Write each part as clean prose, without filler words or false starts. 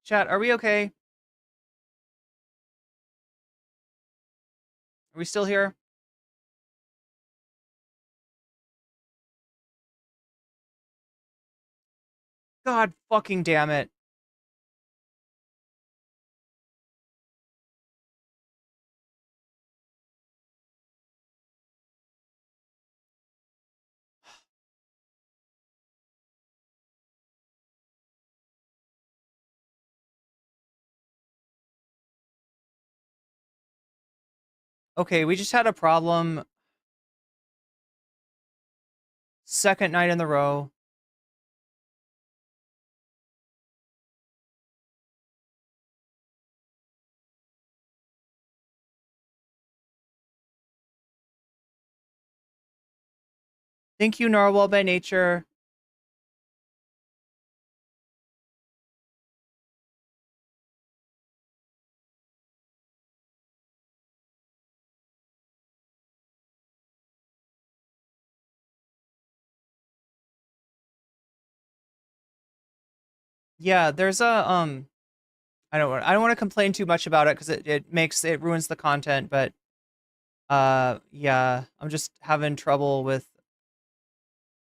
Chat, are we okay? Are we still here? God fucking damn it. Okay, we just had a problem. Second night in the row. Thank you, Narwhal by Nature. Yeah, there's a I don't want to complain too much about it because it ruins the content, but yeah, I'm just having trouble with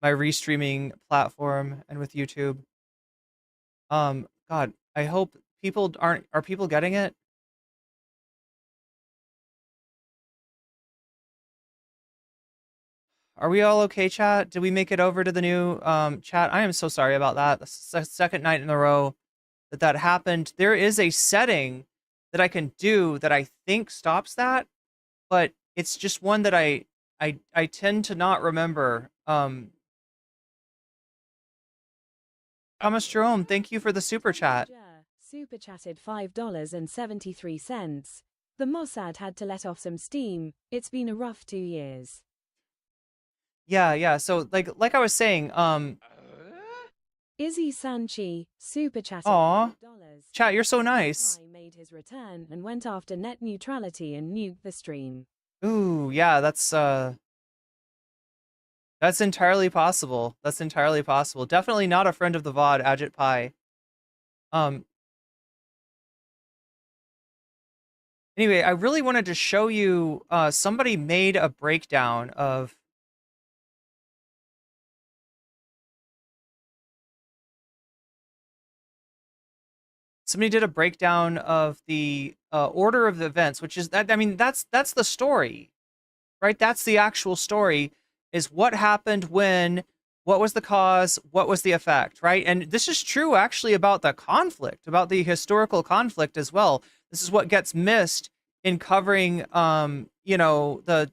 my restreaming platform and with YouTube. God, I hope people are people getting it? Are we all okay, chat? Did we make it over to the new chat? I am so sorry about that. The second night in a row that happened. There is a setting that I can do that I think stops that, but it's just one that I tend to not remember. Thomas Jerome, thank you for the super chat. Super chatted $5.73. The Mossad had to let off some steam. It's been a rough 2 years. Yeah. So like I was saying, Izzy Sanchi, super chatted aw, $5. chat, you're so nice. Made his return and went after net neutrality and nuked the stream. Ooh, yeah, that's entirely possible. That's entirely possible. Definitely not a friend of the VOD, Agit Pie. Anyway, I really wanted to show you, somebody made a breakdown of somebody did a breakdown of the order of the events, which is that, I mean, that's the story, right? That's the actual story, is what happened when, what was the cause, what was the effect, right? And this is true actually about the conflict, about the historical conflict as well. This is what gets missed in covering, you know, the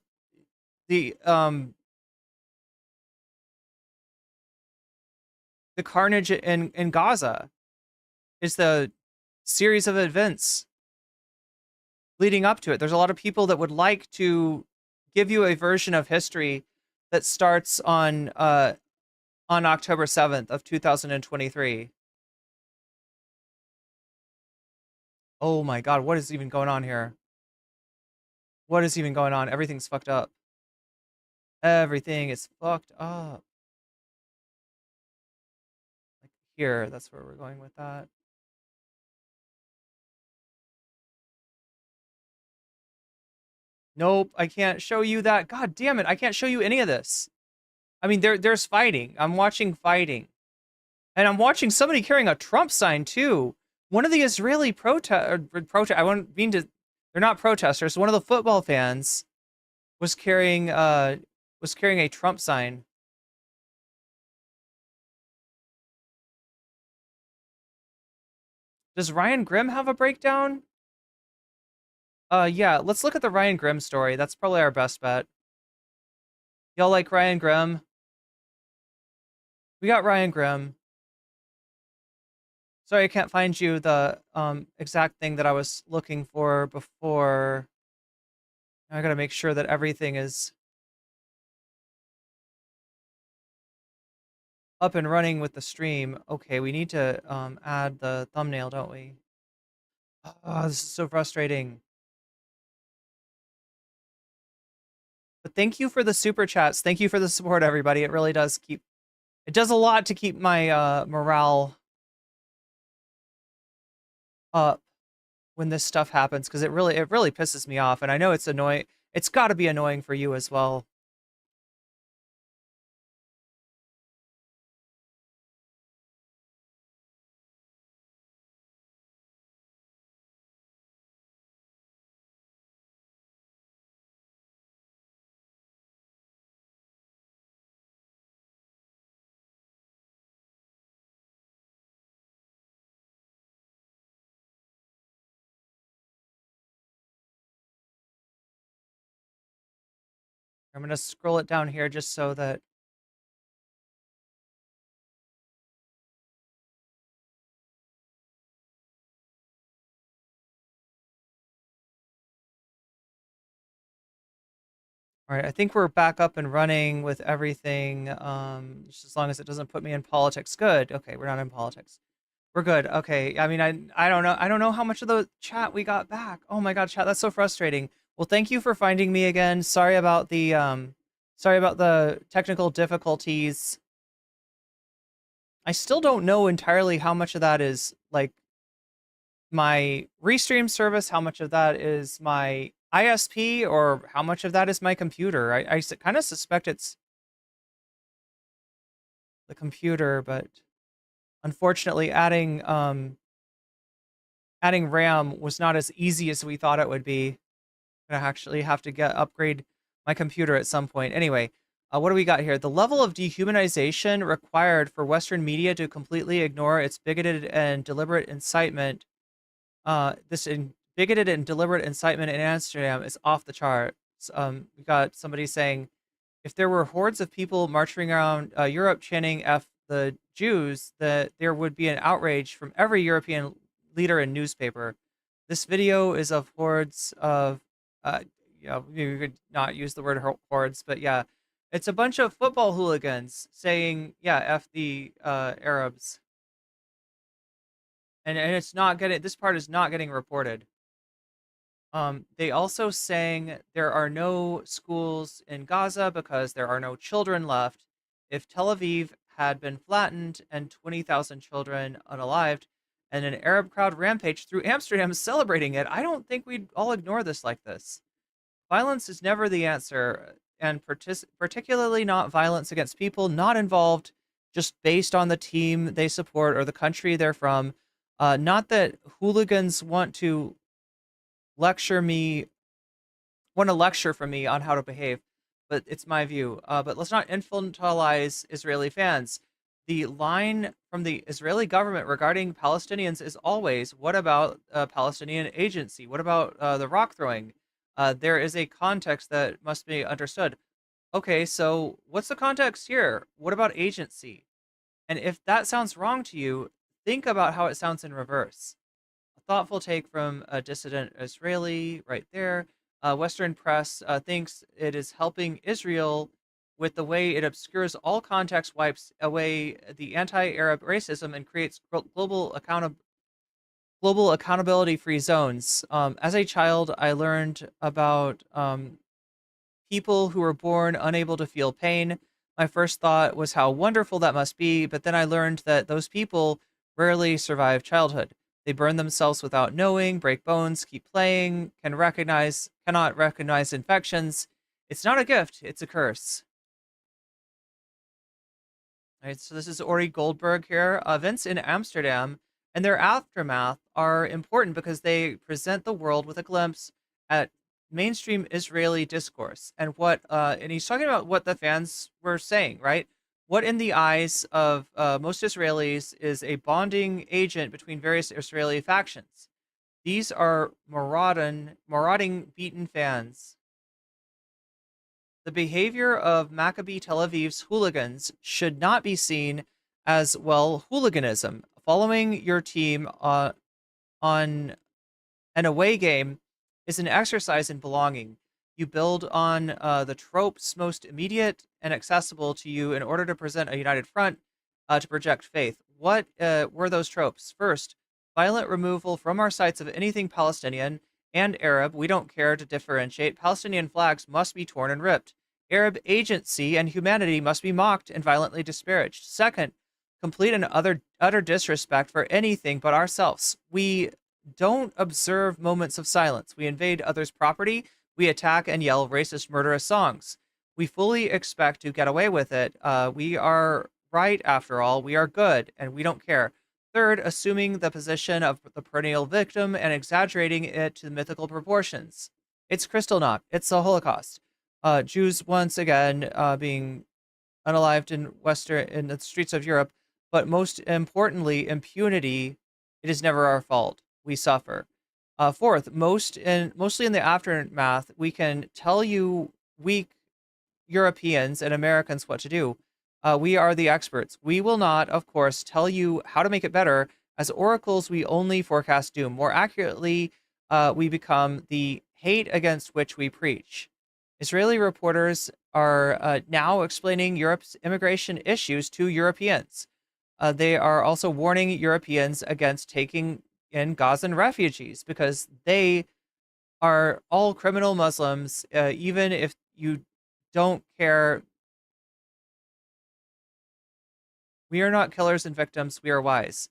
carnage in Gaza, is the series of events leading up to it. There's a lot of people that would like to give you a version of history that starts on October 7th of 2023. Oh my god, what is even going on here? What is even going on? Everything's fucked up. Everything is fucked up. Like here, that's where we're going with that. Nope, I can't show you that. God damn it, I can't show you any of this. I mean, there's fighting. I'm watching fighting. And I'm watching somebody carrying a Trump sign too. One of the Israeli protest. I won't mean to. They're not protesters. One of the football fans was carrying a Trump sign. Does Ryan Grimm have a breakdown? Yeah. Let's look at the Ryan Grimm story. That's probably our best bet. Y'all like Ryan Grimm? We got Ryan Grimm. Sorry, I can't find you the exact thing that I was looking for before. I gotta make sure that everything is up and running with the stream. Okay, we need to add the thumbnail, don't we? Oh, this is so frustrating. But thank you for the super chats. Thank you for the support, everybody. It really does it does a lot to keep my morale up when this stuff happens because it really pisses me off, and I know it's annoying. It's got to be annoying for you as well. I'm gonna scroll it down here just so that all right, I think we're back up and running with everything. Just as long as it doesn't put me in politics. Good. Okay, we're not in politics. We're good. Okay. I mean, I don't know. I don't know how much of the chat we got back. Oh my god, chat, that's so frustrating. Well, thank you for finding me again. Sorry about the technical difficulties. I still don't know entirely how much of that is like my restream service, how much of that is my ISP, or how much of that is my computer. I kind of suspect it's the computer, but unfortunately adding RAM was not as easy as we thought it would be. I'm gonna actually have to upgrade my computer at some point. Anyway, what do we got here? The level of dehumanization required for Western media to completely ignore its bigoted and deliberate incitement. Bigoted and deliberate incitement in Amsterdam is off the charts. We got somebody saying, if there were hordes of people marching around Europe chanting "F the Jews," that there would be an outrage from every European leader and newspaper. This video is of hordes of, uh, you could not use the word hordes, but yeah, it's a bunch of football hooligans saying, yeah, "F the Arabs," and it's not getting. This part is not getting reported. They also sang there are no schools in Gaza because there are no children left. If Tel Aviv had been flattened and 20,000 children unalived, and an Arab crowd rampaged through Amsterdam celebrating it, I don't think we'd all ignore this like this. Violence is never the answer, and particularly not violence against people not involved, just based on the team they support or the country they're from. Not that hooligans lecture me want to lecture from me on how to behave, but it's my view. But let's not infantilize Israeli fans. The line from the Israeli government regarding Palestinians is always, what about Palestinian agency? What about the rock throwing? There is a context that must be understood. Okay, so what's the context here? What about agency? And if that sounds wrong to you, think about how it sounds in reverse. A thoughtful take from a dissident Israeli right there. Western press thinks it is helping Israel with the way it obscures all context, wipes away the anti-Arab racism, and creates global accountability-free zones. As a child, I learned about people who were born unable to feel pain. My first thought was how wonderful that must be, but then I learned that those people rarely survive childhood. They burn themselves without knowing, break bones, keep playing, cannot recognize infections. It's not a gift, it's a curse. All right, so this is Ori Goldberg here. Events in Amsterdam and their aftermath are important because they present the world with a glimpse at mainstream Israeli discourse and and he's talking about what the fans were saying, right? What in the eyes of most Israelis is a bonding agent between various Israeli factions. These are marauding beaten fans. The behavior of Maccabi Tel Aviv's hooligans should not be seen as, well, hooliganism. Following your team on an away game is an exercise in belonging. You build on the tropes most immediate and accessible to you in order to present a united front to project faith. What were those tropes? First, violent removal from our sites of anything Palestinian and Arab. We don't care to differentiate. Palestinian flags must be torn and ripped. Arab agency and humanity must be mocked and violently disparaged. Second, complete and utter disrespect for anything but ourselves. We don't observe moments of silence. We invade others' property. We attack and yell racist, murderous songs. We fully expect to get away with it. We are right, after all. We are good, and we don't care. Third, assuming the position of the perennial victim and exaggerating it to mythical proportions. It's Kristallnacht. It's the Holocaust. Jews once again being unalived in the streets of Europe, but most importantly, impunity. It is never our fault. We suffer. Fourth, mostly in the aftermath, we can tell you weak Europeans and Americans what to do. We are the experts. We will not, of course, tell you how to make it better. As oracles, we only forecast doom. More accurately, we become the hate against which we preach. Israeli reporters are now explaining Europe's immigration issues to Europeans. They are also warning Europeans against taking in Gazan refugees because they are all criminal Muslims, even if you don't care. We are not killers and victims. We are wise.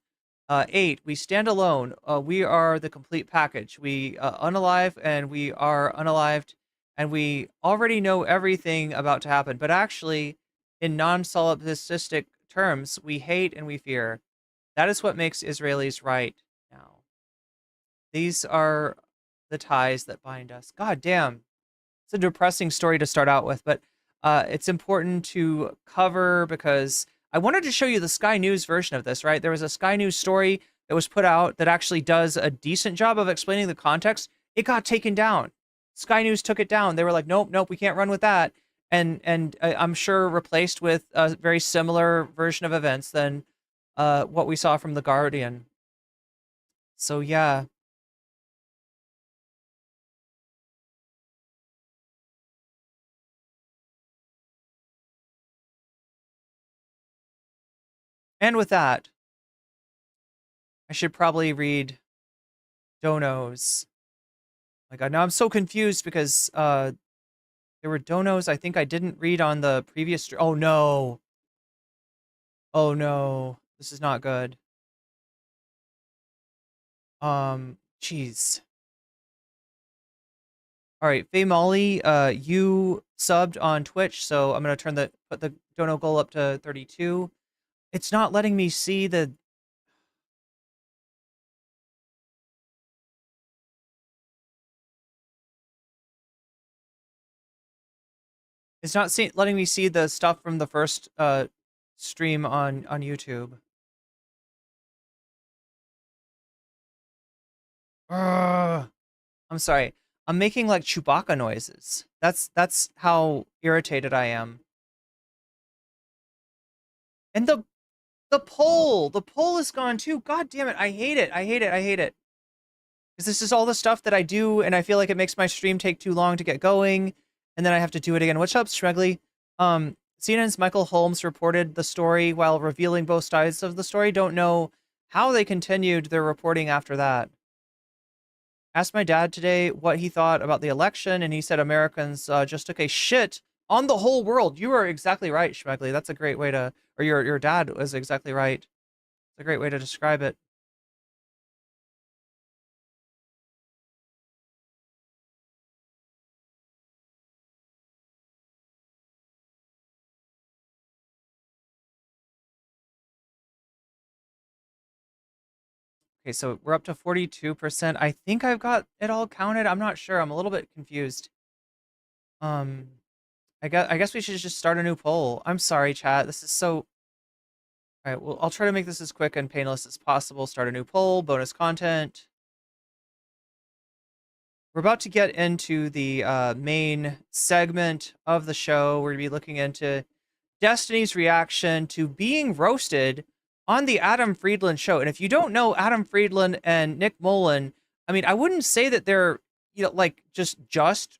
8, we stand alone. We are the complete package. We unalive and we are unalived, and we already know everything about to happen. But actually, in non-solipsistic terms, we hate and we fear. That is what makes Israelis right now. These are the ties that bind us. God damn. It's a depressing story to start out with, but it's important to cover because I wanted to show you the Sky News version of this, right? There was a Sky News story that was put out that actually does a decent job of explaining the context. It got taken down. Sky News took it down. They were like, nope, nope, we can't run with that. And I'm sure replaced with a very similar version of events than what we saw from The Guardian. So yeah. And with that, I should probably read donos. My God, now I'm so confused because there were donos I think I didn't read on the previous. Oh no! Oh no! This is not good. Jeez. All right, Faye Molly, you subbed on Twitch, so I'm gonna put the dono goal up to 32. It's not letting me see the. It's not letting me see the stuff from the first stream on YouTube. Ugh. I'm sorry. I'm making like Chewbacca noises. That's how irritated I am. And the poll is gone too. God damn it. I hate it. I hate it. I hate it. Because this is all the stuff that I do, and I feel like it makes my stream take too long to get going, and then I have to do it again. What's up, Shregley? CNN's Michael Holmes reported the story while revealing both sides of the story. Don't know how they continued their reporting after that. Asked my dad today what he thought about the election, and he said Americans just took a shit on the whole world. You are exactly right, Schmegley. That's a great way to, or your dad was exactly right. It's a great way to describe it. Okay, so we're up to 42%. I think I've got it all counted. I'm not sure. I'm a little bit confused. Um, I guess we should just start a new poll. I'm sorry, chat. This is so. All right, well, I'll try to make this as quick and painless as possible. Start a new poll, bonus content. We're about to get into the main segment of the show. We're going to be looking into Destiny's reaction to being roasted on the Adam Friedland show. And if you don't know Adam Friedland and Nick Mullen, I mean, I wouldn't say that they're, you know, like just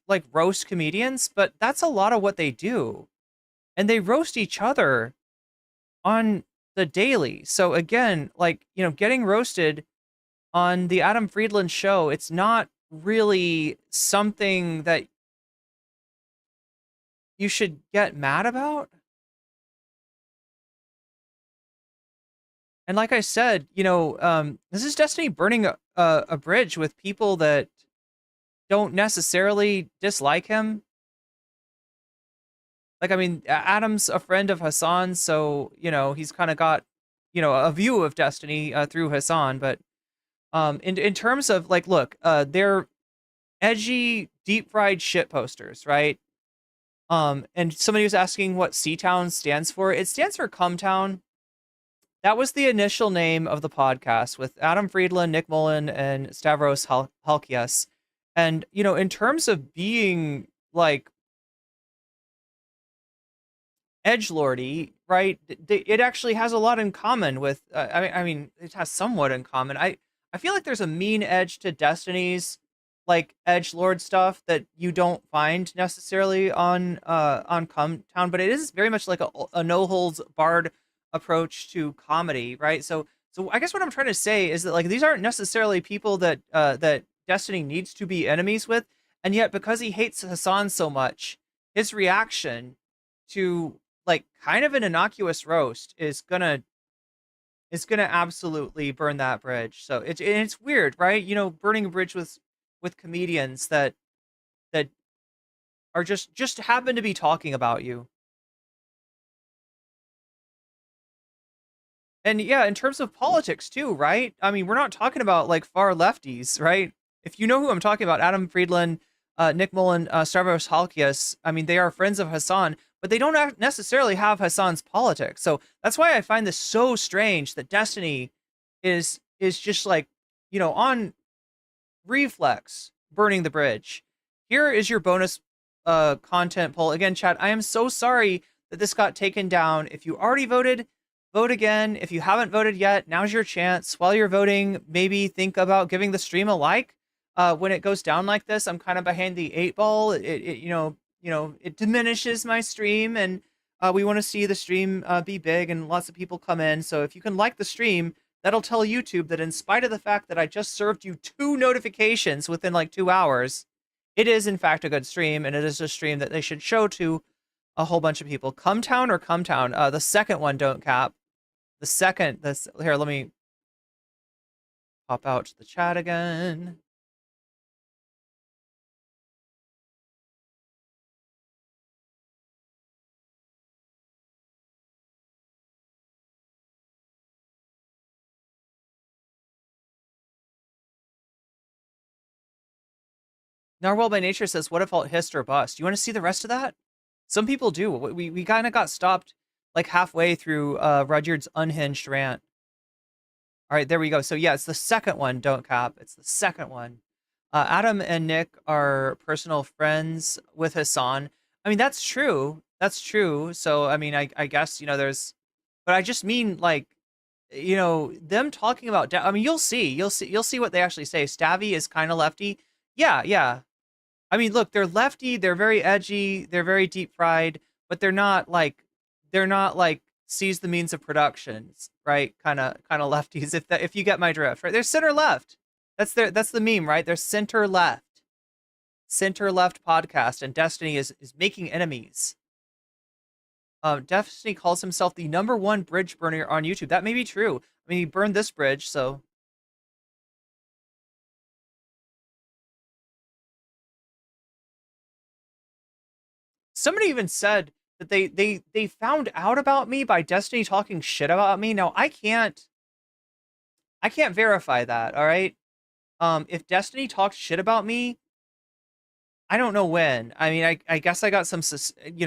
like roast comedians, but that's a lot of what they do. And they roast each other on the daily. So again, like, you know, getting roasted on the Adam Friedland show, it's not really something that you should get mad about. And like I said, this is Destiny burning a bridge with people that don't necessarily dislike him. Like, I mean, Adam's a friend of Hasan, so he's kind of got a view of Destiny through Hasan. But in terms of like, look, they're edgy, deep fried shit posters, right? And somebody was asking what C-Town stands for. It stands for Cumtown. That was the initial name of the podcast with Adam Friedland, Nick Mullen, and Stavros Halkias. And in terms of being like edgelordy, right? It actually has a lot in common with. I mean, it has somewhat in common. I feel like there's a mean edge to Destiny's like edgelord stuff that you don't find necessarily on Cumtown, but it is very much like a no holds barred approach to comedy, right? So I guess what I'm trying to say is that like these aren't necessarily people that Destiny needs to be enemies with, and yet because he hates Hasan so much, his reaction to like kind of an innocuous roast is gonna absolutely burn that bridge. So it's weird, right? Burning a bridge with comedians that are just happen to be talking about you. And yeah, in terms of politics too, right? I mean, we're not talking about like far lefties, right? If you know who I'm talking about, Adam Friedland, Nick Mullen, Stavros Halkias, I mean, they are friends of Hasan, but they don't necessarily have Hasan's politics. So that's why I find this so strange that Destiny is just like, on reflex burning the bridge. Here is your bonus content poll. Again, chat, I am so sorry that this got taken down. If you already voted, vote again. If you haven't voted yet, now's your chance. While you're voting, maybe think about giving the stream a like. When it goes down like this, I'm kind of behind the eight ball. It diminishes my stream, and we want to see the stream be big and lots of people come in. So if you can like the stream, that'll tell YouTube that in spite of the fact that I just served you 2 notifications within like 2 hours, it is in fact a good stream, and it is a stream that they should show to a whole bunch of people. Cumtown or Cumtown? The second one, don't cap. The second, here, let me pop out to the chat again. Narwhal by Nature says, what if alt hist or bust? You want to see the rest of that? Some people do. We kind of got stopped like halfway through Rudyard's unhinged rant. All right, there we go. So yeah, it's the second one, don't cap. It's the second one. Adam and Nick are personal friends with Hasan. I mean, that's true. That's true. So I mean, I guess there's, but I just mean like, them talking about. I mean, you'll see what they actually say. Stabby is kind of lefty. Yeah, yeah. I mean, look, they're lefty, they're very edgy, they're very deep fried, but they're not like seize the means of productions, right? Kind of lefties, if you get my drift, right? They're center left. That's the meme, right? They're center left. Center left podcast, and Destiny is making enemies. Destiny calls himself the #1 bridge burner on YouTube. That may be true. I mean, he burned this bridge, so somebody even said that they found out about me by Destiny talking shit about me. Now I can't verify that, all right? If Destiny talked shit about me, I don't know when. I mean, I guess I got some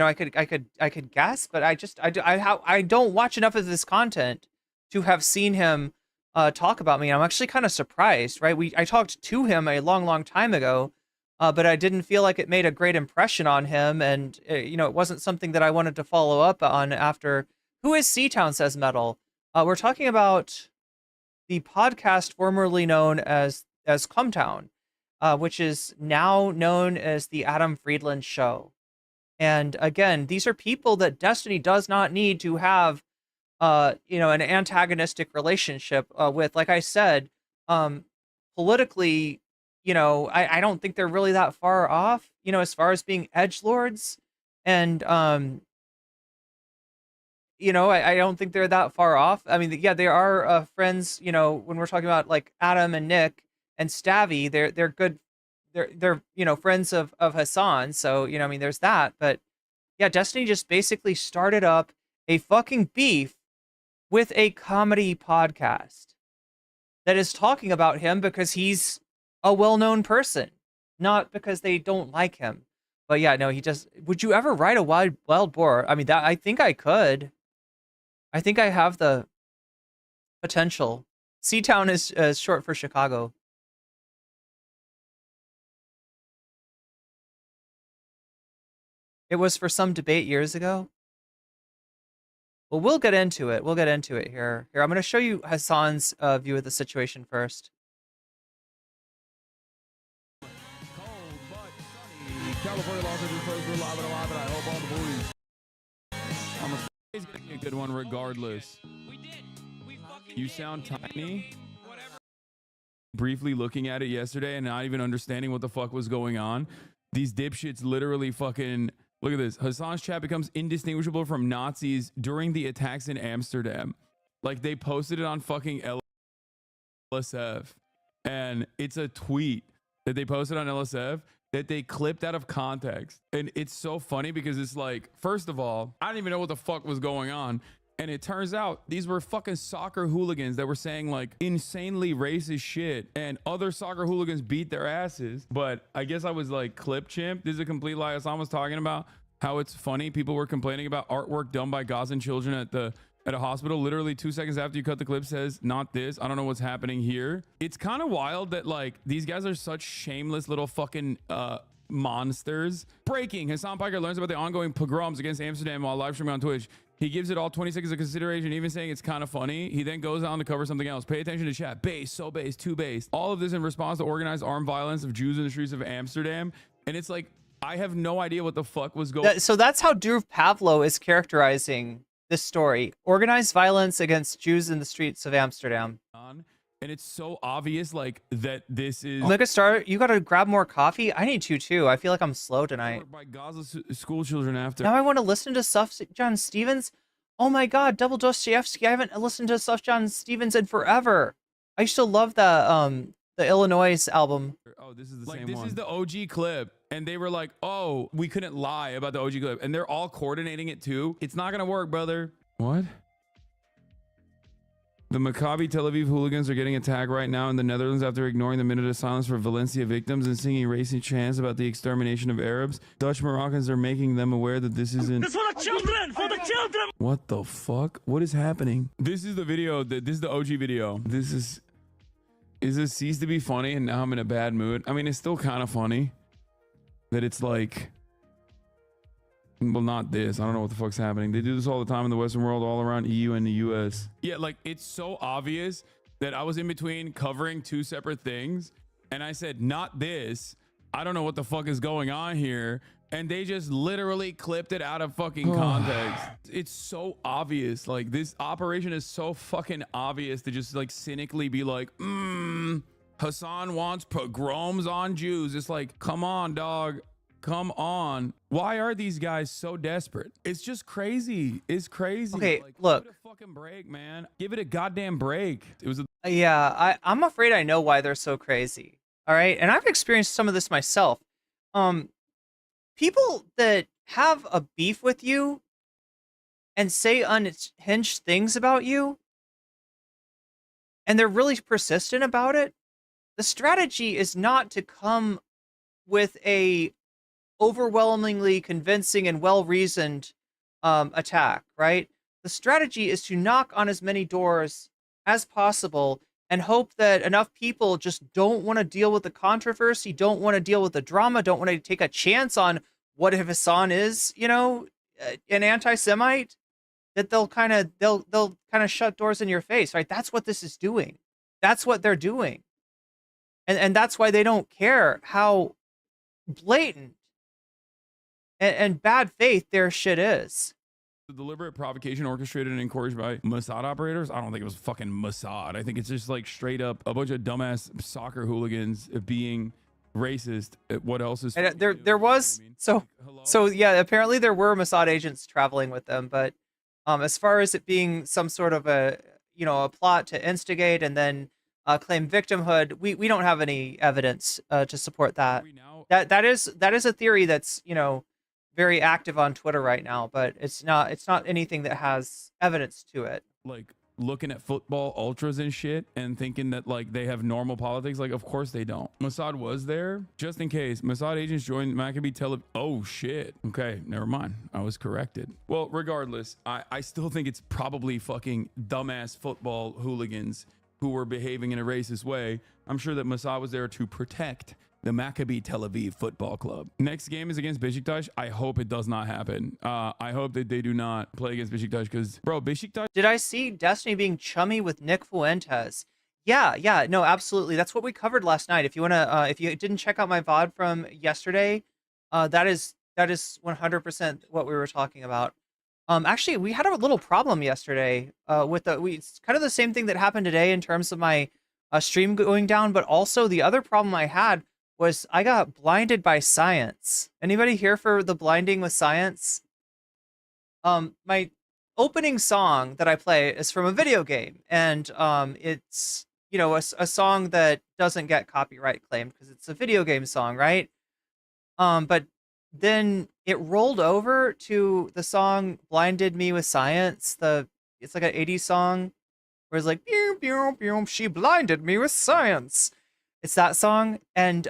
I could guess, but I don't watch enough of this content to have seen him talk about me. I'm actually kind of surprised, right? I talked to him a long time ago, but I didn't feel like it made a great impression on him, and it wasn't something that I wanted to follow up on after. Who is C-Town says metal? We're talking about the podcast formerly known as Cumtown, which is now known as the Adam Friedland Show. And again, these are people that Destiny does not need to have, an antagonistic relationship with. Like I said, politically, I don't think they're really that far off, as far as being edgelords. And you know, I don't think they're that far off. I mean, yeah, they are friends. You know, when we're talking about like Adam and Nick and Stavy, they're good. They're you know friends of Hasan. So you know, I mean, there's that. But yeah, Destiny just basically started up a fucking beef with a comedy podcast that is talking about him because he's a well-known person, not because they don't like him. But yeah, no, he just. Would you ever ride a wild boar? I mean, that I think I could. I think I have the potential. Seatown is short for Chicago. It was for some debate years ago. Well, we'll get into it. We'll get into it here. Here, I'm going to show you Hasan's view of the situation first. California, Los Angeles, first, we're live and alive, and I hope all the boys. I'm getting a good one regardless. You sound tiny. Briefly looking at it yesterday and not even understanding what the fuck was going on. These dipshits literally fucking... Look at this. Hasan's chat becomes indistinguishable from Nazis during the attacks in Amsterdam. Like, they posted it on fucking LSF. And it's a tweet that they posted on LSF that they clipped out of context. And it's so funny because it's like, first of all, I didn't even know what the fuck was going on. And it turns out these were fucking soccer hooligans that were saying like insanely racist shit, and other soccer hooligans beat their asses. But I guess I was like clip chimp. This is a complete lie. Hasan was talking about how it's funny. People were complaining about artwork done by Gazan children at a hospital. Literally 2 seconds after you cut the clip says, not this. I don't know what's happening here. It's kind of wild that like these guys are such shameless little fucking monsters. Breaking. Hasan Piker learns about the ongoing pogroms against Amsterdam while live streaming on Twitch. He gives it all 20 seconds of consideration, even saying it's kind of funny. He then goes on to cover something else. Pay attention to chat. Base, so base, too base. All of this in response to organized armed violence of Jews in the streets of Amsterdam. And it's like, I have no idea what the fuck was going on. So that's how Drew Pavlo is characterizing this story. Organized violence against Jews in the streets of Amsterdam. And it's so obvious, like, that this is... Look at Star, you gotta grab more coffee? I need to, too. I feel like I'm slow tonight. ...by Gaza school children after... Now I want to listen to Sufjan Stevens. Oh my god, Double Dostoevsky. I haven't listened to Sufjan Stevens in forever. I used to love the Illinois album. Oh, this is the same one. This is the OG clip. And they were like, oh, we couldn't lie about the OG clip. And they're all coordinating it, too. It's not gonna work, brother. What? The Maccabi Tel Aviv hooligans are getting attacked right now in the Netherlands after ignoring the minute of silence for Valencia victims and singing racing chants about the extermination of Arabs. Dutch Moroccans are making them aware that this isn't... It's for the children! For the children! What the fuck? What is happening? This is the video. This is the OG video. This is... Is this ceased to be funny and now I'm in a bad mood? I mean, it's still kind of funny that it's like... Well, not this. I don't know what the fuck's happening. They do this all the time in the Western world, all around EU and the US. Yeah, like, it's so obvious that I was in between covering two separate things. And I said, not this. I don't know what the fuck is going on here. And they just literally clipped it out of fucking context. It's so obvious. Like, this operation is so fucking obvious to just, like, cynically be like, Hasan wants pogroms on Jews. It's like, come on, dog. Come on. Why are these guys so desperate? It's just crazy. It's crazy. Okay, like, look. Give it a fucking break, man. Give it a goddamn break. It was a yeah, I'm afraid I know why they're so crazy. All right? And I've experienced some of this myself. People that have a beef with you and say unhinged things about you, and they're really persistent about it, the strategy is not to come with a overwhelmingly convincing and well-reasoned attack, right? The strategy is to knock on as many doors as possible and hope that enough people just don't want to deal with the controversy, don't want to deal with the drama, don't want to take a chance on what if Hasan is, you know, an anti-Semite, that they'll kind of shut doors in your face, right? That's what this is doing. That's what they're doing. And that's why they don't care how blatant and bad faith their shit is. The deliberate provocation orchestrated and encouraged by Mossad operators. I don't think it was fucking Mossad. I think it's just like straight up a bunch of dumbass soccer hooligans being racist. What else is there was, so yeah, apparently there were Mossad agents traveling with them, but As far as it being some sort of a, a plot to instigate and then claim victimhood, we don't have any evidence to support that. That is a theory that's, very active on Twitter right now, but it's not anything that has evidence to it. Like looking at football ultras and shit and thinking that like they have normal politics. Like, of course they don't. Mossad was there just in case. Mossad agents joined Maccabee oh shit. Okay, never mind. I was corrected. Well, regardless, I still think it's probably fucking dumbass football hooligans who were behaving in a racist way. I'm sure that Mossad was there to protect the Maccabi Tel Aviv Football Club. Next game is against Besiktas. I hope it does not happen. I hope that they do not play against Besiktas because, bro, Besiktas. Did I see Destiny being chummy with Nick Fuentes? Yeah, no, absolutely. That's what we covered last night. If you wanna, if you didn't check out my VOD from yesterday, that is 100% what we were talking about. Actually, we had a little problem yesterday with it's kind of the same thing that happened today in terms of my stream going down, but also the other problem I had was I got blinded by science. Anybody here for the blinding with science? My opening song that I play is from a video game, and it's a song that doesn't get copyright claimed because it's a video game song, right? But then it rolled over to the song "Blinded Me with Science." It's like an '80s song where it's like pew pew pew, she blinded me with science. It's that song, and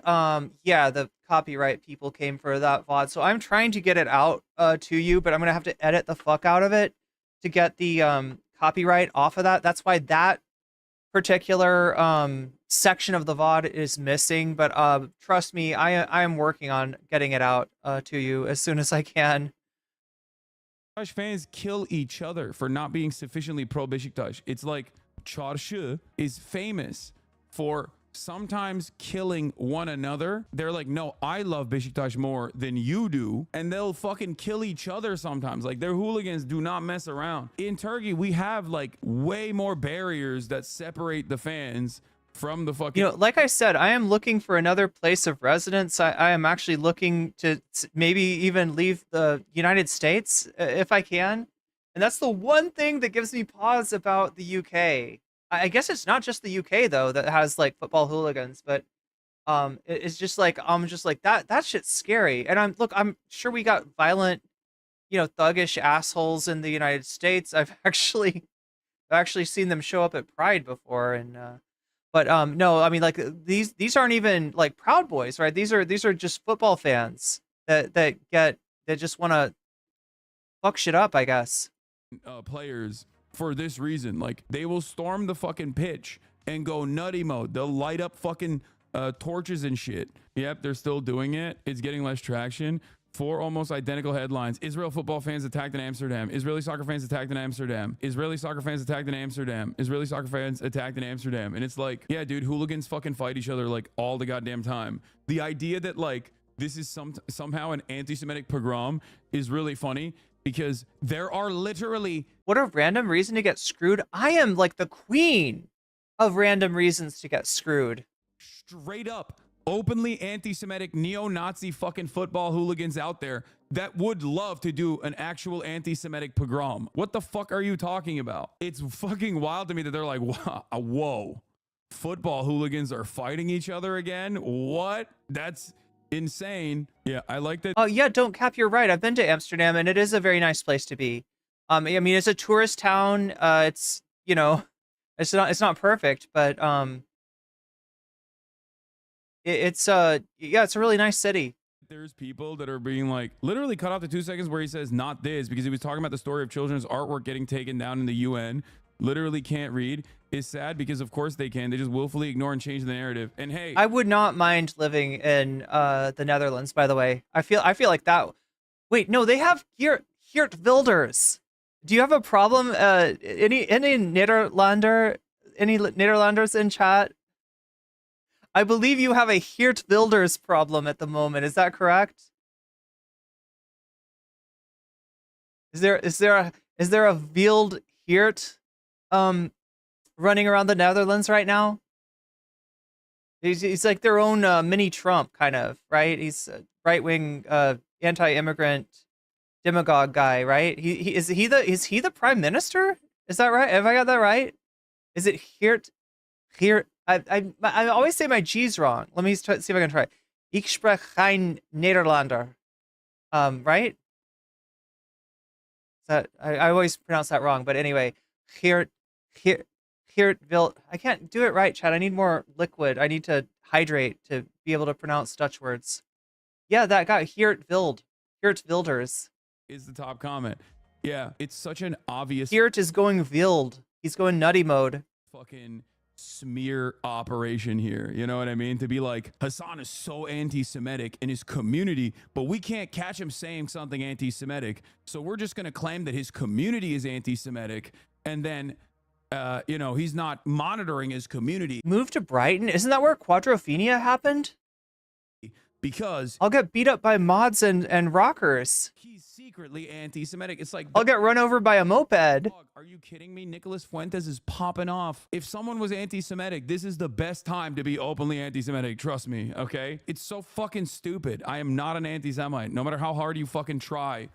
yeah, the copyright people came for that VOD, so I'm trying to get it out to you, but I'm gonna have to edit the fuck out of it to get the copyright off of that. That's why that particular section of the VOD is missing, but trust me, I am working on getting it out to you as soon as I can. Beşiktaş fans kill each other for not being sufficiently pro Beşiktaş. It's like Çarşı is famous for sometimes killing one another. They're like, no, I love Beşiktaş more than you do, and they'll fucking kill each other sometimes. Like, their hooligans do not mess around. In Turkey, we have like way more barriers that separate the fans from the fucking, like I said, I am looking for another place of residence. I am actually looking to maybe even leave the United States if I can, and that's the one thing that gives me pause about the UK. I guess it's not just the UK though that has like football hooligans, but it's just like I'm just like that shit's scary. And I'm sure we got violent, thuggish assholes in the United States. I've actually seen them show up at Pride before, and but no, I mean, like these aren't even like Proud Boys, right? These are just football fans that just want to fuck shit up, I guess. Players for this reason. Like, they will storm the fucking pitch and go nutty mode. They'll light up fucking torches and shit. Yep, they're still doing it. It's getting less traction. 4 almost identical headlines. Israel football fans attacked in Amsterdam. Israeli soccer fans attacked in Amsterdam. Israeli soccer fans attacked in Amsterdam. Israeli soccer fans attacked in Amsterdam. And it's like, yeah, dude, hooligans fucking fight each other like all the goddamn time. The idea that like this is somehow an anti-Semitic pogrom is really funny, because there are literally... What a random reason to get screwed. I am like the queen of random reasons to get screwed. Straight up, openly anti-Semitic neo-Nazi fucking football hooligans out there that would love to do an actual anti-Semitic pogrom. What the fuck are you talking about? It's fucking wild to me that they're like, whoa, football hooligans are fighting each other again? What? That's insane. Yeah, I like that. Oh yeah, don't cap, you're right. I've been to Amsterdam and it is a very nice place to be. I mean, it's a tourist town. It's it's not perfect, but it's a really nice city. There's people that are being like literally cut off the 2 seconds where he says not this, because he was talking about the story of children's artwork getting taken down in the UN. Literally can't read. Is sad because of course they can. They just willfully ignore and change the narrative. And hey, I would not mind living in the Netherlands, by the way. I feel like that. Wait, no, they have Geert Wilders. Do you have a problem? Any Nederlanders in chat? I believe you have a Geert Wilders problem at the moment. Is that correct? Is there a Wild Geert running around the Netherlands right now? He's like their own mini Trump, kind of, right? He's right-wing, anti-immigrant, demagogue guy, right? Is he the prime minister? Is that right? Have I got that right? Is it Geert? I always say my G's wrong. Let me see if I can try. Ik spreek geen Nederlander. Right? Is that I always pronounce that wrong, but anyway, Geert Wild. I can't do it right, Chad. I need more liquid. I need to hydrate to be able to pronounce Dutch words. Yeah, that guy, Geert Wilders. Is the top comment. Yeah, it's such an obvious Geert is going wild. He's going nutty mode. fucking smear operation here. You know what I mean? To be like, Hasan is so anti-Semitic in his community, but we can't catch him saying something anti-Semitic. So we're just going to claim that his community is anti-Semitic. And then, you know, he's not monitoring his community. Move to Brighton? Isn't that where Quadrophenia happened? Because I'll get beat up by mods and rockers. he's secretly anti-Semitic. It's like, I'll get run over by a moped. dog, are you kidding me? Nicholas Fuentes is popping off. If someone was anti-Semitic, this is the best time to be openly anti-Semitic. Trust me, okay? It's so fucking stupid. I am not an anti-Semite. No matter how hard you fucking try,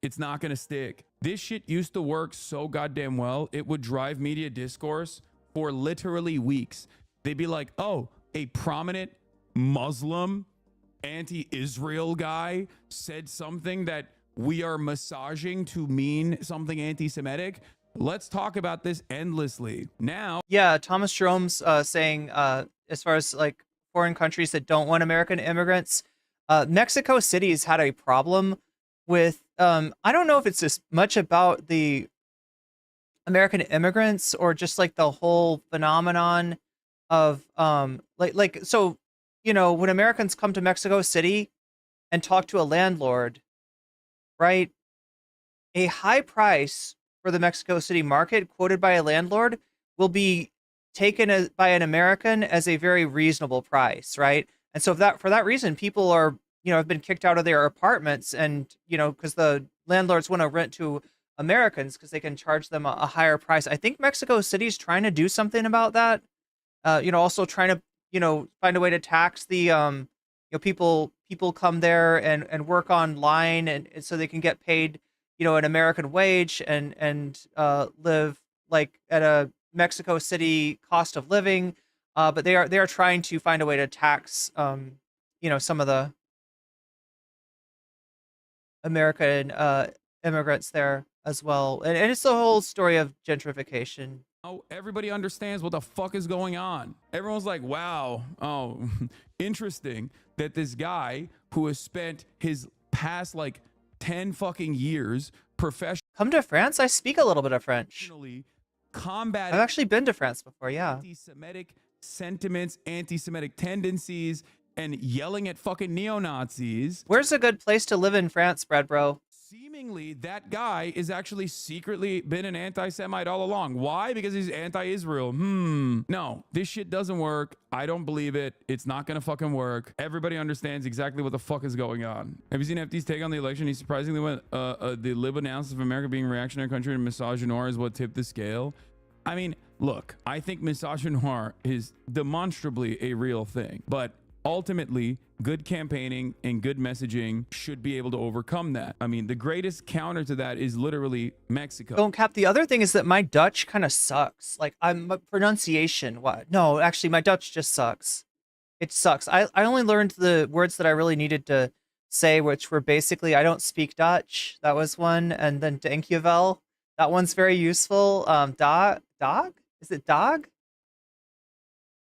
it's not gonna stick. This shit used to work so goddamn well. It would drive media discourse for literally weeks. They'd be like, oh, a prominent Muslim anti-Israel guy said something that we are massaging to mean something anti-Semitic. Let's talk about this endlessly. Now, Yeah, Thomas Jerome's saying, as far as like foreign countries that don't want American immigrants, Mexico City's had a problem with, I don't know if it's as much about the American immigrants or just like the whole phenomenon of, so, you know, when Americans come to Mexico City and talk to a landlord, right? A high price for the Mexico City market quoted by a landlord will be taken by an American as a very reasonable price, right? And so for that reason, people are, you know, have been kicked out of their apartments and, you know, because the landlords want to rent to Americans because they can charge them a higher price. I think Mexico City's trying to do something about that. You know, also trying to, you know, find a way to tax the, you know, people come there and work online and so they can get paid, you know, an American wage and live like at a Mexico City cost of living. But they are trying to find a way to tax, you know, some of the American immigrants there as well. And it's the whole story of gentrification. everybody understands what the fuck is going on. Everyone's like, wow, oh, interesting that this guy who has spent his past like 10 fucking years professionally Come to France? I speak a little bit of French. combating I've actually been to France before, yeah. anti-Semitic sentiments, anti-Semitic tendencies, and yelling at fucking neo-Nazis. Where's a good place to live in France, Brad Bro? Seemingly, that guy is actually secretly been an anti-Semite all along. Why? Because he's anti-Israel. No, this shit doesn't work. I don't believe it. It's not gonna fucking work. Everybody understands exactly what the fuck is going on. Have you seen FD's take on the election? He surprisingly went, the lib analysis of America being a reactionary country and misogynoir is what tipped the scale. I mean, look, I think misogynoir is demonstrably a real thing, but ultimately, good campaigning and good messaging should be able to overcome that. I mean, the greatest counter to that is literally Mexico. Don't cap. The other thing is that my Dutch kind of sucks. Like, my pronunciation. What? No, actually, my Dutch just sucks. It sucks. I only learned the words that I really needed to say, which were basically, I don't speak Dutch. That was one. And then dankjewel. That one's very useful. Dog? Is it dog?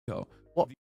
So,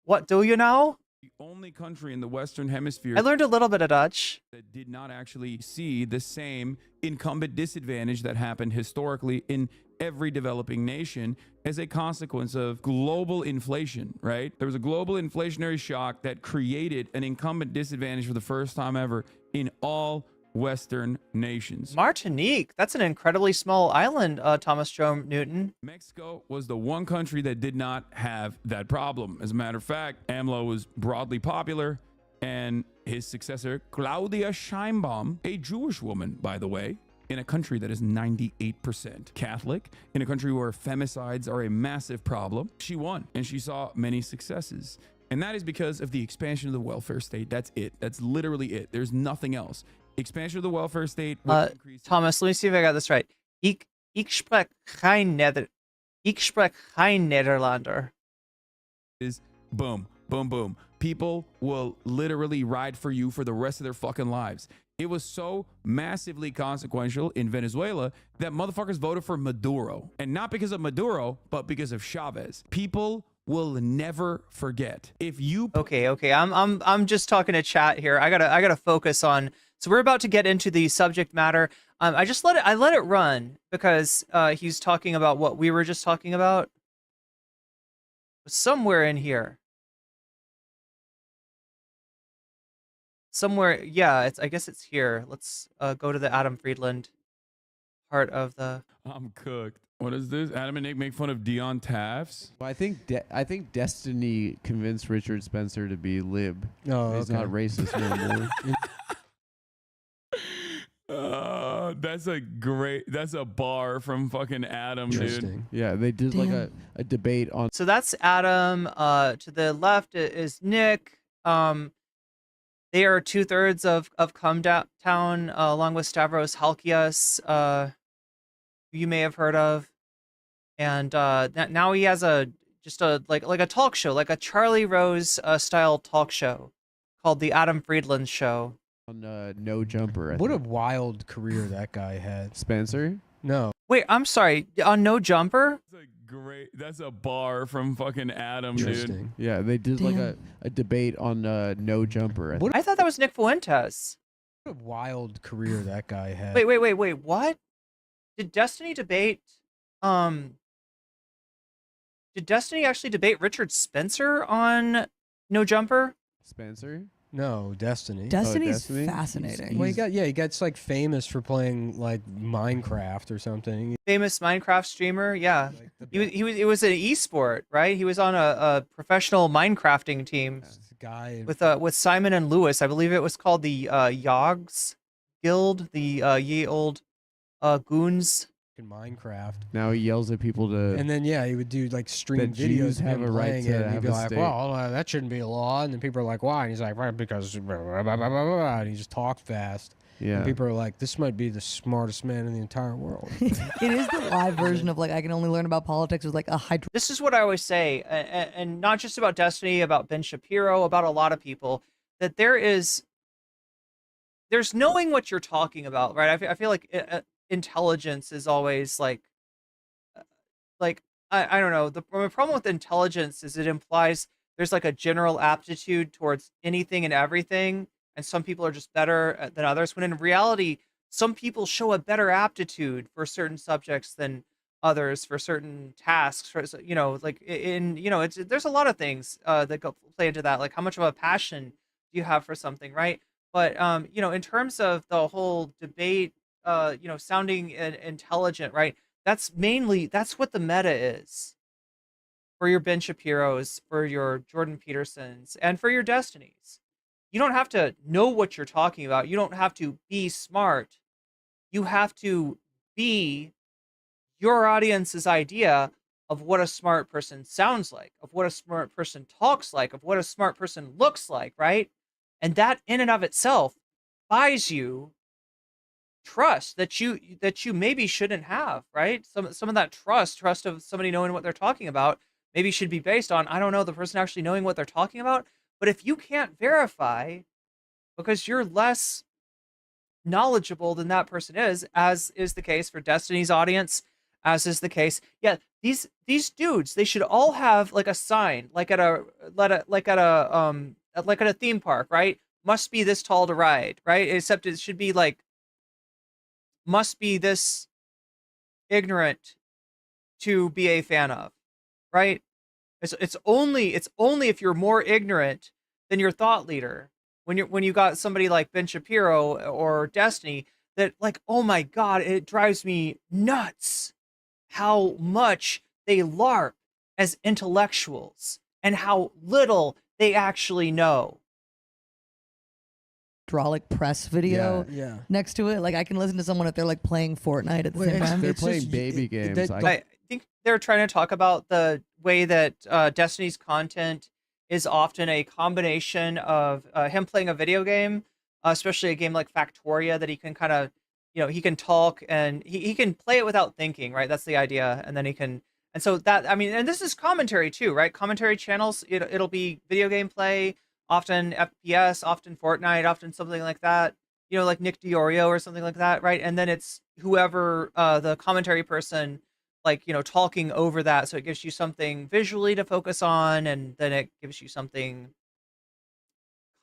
What do you know? the only country in the Western Hemisphere I learned a little bit of Dutch. that did not actually see the same incumbent disadvantage that happened historically in every developing nation as a consequence of global inflation, right? There was a global inflationary shock that created an incumbent disadvantage for the first time ever in all Western nations. Martinique. That's an incredibly small island, Thomas Jerome Newton. Mexico was the one country that did not have that problem. As a matter of fact, AMLO was broadly popular, and his successor, Claudia Sheinbaum, a Jewish woman, by the way, in a country that is 98% Catholic, in a country where femicides are a massive problem, she won, and she saw many successes. And that is because of the expansion of the welfare state. That's it. That's literally it. There's nothing else. Expansion of the welfare state would increase. Thomas, let me see if I got this right. Ik spreek geen Nederlander. Is boom, boom, boom. People will literally ride for you for the rest of their fucking lives. It was so massively consequential in Venezuela that motherfuckers voted for Maduro. And not because of Maduro, but because of Chavez. People will never forget. If you Okay. I'm just talking to chat here. I gotta focus on. So we're about to get into the subject matter. I let it run because he's talking about what we were just talking about. Somewhere in here. Somewhere, yeah. I guess it's here. Let's go to the Adam Friedland part of the. I'm cooked. What is this? Adam and Nick make fun of Dion Taffs. Well, I think Destiny convinced Richard Spencer to be lib. Oh, He's not racist no more. That's a bar from fucking Adam, dude. Interesting. Yeah, they did like a debate on. So that's Adam. To the left is Nick. They are 2/3 of Come Town, along with Stavros Halkias, who you may have heard of, and now he has just a talk show, like a Charlie Rose style talk show, called the Adam Friedland Show. On No Jumper. What a wild career that guy had. Spencer? No. Wait, I'm sorry. On No Jumper? That's a bar from fucking Adam, dude. Interesting. Yeah, they did like a debate on No Jumper. I thought that was Nick Fuentes. What a wild career that guy had. Wait. What? Did Destiny debate? Did Destiny actually debate Richard Spencer on No Jumper? Spencer? No, Destiny. Destiny's Destiny? fascinating. Well, he gets like famous for playing like Minecraft or something. Famous Minecraft streamer, yeah. Like the It was an esport, right? He was on a professional Minecrafting team guy with Simon and Lewis. I believe it was called the Yogs Guild, the ye old goons. in Minecraft. Now he yells at people to. And then he would do like stream That videos Jews of have him a right playing to it, and he'd have be a like, state. "Well, that shouldn't be a law." And then people are like, "Why?" And he's like, "Well, because," blah, blah, blah, blah, blah, and he just talks fast. Yeah. And people are like, "This might be the smartest man in the entire world." It is the live version of like I can only learn about politics with like a hydro. This is what I always say, and not just about Destiny, about Ben Shapiro, about a lot of people, that there's knowing what you're talking about, right? I feel like intelligence is always like I don't know. The problem with intelligence is it implies there's like a general aptitude towards anything and everything, and some people are just better than others. When in reality, some people show a better aptitude for certain subjects than others for certain tasks. There's a lot of things that play into that, like how much of a passion do you have for something, right? But in terms of the whole debate, sounding intelligent, right? That's what the meta is for your Ben Shapiro's, for your Jordan Petersons, and for your Destinies. You don't have to know what you're talking about. You don't have to be smart. You have to be your audience's idea of what a smart person sounds like, of what a smart person talks like, of what a smart person looks like, right? And that in and of itself buys you trust that you maybe shouldn't have, right? Some of that trust of somebody knowing what they're talking about maybe should be based on, I don't know, the person actually knowing what they're talking about. But if you can't verify because you're less knowledgeable than that person is, as is the case for Destiny's audience, as is the case, these dudes, they should all have like a sign, like at a theme park, right? Must be this tall to ride, right? Except it should be like, must be this ignorant to be a fan of, right? It's only if you're more ignorant than your thought leader, when you got somebody like Ben Shapiro or Destiny, that like, oh my God, it drives me nuts how much they LARP as intellectuals and how little they actually know. Hydraulic press video Yeah. next to it. Like I can listen to someone if they're like playing Fortnite at the same time. They're It's playing just- baby games. I think they're trying to talk about the way that Destiny's content is often a combination of him playing a video game especially a game like Factoria that he can kind of, he can talk and he can play it without thinking, right? That's the idea. And then he can, and so that, I mean, and this is commentary too, right? Commentary channels, it'll be video game play, often FPS, often Fortnite, often something like that, like Nick Diorio or something like that, right? And then it's whoever, the commentary person, like, talking over that. So it gives you something visually to focus on, and then it gives you something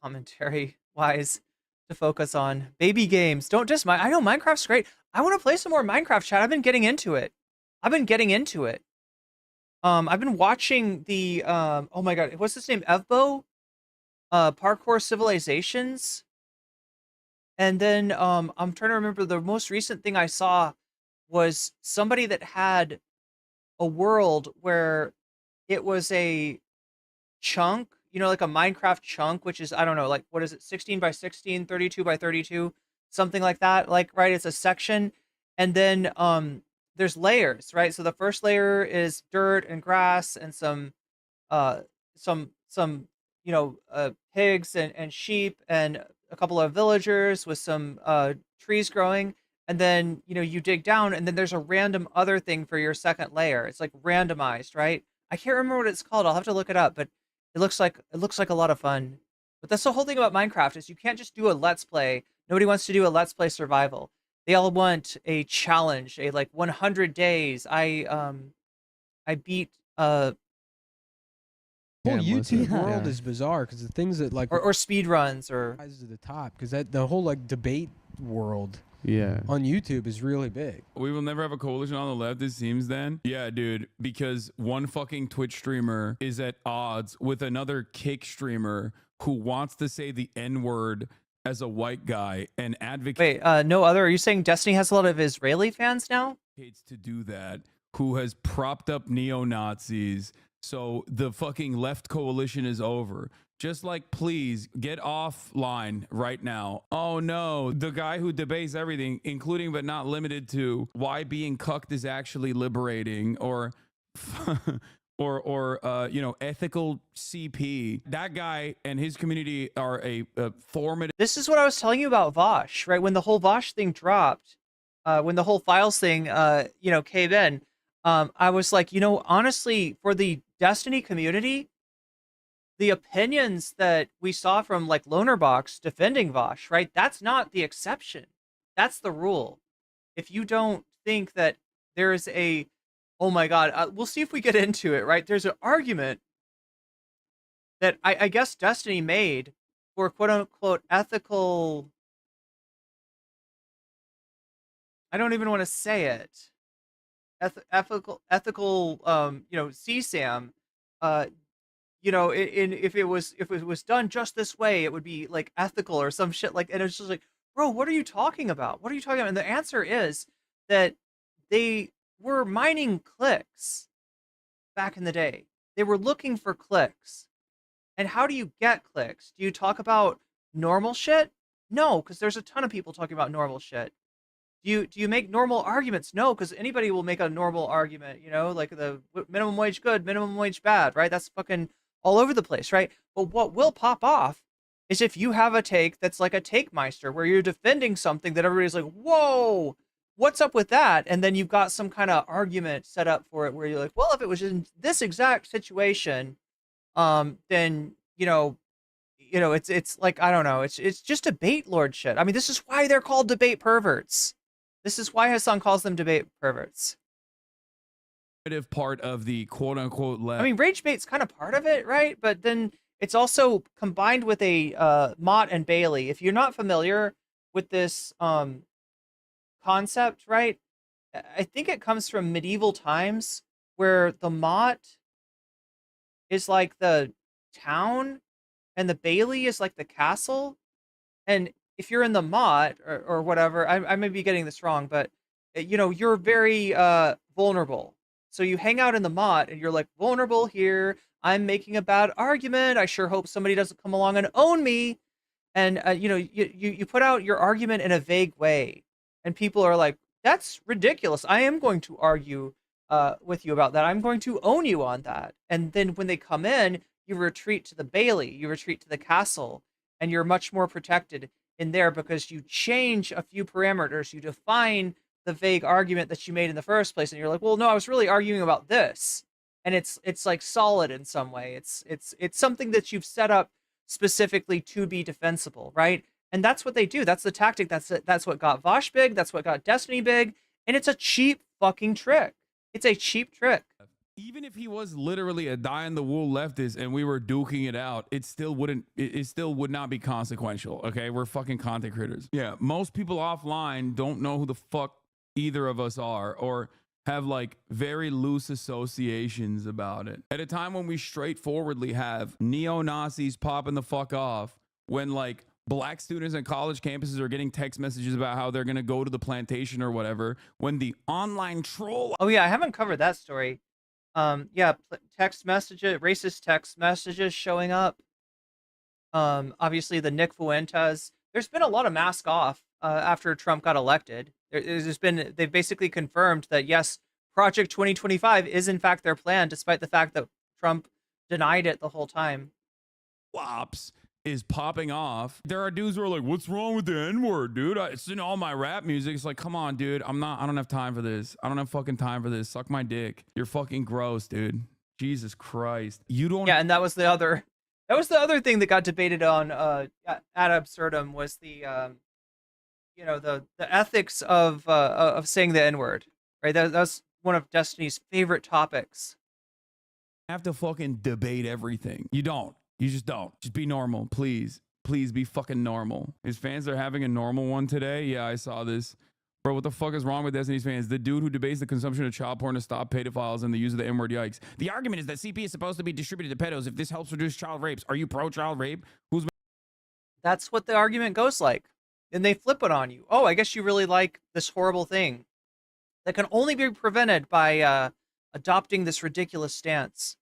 commentary wise to focus on. Baby games. Don't just I know Minecraft's great. I want to play some more Minecraft, chat. I've been getting into it. I've been watching the oh my god, what's his name? Evbo? Parkour Civilizations. And then I'm trying to remember, the most recent thing I saw was somebody that had a world where it was a chunk, like a Minecraft chunk, which is, I don't know, like, what is it, 16 by 16, 32 by 32, something like that, like, right? It's a section. And then there's layers, right? So the first layer is dirt and grass and some pigs and sheep and a couple of villagers with some trees growing. And then, you dig down, and then there's a random other thing for your second layer. It's like randomized, right? I can't remember what it's called. I'll have to look it up, but it looks like a lot of fun. But that's the whole thing about Minecraft, is you can't just do a let's play. Nobody wants to do a let's play survival. They all want a challenge, a like 100 days. I beat whole YouTube Yeah. world is bizarre because the things that like or speed runs or rise to the top, because that the whole like debate world Yeah. on YouTube is really big. We will never have a coalition on the left, it seems then. Yeah, dude, because one fucking Twitch streamer is at odds with another Kick streamer who wants to say the N-word as a white guy and wait, no other. Are you saying Destiny has a lot of Israeli fans now? advocates to do that, who has propped up neo-Nazis. So the fucking left coalition is over. Just like, please get offline right now. Oh no, the guy who debates everything, including but not limited to why being cucked is actually liberating, or ethical CP. That guy and his community are a formative. This is what I was telling you about Vosh, right? When the whole Vosh thing dropped, when the whole files thing, came in, I was like, honestly, for the Destiny community, the opinions that we saw from like Lonerbox defending Vosh, right? That's not the exception. That's the rule. If you don't think that there is oh my God, we'll see if we get into it, right? There's an argument that I guess Destiny made for quote unquote ethical. I don't even want to say it. Ethical, CSAM, if it was done just this way, it would be like ethical or some shit like, and it's just like, bro, what are you talking about? What are you talking about? And the answer is that they were mining clicks back in the day. They were looking for clicks. And how do you get clicks? Do you talk about normal shit? No, because there's a ton of people talking about normal shit. Do you make normal arguments? No, because anybody will make a normal argument, like the minimum wage good, minimum wage bad, right? That's fucking all over the place, right? But what will pop off is if you have a take that's like a take meister, where you're defending something that everybody's like, whoa, what's up with that? And then you've got some kind of argument set up for it where you're like, well, if it was in this exact situation, then, it's like, I don't know, it's just debate lord shit. I mean, this is why they're called debate perverts. This is why Hasan calls them debate perverts. Part of the quote unquote left. I mean, rage bait's kind of part of it, right? But then it's also combined with a Mott and Bailey. If you're not familiar with this concept, right? I think it comes from medieval times, where the Mott is like the town and the Bailey is like the castle. And if you're in the Mott or whatever, I may be getting this wrong, but you're very vulnerable. So you hang out in the Mott and you're like, vulnerable here. I'm making a bad argument. I sure hope somebody doesn't come along and own me. And you put out your argument in a vague way, and people are like, that's ridiculous. I am going to argue with you about that. I'm going to own you on that. And then when they come in, you retreat to the Bailey, you retreat to the castle, and you're much more protected. in there because you change a few parameters, you define the vague argument that you made in the first place, and you're like, well, no, I was really arguing about this, and it's like solid in some way. It's something that you've set up specifically to be defensible, right? And that's what they do. That's the tactic. That's what got Vosh big. That's what got Destiny big. And it's a cheap fucking trick. It's a cheap trick. Even if he was literally a die-in-the-wool leftist and we were duking it out, it still would not be consequential, okay? We're fucking content creators. Yeah, most people offline don't know who the fuck either of us are, or have like very loose associations about it. At a time when we straightforwardly have neo-Nazis popping the fuck off, when like black students on college campuses are getting text messages about how they're gonna go to the plantation or whatever, when the online troll... Oh yeah, I haven't covered that story. Yeah, text messages, racist text messages showing up. Obviously the Nick Fuentes. There's been a lot of mask off after Trump got elected. They've basically confirmed that yes, Project 2025 is in fact their plan, despite the fact that Trump denied it the whole time. Flops is popping off. There are dudes who are like, what's wrong with the N-word, dude? It's in all my rap music. It's like, come on, dude. I don't have time for this. I don't have fucking time for this. Suck my dick. You're fucking gross, dude. Jesus Christ. You don't... Yeah, and that was the other thing that got debated on ad absurdum, was the you know, the ethics of saying the N-word, right? That's one of Destiny's favorite topics. Have to fucking debate everything. You don't. You just don't. Just be normal, please. Please be fucking normal. His fans are having a normal one today. Yeah, I saw this. Bro, what the fuck is wrong with Destiny's fans? The dude who debates the consumption of child porn to stop pedophiles and the use of the N-word, yikes. The argument is that CP is supposed to be distributed to pedos if this helps reduce child rapes. Are you pro-child rape? That's what the argument goes like. And they flip it on you. Oh, I guess you really like this horrible thing that can only be prevented by adopting this ridiculous stance.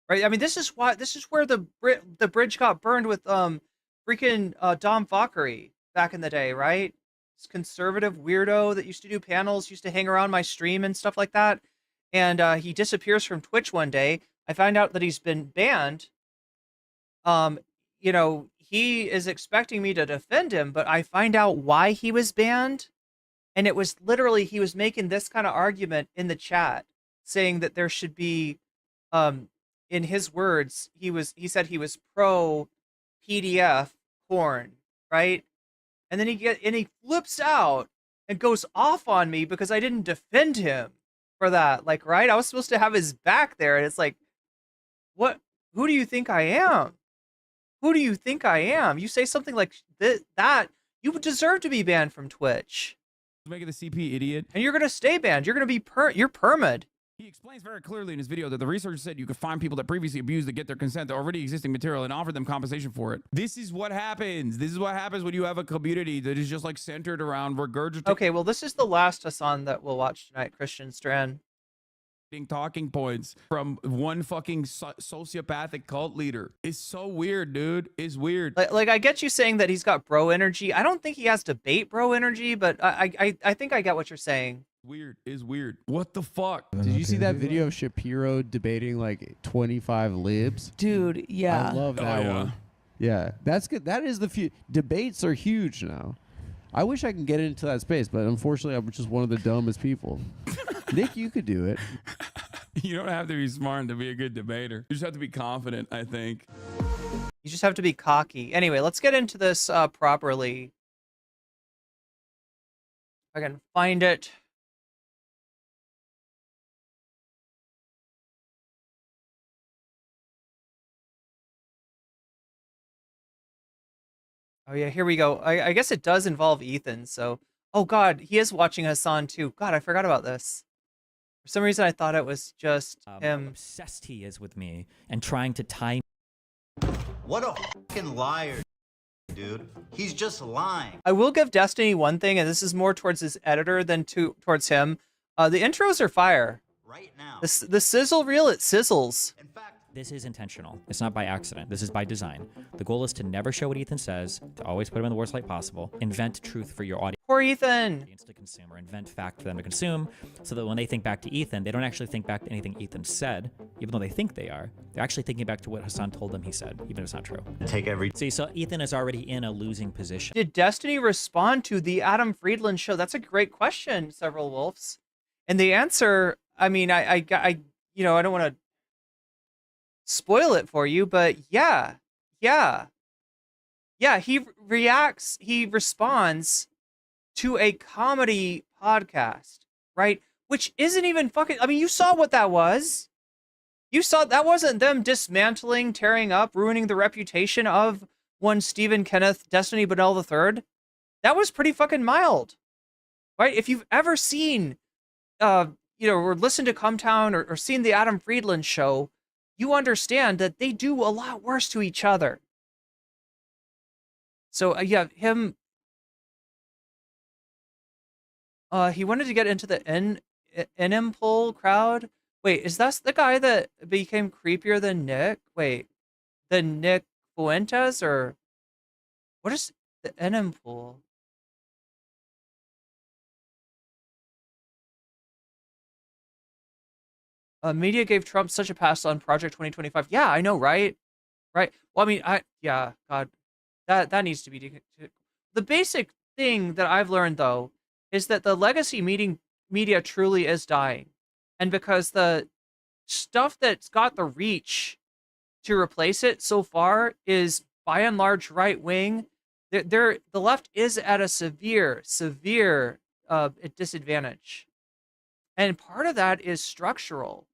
Right? I mean, this is where the bridge got burned with freaking Dom Fockery back in the day, right? This conservative weirdo that used to do panels, used to hang around my stream and stuff like that. And he disappears from Twitch one day. I find out that he's been banned. You know, he is expecting me to defend him, but I find out why he was banned. And it was literally, he was making this kind of argument in the chat, saying that there should be, in his words, he said he was pro PDF porn, right? And then he flips out and goes off on me because I didn't defend him for that. Like, right? I was supposed to have his back there, and it's like, what? Who do you think I am? Who do you think I am? You say something like that, you would deserve to be banned from Twitch. Making the CP idiot. And you're gonna stay banned. You're gonna be you're permed. He explains very clearly in his video that the research said you could find people that previously abused to get their consent to already existing material and offer them compensation for it. This is what happens. This is what happens when you have a community that is just like centered around regurgitating. Okay, well, this is the last Hasan that we'll watch tonight, Christian Strand. Talking points from one fucking sociopathic cult leader. It's so weird, dude. It's weird. Like I get you saying that he's got bro energy. I don't think he has debate bro energy, but I think I get what you're saying. Weird is weird. What the fuck? Did you see that video of Shapiro debating like 25 libs? Dude, yeah. I love that one. Yeah, that's good. That is debates are huge now. I wish I could get into that space, but unfortunately, I'm just one of the dumbest people. Nick, you could do it. You don't have to be smart to be a good debater. You just have to be confident, I think. You just have to be cocky. Anyway, let's get into this properly. If I can find it. Oh yeah, here we go. I guess it does involve Ethan, so... Oh god, he is watching Hasan too. God, I forgot about this. For some reason, I thought it was just him. How obsessed he is with me and trying to tie me. What a fucking liar, dude. He's just lying. I will give Destiny one thing, and this is more towards his editor than towards him. The intros are fire. Right now. The sizzle reel, it sizzles. In fact, This is intentional. It's not by accident. This is by design. The goal is to never show what Ethan says, to always put him in the worst light possible, invent truth for your audience. Poor Ethan. To consume or invent fact for them to consume, so that when they think back to Ethan, they don't actually think back to anything Ethan said, even though they think they are. They're actually thinking back to what Hasan told them he said, even if it's not true. Take every See, so Ethan is already in a losing position. Did Destiny respond to the Adam Friedland show? That's a great question, several wolves. And the answer, I mean, I you know, I don't want to spoil it for you, but yeah, he responds to a comedy podcast, right? Which isn't even fucking, I mean, you saw what that was. You saw that wasn't them dismantling, tearing up, ruining the reputation of one Stephen Kenneth Destiny Bonnell III. That was pretty fucking mild, right? If you've ever seen, you know, or listened to Cumtown or seen the Adam Friedland show, you understand that they do a lot worse to each other. So yeah, him, he wanted to get into the NM crowd. Wait, is that the guy that became creepier than Nick? Wait, the Nick Fuentes, or what is the NM pool? Media gave Trump such a pass on Project 2025. Yeah, I know, right? Right. Well, I mean, yeah, God, that needs to be the basic thing that I've learned though is that the legacy media truly is dying, and because the stuff that's got the reach to replace it so far is by and large right wing. The left is at a severe disadvantage, and part of that is structural.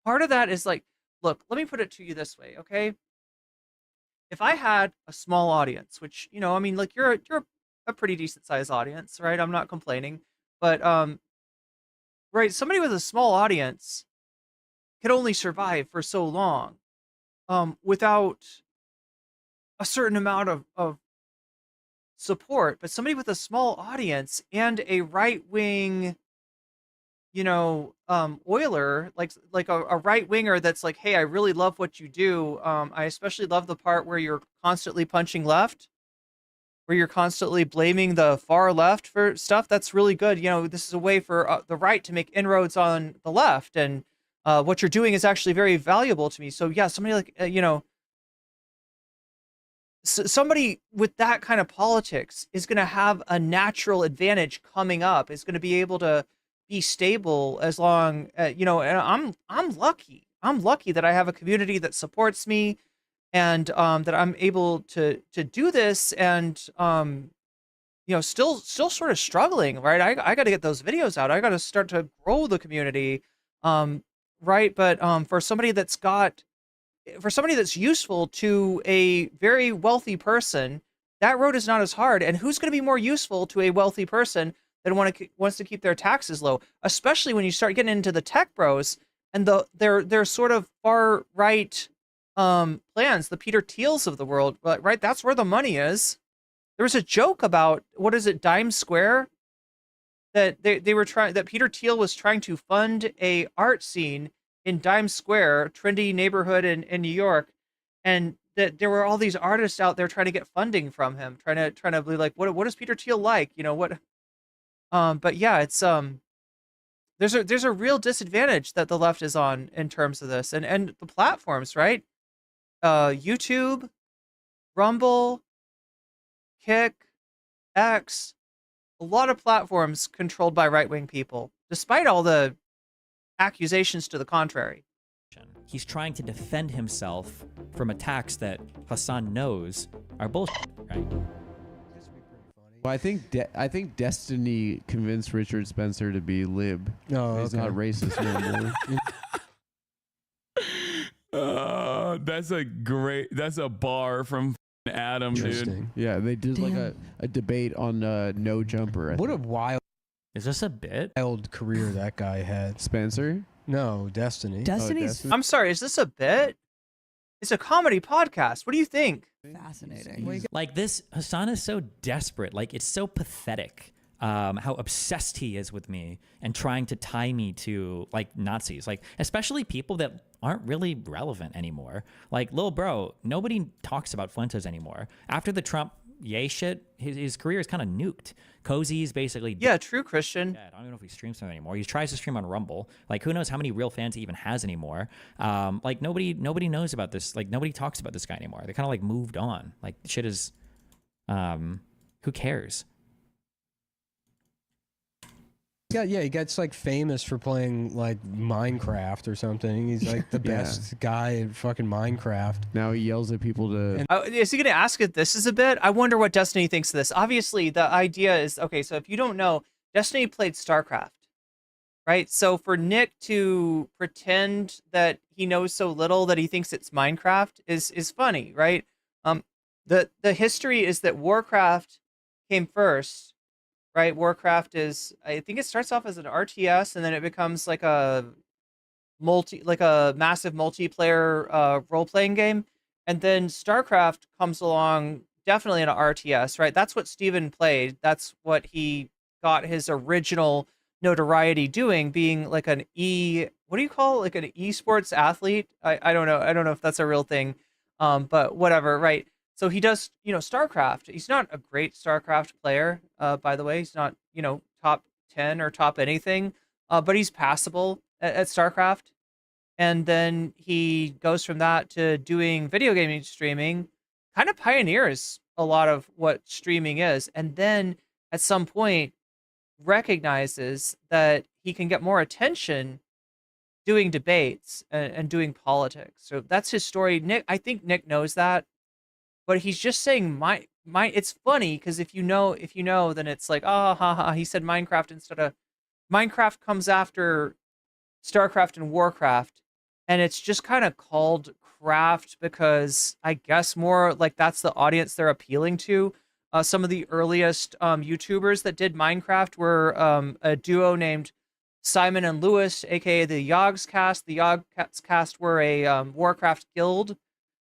Part of that is like, look, let me put it to you this way, okay? If I had a small audience, which, you know, I mean, like you're a pretty decent sized audience, right? I'm not complaining, but right, somebody with a small audience could only survive for so long without a certain amount of support. But somebody with a small audience and a right wing, you know, oiler, like a right winger that's like, hey, I really love what you do. I especially love the part where you're constantly punching left, where you're constantly blaming the far left for stuff. That's really good. You know, this is a way for the right to make inroads on the left, and what you're doing is actually very valuable to me. So yeah, somebody like, you know, somebody with that kind of politics is going to have a natural advantage coming up, is going to be able to be stable as long, you know, and I'm lucky. I'm lucky that I have a community that supports me, and that I'm able to do this, and you know, still sort of struggling, right? I got to get those videos out. I got to start to grow the community, right? But for somebody that's useful to a very wealthy person, that road is not as hard. And who's going to be more useful to a wealthy person that wants to keep their taxes low, especially when you start getting into the tech bros and their sort of far right plans, the Peter Thiels of the world, right? That's where the money is. There was a joke about, what is it, Dime Square, that they were trying, that Peter Thiel was trying to fund a art scene in Dime Square, trendy neighborhood in New York, and that there were all these artists out there trying to get funding from him, trying to be like, what is Peter Thiel like? You know what? But yeah, it's there's a real disadvantage that the left is on in terms of this, and the platforms, right? YouTube, Rumble, Kick, X, a lot of platforms controlled by right-wing people, despite all the accusations to the contrary. He's trying to defend himself from attacks that Hasan knows are bullshit, right? Well, I think Destiny convinced Richard Spencer to be lib. No, He's not racist no more. That's a bar from Adam, dude. Interesting. Yeah, they did like a debate on No Jumper. What a wild Is this a bit? career that guy had. Spencer? No, Destiny. Destiny's Destiny? I'm sorry, is this a bit? It's a comedy podcast. What do you think? fascinating. Like this, Hasan is so desperate. Like, it's so pathetic how obsessed he is with me and trying to tie me to like Nazis, like especially people that aren't really relevant anymore. Like, little bro, nobody talks about Fuentes anymore. After the Trump yay shit, his career is kind of nuked. Cozy's basically Yeah, true, Christian. dead. I don't even know if he streams something anymore. He tries to stream on Rumble. Like, who knows how many real fans he even has anymore? Like, nobody knows about this. Like, nobody talks about this guy anymore. They kind of like moved on. Like, shit is, who cares? He gets like famous for playing like Minecraft or something. He's like the best guy at fucking Minecraft. Now he yells at people to. Is he going to ask if this is a bit? I wonder what Destiny thinks of this. Obviously, the idea is, okay, so if you don't know, Destiny played StarCraft, right? So for Nick to pretend that he knows so little that he thinks it's Minecraft is funny, right? The history is that Warcraft came first, right? Warcraft is, I think it starts off as an RTS and then it becomes like a massive multiplayer role-playing game. And then StarCraft comes along, definitely in an RTS, right? That's what Steven played. That's what he got his original notoriety doing, being like an what do you call it? Like an esports athlete? I don't know. I don't know if that's a real thing. But whatever, right? So he does, StarCraft. He's not a great StarCraft player, by the way. He's not, top 10 or top anything, but he's passable at StarCraft. And then he goes from that to doing video gaming streaming, kind of pioneers a lot of what streaming is. And then at some point recognizes that he can get more attention doing debates and doing politics. So that's his story. I think Nick knows that. But he's just saying it's funny because if you know, then it's like, oh, haha, he said Minecraft instead of Minecraft comes after StarCraft and Warcraft. And it's just kind of called craft because I guess more like that's the audience they're appealing to. Some of the earliest YouTubers that did Minecraft were a duo named Simon and Lewis, aka the Yogscast. The Yogscast were a Warcraft guild.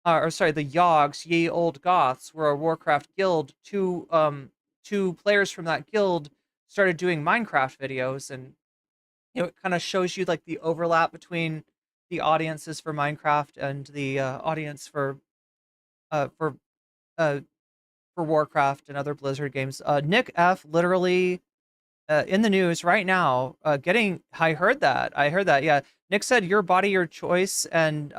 The Yogs, Ye Old Goths, were a Warcraft guild. Two players from that guild started doing Minecraft videos, and it kind of shows you like the overlap between the audiences for Minecraft and the audience for Warcraft and other Blizzard games. Nick F literally in the news right now. I heard that. Yeah, Nick said, "Your body, your choice," and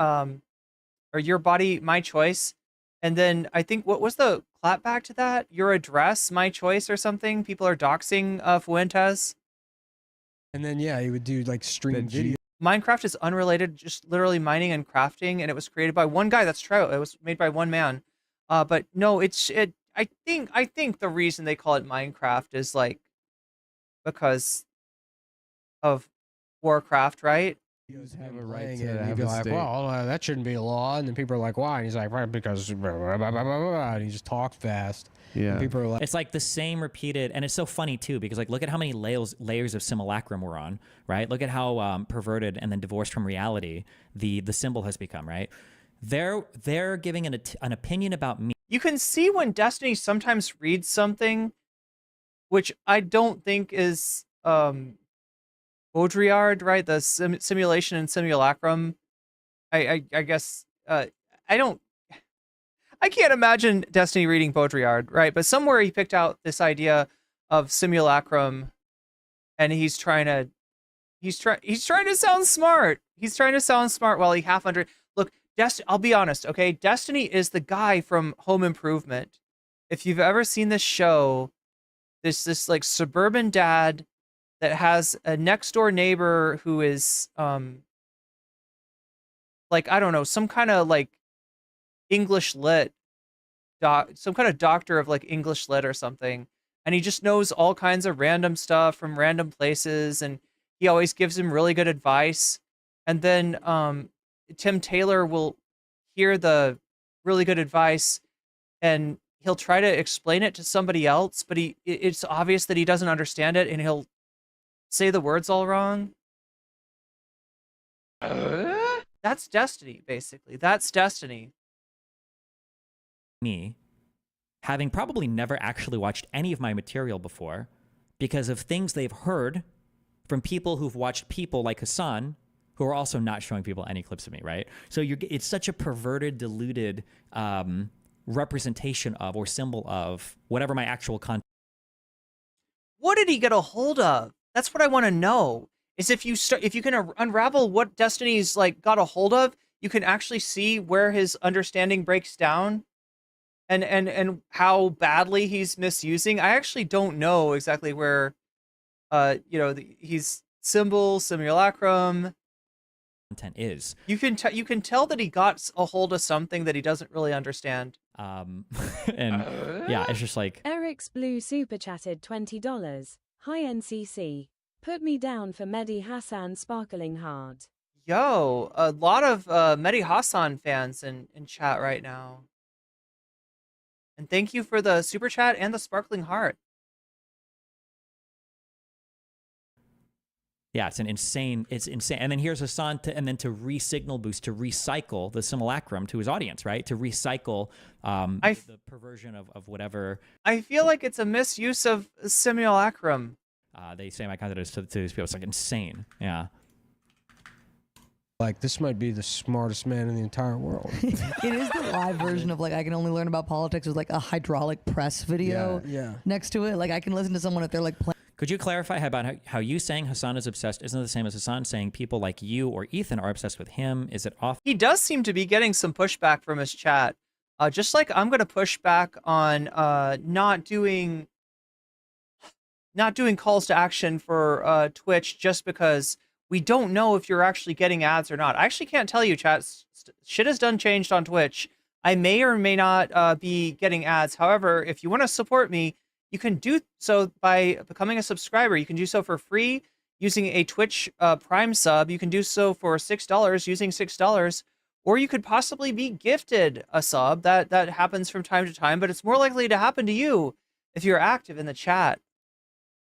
or "Your body, my choice." And then I think, what was the clapback to that? "Your address, my choice," or something. People are doxing Fuentes. And then he would do like stream video. Minecraft is unrelated, just literally mining and crafting, and it was created by one guy. That's true. It was made by one man. But no, I think the reason they call it Minecraft is like because of Warcraft, right? Have a right to and have he'd be a like, state. well, that shouldn't be a law. And then people are like, why? And he's like, right, because blah, blah, blah, blah, blah, and he just talks fast. Yeah. And people are like, It's like the same repeated, and it's so funny too because like look at how many layers of simulacrum we're on, right? Look at how perverted and then divorced from reality the symbol has become, right? They're giving an opinion about me. You can see when Destiny sometimes reads something, which I don't think is Baudrillard, right? The simulation and simulacrum. I guess I can't imagine Destiny reading Baudrillard, right? But somewhere he picked out this idea of simulacrum, and he's trying to sound smart. He's trying to sound smart while he half under. Look, I'll be honest, okay? Destiny is the guy from Home Improvement. If you've ever seen this show, this like suburban dad that has a next door neighbor who is like, I don't know, some kind of like English lit some kind of doctor of like English lit or something, and he just knows all kinds of random stuff from random places, and he always gives him really good advice. And then Tim Taylor will hear the really good advice and he'll try to explain it to somebody else, but it's obvious that he doesn't understand it, and he'll say the words all wrong. That's Destiny, basically. That's Destiny. Me, having probably never actually watched any of my material before because of things they've heard from people who've watched people like Hasan, who are also not showing people any clips of me, right? So it's such a perverted, diluted representation of or symbol of whatever my actual content. What did he get a hold of? That's what I want to know. Is if you can unravel what Destiny's like got a hold of, you can actually see where his understanding breaks down, and how badly he's misusing. I actually don't know exactly where, he's simulacrum. Content is. You can tell that he got a hold of something that he doesn't really understand. And yeah, it's just like Eric's Blue super chatted $20. Hi NCC. Put me down for Mehdi Hasan sparkling hard. Yo, a lot of Mehdi Hasan fans in chat right now. And thank you for the super chat and the sparkling heart. yeah, it's insane. And then here's Hasan to re-signal boost, to recycle the simulacrum to his audience, right? To recycle the perversion of whatever. I feel like it's a misuse of simulacrum. They say my content is to these people. It's like insane. Yeah. Like, this might be the smartest man in the entire world. It is the live version of like I can only learn about politics with like a hydraulic press video next to it. Like I can listen to someone if they're like playing. Could you clarify about how you saying Hasan is obsessed isn't the same as Hasan saying people like you or Ethan are obsessed with him? Is it off? He does seem to be getting some pushback from his chat. Just like I'm going to push back on not doing calls to action for Twitch just because we don't know if you're actually getting ads or not. I actually can't tell you, chat. Shit has done changed on Twitch. I may or may not be getting ads. However, if you want to support me, you can do so by becoming a subscriber. You can do so for free using a Twitch Prime sub. You can do so for $6 using $6. Or you could possibly be gifted a sub. That happens from time to time, but it's more likely to happen to you if you're active in the chat.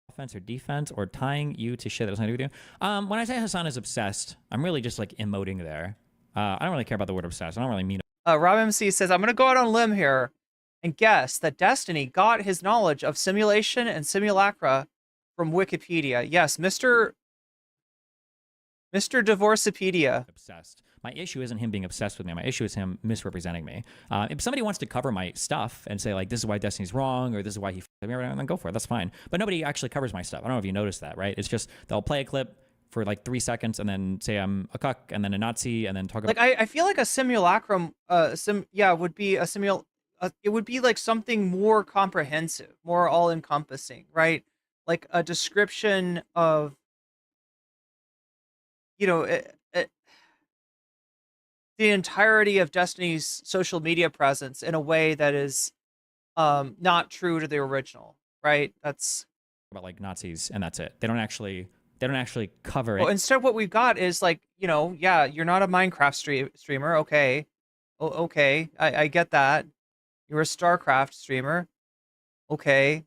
Offense or defense or tying you to shit that doesn't have to do with you. When I say Hasan is obsessed, I'm really just like emoting there. I don't really care about the word obsessed. I don't really mean it. Rob MC says, I'm going to go out on a limb here and guess that Destiny got his knowledge of simulation and simulacra from Wikipedia. Yes, Mr. Divorcipedia. Obsessed. My issue isn't him being obsessed with me. My issue is him misrepresenting me. If somebody wants to cover my stuff and say, like, this is why Destiny's wrong, or this is why he f***ed me, then go for it. That's fine. But nobody actually covers my stuff. I don't know if you noticed that, right? It's just they'll play a clip for like 3 seconds and then say I'm a cuck and then a Nazi and then talk about... Like, I feel like a simulacrum, would be a it would be like something more comprehensive, more all-encompassing, right? Like a description of, the entirety of Destiny's social media presence in a way that is not true to the original, right? That's about like Nazis and that's it. They don't actually cover it. Well, instead what we've got is like, you're not a Minecraft streamer. Okay. Okay. I get that. You're a StarCraft streamer. Okay.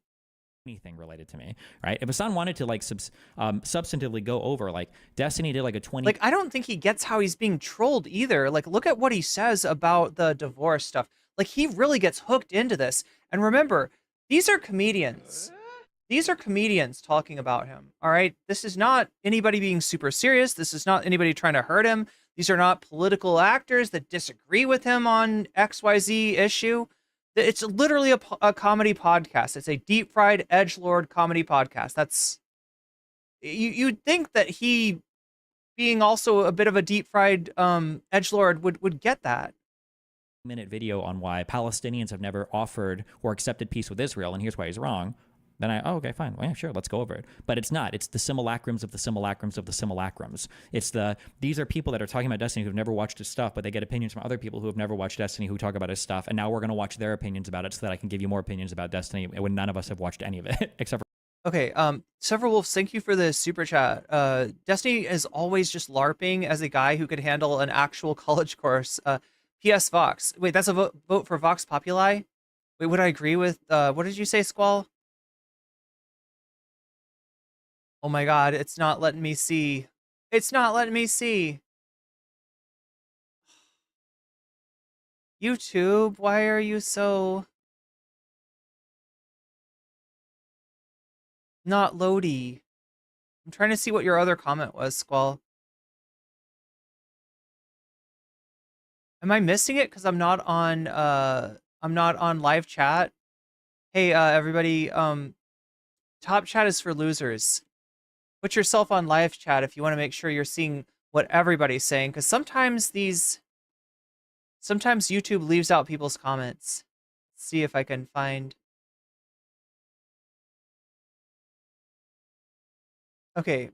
Anything related to me, right? If Hasan wanted to like substantively go over, like Destiny did like a 20. Like, I don't think he gets how he's being trolled either. Like, look at what he says about the divorce stuff. Like, he really gets hooked into this. And remember, these are comedians. These are comedians talking about him, all right? This is not anybody being super serious. This is not anybody trying to hurt him. These are not political actors that disagree with him on XYZ issue. It's literally a comedy podcast. It's a deep-fried edgelord comedy podcast. That's... You'd think that he, being also a bit of a deep-fried edgelord, would get that. Minute video on why Palestinians have never offered or accepted peace with Israel, and here's why he's wrong. Then okay, fine. Well, yeah, sure, let's go over it. But it's not. It's the simulacrums of the simulacrums of the simulacrums. These are people that are talking about Destiny who've never watched his stuff, but they get opinions from other people who have never watched Destiny who talk about his stuff, and now we're going to watch their opinions about it so that I can give you more opinions about Destiny when none of us have watched any of it, except for... Okay, Several Wolves, thank you for the super chat. Destiny is always just LARPing as a guy who could handle an actual college course. P.S. Vox. Wait, that's a vote for Vox Populi? Wait, would I agree with... what did you say, Squall? Oh my god, it's not letting me see. It's not letting me see. YouTube, why are you so... not loady? I'm trying to see what your other comment was, Squall. Am I missing it because I'm not on I'm not on live chat. Hey, everybody, top chat is for losers. Put yourself on live chat if you want to make sure you're seeing what everybody's saying, because sometimes YouTube leaves out people's comments. Let's see if I can find. Okay.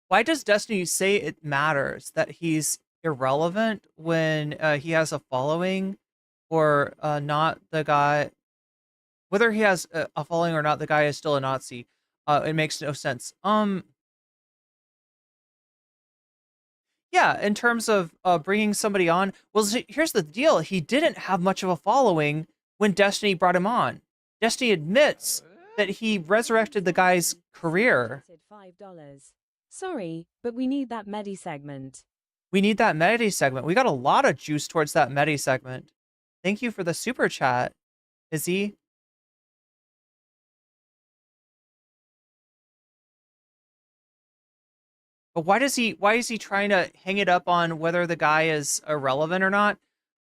Why does Destiny say it matters that he's irrelevant when he has a following, or not the guy? Whether he has a following or not, the guy is still a Nazi. It makes no sense. Yeah, in terms of bringing somebody on, well, here's the deal. He didn't have much of a following when Destiny brought him on. Destiny admits that he resurrected the guy's career. $5. Sorry, but we need that Medi segment. We need that Medi segment. We got a lot of juice towards that Medi segment. Thank you for the super chat, Izzy. But why is he trying to hang it up on whether the guy is irrelevant or not?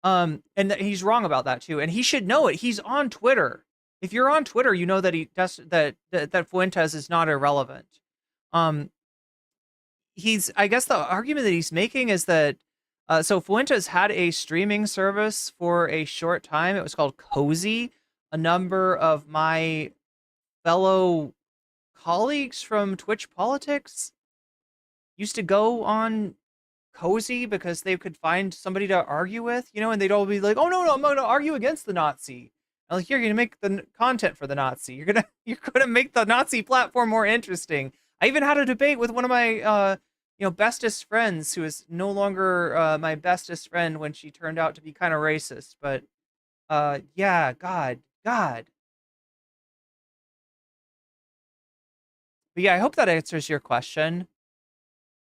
And he's wrong about that too. And he should know it. He's on Twitter. If you're on Twitter, you know that that Fuentes is not irrelevant. I guess the argument that he's making is that so Fuentes had a streaming service for a short time. It was called Cozy. A number of my fellow colleagues from Twitch Politics used to go on Cozy because they could find somebody to argue with, and they'd all be like, "Oh no, I'm going to argue against the Nazi." I'm like, "You're going to make the content for the Nazi. You're gonna make the Nazi platform more interesting." I even had a debate with one of my bestest friends, who is no longer my bestest friend when she turned out to be kind of racist. But yeah, God. But yeah, I hope that answers your question.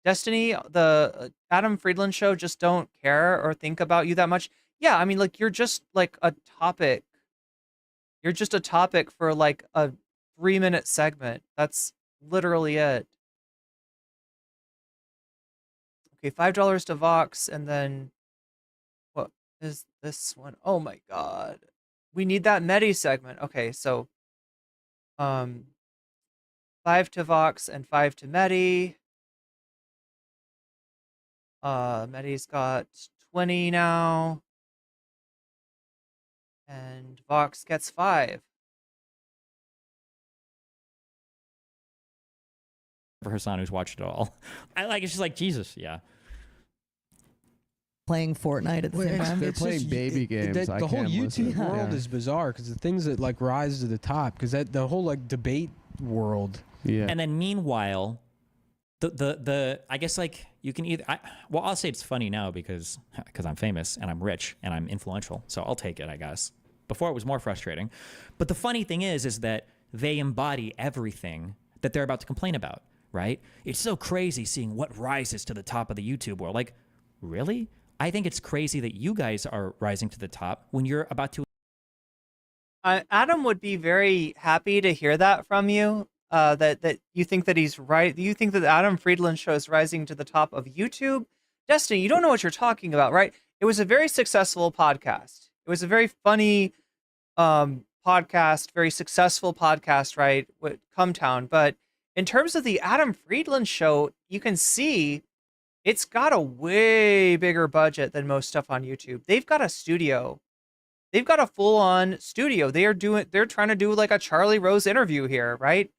Destiny, the Adam Friedland show just don't care or think about you that much. Yeah, I mean, like, you're just like a topic. You're just a topic for like a 3-minute segment. That's literally it. Okay, $5 to Vox, and then what is this one? Oh my God. We need that Medi segment. Okay, so 5 to Vox and 5 to Medi. Medi's got 20 now. And Vox gets 5. For Hasan, who's watched it all. It's just like, Jesus, yeah. Playing Fortnite at the same time. They're playing baby games. The whole YouTube world is bizarre because the things that like rise to the top, because the whole like debate world. Yeah. And then meanwhile, I guess like you can either I'll say it's funny now because I'm famous and I'm rich and I'm influential, so I'll take it, I guess. Before it was more frustrating. But the funny thing is that they embody everything that they're about to complain about, right? It's so crazy seeing what rises to the top of the YouTube world. Like, really? I think it's crazy that you guys are rising to the top when you're about to. Adam would be very happy to hear that from you. That you think that he's right. You think that the Adam Friedland show is rising to the top of YouTube. Destiny, you don't know what you're talking about, right? It was a very successful podcast. It was a very funny podcast, very successful podcast, right? With Cumtown. But in terms of the Adam Friedland show, you can see it's got a way bigger budget than most stuff on YouTube. They've got a studio. They've got a full-on studio. They're trying to do like a Charlie Rose interview here, right?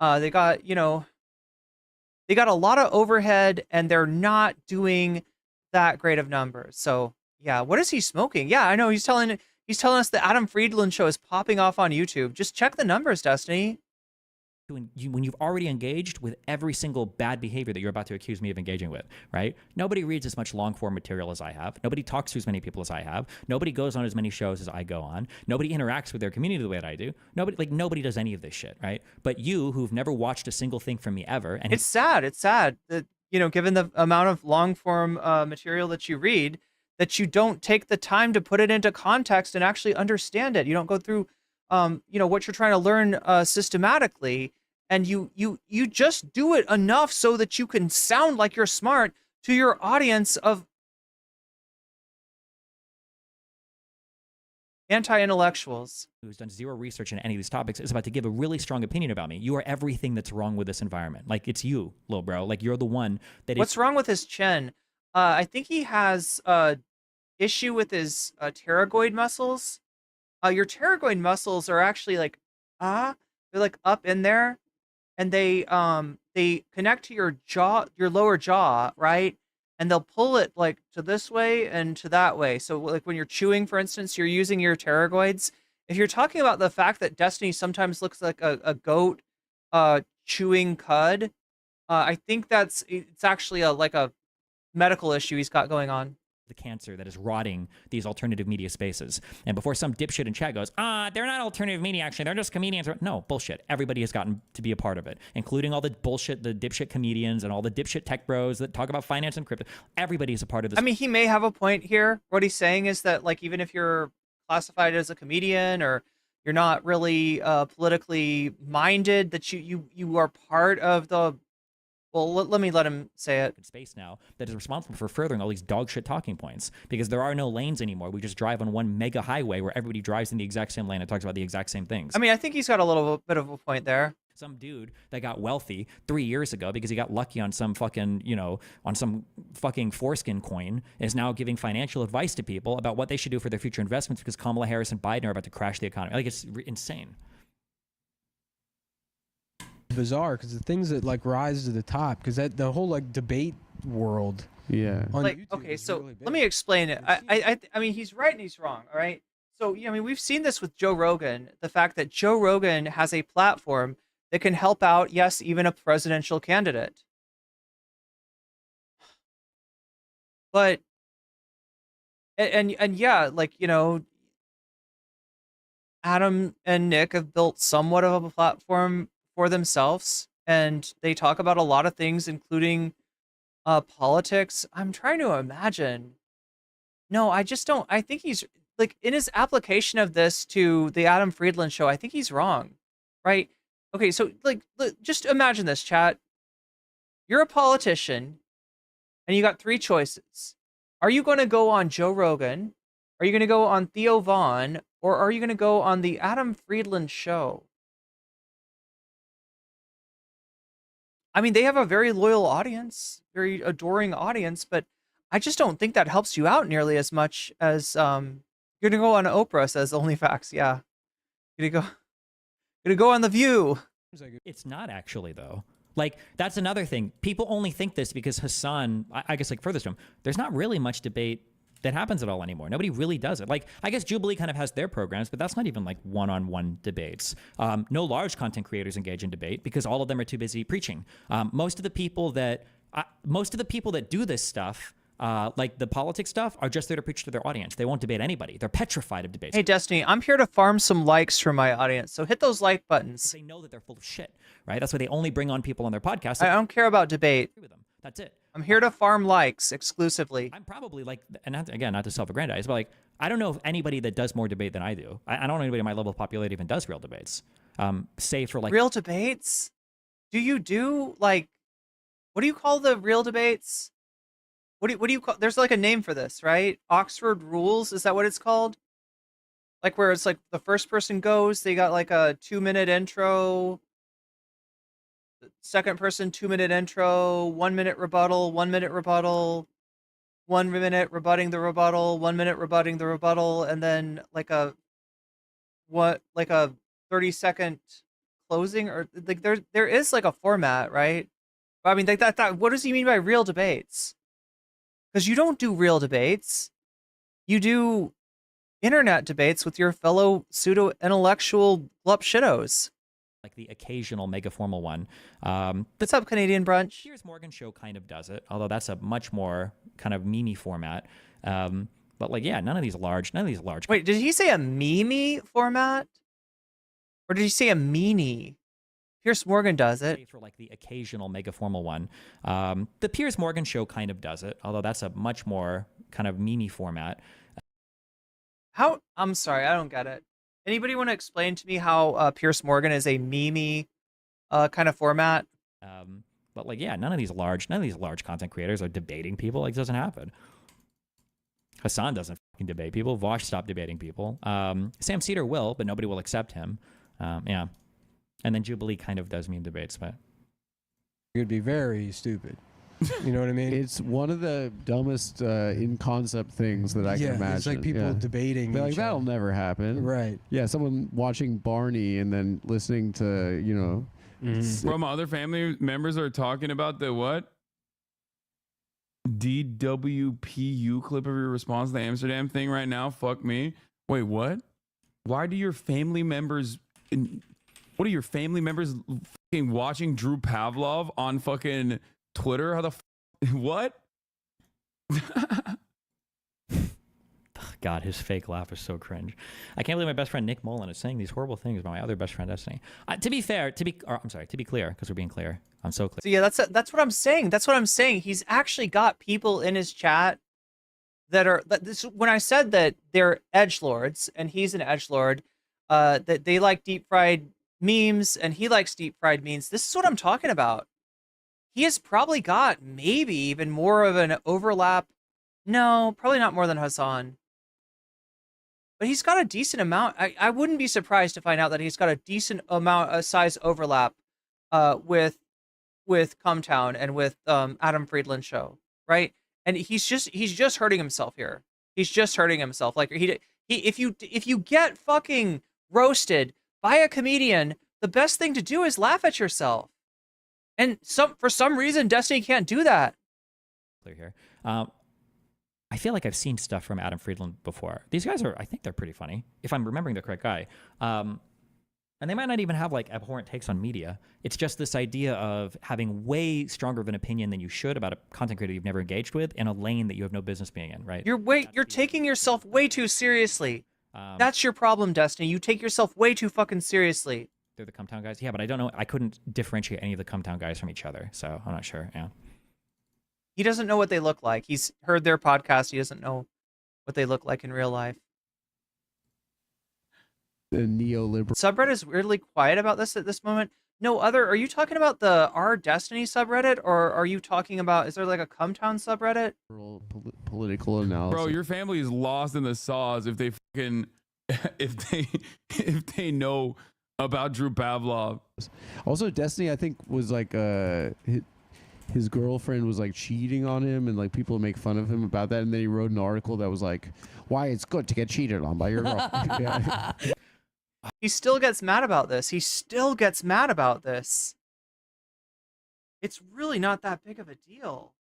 They got a lot of overhead, and they're not doing that great of numbers. So yeah, what is he smoking? Yeah, I know he's telling us the Adam Friedland show is popping off on YouTube. Just check the numbers, Destiny. When you've already engaged with every single bad behavior that you're about to accuse me of engaging with, right? Nobody reads as much long-form material as I have. Nobody talks to as many people as I have. Nobody goes on as many shows as I go on. Nobody interacts with their community the way that I do. Nobody does any of this shit, right? But you, who've never watched a single thing from me ever, and it's sad that given the amount of long-form material that you read, that you don't take the time to put it into context and actually understand it. You don't go through what you're trying to learn systematically. And you just do it enough so that you can sound like you're smart to your audience of Anti-intellectuals. Who's done zero research in any of these topics is about to give a really strong opinion about me. You are everything that's wrong with this environment. Like, it's you, little bro. Like, you're the one that What's wrong with his chin? I think he has issue with his pterygoid muscles. Your pterygoid muscles are actually like they're like up in there, and they connect to your jaw, your lower jaw, right? And they'll pull it like to this way and to that way. So like when you're chewing, for instance, you're using your pterygoids. If you're talking about the fact that Destiny sometimes looks like a goat chewing cud, I think it's actually like a medical issue he's got going on. The cancer that is rotting these alternative media spaces. And before some dipshit in chat goes, they're not alternative media, actually, they're just comedians. No, bullshit. Everybody has gotten to be a part of it, including all the bullshit, the dipshit comedians and all the dipshit tech bros that talk about finance and crypto. Everybody is a part of this. I mean, he may have a point here. What he's saying is that, like, even if you're classified as a comedian or you're not really politically minded, that you are part of the... Well, let me let him say it. Space now that is responsible for furthering all these dog shit talking points, because there are no lanes anymore. We just drive on one mega highway where everybody drives in the exact same lane and talks about the exact same things. I mean, I think he's got a little bit of a point there. Some dude that got wealthy 3 years ago because he got lucky on some fucking, on some fucking foreskin coin is now giving financial advice to people about what they should do for their future investments because Kamala Harris and Biden are about to crash the economy. Like, it's insane. Bizarre, because the things that like rise to the top, because that the whole like debate world, on like, YouTube okay, is so really big. let me explain it. I mean, he's right and he's wrong. All right. So I mean, we've seen this with Joe Rogan. The fact that Joe Rogan has a platform that can help out, yes, even a presidential candidate. But and yeah, like, Adam and Nick have built somewhat of a platform for themselves, and they talk about a lot of things, including politics. I'm trying to imagine. No, I just don't. I think he's like, in his application of this to the Adam Friedland show, I think he's wrong, right? Okay, so like, just imagine this, chat. You're a politician, and you got three choices. Are you going to go on Joe Rogan? Are you going to go on Theo Vaughn? Or are you going to go on the Adam Friedland show? I mean, they have a very loyal audience, very adoring audience, but I just don't think that helps you out nearly as much as you're going to go on Oprah, says OnlyFacts. Yeah. You're going to go on The View. It's not actually, though. Like, that's another thing. People only think this because Hasan, I guess, like, furthest from him, there's not really much debate that happens at all anymore. Nobody really does it. Like, I guess Jubilee kind of has their programs, but that's not even like one-on-one debates. No large content creators engage in debate because all of them are too busy preaching. Most of the people that do this stuff, like the politics stuff, are just there to preach to their audience. They won't debate anybody. They're petrified of debates. Hey, Destiny, I'm here to farm some likes from my audience, so hit those like buttons. They know that they're full of shit, right? That's why they only bring on people on their podcast. I don't care about debate. With them. That's it. I'm here to farm likes exclusively. I'm probably like, and not to self-aggrandize, but like, I don't know if anybody that does more debate than I do. I don't know anybody in my level of popularity even does real debates. Save for like real debates. Do you do like, what do you call the real debates? What do you call? There's like a name for this, right? Oxford Rules, is that what it's called? Like where it's like the first person goes, they got like a 2-minute intro. Second person 2-minute intro, 1 minute rebuttal, 1 minute rebuttal, 1 minute rebutting the rebuttal, 1 minute rebutting the rebuttal, and then like a 30-second closing, or like there is like a format, right? I mean, like that what does he mean by real debates? Because you don't do real debates. You do internet debates with your fellow pseudo-intellectual glup shittos. Like the occasional mega formal one. What's up, Canadian Brunch? Piers Morgan show kind of does it, although that's a much more kind of meme format. But like, yeah, none of these large. Wait, did he say a meme format? Or did he say a meanie? Piers Morgan does it. For like the occasional mega formal one. The Piers Morgan show kind of does it, although that's a much more kind of meme format. How? I'm sorry, I don't get it. Anybody want to explain to me how Piers Morgan is a meme kind of format? But like, yeah, none of these large content creators are debating people. Like, it doesn't happen. Hasan doesn't fucking debate people. Vosh stopped debating people. Sam Cedar will, but nobody will accept him. Yeah. And then Jubilee kind of does meme debates, but It would be very stupid. You know what I mean? It's one of the dumbest in concept things that I can imagine. It's like people debating. They're like, that'll never happen. Right. Yeah, someone watching Barney and then listening to, you know. Bro, my other family members are talking about the what? DWPU clip of your response to the Amsterdam thing right now. Fuck me. Wait, what? Why do your family members... What are your family members fucking watching Drew Pavlov on fucking Twitter? How the what? God, his fake laugh is so cringe. I can't believe my best friend Nick Mullen is saying these horrible things about my other best friend Destiny. To be fair, to be clear, because we're being clear. I'm so clear. So yeah, that's what I'm saying. That's what I'm saying. He's actually got people in his chat that are when I said that they're edgelords and he's an edgelord, that they like deep fried memes and he likes deep fried memes. This is what I'm talking about. He has probably got maybe even more of an overlap. No, probably not more than Hasan. But he's got a decent amount. I wouldn't be surprised to find out that he's got a decent amount of size overlap with Cumtown and with Adam Friedland show, right? And he's just hurting himself here. He's just hurting himself. Like if you get fucking roasted by a comedian, the best thing to do is laugh at yourself. And for some reason, Destiny can't do that. Clear here. I feel like I've seen stuff from Adam Friedland before. These guys I think they're pretty funny, if I'm remembering the correct guy. And they might not even have like abhorrent takes on media. It's just this idea of having way stronger of an opinion than you should about a content creator you've never engaged with in a lane that you have no business being in, right? You're taking yourself way too seriously. That's your problem, Destiny. You take yourself way too fucking seriously. They're the Cumtown guys? Yeah, but I don't know. I couldn't differentiate any of the Cumtown guys from each other, so I'm not sure. Yeah. He doesn't know what they look like. He's heard their podcast. He doesn't know what they look like in real life. The neoliberal subreddit is weirdly quiet about this at this moment. Are you talking about the Our Destiny subreddit, or are you talking about, is there like a Cumtown subreddit? Political analysis. Bro, your family is lost in the sauce if they fucking if they know about Drew Pavlov. Also, Destiny, I think, was like his girlfriend was like cheating on him, and like people make fun of him about that. And then he wrote an article that was like, "Why it's good to get cheated on by your girlfriend." Yeah. He still gets mad about this. It's really not that big of a deal.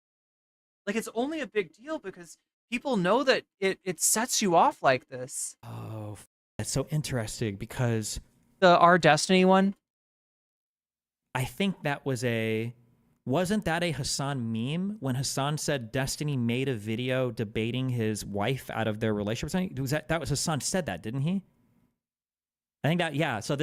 Like, it's only a big deal because people know that it sets you off like this. Oh, that's so interesting because the Our Destiny one, I think that wasn't that a Hasan meme when Hasan said Destiny made a video debating his wife out of their relationship? That was Hasan said that, didn't he? I think that, yeah. So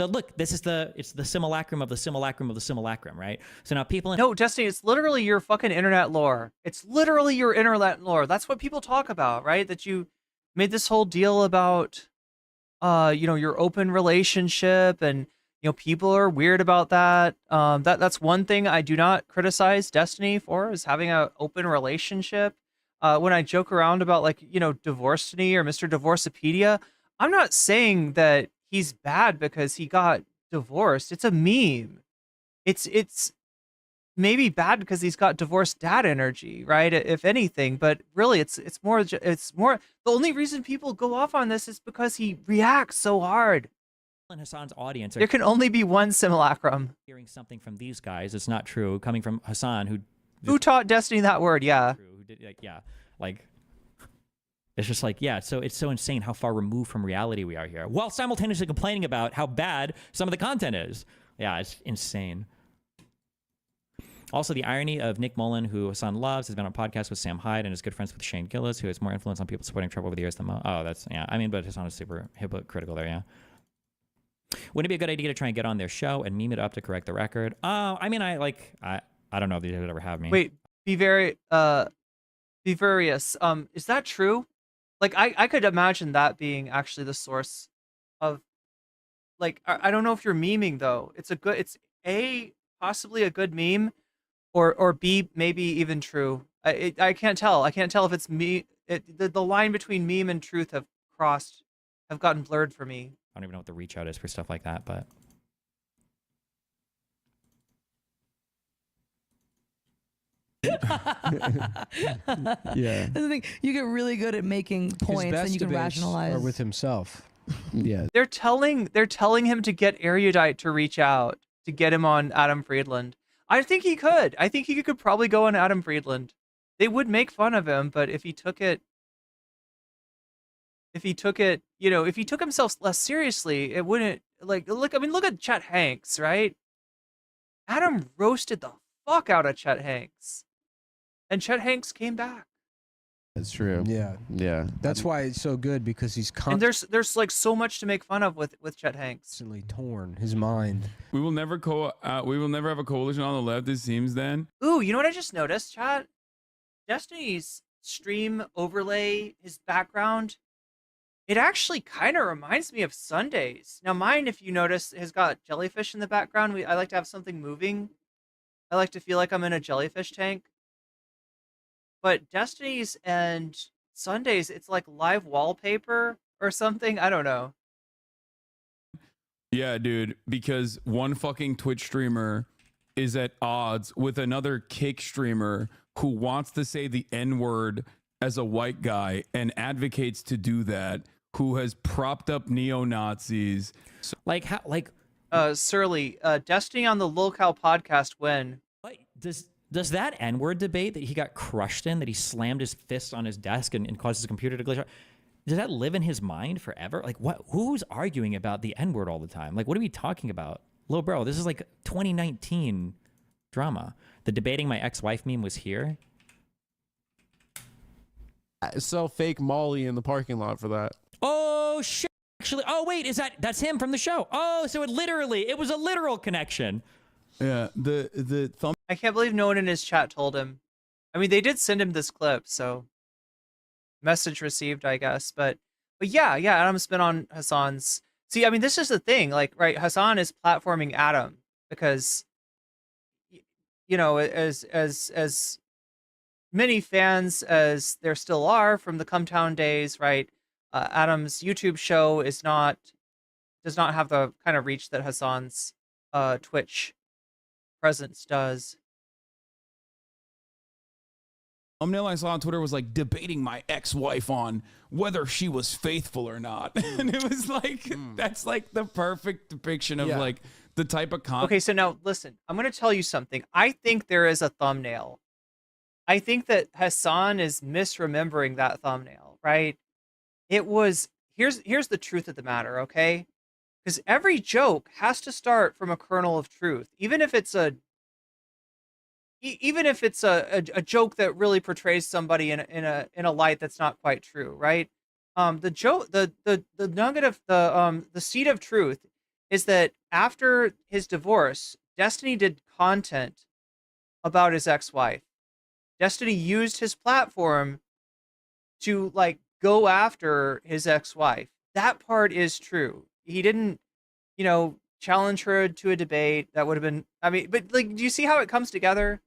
look, it's the simulacrum of the simulacrum of the simulacrum, right? So now people... No, Destiny, it's literally your fucking internet lore. It's literally your internet lore. That's what people talk about, right? That you made this whole deal about, your open relationship, and, people are weird about that. That's one thing I do not criticize Destiny for, is having an open relationship. When I joke around about, like, Divorcity or Mr. Divorcipedia, I'm not saying that he's bad because he got divorced. It's a meme. It's maybe bad because he's got divorced dad energy, right? If anything, but really it's more the only reason people go off on this is because he reacts so hard. Hasan's audience, there can only be one simulacrum. Hearing something from these guys, it's not true. Coming from Hasan, who taught Destiny that word, yeah. Who did, like it's just like, yeah, so it's so insane how far removed from reality we are here, while simultaneously complaining about how bad some of the content is. Yeah, it's insane. Also, the irony of Nick Mullen, who Hasan loves, has been on podcasts with Sam Hyde and is good friends with Shane Gillis, who has more influence on people supporting Trump over the years than Mo. Oh, that's, yeah. I mean, but Hasan is super hypocritical there, yeah. Wouldn't it be a good idea to try and get on their show and meme it up to correct the record? I mean, I don't know if they would ever have me. Wait, be various. Is that true? Like, I could imagine that being actually the source of, like, I don't know if you're memeing though. It's A, possibly a good meme, or B, maybe even true. I can't tell. I can't tell if the line between meme and truth have gotten blurred for me. I don't even know what the reach out is for stuff like that, but Yeah. That's the thing. You get really good at making points, and you can rationalize. Or with himself. Yeah. They're telling him to get Erudite to reach out to get him on Adam Friedland. I think he could. I think he could probably go on Adam Friedland. They would make fun of him, but if he took himself less seriously, it wouldn't look at Chet Hanks, right? Adam roasted the fuck out of Chet Hanks. And Chet Hanks came back. That's true. Yeah. Yeah. That's why it's so good, because he's And there's like so much to make fun of with Chet Hanks. constantly torn, his mind. We will never have a coalition on the left, it seems, then. Ooh, you know what I just noticed, chat? Destiny's stream overlay, his background, it actually kind of reminds me of Sundays. Now mine, if you notice, has got jellyfish in the background. I like to have something moving. I like to feel like I'm in a jellyfish tank. But Destiny's and Sundays, it's like live wallpaper or something. I don't know. Yeah, dude, because one fucking Twitch streamer is at odds with another Kick streamer who wants to say the N-word as a white guy and advocates to do that, who has propped up neo-Nazis. So, Surly, Destiny on the Lolcow podcast when? what does that N-word debate that he got crushed in, that he slammed his fist on his desk and caused his computer to glitch out, does that live in his mind forever? Like, what? Who's arguing about the N-word all the time? Like, what are we talking about? Lil bro, this is like 2019 drama. The debating my ex-wife meme was here. Sell fake Molly in the parking lot for that. Oh shit! Actually, oh wait, that's him from the show? Oh, so it was a literal connection. yeah, the thumb. I can't believe no one in his chat told him. I mean, they did send him this clip, so message received, I guess. But yeah, Adam's been on Hasan's. See, I mean, this is the thing. Like, right, Hasan is platforming Adam because, you know, as many fans as there still are from the Cumtown days, right? Adam's YouTube show does not have the kind of reach that Hasan's Twitch presence does. Thumbnail I saw on Twitter was like debating my ex-wife on whether she was faithful or not. And it was like, that's like the perfect depiction of like the type of content. Okay, so now listen, I'm going to tell you something. I think there is a thumbnail. I think that Hasan is misremembering that thumbnail, right? It was, here's the truth of the matter, okay? Because every joke has to start from a kernel of truth, even if it's a joke that really portrays somebody in a light that's not quite true, right? The nugget of the seed of truth is that after his divorce, Destiny did content about his ex-wife. Destiny used his platform to like go after his ex-wife. That part is true. He didn't, challenge her to a debate. That would have been, I mean, but like, do you see how it comes together?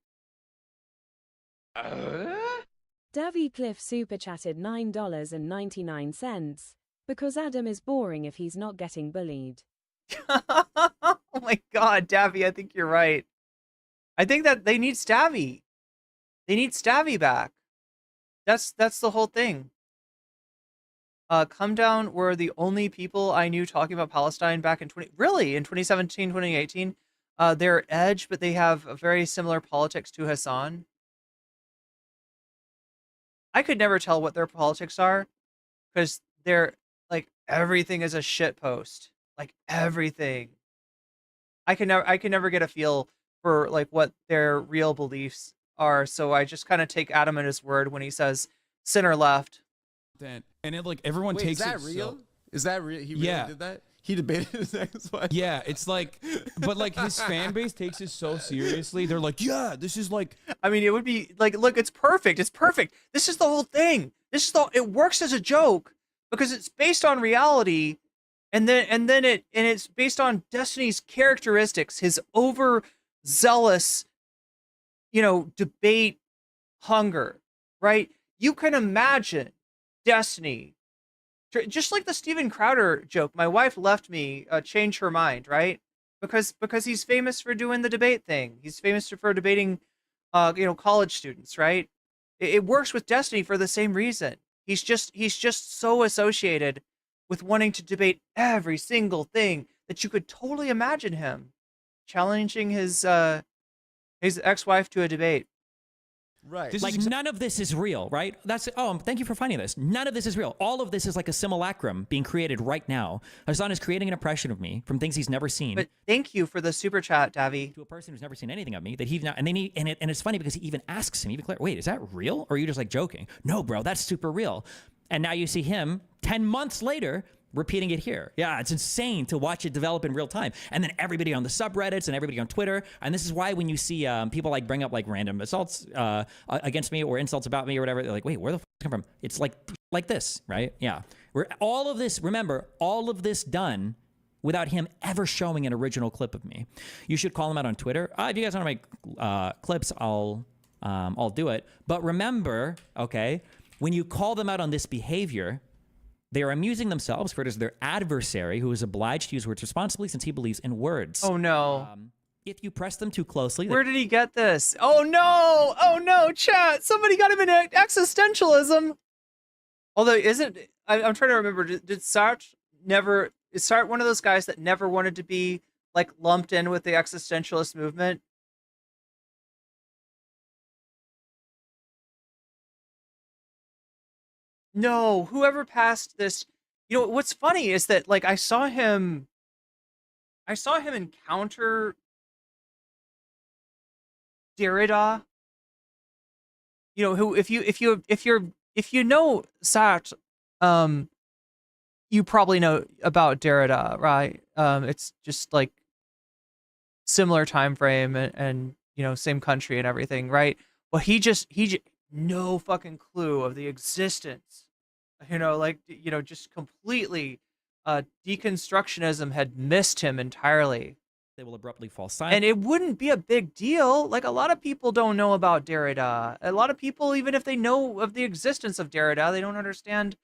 Davy Cliff super chatted $9.99 because Adam is boring if he's not getting bullied. Oh my God, Davy, I think you're right. I think that they need Stabby. They need Stabby back. That's the whole thing. Come Down were the only people I knew talking about Palestine back in 2017, 2018. They're edge, but they have a very similar politics to Hasan. I could never tell what their politics are because they're like everything is a shit post. Like everything. I can never get a feel for like what their real beliefs are. So I just kind of take Adam at his word when he says center left. And it like everyone takes is that it real? so- Is that real? He really did that? He debated his ex-wife. Yeah, it's like, but like his fan base takes it so seriously. They're like, yeah, this is like, I mean, it would be like, look, it's perfect. It's perfect. This is the whole thing. It works as a joke because it's based on reality, and it's based on Destiny's characteristics, his overzealous, debate hunger, right? You can imagine Destiny. Just like the Steven Crowder joke, my wife left me change her mind, right? Because he's famous for doing the debate thing. He's famous for debating, college students, right? It works with Destiny for the same reason. He's just so associated with wanting to debate every single thing that you could totally imagine him challenging his ex-wife to a debate. Right. Like none of this is real, right? Thank you for finding this. None of this is real. All of this is like a simulacrum being created right now. Hasan is creating an impression of me from things he's never seen. But thank you for the super chat, Davi. To a person who's never seen anything of me that and it's funny because he even asks him, wait, is that real? Or are you just like joking? No, bro, that's super real. And now you see him 10 months later repeating it here. Yeah, it's insane to watch it develop in real time. And then everybody on the subreddits and everybody on Twitter. And this is why when you see people like bring up like random assaults against me or insults about me or whatever, they're like, wait, where the f come from? It's like this, right? Yeah. All of this done without him ever showing an original clip of me. You should call him out on Twitter. If you guys want to make clips, I'll do it. But remember, okay, when you call them out on this behavior, they are amusing themselves, for it is their adversary who is obliged to use words responsibly since he believes in words. Oh, no. If you press them too closely... Where did he get this? Oh, no! Oh, no, chat! Somebody got him in existentialism! Although, I'm trying to remember, did Sartre is Sartre one of those guys that never wanted to be, like, lumped in with the existentialist movement? No, whoever passed this, what's funny is that like I saw him encounter Derrida. Who if you know Sartre, you probably know about Derrida, right? It's just like similar time frame and same country and everything, right? Well, he just no fucking clue of the existence, just completely deconstructionism had missed him entirely. They will abruptly fall silent. And it wouldn't be a big deal. Like, a lot of people don't know about Derrida. A lot of people, even if they know of the existence of Derrida, they don't understand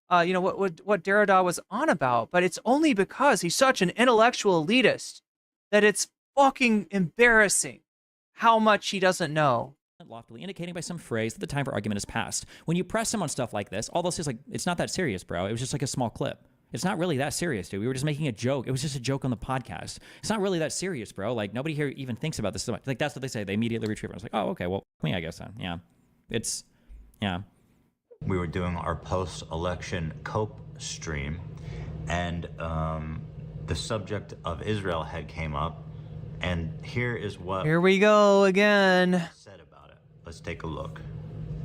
what Derrida was on about. But it's only because he's such an intellectual elitist that it's fucking embarrassing how much he doesn't know. Loftily indicating by some phrase that the time for argument is past. When you press him on stuff like this, all this is like, it's not that serious, bro. It was just like a small clip. It's not really that serious, dude. We were just making a joke. It was just a joke on the podcast. It's not really that serious, bro. Like, nobody here even thinks about this so much. Like, that's what they say. They immediately retrieve it. I was like, oh, okay, well, me, I guess then. Yeah. Yeah. We were doing our post-election cope stream, and the subject of Israel had came up, and here we go again. Said about it. Let's take a look.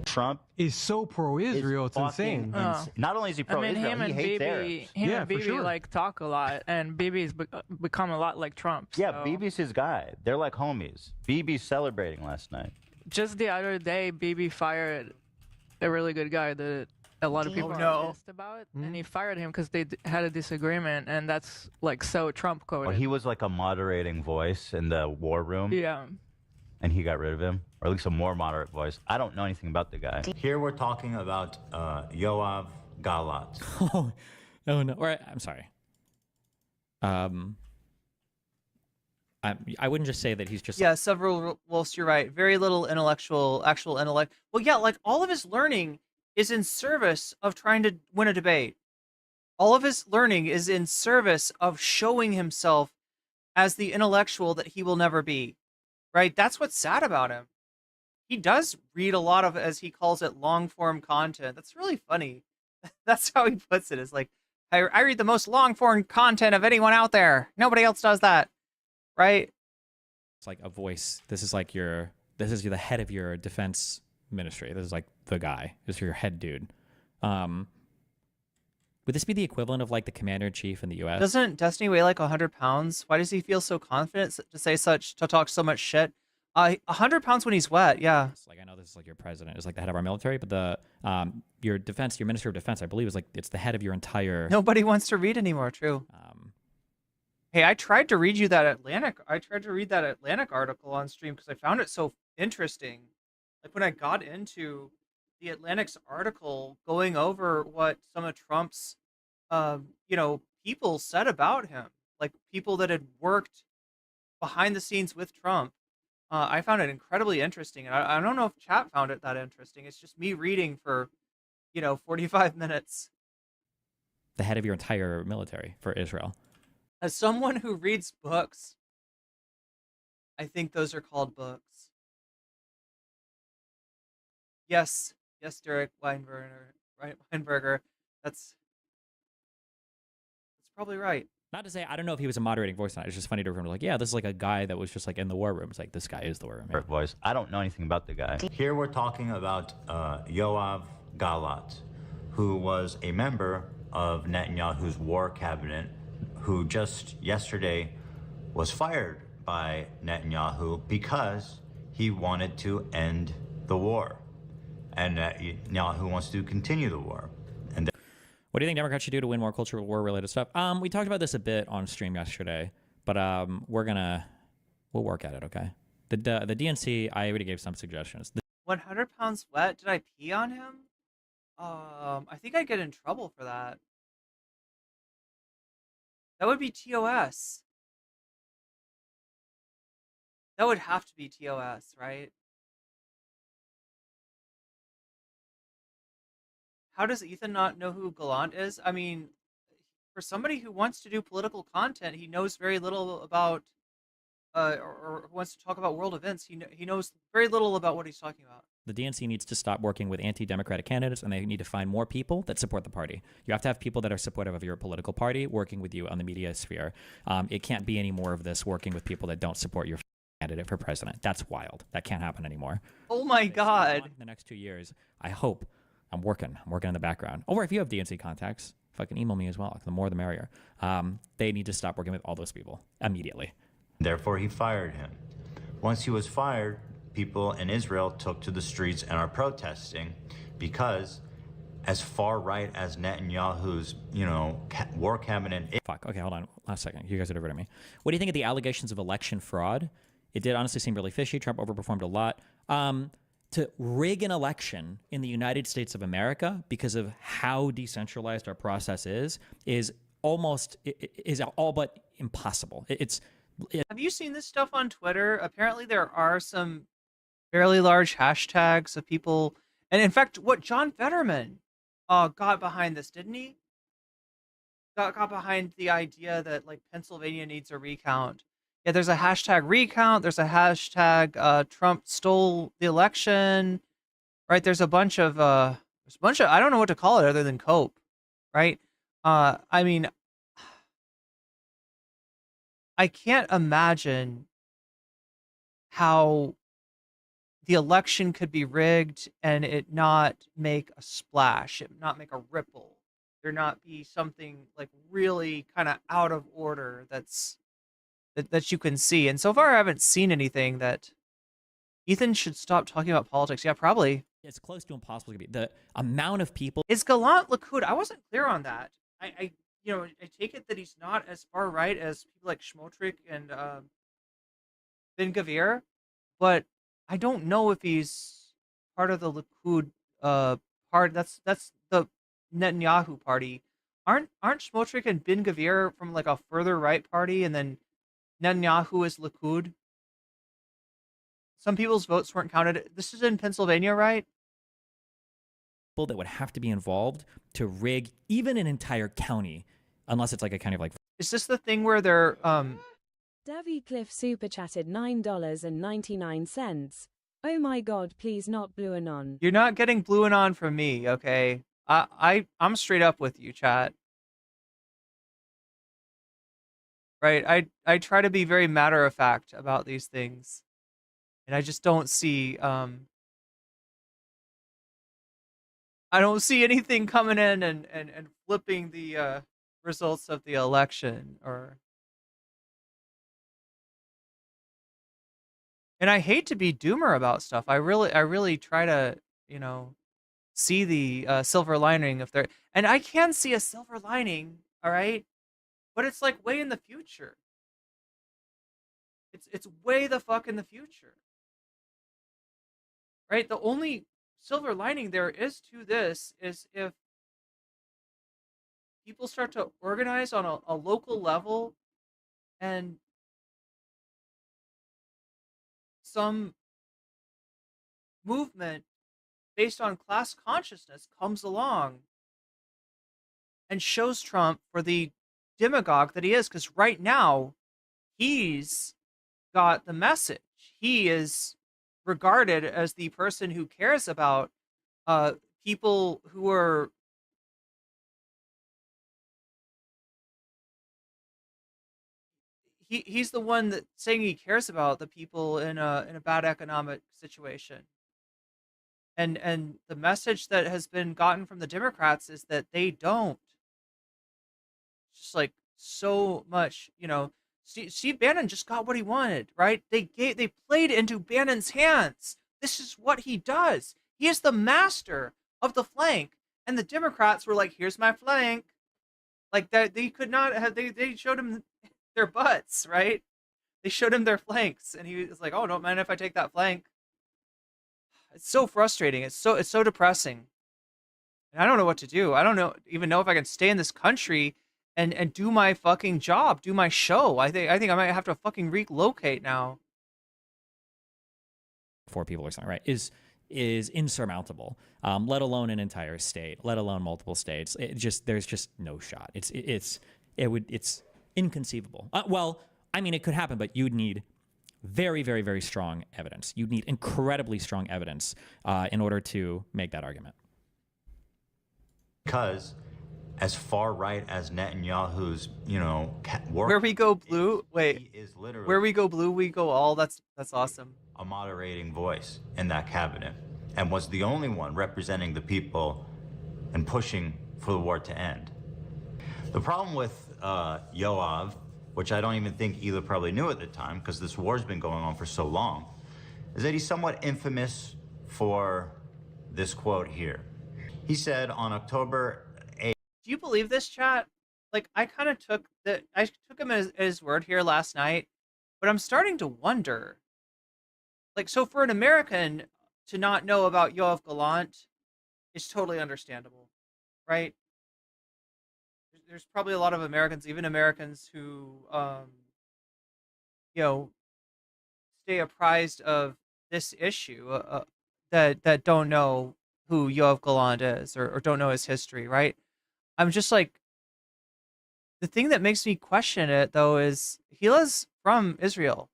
Trump is so pro-Israel, it's insane. Not only is he pro-Israel, he hates Arabs. And Bibi like talk a lot, and Bibi's become a lot like Trump. Yeah, Bibi's his guy. They're like homies. Bibi's celebrating last night. Just the other day, Bibi fired a really good guy that a lot of people are pissed about, and he fired him because they had a disagreement, and that's like so Trump coded. Well, he was like a moderating voice in the war room. Yeah. And he got rid of him, or at least a more moderate voice. I don't know anything about the guy. Here we're talking about Yoav Galat. Oh no! Or I'm sorry. I wouldn't just say that he's just... Yeah, several wolves, you're right. Very little actual intellect. Well, yeah, like all of his learning is in service of trying to win a debate. All of his learning is in service of showing himself as the intellectual that he will never be. Right? That's what's sad about him. He does read a lot of, as he calls it, long-form content. That's really funny. That's how he puts it. It's like, I read the most long-form content of anyone out there. Nobody else does that. Right? It's like a voice. This is the head of your defense ministry. This is like the guy. This is your head dude. Would this be the equivalent of like the commander-in-chief in the U.S.? Doesn't Destiny weigh like 100 pounds? Why does he feel so confident to talk so much shit? 100 pounds when he's wet, yeah. It's like, I know this is like your president is like the head of our military, but the your minister of defense, I believe, is like it's the head of your entire... Nobody wants to read anymore, true. Hey, I tried to read that Atlantic article on stream because I found it so interesting. Like when I got into the Atlantic's article going over what some of Trump's, you know, people said about him, like people that had worked behind the scenes with Trump. I found it incredibly interesting, and I don't know if chat found it that interesting. It's just me reading for, 45 minutes. The head of your entire military for Israel. As someone who reads books, I think those are called books. Yes, Derek Weinberger. That's probably right. Not to say I don't know if he was a moderating voice or not. It's just funny to remember, like, yeah, this is like a guy that was just like in the war room. It's like, this guy is the war room. Yeah. Voice. I don't know anything about the guy. Here we're talking about Yoav Galat, who was a member of Netanyahu's war cabinet, who just yesterday was fired by Netanyahu because he wanted to end the war. And Netanyahu wants to continue the war. And what do you think Democrats should do to win more cultural war-related stuff? We talked about this a bit on stream yesterday, but we'll work at it, okay? The DNC, I already gave some suggestions. 100 pounds wet? Did I pee on him? I think I'd get in trouble for that. That would be TOS. That would have to be TOS, right? How does Ethan not know who Gallant is? I mean, for somebody who wants to do political content, he knows very little about, or wants to talk about world events. He knows very little about what he's talking about. The DNC needs to stop working with anti-democratic candidates, and they need to find more people that support the party. You have to have people that are supportive of your political party working with you on the media sphere. It can't be any more of this working with people that don't support your candidate for president. That's wild. That can't happen anymore. Oh my God. In the next 2 years, I hope. I'm working in the background. Or if you have DNC contacts, fucking email me as well. The more the merrier. They need to stop working with all those people immediately. therefore, he fired him. Once he was fired, people in Israel took to the streets and are protesting because as far right as Netanyahu's, war cabinet is. Fuck. Okay, hold on. Last second. You guys are diverting me. What do you think of the allegations of election fraud? It did honestly seem really fishy. Trump overperformed a lot. To rig an election in the United States of America because of how decentralized our process is all but impossible. Have you seen this stuff on Twitter? Apparently there are some fairly large hashtags of people, and in fact, what John Fetterman got behind this, didn't he? Got behind the idea that like Pennsylvania needs a recount. Yeah, there's a hashtag recount. There's a hashtag Trump stole the election. Right? There's a bunch of I don't know what to call it other than cope. Right? I mean, I can't imagine how the election could be rigged and it not make a splash, it not make a ripple, there not be something like really kind of out of order that you can see. And so far, I haven't seen anything that Ethan should stop talking about politics. Yeah, probably. It's close to impossible to be. The amount of people. Is Gallant Likud? I wasn't clear on that. I take it that he's not as far right as people like Schmotrick and Ben Gavir, but I don't know if he's part of the Likud part. That's the Netanyahu party. Aren't Schmotrick and Ben Gavir from like a further right party, and then Netanyahu is Likud? Some people's votes weren't counted. This is in Pennsylvania, right? That would have to be involved to rig even an entire county, unless it's like a kind of like. Is this the thing where they're Davy Cliff super chatted $9.99. Oh my god, please not Blue Anon. You're not getting Blue Anon from me, okay? I'm straight up with you, chat. Right? I try to be very matter of fact about these things. And I just don't see I don't see anything coming in and flipping the results of the election And I hate to be doomer about stuff. I really try to, see the silver lining if there, and I can see a silver lining, all right? But it's like way in the future. It's way the fuck in the future. Right? The only silver lining there is to this is if people start to organize on a local level and some movement based on class consciousness comes along and shows Trump for the demagogue that he is, because right now he's got the message. He is regarded as the person who cares about people who are he's the one that saying he cares about the people in a bad economic situation. And the message that has been gotten from the Democrats is that they don't. Just like so much, Steve Bannon just got what he wanted, right? They played into Bannon's hands. This is what he does. He is the master of the flank, and the Democrats were like, "Here's my flank." Like that, they could not have. They showed him their butts, right? They showed him their flanks, and he was like, "Oh, don't mind if I take that flank." It's so frustrating. It's so depressing. And I don't know what to do. I don't even know if I can stay in this country and do my fucking job, do my show. I think I might have to fucking relocate now. 4 people or something, right? Is insurmountable. Let alone an entire state, let alone multiple states. There's just no shot. It's inconceivable. Well, I mean, it could happen, but you'd need very, very, very strong evidence. You'd need incredibly strong evidence in order to make that argument. Because as far right as Netanyahu's, work, where we go blue, wait, is literally where we go blue, we go all. That's awesome. A moderating voice in that cabinet, and was the only one representing the people and pushing for the war to end. The problem with Yoav, which I don't even think Ela probably knew at the time, because this war's been going on for so long, is that he's somewhat infamous for this quote here. He said on October 8th. Do you believe this, chat? Like, I kind of took him at his word here last night, but I'm starting to wonder. Like, so for an American to not know about Yoav Gallant is totally understandable, right? There's probably a lot of Americans, even Americans who, stay apprised of this issue that don't know who Yoav Gallant is or don't know his history, right? I'm just like, the thing that makes me question it though is Hila's from Israel.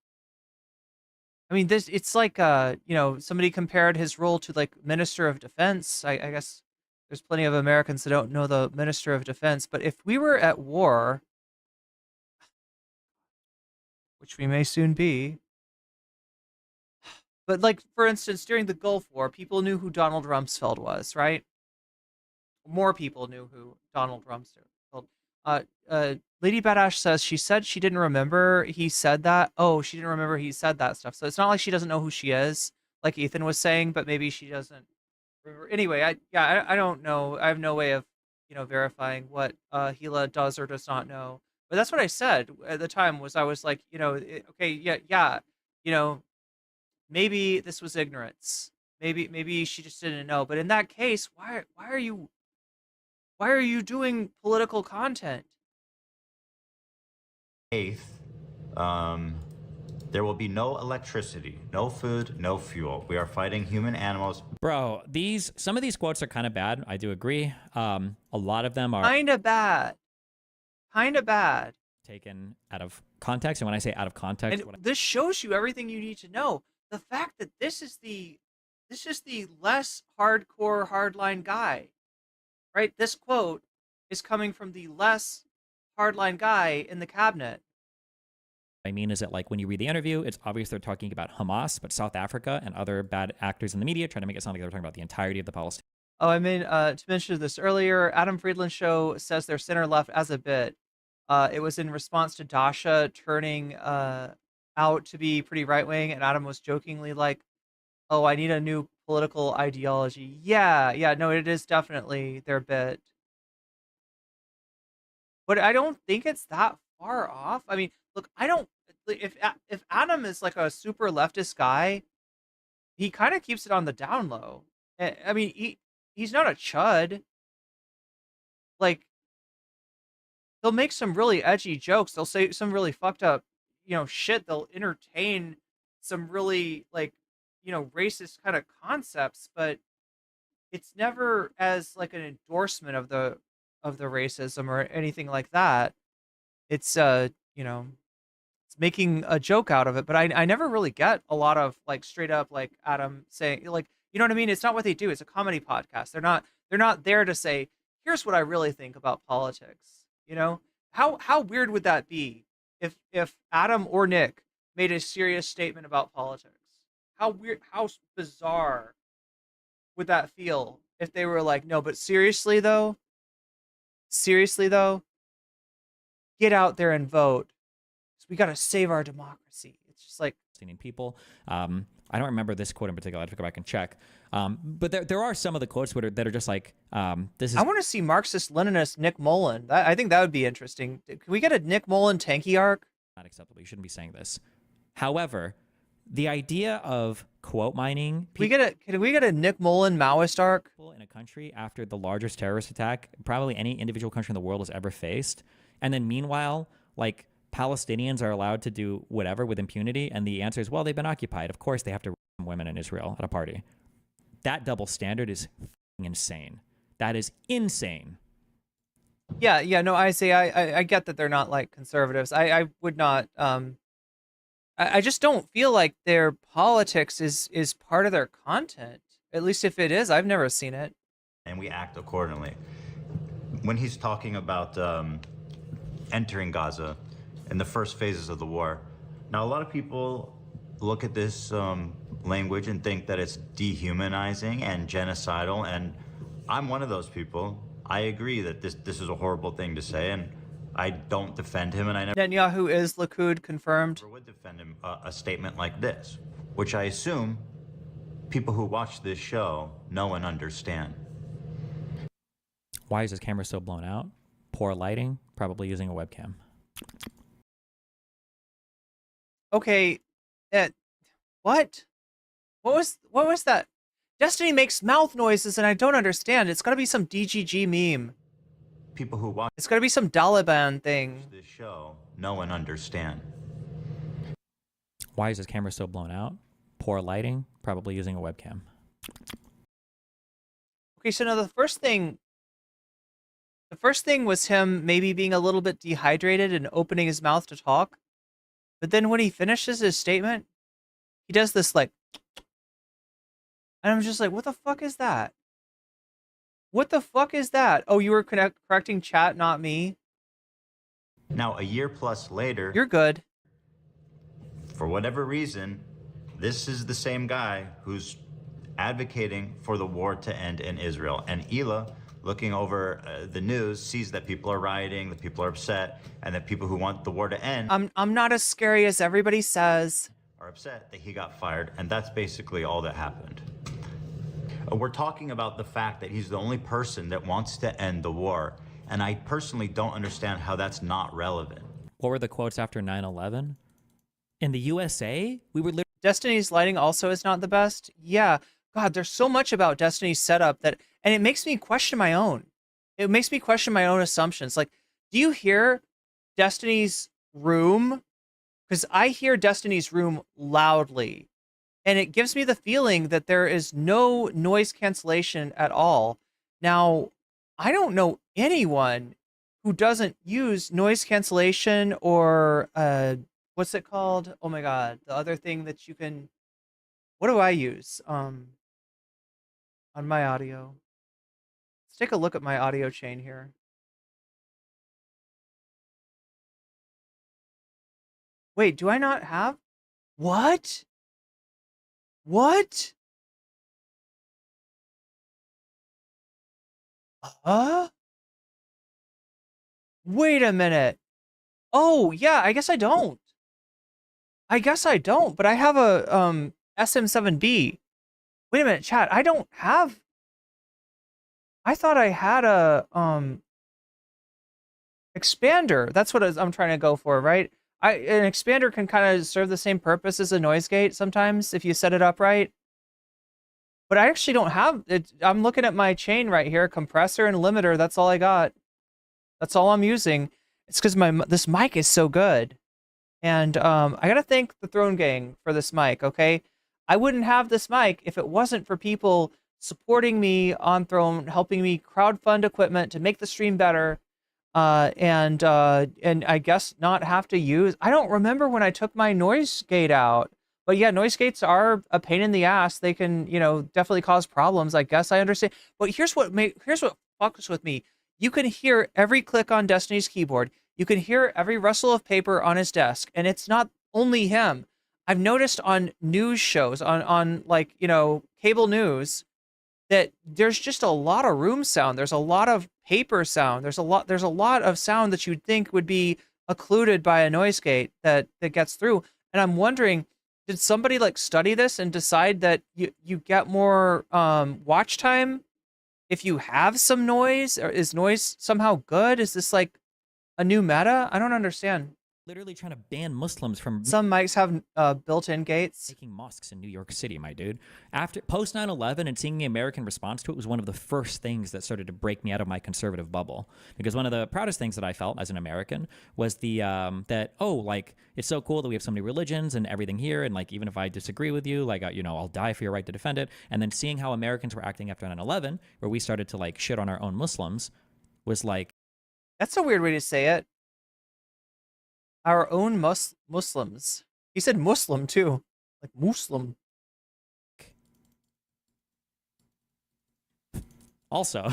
I mean, it's like somebody compared his role to like Minister of Defense. I guess there's plenty of Americans that don't know the Minister of Defense, but if we were at war, which we may soon be, but like, for instance, during the Gulf War, people knew who Donald Rumsfeld was, right? More people knew who Donald Rumsfeld. Lady Badash says she said she didn't remember he said that. Oh, she didn't remember he said that stuff. So it's not like she doesn't know who she is, like Ethan was saying, but maybe she doesn't remember. Anyway, I don't know. I have no way of verifying what Hila does or does not know. But that's what I said at the time. I was like, okay, yeah, maybe this was ignorance. Maybe she just didn't know. But in that case, why are you doing political content? 8th, there will be no electricity, no food, no fuel. We are fighting human animals. Bro, some of these quotes are kind of bad. I do agree. A lot of them are kind of bad. Taken out of context. And when I say out of context, this shows you everything you need to know. The fact that this is the less hardcore hardline guy, right? This quote is coming from the less hardline guy in the cabinet. I mean is that, like, when you read the interview, it's obvious they're talking about Hamas, but South Africa and other bad actors in the media trying to make it sound like they're talking about the entirety of the Palestinians. Oh, I mean, to mention this earlier, Adam Friedland show says they're center left as a bit. It was in response to Dasha turning out to be pretty right wing, and Adam was jokingly like, "Oh, I need a new political ideology." Yeah, no, it is definitely their bit. But I don't think it's that far off. I mean, look, if Adam is like a super leftist guy, he kind of keeps it on the down low. I mean, he's not a chud. Like, they'll make some really edgy jokes. They'll say some really fucked up, shit. They'll entertain some really, like, racist kind of concepts, but it's never as like an endorsement of the racism or anything like that. It's it's making a joke out of it, but I never really get a lot of like straight up like Adam saying, like, you know what I mean? It's not what they do. It's a comedy podcast. They're not there to say, here's what I really think about politics. How weird would that be if Adam or Nick made a serious statement about politics? How weird, how bizarre would that feel if they were like, no, but seriously though, get out there and vote. We got to save our democracy. It's just like people. I don't remember this quote in particular. I have to go back and check. But there are some of the quotes that are just like, this is. I want to see Marxist-Leninist Nick Mullen. I think that would be interesting. Can we get a Nick Mullen tanky arc? Not acceptable. You shouldn't be saying this. However, the idea of quote mining. Can we get a Nick Mullen Maoist arc? In a country after the largest terrorist attack probably any individual country in the world has ever faced. And then meanwhile, like, Palestinians are allowed to do whatever with impunity, and the answer is, well, they've been occupied. Of course they have to rape women in Israel at a party. That double standard is insane. That is insane. Yeah, no, I get that they're not like conservatives. I would not I just don't feel like their politics is part of their content. At least if it is, I've never seen it. And we act accordingly. When he's talking about entering Gaza in the first phases of the war. Now, a lot of people look at this language and think that it's dehumanizing and genocidal, and I'm one of those people. I agree that this is a horrible thing to say, and I don't defend him, and I never Netanyahu is Likud confirmed. would defend him a statement like this, which I assume people who watch this show know and understand. Why is his camera so blown out? Poor lighting, probably using a webcam. Okay, what was that? Destiny makes mouth noises and I don't understand. It's gotta be some DGG meme. People who watch It's gotta be some Taliban thing. this show know and understand. Why is his camera so blown out? Poor lighting, probably using a webcam. Okay, so now the first thing was him maybe being a little bit dehydrated and opening his mouth to talk. But then when he finishes his statement, he does this like, and I'm just like, what the fuck is that? What the fuck is that? Oh, you were correcting chat, not me. Now, a year plus later, You're good. for whatever reason, this is the same guy who's advocating for the war to end in Israel. And Ela, looking over the news, sees that people are rioting, that people are upset, and that people who want the war to end I'm not as scary as everybody says. are upset that he got fired, and that's basically all that happened. We're talking about the fact that he's the only person that wants to end the war, and I personally don't understand how that's not relevant. What were the quotes after 9/11? In the USA, we were literally Destiny's lighting also is not the best. Yeah. God, there's so much about Destiny's setup and it makes me question my own. It makes me question my own assumptions. Like, do you hear Destiny's room? Because I hear Destiny's room loudly. And it gives me the feeling that there is no noise cancellation at all. Now, I don't know anyone who doesn't use noise cancellation or what's it called? Oh my God, the other thing that you can. What do I use on my audio? Let's take a look at my audio chain here. Wait, do I not have? What? What? Wait a minute. Oh, yeah, I guess I don't. But I have a SM7B. Wait a minute, chat. I don't have. I thought I had a expander. That's what I'm trying to go for, right? An expander can kind of serve the same purpose as a noise gate sometimes if you set it up right. But I actually don't have it. I'm looking at my chain right here, compressor and limiter. That's all I got. That's all I'm using. It's because this mic is so good. And I gotta thank the Throne Gang for this mic, okay? I wouldn't have this mic if it wasn't for people supporting me on Throne, helping me crowdfund equipment to make the stream better, and I guess not have to use. I don't remember when I took my noise gate out, but yeah, noise gates are a pain in the ass. They can, definitely cause problems. I guess I understand. But here's what fucks with me. You can hear every click on Destiny's keyboard. You can hear every rustle of paper on his desk, and it's not only him. I've noticed on news shows, on like, cable news, that there's just a lot of room sound. There's a lot of paper sound. There's a lot of sound that you'd think would be occluded by a noise gate that gets through. And I'm wondering, did somebody like study this and decide that you get more watch time if you have some noise? Or is noise somehow good? Is this like a new meta? I don't understand. Literally trying to ban Muslims from some mics have built-in gates. Making mosques in New York City, my dude. After post 9/11 and seeing the American response to it was one of the first things that started to break me out of my conservative bubble. Because one of the proudest things that I felt as an American was the like it's so cool that we have so many religions and everything here, and like even if I disagree with you, like I'll die for your right to defend it. And then seeing how Americans were acting after 9/11, where we started to like shit on our own Muslims, was like, that's a weird way to say it. Our own Muslims. He said Muslim too, like Muslim. Also,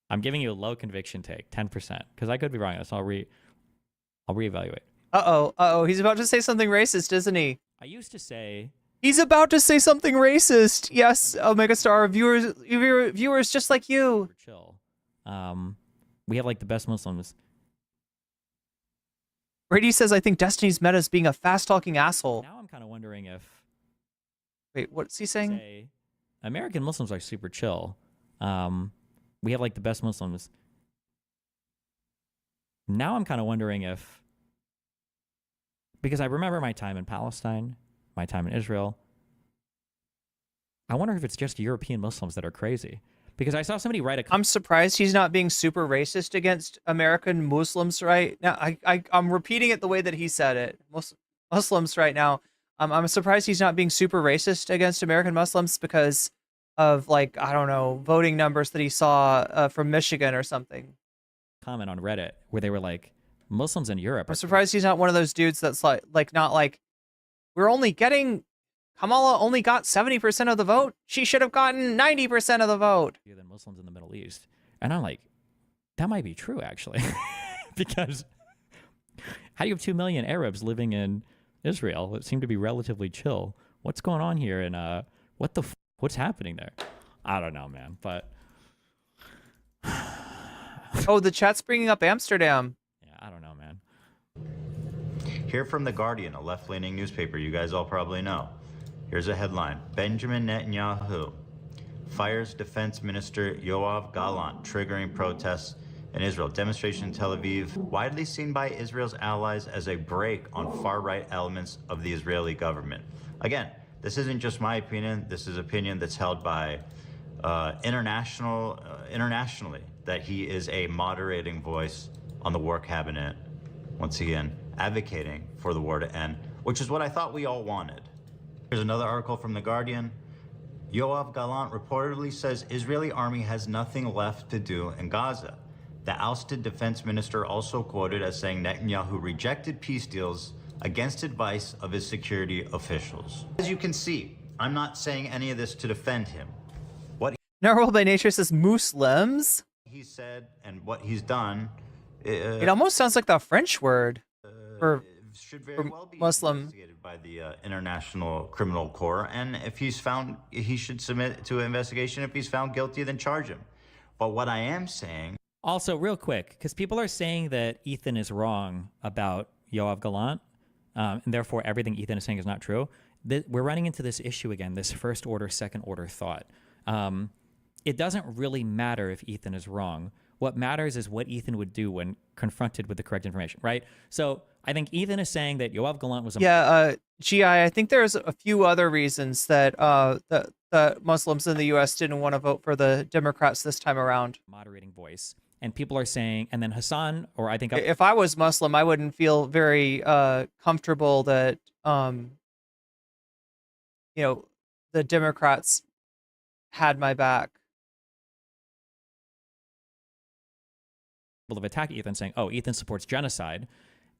I'm giving you a low conviction take, 10%, because I could be wrong. So I'll reevaluate. Uh-oh. He's about to say something racist, isn't he? I used to say... He's about to say something racist. Yes, Omega Star, viewers just like you. Chill. We have like the best Muslims. Brady says, I think Destiny's meta is being a fast-talking asshole. Now I'm kind of wondering if... Wait, what's he saying? American Muslims are super chill. We have like the best Muslims. Now I'm kind of wondering if... Because I remember my time in Palestine, my time in Israel. I wonder if it's just European Muslims that are crazy. Because I saw somebody write a... I'm surprised he's not being super racist against American Muslims right now. I'm repeating it the way that he said it. Muslims right now. I'm surprised he's not being super racist against American Muslims because of, like, I don't know, voting numbers that he saw from Michigan or something. Comment on Reddit where they were like, Muslims in Europe. I'm surprised he's not one of those dudes that's not like, we're only getting... Kamala only got 70% of the vote. She should have gotten 90% of the vote. Than Muslims in the Middle East. And I'm like, that might be true, actually. Because how do you have 2 million Arabs living in Israel that seem to be relatively chill? What's going on here? And what's happening there? I don't know, man. But oh, the chat's bringing up Amsterdam. Yeah, I don't know, man. Here from The Guardian, a left-leaning newspaper you guys all probably know. Here's a headline. Benjamin Netanyahu fires Defense Minister Yoav Gallant, triggering protests in Israel. Demonstration in Tel Aviv, widely seen by Israel's allies as a break on far-right elements of the Israeli government. Again, this isn't just my opinion. This is opinion that's held by internationally, that he is a moderating voice on the war cabinet, once again, advocating for the war to end, which is what I thought we all wanted. Here's another article from The Guardian. Yoav Gallant reportedly says Israeli army has nothing left to do in Gaza. The ousted defense minister also quoted as saying Netanyahu rejected peace deals against advice of his security officials. As you can see, I'm not saying any of this to defend him. What Narwhal by Nature says Muslims. He said and what he's done. It almost sounds like the French word for should very well be Muslim. Investigated by the International Criminal Court, and if he's found, he should submit to an investigation. If he's found guilty, then charge him. But what I am saying... Also, real quick, because people are saying that Ethan is wrong about Yoav Gallant, and therefore everything Ethan is saying is not true. We're running into this issue again, this first order, second order thought. It doesn't really matter if Ethan is wrong. What matters is what Ethan would do when confronted with the correct information, right? So I think Ethan is saying that Yoav Gallant was a I think there's a few other reasons that the Muslims in the U.S. didn't want to vote for the Democrats this time around. Moderating voice. And people are saying, and then Hasan, or I think... If I was Muslim, I wouldn't feel very comfortable that, the Democrats had my back. People have attacked Ethan saying, oh, Ethan supports genocide.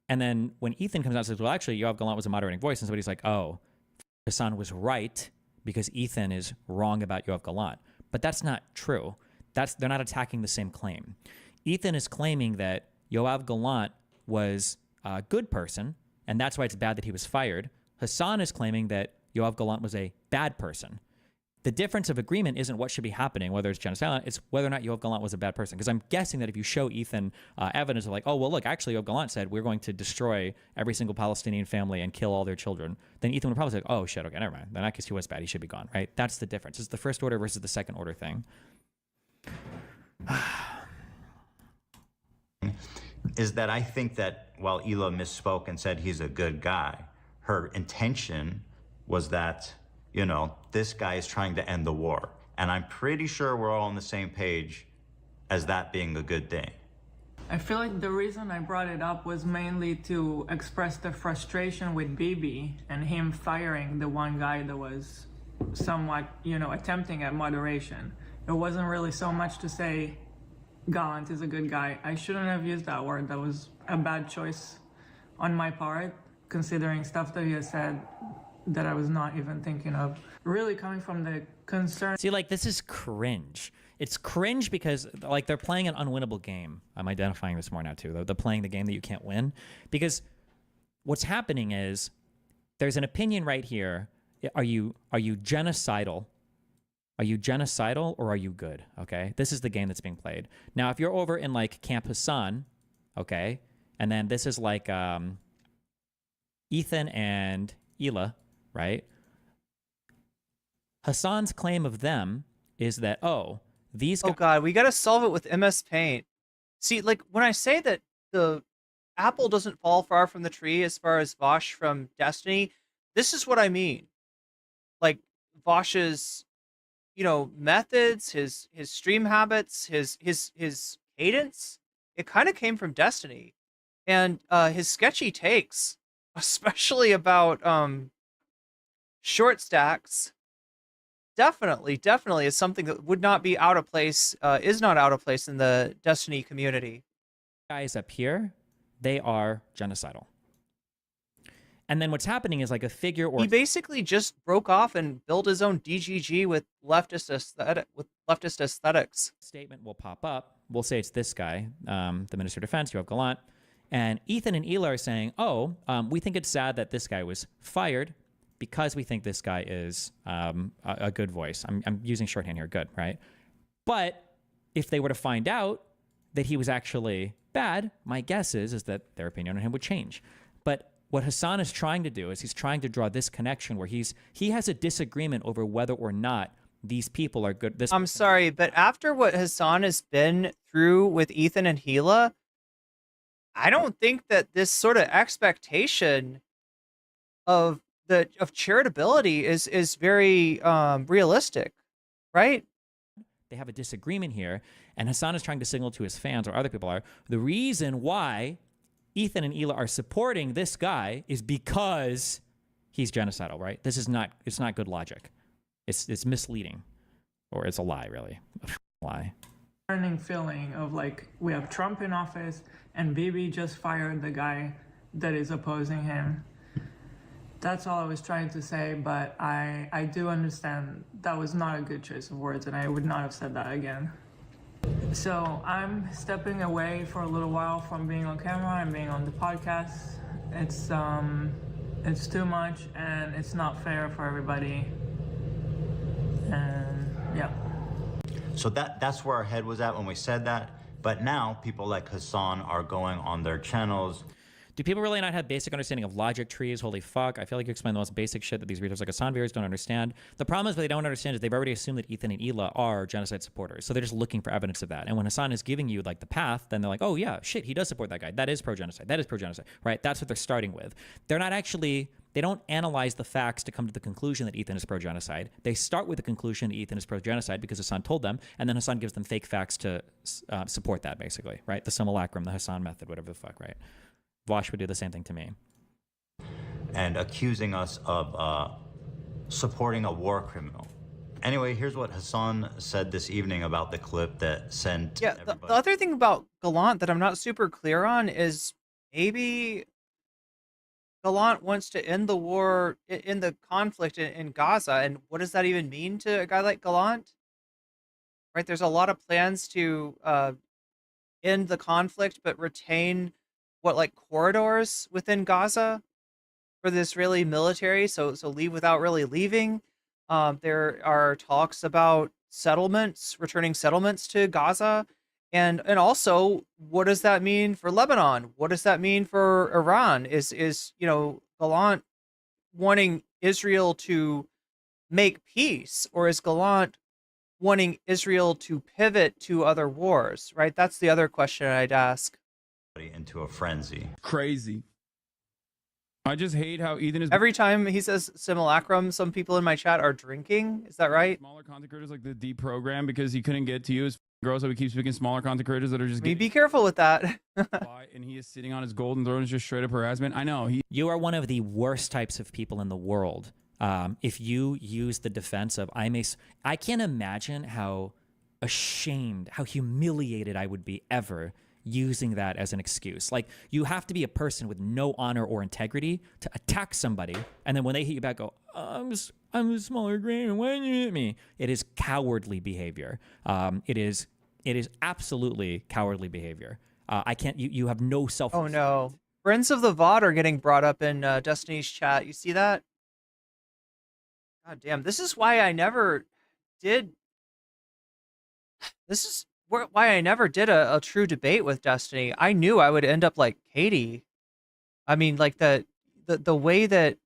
And then when Ethan comes out and says, well, actually, Yoav Gallant was a moderating voice, and somebody's like, oh, Hasan was right because Ethan is wrong about Yoav Gallant. But that's not true. They're not attacking the same claim. Ethan is claiming that Yoav Gallant was a good person, and that's why it's bad that he was fired. Hasan is claiming that Yoav Gallant was a bad person. The difference of agreement isn't what should be happening, whether it's genocide, it's whether or not Yoav Gallant was a bad person. Because I'm guessing that if you show Ethan evidence of like, oh, well, look, actually, Yoav Gallant said we're going to destroy every single Palestinian family and kill all their children, then Ethan would probably say, oh, shit, okay, never mind. Then I guess he was bad. He should be gone, right? That's the difference. It's the first order versus the second order thing. Is that I think that while Hila misspoke and said he's a good guy, her intention was that, this guy is trying to end the war. And I'm pretty sure we're all on the same page as that being a good thing. I feel like the reason I brought it up was mainly to express the frustration with Bibi and him firing the one guy that was somewhat, attempting at moderation. It wasn't really so much to say Gallant is a good guy. I shouldn't have used that word. That was a bad choice on my part, considering stuff that he has said that I was not even thinking of. Really coming from the concern. See, this is cringe. It's cringe because, they're playing an unwinnable game. I'm identifying this more now, too. They're playing the game that you can't win. Because what's happening is there's an opinion right here. Are you genocidal? Are you genocidal or are you good? Okay, this is the game that's being played. Now, if you're over in Camp Hasan, okay, and then this is Ethan and Hila, right? Hasan's claim of them is that, these guys... Oh, God, we got to solve it with MS Paint. See, when I say that the apple doesn't fall far from the tree as far as Vosh from Destiny, this is what I mean. Vosh's... methods, his stream habits, his cadence, it kind of came from Destiny. And his sketchy takes, especially about short stacks, definitely is something that would not be out of place, is not out of place in the Destiny community. Guys up here, they are genocidal. And then what's happening is a figure or... He basically just broke off and built his own DGG with leftist aesthetics. Statement will pop up. We'll say it's this guy, the Minister of Defense, Yoav Gallant. And Ethan and Hila are saying, we think it's sad that this guy was fired because we think this guy is a good voice. I'm using shorthand here, good, right? But if they were to find out that he was actually bad, my guess is that their opinion on him would change. But what Hasan is trying to do is he's trying to draw this connection where he has a disagreement over whether or not these people are good. I'm sorry, but after what Hasan has been through with Ethan and Hila, I don't think that this sort of expectation of charitability is very realistic, right? They have a disagreement here, and Hasan is trying to signal to his fans, or other people are, the reason why Ethan and Hila are supporting this guy is because he's genocidal, right? This is not, it's not good logic. It's misleading, or it's a lie, really. A lie. Feeling of we have Trump in office and Bibi just fired the guy that is opposing him. That's all I was trying to say, but I do understand that was not a good choice of words, and I would not have said that again. So I'm stepping away for a little while from being on camera and being on the podcast. It's too much and it's not fair for everybody. And yeah. So that's where our head was at when we said that. But now people like Hasan are going on their channels. Do people really not have basic understanding of logic trees? Holy fuck. I feel like you explain the most basic shit that these readers like Hasan viewers don't understand. The problem is what they don't understand is they've already assumed that Ethan and Hila are genocide supporters. So they're just looking for evidence of that. And when Hasan is giving you like the path, then they're like, oh yeah, shit, he does support that guy. That is pro-genocide. That is pro-genocide, right? That's what they're starting with. They're not actually, they don't analyze the facts to come to the conclusion that Ethan is pro-genocide. They start with the conclusion that Ethan is pro-genocide because Hasan told them, and then Hasan gives them fake facts to support that, basically, right? The simulacrum, the Hasan method, whatever the fuck, right? Vosh would do the same thing to me. And accusing us of supporting a war criminal. Anyway, here's what Hasan said this evening about the clip that sent the other thing about Gallant that I'm not super clear on is maybe Gallant wants to end the war, in the conflict in Gaza. And what does that even mean to a guy like Gallant? Right? There's a lot of plans to end the conflict, but retain like corridors within Gaza for the Israeli military. So leave without really leaving. There are talks about settlements, returning settlements to Gaza. And also, what does that mean for Lebanon? What does that mean for Iran? Is Gallant wanting Israel to make peace, or is Gallant wanting Israel to pivot to other wars, right? That's the other question I'd ask. Into a frenzy. Crazy. I just hate how Ethan is. Every time he says simulacrum, some people in my chat are drinking. Is that right? Smaller content creators like the deprogram because he couldn't get to you. It's gross how he keeps picking smaller content creators that are just. Be careful with that. And he is sitting on his golden throne, is just straight up harassment. I know. You are one of the worst types of people in the world. If you use the defense of I can't imagine how ashamed, how humiliated I would be ever using that as an excuse. Like, you have to be a person with no honor or integrity to attack somebody, and then when they hit you back, go, I'm a smaller grain, and why didn't you hit me? It is cowardly behavior. It is absolutely cowardly behavior. You have no self. Oh no. Friends of the VOD are getting brought up in Destiny's chat. You see that? God damn. This is why I never did. This is why I never did a true debate with Destiny. I knew I would end up like Katie. I mean, like the way that.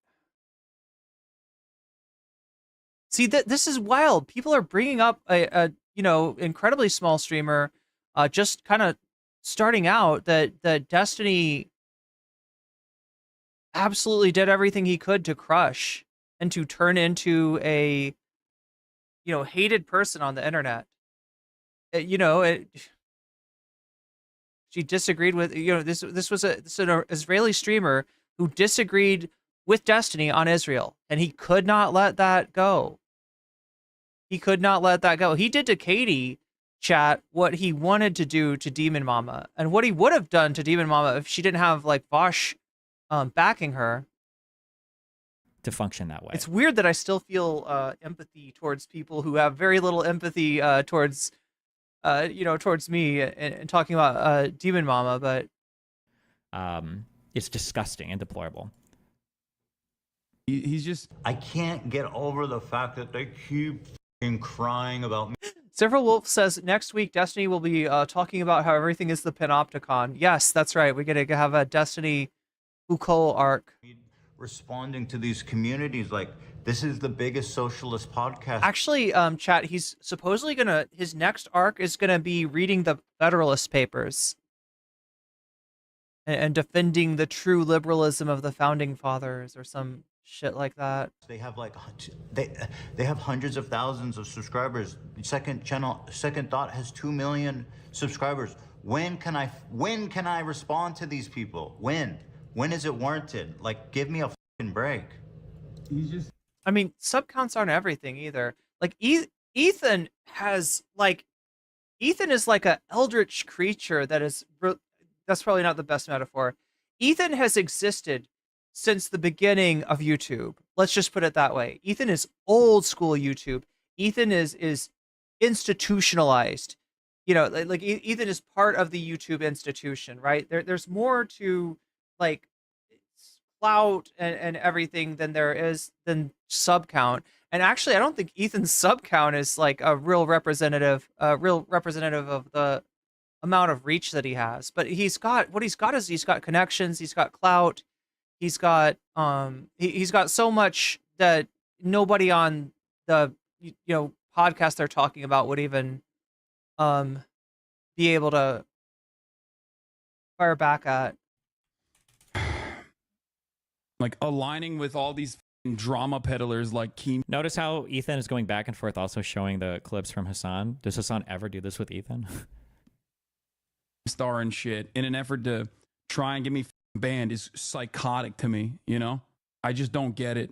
See, this is wild. People are bringing up a incredibly small streamer, just kind of starting out that Destiny absolutely did everything he could to crush and to turn into a hated person on the internet. She disagreed with this was an Israeli streamer who disagreed with Destiny on Israel, and he could not let that go. He could not let that go. He did to Katie chat what he wanted to do to Demon Mama, and what he would have done to Demon Mama if she didn't have like Vosh backing her to function that way. It's weird that I still feel empathy towards people who have very little empathy towards me and talking about Demon Mama, but it's disgusting and deplorable. He's just. I can't get over the fact that they keep crying about me. Several Wolf says next week Destiny will be talking about how everything is the Panopticon. Yes, that's right. We're gonna have a Destiny Foucault arc. Responding to these communities like this is the biggest socialist podcast. Actually, chat, he's supposedly his next arc is gonna be reading the Federalist Papers and defending the true liberalism of the Founding Fathers or some shit like that. They have like they have hundreds of thousands of subscribers. Second Thought has 2 million subscribers. When can I respond to these people? When is it warranted? Like, give me a fucking break. He's just. I mean, sub counts aren't everything either. Like Ethan is like a eldritch creature that is. That's probably not the best metaphor. Ethan has existed since the beginning of YouTube. Let's just put it that way. Ethan is old school YouTube. Ethan is institutionalized. Like Ethan is part of the YouTube institution, right? There's more to like clout and everything than sub count. And actually, I don't think Ethan's sub count is like a real representative of the amount of reach that he has. But he's got connections, he's got clout, he's got he's got so much that nobody on the podcast they're talking about would even be able to fire back at. Like aligning with all these drama peddlers like Keem. Notice how Ethan is going back and forth, also showing the clips from Hasan. Does Hasan ever do this with Ethan? Star and shit in an effort to try and get me banned is psychotic to me. I just don't get it.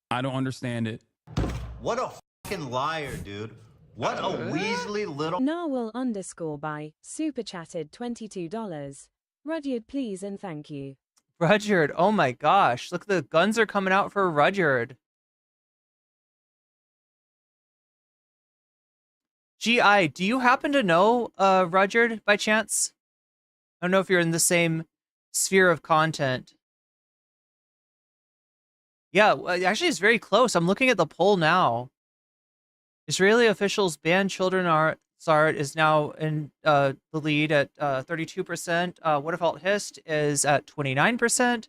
I don't understand it. What a fucking liar, dude. What a Weasley little. Narwhal_by super chatted $22. Rudyard, please and thank you. Rudyard, oh my gosh. Look, the guns are coming out for Rudyard. GI, do you happen to know Rudyard by chance? I don't know if you're in the same sphere of content. Yeah, actually it's very close. I'm looking at the poll now. Israeli officials ban children art. Sart is now in the lead at 32%. What About Hist is at 29%.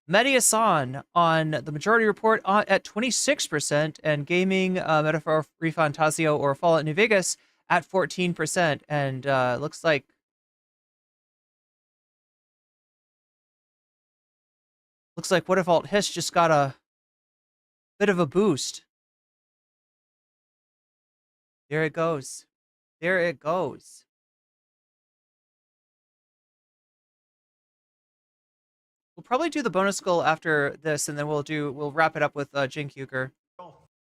Mehdi Hasan on the majority report at 26%. And Gaming Metaphor Refantasio or Fallout New Vegas at 14%. And looks like What About Hist just got a bit of a boost. There it goes. There it goes. We'll probably do the bonus goal after this, and then we'll wrap it up with Cenk Uygur.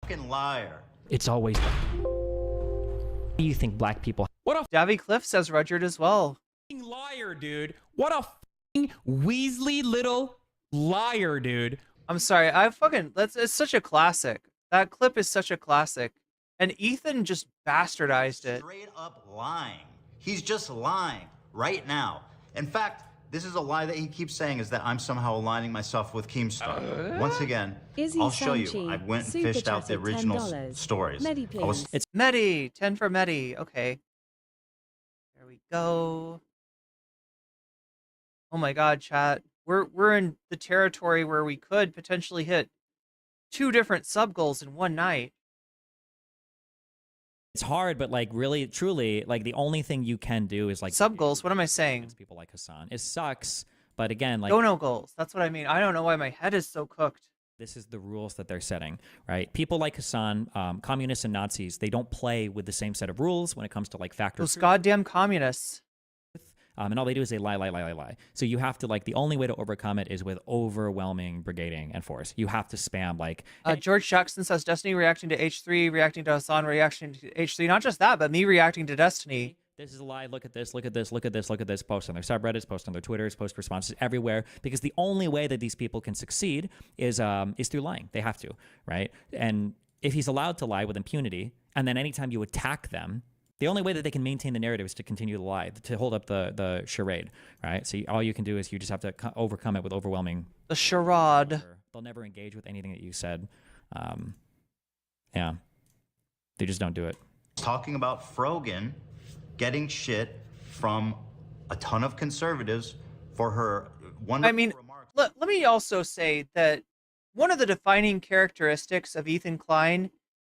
Fucking liar. It's always. Do you think black people? What a Davy Cliff says Rudyard as well. Liar, dude. What a Weasley little liar, dude. I'm sorry. It's such a classic. That clip is such a classic. And Ethan just bastardized it. Straight up lying. He's just lying right now. In fact, this is a lie that he keeps saying, is that I'm somehow aligning myself with Keemstar. Once again, I'll show you. I went and fished out the original stories. Mehdi, It's Mehdi. 10 for Mehdi. Okay. There we go. Oh my god, chat. We're in the territory where we could potentially hit 2 different sub goals in one night. It's hard, but like really, truly, like the only thing you can do is like sub goals. What am I saying? People like Hasan. It sucks, but again, like no goals. That's what I mean. I don't know why my head is so cooked. This is the rules that they're setting, right? People like Hasan, communists and Nazis, they don't play with the same set of rules when it comes to like factor. Those goddamn communists. And all they do is they lie. So you have to, like, the only way to overcome it is with overwhelming brigading and force. You have to spam, like... George Jackson says, Destiny reacting to H3, reacting to Hasan, reacting to H3. Not just that, but me reacting to Destiny. This is a lie. Look at this. Look at this. Look at this. Look at this. Post on their subreddits, post on their Twitters, post responses everywhere. Because the only way that these people can succeed is through lying. They have to, right? And if he's allowed to lie with impunity, and then anytime you attack them... The only way that they can maintain the narrative is to continue to lie, to hold up the charade, right? So all you can do is you just have to overcome it with overwhelming... The charade. They'll never engage with anything that you said. Yeah. They just don't do it. Talking about Frogan getting shit from a ton of conservatives for her wonderful remarks. Let me also say that one of the defining characteristics of Ethan Klein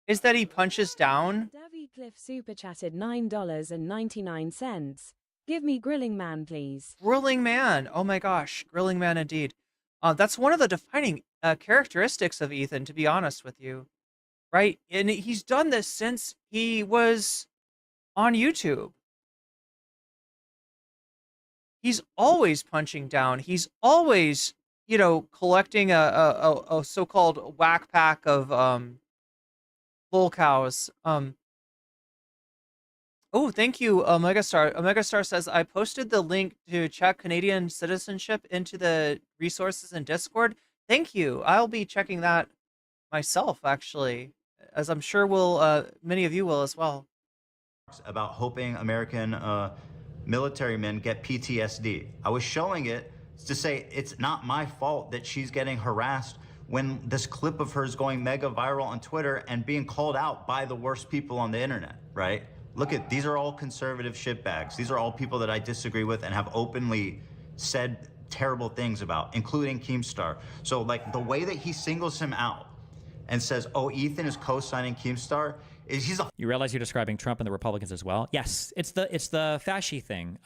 is that he punches down. Davy Cliff super chatted $9.99. Give me Grilling Man, please. Grilling Man. Oh my gosh. Grilling Man indeed. That's one of the defining characteristics of Ethan, to be honest with you. Right? And he's done this since he was on YouTube. He's always punching down. He's always, collecting a so-called whack pack of bull cows. Oh, thank you, Megastar. Megastar says, I posted the link to check Canadian citizenship into the resources in Discord. Thank you. I'll be checking that myself, actually, as I'm sure many of you will as well. About hoping American military men get PTSD. I was showing it to say it's not my fault that she's getting harassed when this clip of hers going mega viral on Twitter and being called out by the worst people on the internet, right? Look at, these are all conservative shitbags. These are all people that I disagree with and have openly said terrible things about, including Keemstar. So like the way that he singles him out and says, oh, Ethan is co-signing Keemstar, is he's a... You realize you're describing Trump and the Republicans as well? Yes, it's the fasci thing.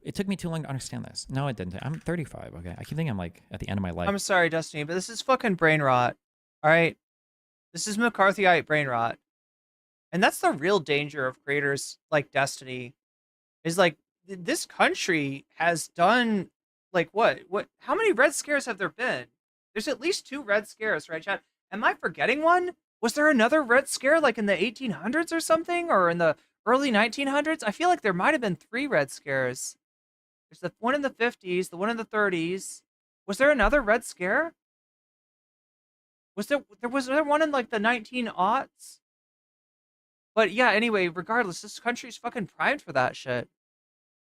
It took me too long to understand this. No, it didn't. I'm 35, okay? I keep thinking I'm like at the end of my life. I'm sorry, Destiny, but this is fucking brain rot. All right? This is McCarthyite brain rot. And that's the real danger of creators like Destiny, is like this country has done like what how many Red Scares have there been? There's at least 2 Red Scares, right, chat? Am I forgetting one? Was there another Red Scare like in the 1800s or something, or in the early 1900s? I feel like there might have been 3 Red Scares. There's the one in the 50s, the one in the 30s. Was there another Red Scare? Was there one in like the 1900s? But yeah, anyway, regardless, this country's fucking primed for that shit.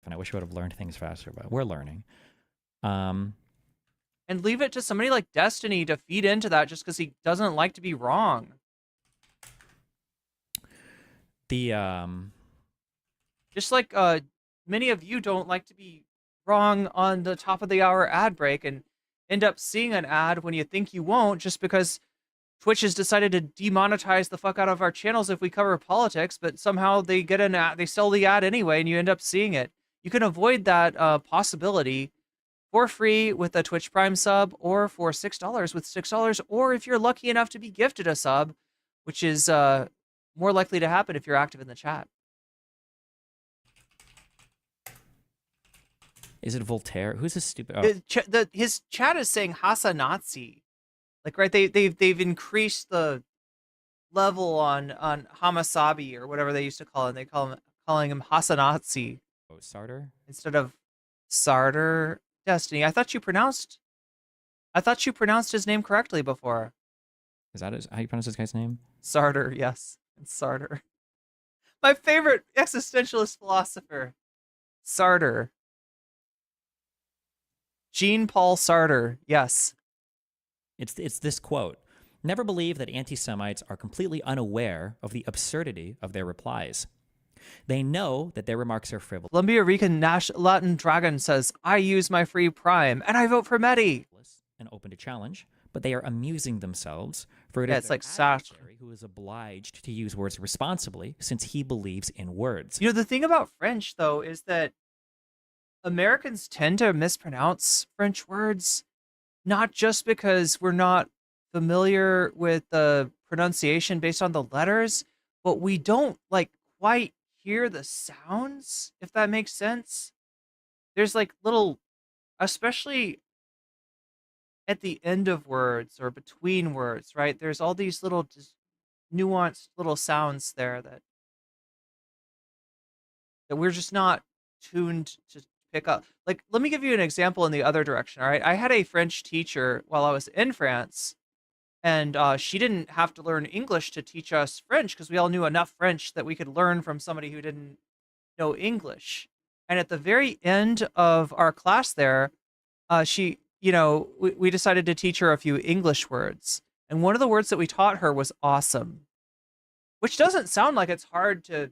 And I wish I would have learned things faster, but we're learning. And leave it to somebody like Destiny to feed into that just because he doesn't like to be wrong. Just like many of you don't like to be wrong on the top of the hour ad break and end up seeing an ad when you think you won't, just because Twitch has decided to demonetize the fuck out of our channels if we cover politics, but somehow they get an ad, they sell the ad anyway, and you end up seeing it. You can avoid that possibility for free with a Twitch Prime sub, or for $6 with $6, or if you're lucky enough to be gifted a sub, which is more likely to happen if you're active in the chat. Is it Voltaire? Who's this stupid? Oh. His chat is saying Hasan-Nazi. Like, right, they've increased the level on Hamasabi or whatever they used to call him. They calling him Hasan-Nazi. Oh, Sarter? Instead of Sarter. Destiny, I thought you pronounced his name correctly before. Is that how you pronounce this guy's name? Sarter, yes. It's Sarter. My favorite existentialist philosopher. Sarter. Jean-Paul Sartre, yes. It's this quote. Never believe that anti-Semites are completely unaware of the absurdity of their replies. They know that their remarks are frivolous. Columbia Rican Latin Dragon says, I use my free Prime, and I vote for Medi. And open to challenge, but they are amusing themselves for it. Yeah, is it's like adversary who is obliged to use words responsibly since he believes in words. You know, the thing about French, though, is that Americans tend to mispronounce French words, not just because we're not familiar with the pronunciation based on the letters, but we don't like quite hear the sounds, if that makes sense. There's like little, especially at the end of words or between words, right? There's all these little just nuanced little sounds there that we're just not tuned to pick up. Like, let me give you an example in the other direction, all right? I had a French teacher while I was in France, and she didn't have to learn English to teach us French because we all knew enough French that we could learn from somebody who didn't know English. And at the very end of our class there, we decided to teach her a few English words. And one of the words that we taught her was awesome, which doesn't sound like it's hard to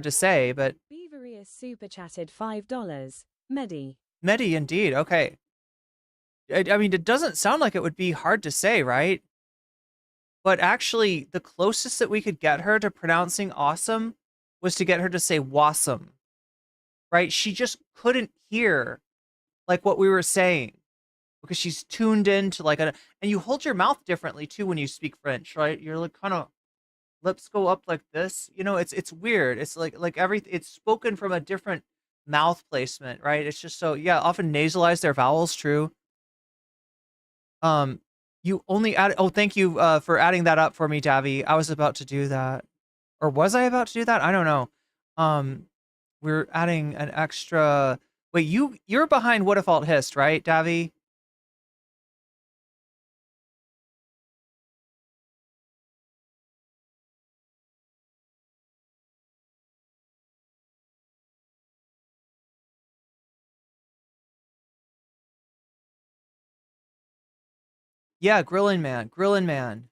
say, but Beaverius super chatted $5. Medi. Medi, indeed. Okay. I mean, it doesn't sound like it would be hard to say, right? But actually, the closest that we could get her to pronouncing awesome was to get her to say wassum, right? She just couldn't hear like what we were saying because she's tuned into like and you hold your mouth differently too when you speak French, right? You're like kind of lips go up like this, you know, it's weird. It's like it's spoken from a different mouth placement, right? It's just so, yeah, often nasalize their vowels, true. You only add, oh, thank you for adding that up for me, Davy. I was about to do that. Or was I about to do that? I don't know. We're adding an extra, wait, you're behind What Default Hist, right, Davy? Yeah, Grillin' Man. Grill Man.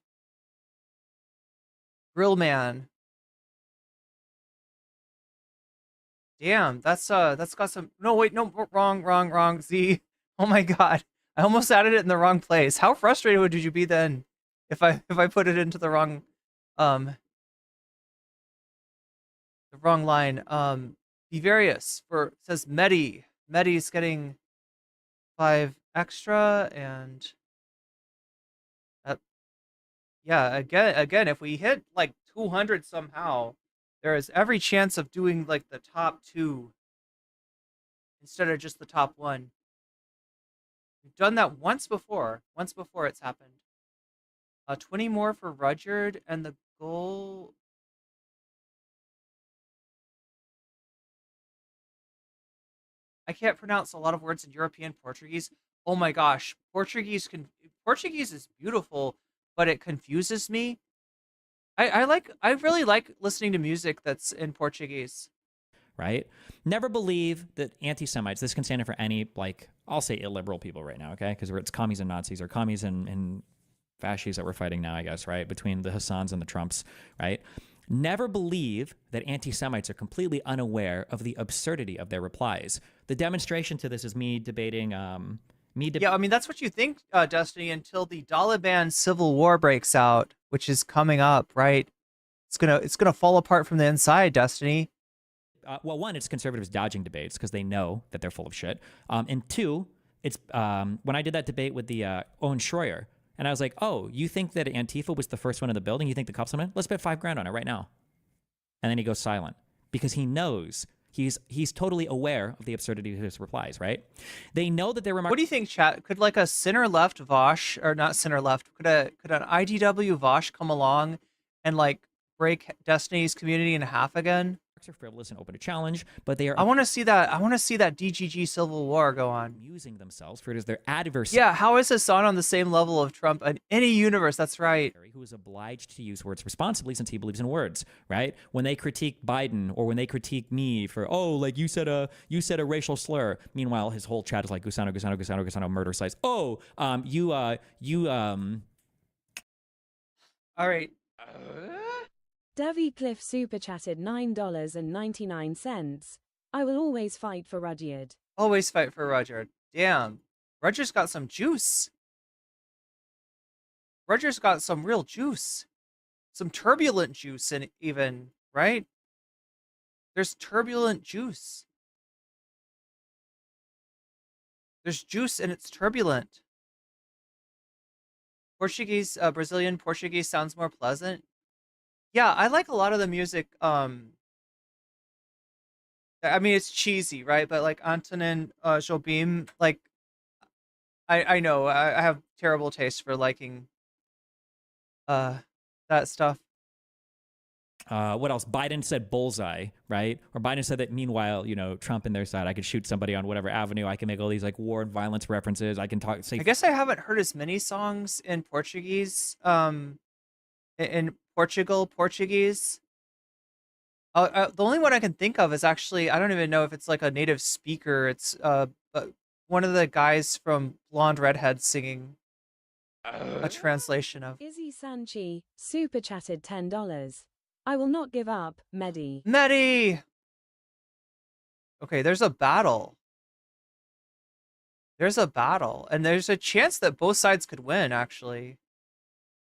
Damn, that's got some. No, wait, no, wrong. Z. Oh my god, I almost added it in the wrong place. How frustrated would you be then, if I put it into the wrong line. Bevarious for says Medi. Medi's getting 5 extra, and yeah, again, if we hit like 200 somehow, there is every chance of doing like the top 2 instead of just the top 1. We've done that once before. Once before it's happened. 20 more for Rudyard, and the goal. I can't pronounce a lot of words in European Portuguese. Oh my gosh, Portuguese is beautiful, but it confuses me. I really like listening to music that's in Portuguese. Right? Never believe that anti-Semites, this can stand in for any, like, I'll say illiberal people right now, okay? Because it's commies and Nazis, or commies and fascists that we're fighting now, I guess, right? Between the Hasans and the Trumps, right? Never believe that anti-Semites are completely unaware of the absurdity of their replies. The demonstration to this is me debating... yeah, I mean, that's what you think, Destiny, until the Taliban civil war breaks out, which is coming up, right? It's gonna fall apart from the inside, Destiny. Well, one, it's conservatives dodging debates because they know that they're full of shit. And two, it's when I did that debate with the Owen Schroyer, and I was like, oh, you think that Antifa was the first one in the building? You think the cops went in? Let's bet $5,000 on it right now. And then he goes silent because he knows he's totally aware of the absurdity of his replies, right? They know that they're What do you think, chat? Could like a center left Vosh, or not center left, could an IDW Vosh come along and like break Destiny's community in half again? Are frivolous and open to challenge, but they are. I want to see that. I want to see that DGG civil war go on. Using themselves for it as their adversary. Yeah, how is Hasan on the same level of Trump in any universe? That's right. Who is obliged to use words responsibly since he believes in words, right? When they critique Biden or when they critique me for, oh, like you said a racial slur. Meanwhile, his whole chat is like Gusano, murder sites. Oh, All right. Devi Cliff super chatted $9.99. I will always fight for Rudyard. Always fight for Rudyard. Damn. Rudyard's got some juice. Rudyard's got some real juice. Some turbulent juice, and even, right? There's turbulent juice. There's juice and it's turbulent. Brazilian Portuguese sounds more pleasant. Yeah, I like a lot of the music. I mean, it's cheesy, right? But like Antonin Jobim, like, I know I have terrible taste for liking that stuff. What else? Biden said bullseye, right? Or Biden said that meanwhile, Trump and their side, I could shoot somebody on whatever avenue. I can make all these like war and violence references. I can say. I guess I haven't heard as many songs in Portuguese. In Portuguese. The only one I can think of is actually, I don't even know if it's like a native speaker. It's one of the guys from Blonde Redhead singing a translation of. Izzy Sanchi super chatted $10. I will not give up, Medi. Medi! Okay, there's a battle. There's a battle, and there's a chance that both sides could win, actually.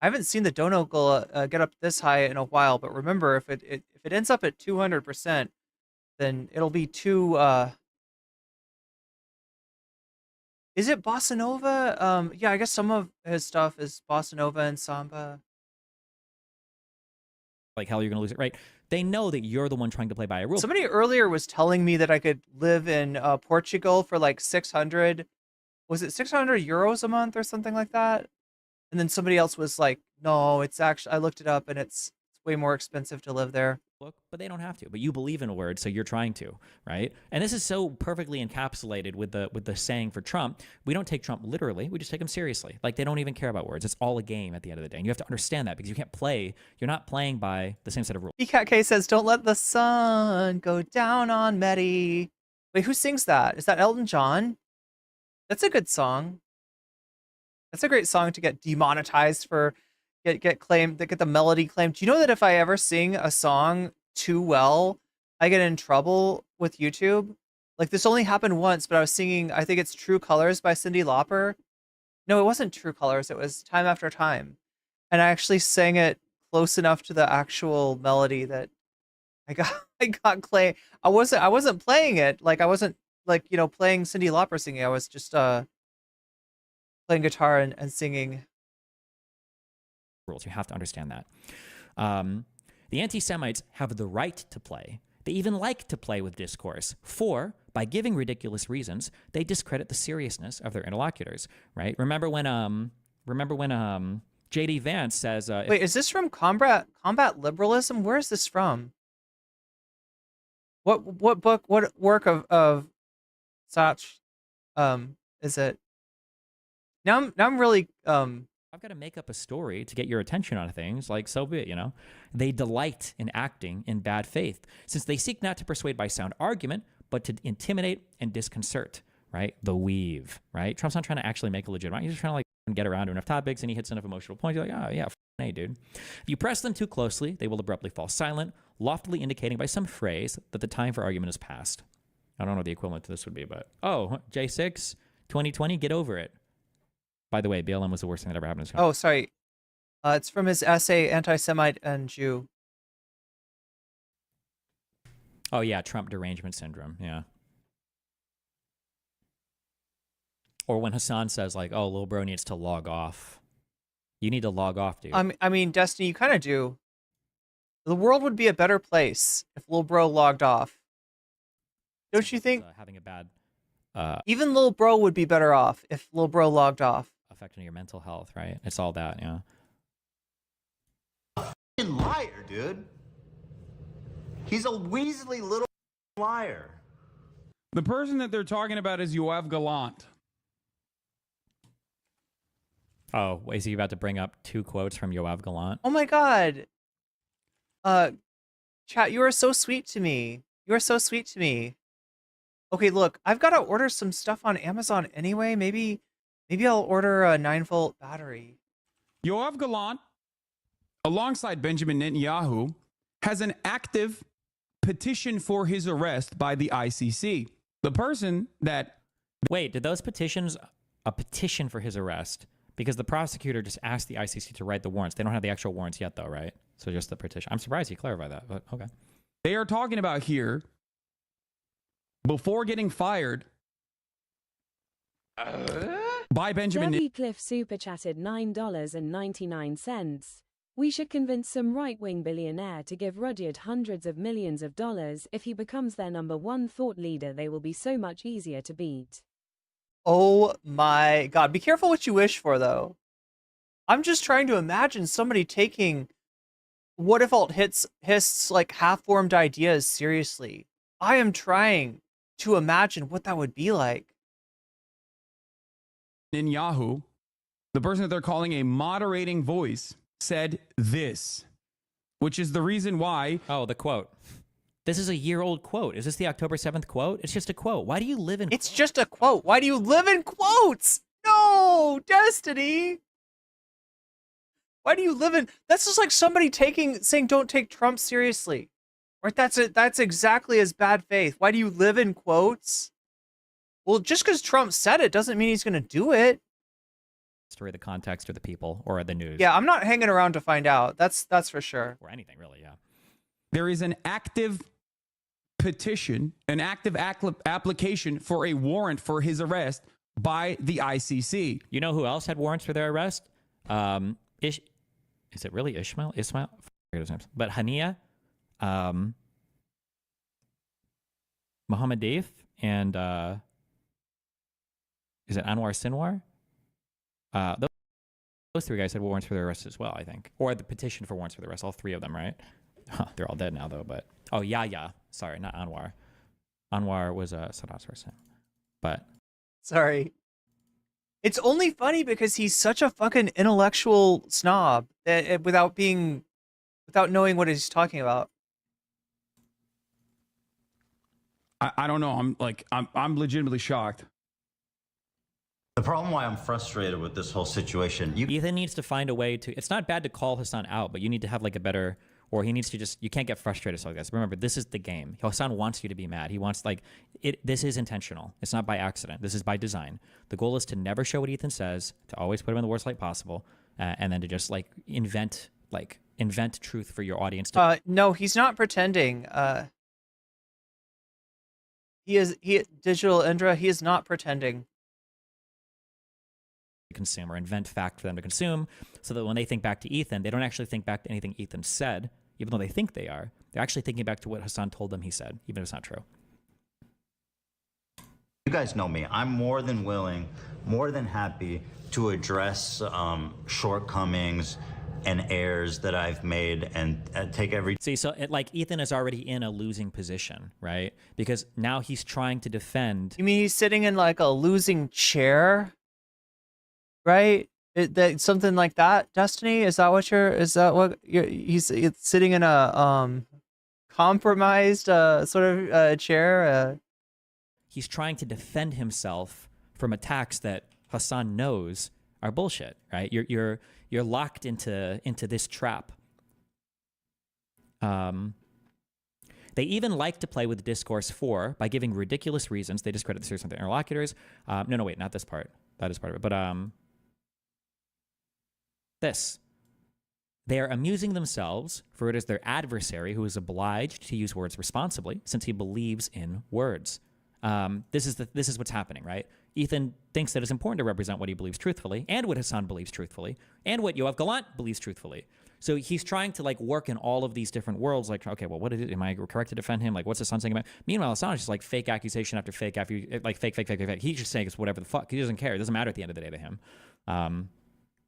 I haven't seen the dono get up this high in a while, but remember, if it ends up at 200%, then it'll be too. Is it bossa nova? Yeah, I guess some of his stuff is bossa nova and samba. Like hell, you're gonna lose it, right? They know that you're the one trying to play by a rule. Somebody earlier was telling me that I could live in Portugal for like 600. Was it 600 euros a month or something like that? And then somebody else was like, no, it's actually, I looked it up and it's way more expensive to live there. But they don't have to. But you believe in a word, so you're trying to, right? And this is so perfectly encapsulated with the saying for Trump. We don't take Trump literally. We just take him seriously. Like, they don't even care about words. It's all a game at the end of the day. And you have to understand that because you can't play. You're not playing by the same set of rules. BKK says, don't let the sun go down on Medi. Wait, who sings that? Is that Elton John? That's a good song. That's a great song to get demonetized for, get claimed, to get the melody claimed. Do you know that if I ever sing a song too well, I get in trouble with YouTube. Like this only happened once, but I was singing, I think it's True Colors by Cyndi Lauper. No, it wasn't True Colors. It was Time After Time. And I actually sang it close enough to the actual melody that I got clay. I wasn't playing it. Like I wasn't like, you know, playing Cyndi Lauper singing. I was just playing guitar and singing. Rules. You have to understand that. The anti-Semites have the right to play. They even like to play with discourse. For, by giving ridiculous reasons, they discredit the seriousness of their interlocutors. Right? Remember when J.D. Vance says, "Wait, is this from Combat Liberalism? Where is this from? What book? What work of such is it?" Now I'm really I've got to make up a story to get your attention on things, like so be it, you know. They delight in acting in bad faith, since they seek not to persuade by sound argument, but to intimidate and disconcert, right? The weave, right? Trump's not trying to actually make a legitimate, he's just trying to like get around to enough topics, and he hits enough emotional points. You're like, oh yeah, hey, dude. If you press them too closely, they will abruptly fall silent, loftily indicating by some phrase that the time for argument is past. I don't know what the equivalent to this would be, but, oh, J6, 2020, get over it. By the way, BLM was the worst thing that ever happened to Trump. Oh, sorry. It's from his essay, Anti-Semite and Jew. Oh, yeah, Trump derangement syndrome, yeah. Or when Hasan says, like, oh, little bro needs to log off. You need to log off, dude. I mean, Destiny, you kind of do. The world would be a better place if Lil Bro logged off. Don't you think? Having a bad... even Lil Bro would be better off if Lil Bro logged off. Affecting your mental health, right? It's all that, yeah. Fucking liar, dude. He's a weaselly little liar. The person that they're talking about is Yoav Gallant. Oh, is he about to bring up 2 quotes from Yoav Gallant? Oh my god. Chat, you are so sweet to me. You are so sweet to me. Okay, look, I've got to order some stuff on Amazon anyway. Maybe I'll order a 9-volt battery. Yoav Gallant, alongside Benjamin Netanyahu, has an active petition for his arrest by the ICC. The person that... Wait, did those petitions... A petition for his arrest? Because the prosecutor just asked the ICC to write the warrants. They don't have the actual warrants yet, though, right? So just the petition. I'm surprised he clarified that, but okay. They are talking about here, before getting fired by Benjamin... Debbie Cliff super chatted $9.99. We should convince some right-wing billionaire to give Rudyard hundreds of millions of dollars. If he becomes their #1 thought leader, they will be so much easier to beat. Oh my god. Be careful what you wish for, though. I'm just trying to imagine somebody taking what if alt hists like half-formed ideas seriously. I am trying to imagine what that would be like. Netanyahu, the person that they're calling a moderating voice, said this, which is the reason why... Oh, the quote. This is a year-old quote. Is this the October 7th quote? It's just a quote. Why do you live in... It's just a quote. Why do you live in quotes? No, Destiny. Why do you live in... That's just like somebody saying don't take Trump seriously. Right? That's exactly as bad faith. Why do you live in quotes? Well, just because Trump said it doesn't mean he's going to do it. Story, the context, or the people, or the news. Yeah, I'm not hanging around to find out. That's for sure. Or anything, really, yeah. There is an active petition, an active application for a warrant for his arrest by the ICC. You know who else had warrants for their arrest? Is it really Ishmael? Ismail? I forget his name. But Hania, Mohammed Deif, and is it Anwar Sinwar? Those 3 guys had warrants for their arrest as well, I think. Or the petition for warrants for the arrest, all 3 of them, right? Huh, they're all dead now, though, but... Oh, Yahya. Sorry, not Anwar. Anwar was Sadat's first name. But... Sorry. It's only funny because he's such a fucking intellectual snob without knowing what he's talking about. I don't know. I'm legitimately shocked. The problem why I'm frustrated with this whole situation... Ethan needs to find a way to... It's not bad to call Hasan out, but you need to have like a better or he needs to just, you can't get frustrated like this. Remember, this is the game. Hasan wants you to be mad. He wants, like, this is intentional. It's not by accident. This is by design. The goal is to never show what Ethan says, to always put him in the worst light possible, and then to just, like, invent truth for your audience. No, he's not pretending. Digital Indra, he is not pretending. Consume or invent fact for them to consume, so that when they think back to Ethan, they don't actually think back to anything Ethan said, even though they think they are. They're actually thinking back to what Hasan told them he said, even if it's not true. You guys know me. I'm more than willing, more than happy to address shortcomings and errors that I've made and take every... See, so like Ethan is already in a losing position, right? Because now he's trying to defend... You mean he's sitting in like a losing chair? Right? Something like that, Destiny? Is that what he's sitting in a compromised sort of chair? He's trying to defend himself from attacks that Hasan knows are bullshit, right? You're locked into this trap. They even like to play with discourse 4 by giving ridiculous reasons. They discredit the seriousness of their interlocutors. No, wait, not this part. That is part of it. But this. They are amusing themselves, for it is their adversary who is obliged to use words responsibly, since he believes in words. This is what's happening, right? Ethan thinks that it's important to represent what he believes truthfully, and what Hasan believes truthfully, and what Yoav Gallant believes truthfully. So he's trying to like work in all of these different worlds. Like, okay, well, what is it? Am I correct to defend him? Like, what's Hasan saying about? Meanwhile, Hasan is just like fake accusation after fake, like fake. He's just saying it's whatever the fuck. He doesn't care. It doesn't matter at the end of the day to him.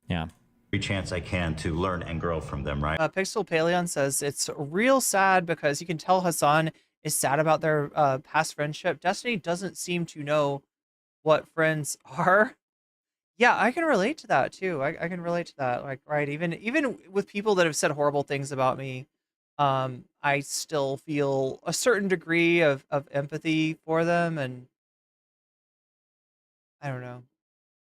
Yeah. Every chance I can to learn and grow from them, right? Pixel Paleon says it's real sad because you can tell Hasan is sad about their past friendship. Destiny doesn't seem to know what friends are. Yeah, I can relate to that too. I can relate to that. Like, right, even with people that have said horrible things about me, I still feel a certain degree of empathy for them, and I don't know.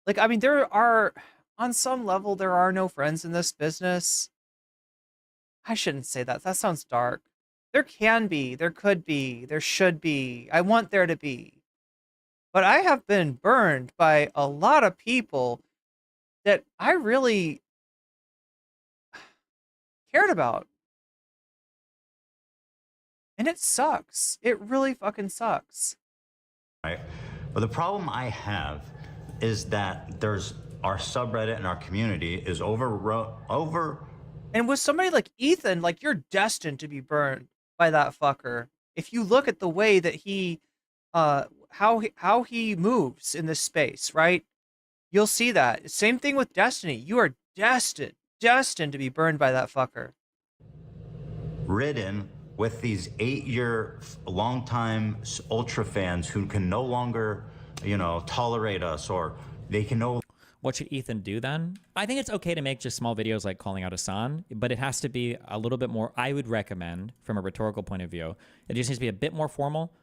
Like, I mean, there are, on some level, there are no friends in this business. I shouldn't say that. That sounds dark. There can be, there could be, there should be. I want there to be. But I have been burned by a lot of people that I really cared about. And it sucks. It really fucking sucks. Right. But the problem I have is that there's our subreddit and our community is over. And with somebody like Ethan, like, you're destined to be burned by that fucker. If you look at the way that he how he moves in this space, right? You'll see that. Same thing with Destiny. You are destined to be burned by that fucker. Ridden with these 8-year longtime ultra fans who can no longer, tolerate us, or they can no. What should Ethan do then? I think it's okay to make just small videos like calling out Hasan, but it has to be a little bit more, I would recommend, from a rhetorical point of view, it just needs to be a bit more formal.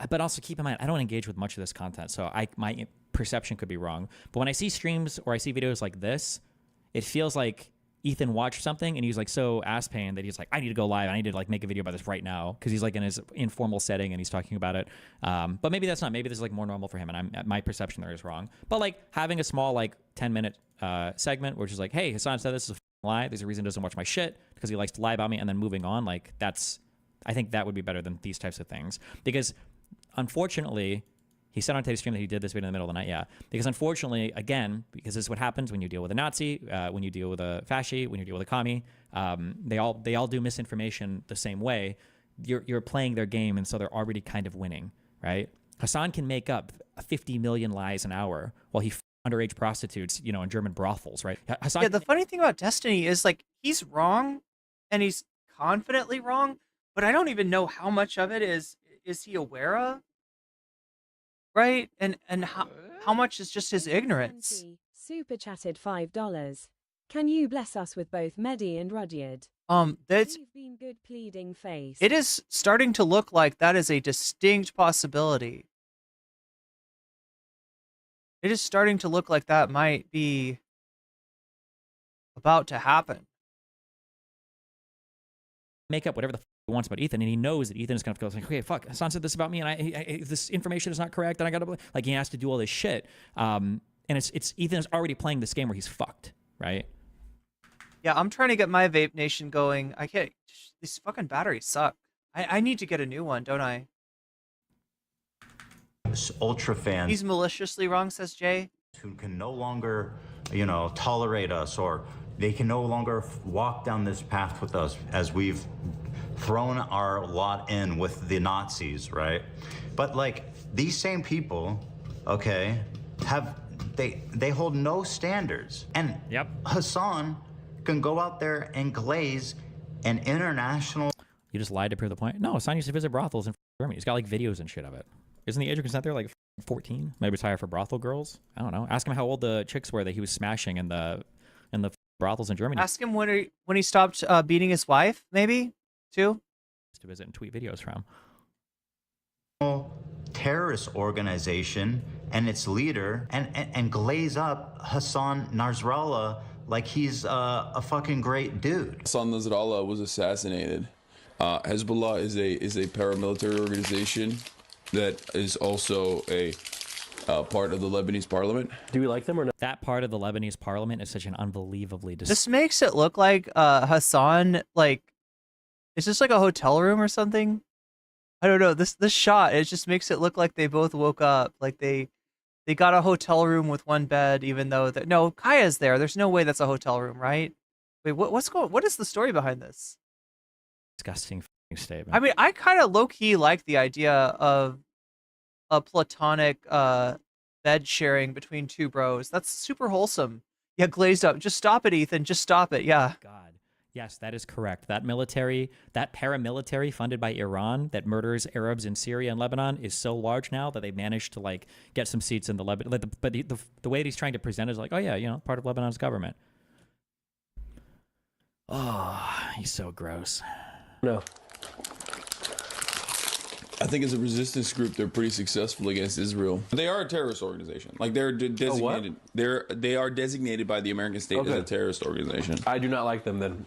But also keep in mind, I don't engage with much of this content, so my perception could be wrong. But when I see streams or I see videos like this, it feels like Ethan watched something and he's like so ass pain that he's like, I need to go live. I need to like make a video about this right now, because he's like in his informal setting and he's talking about it. But maybe that's not. Maybe this is like more normal for him, and my perception there is wrong. But like having a small like 10-minute segment, which is like, hey, Hasan said this is a lie. There's a reason he doesn't watch my shit because he likes to lie about me, and then moving on. Like I think that would be better than these types of things, because unfortunately, he said on today's stream that he did this video in the middle of the night. Yeah, because unfortunately, again, because this is what happens when you deal with a Nazi, when you deal with a fasci, when you deal with a commie, they all do misinformation the same way. You're playing their game, and so they're already kind of winning, right? Hasan can make up 50 million lies an hour while he underage prostitutes, in German brothels, right? Hasan. Yeah, the funny thing about Destiny is like he's wrong, and he's confidently wrong, but I don't even know how much of it is he aware of, right? And how much is just his ignorance? Super chatted $5. Can you bless us with both Mehdi and Rudyard? That's You've been good pleading face. it is starting to look like that is a distinct possibility. It is starting to look like that might be about to happen. make up whatever the he wants about Ethan, and he knows that Ethan is going to go like, okay, fuck, Hasan said this about me, and I this information is not correct, and I got to like he has to do all this shit. And it's Ethan is already playing this game where he's fucked, right? Yeah, I'm trying to get my vape nation going. I can't. These fucking batteries suck. I need to get a new one, don't I? Ultra fans. He's maliciously wrong, says Jay. Who can no longer, you know, tolerate us, or they can no longer walk down this path with us as we've thrown our lot in with the Nazis, right? But like these same people, okay, they hold no standards. And Hasan can go out there and glaze an international. You just lied to prove the point. No, Hasan used to visit brothels in Germany. He's got like videos and shit of it. Isn't the age of consent there like 14? Maybe it's higher for brothel girls. I don't know. Ask him how old the chicks were that he was smashing in the brothels in Germany. Ask him when he stopped beating his wife, maybe too. To visit and tweet videos from. Terrorist organization and its leader and glaze up Hasan Nasrallah like he's a fucking great dude. Hasan Nasrallah was assassinated. Hezbollah is a paramilitary organization that is also a part of the Lebanese parliament. Do we like them or not? That part of the Lebanese parliament is such an unbelievably This makes it look like Hasan, like, is this like a hotel room or something? I don't know. This shot, it just makes it look like they both woke up, like they got a hotel room with one bed, even though no, Kaya's there. There's no way that's a hotel room, right? Wait, what is the story behind this? Disgusting statement. I mean, I kind of low-key like the idea of a platonic bed sharing between two bros. That's super wholesome. Yeah, glazed up. Just stop it, Ethan. Just stop it. Yeah. God. Yes, that is correct. That paramilitary funded by Iran that murders Arabs in Syria and Lebanon is so large now that they've managed to like get some seats in the Lebanon. But the way that he's trying to present it is like, oh yeah, you know, part of Lebanon's government. Oh, he's so gross. No. I think as a resistance group, they're pretty successful against Israel. They are a terrorist organization. Like they're designated. They are designated by the American state as a terrorist organization. I do not like them then.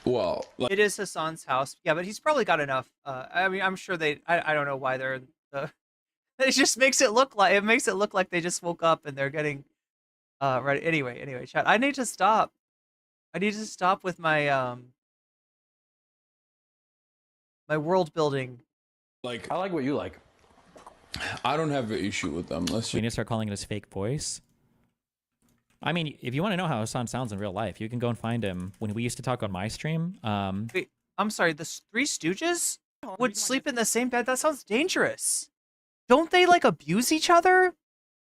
Well, it is Hasan's house. Yeah, but he's probably got enough. I mean, I'm sure I don't know why they're in the. It just makes it look like they just woke up and they're getting right. Anyway, chat. I need to stop. With my my world building. Like, I like what you like. I don't have an issue with them. We need to start calling it his fake voice. I mean, if you want to know how Hasan sounds in real life, you can go and find him when we used to talk on my stream. Wait, I'm sorry, the Three Stooges would sleep in the same bed? That sounds dangerous. Don't they, like, abuse each other?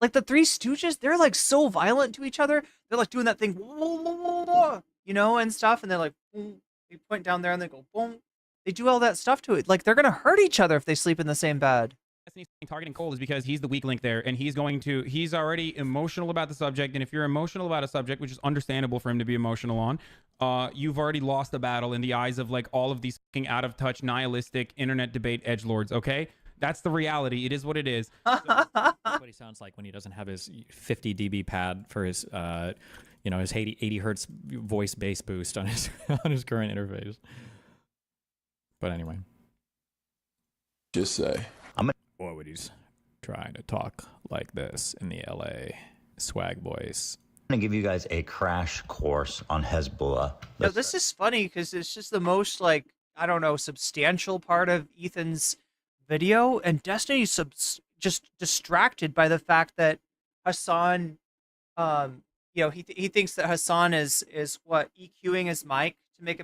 Like, the Three Stooges, they're, like, so violent to each other. They're, like, doing that thing, you know, and stuff, and they're, like, boom. They point down there and they go, boom. They do all that stuff to it. Like, they're going to hurt each other if they sleep in the same bed. Targeting Cole is because he's the weak link there, and he's already emotional about the subject, and if you're emotional about a subject, which is understandable for him to be emotional on, you've already lost the battle in the eyes of, like, all of these fucking out-of-touch, nihilistic, internet debate edgelords, okay? That's the reality. It is what it is. That's what he sounds like when he doesn't have his 50 dB pad for his, his 80 hertz voice bass boost on his current interface. But anyway, just say, why would he's trying to talk like this in the LA swag voice? I'm gonna give you guys a crash course on Hezbollah. No, this is funny because it's just the most, like, I don't know, substantial part of Ethan's video, and Destiny's just distracted by the fact that Hasan, he thinks that Hasan is what, EQing his mic to make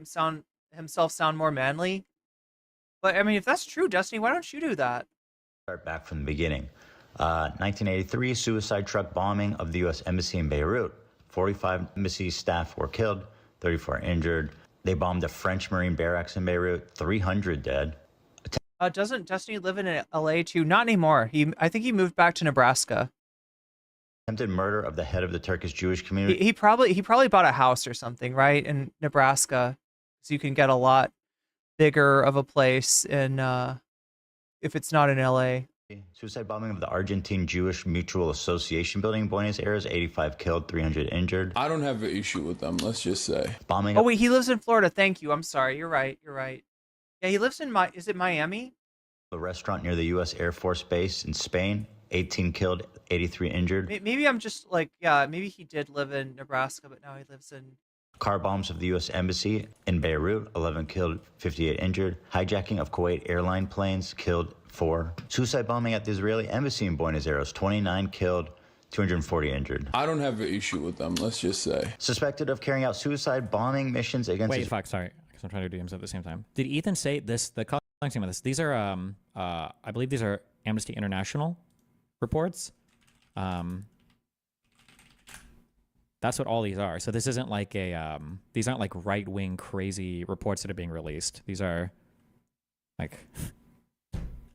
himself sound more manly. But I mean, if that's true, Destiny, why don't you do that? Start back from the beginning. 1983 suicide truck bombing of the U.S. Embassy in Beirut. 45 embassy staff were killed, 34 injured. They bombed a French Marine barracks in Beirut, 300 dead. Doesn't Destiny live in LA too? Not anymore. I think he moved back to Nebraska. Attempted murder of the head of the Turkish Jewish community. He probably bought a house or something, right, in Nebraska, so you can get a lot bigger of a place in if it's not in LA. Suicide bombing of the Argentine Jewish Mutual Association building in Buenos Aires, 85 killed, 300 injured. I don't have an issue with them, let's just say. Bombing. Oh wait, he lives in Florida. Thank you. I'm sorry. You're right. Yeah, he lives in is it Miami? A restaurant near the U.S. Air Force Base in Spain. 18 killed, 83 injured. Maybe I'm just like, yeah, maybe he did live in Nebraska, but now he lives in... Car bombs of the U.S. Embassy in Beirut, 11 killed, 58 injured. Hijacking of Kuwait airline planes, killed 4. Suicide bombing at the Israeli Embassy in Buenos Aires, 29 killed, 240 injured. I don't have an issue with them, let's just say. Suspected of carrying out suicide bombing missions against... Wait, fuck, sorry. Because I'm trying to do DMs at the same time. Did Ethan say this, the calling of this, these are, I believe these are Amnesty International reports. That's what all these are. So this isn't like a, these aren't like right-wing crazy reports that are being released. These are like...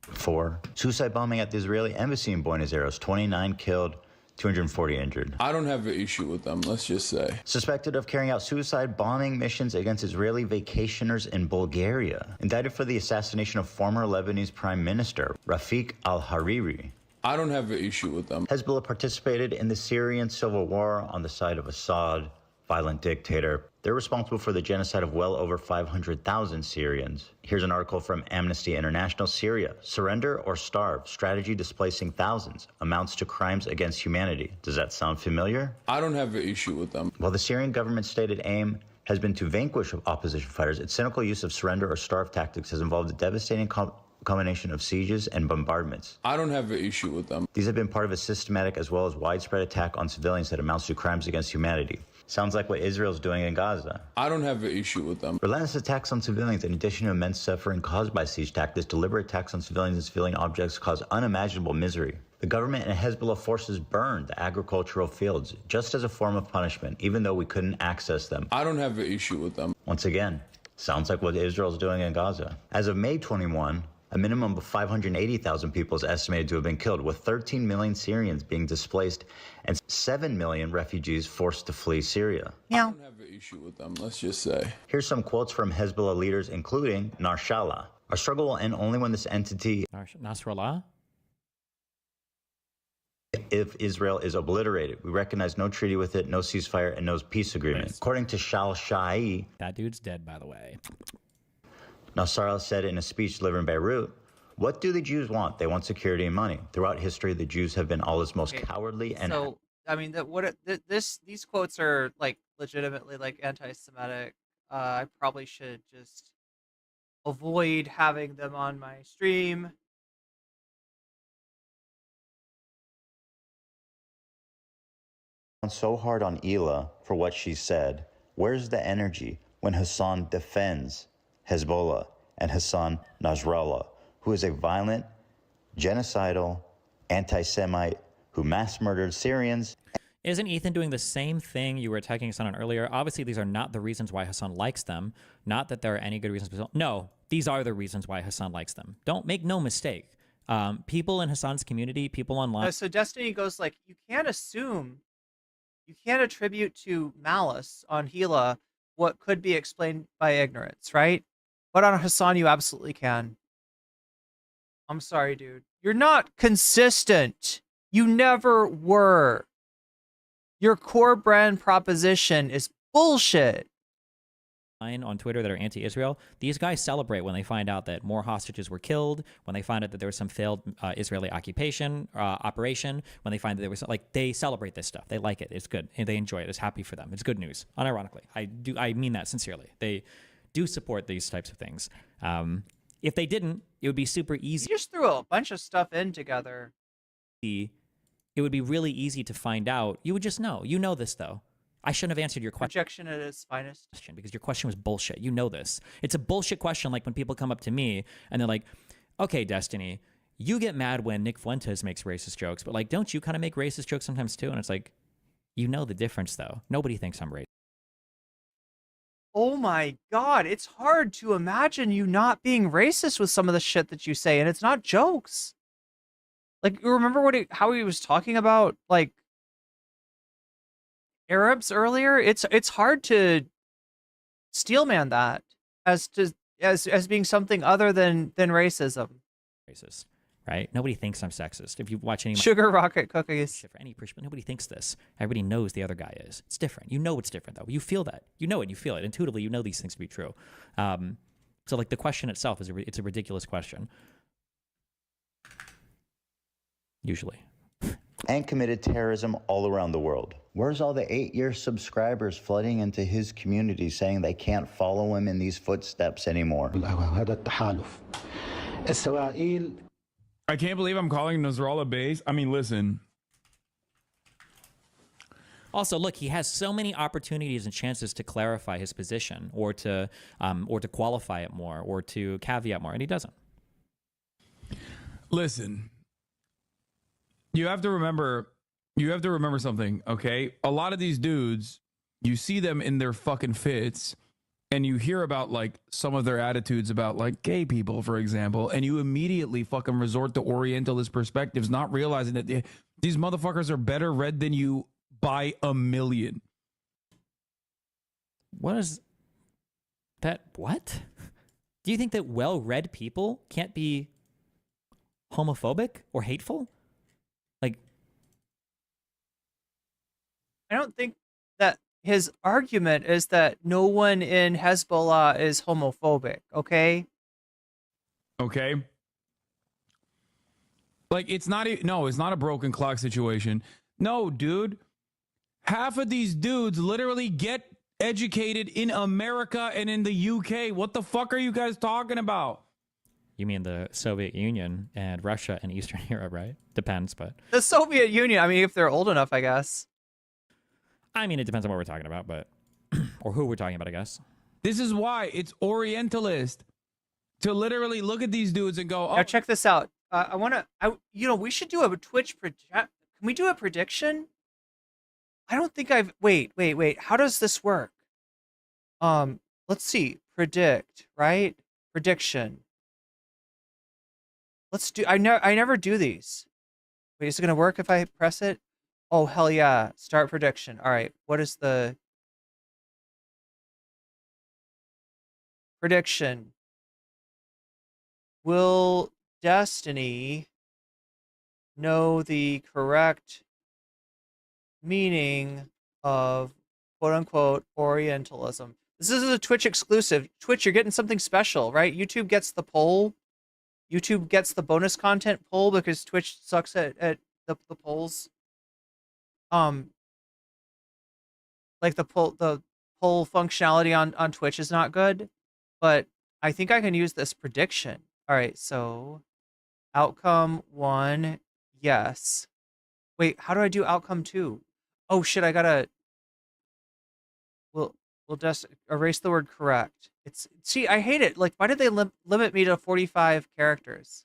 4. Suicide bombing at the Israeli Embassy in Buenos Aires, 29 killed, 240 injured. I don't have an issue with them, let's just say. Suspected of carrying out suicide bombing missions against Israeli vacationers in Bulgaria. Indicted for the assassination of former Lebanese Prime Minister Rafik al-Hariri. I don't have an issue with them. Hezbollah participated in the Syrian civil war on the side of Assad, violent dictator. They're responsible for the genocide of well over 500,000 Syrians. Here's an article from Amnesty International. Syria, surrender or starve, strategy displacing thousands, amounts to crimes against humanity. Does that sound familiar? I don't have an issue with them. While the Syrian government's stated aim has been to vanquish opposition fighters, its cynical use of surrender or starve tactics has involved a devastating combination of sieges and bombardments. I don't have an issue with them. These have been part of a systematic as well as widespread attack on civilians that amounts to crimes against humanity. Sounds like what Israel's doing in Gaza. I don't have an issue with them. Relentless attacks on civilians, in addition to immense suffering caused by siege tactics, deliberate attacks on civilians and civilian objects cause unimaginable misery. The government and Hezbollah forces burned the agricultural fields just as a form of punishment, even though we couldn't access them. I don't have an issue with them. Once again, sounds like what Israel's doing in Gaza. As of May 21, a minimum of 580,000 people is estimated to have been killed, with 13 million Syrians being displaced and 7 million refugees forced to flee Syria. I don't have an issue with them, let's just say. Here's some quotes from Hezbollah leaders, including Nasrallah. Our struggle will end only when this entity, Nasrallah? if Israel is obliterated. We recognize no treaty with it, no ceasefire, and no peace agreement. Nice. According to Shai, that dude's dead, by the way. Nasrallah said in a speech delivered in Beirut, "What do the Jews want? They want security and money. Throughout history, the Jews have been Allah's most cowardly and..." So, I mean, these quotes are like legitimately like anti-Semitic. I probably should just avoid having them on my stream. So hard on Ela for what she said. Where's the energy when Hasan defends Hezbollah and Hassan Nasrallah, who is a violent, genocidal, anti-Semite who mass murdered Syrians? Isn't Ethan doing the same thing you were attacking Hassan on earlier? Obviously, these are not the reasons why Hassan likes them. Not that there are any good reasons. No, these are the reasons why Hassan likes them. Don't make no mistake. People in Hassan's community, people online. So Destiny goes like, you can't assume, you can't attribute to malice on Hila what could be explained by ignorance, right? But on Hasan, you absolutely can. I'm sorry, dude. You're not consistent. You never were. Your core brand proposition is bullshit. On Twitter that are anti-Israel, these guys celebrate when they find out that more hostages were killed, when they find out that there was some failed Israeli operation, when they find that there was, like, they celebrate this stuff. They like it. It's good. And they enjoy it. It's happy for them. It's good news. Unironically. I mean that sincerely. They do support these types of things. If they didn't, it would be super easy. You just threw a bunch of stuff in together. It would be really easy to find out. You would just know. You know this, though. I shouldn't have answered your question. Projection at its finest. Because your question was bullshit. You know this. It's a bullshit question, like when people come up to me and they're like, okay, Destiny, you get mad when Nick Fuentes makes racist jokes, but like, don't you kind of make racist jokes sometimes too? And it's like, you know the difference, though. Nobody thinks I'm racist. Oh my God, it's hard to imagine you not being racist with some of the shit that you say, and it's not jokes. Like, you remember how he was talking about, like, Arabs earlier? It's hard to steelman that as being something other than racism. Racist, right? Nobody thinks I'm sexist. If you watch any sugar rocket cookies, for any person, nobody thinks this. Everybody knows the other guy is. It's different. You know it's different though. You feel that. You know it. You feel it intuitively. You know these things to be true. So like the question itself is it's a ridiculous question. Usually. And committed terrorism all around the world. Where's all the 8-year subscribers flooding into his community saying they can't follow him in these footsteps anymore? I can't believe I'm calling Nasrallah base. I mean, listen. Also, look, he has so many opportunities and chances to clarify his position or to qualify it more or to caveat more, and he doesn't. Listen. You have to remember something, okay? A lot of these dudes, you see them in their fucking fits, and you hear about like some of their attitudes about like gay people, for example, and you immediately fucking resort to Orientalist perspectives, not realizing that these motherfuckers are better read than you by a million. What is that? What? Do you think that well-read people can't be homophobic or hateful? Like, I don't think that his argument is that no one in Hezbollah is homophobic, okay? Okay. Like, it's not a broken clock situation. No, dude. Half of these dudes literally get educated in America and in the UK. What the fuck are you guys talking about? you mean the Soviet Union and Russia and Eastern Europe, right? Depends, but the Soviet Union. I mean, if they're old enough, I guess. I mean, it depends on what we're talking about, but or who we're talking about, I guess. This is why it's Orientalist to literally look at these dudes and go, "Oh, now check this out. We should do a Twitch project. Can we do a prediction? I don't think I've. Wait. How does this work? Let's see. Predict, right? Prediction. Let's do. I never do these. Wait, is it gonna work if I press it? Oh hell yeah! Start prediction. All right. What is the prediction? Will Destiny know the correct meaning of quote-unquote Orientalism? This is a Twitch exclusive. Twitch, you're getting something special, right? YouTube gets the poll. YouTube gets the bonus content poll because Twitch sucks at the polls. Like the poll functionality on Twitch is not good, but I think I can use this prediction. All right, so outcome 1, yes. Wait, how do I do outcome 2? Oh shit, I gotta. We'll just erase the word correct. See, I hate it. Like, why did they limit me to 45 characters?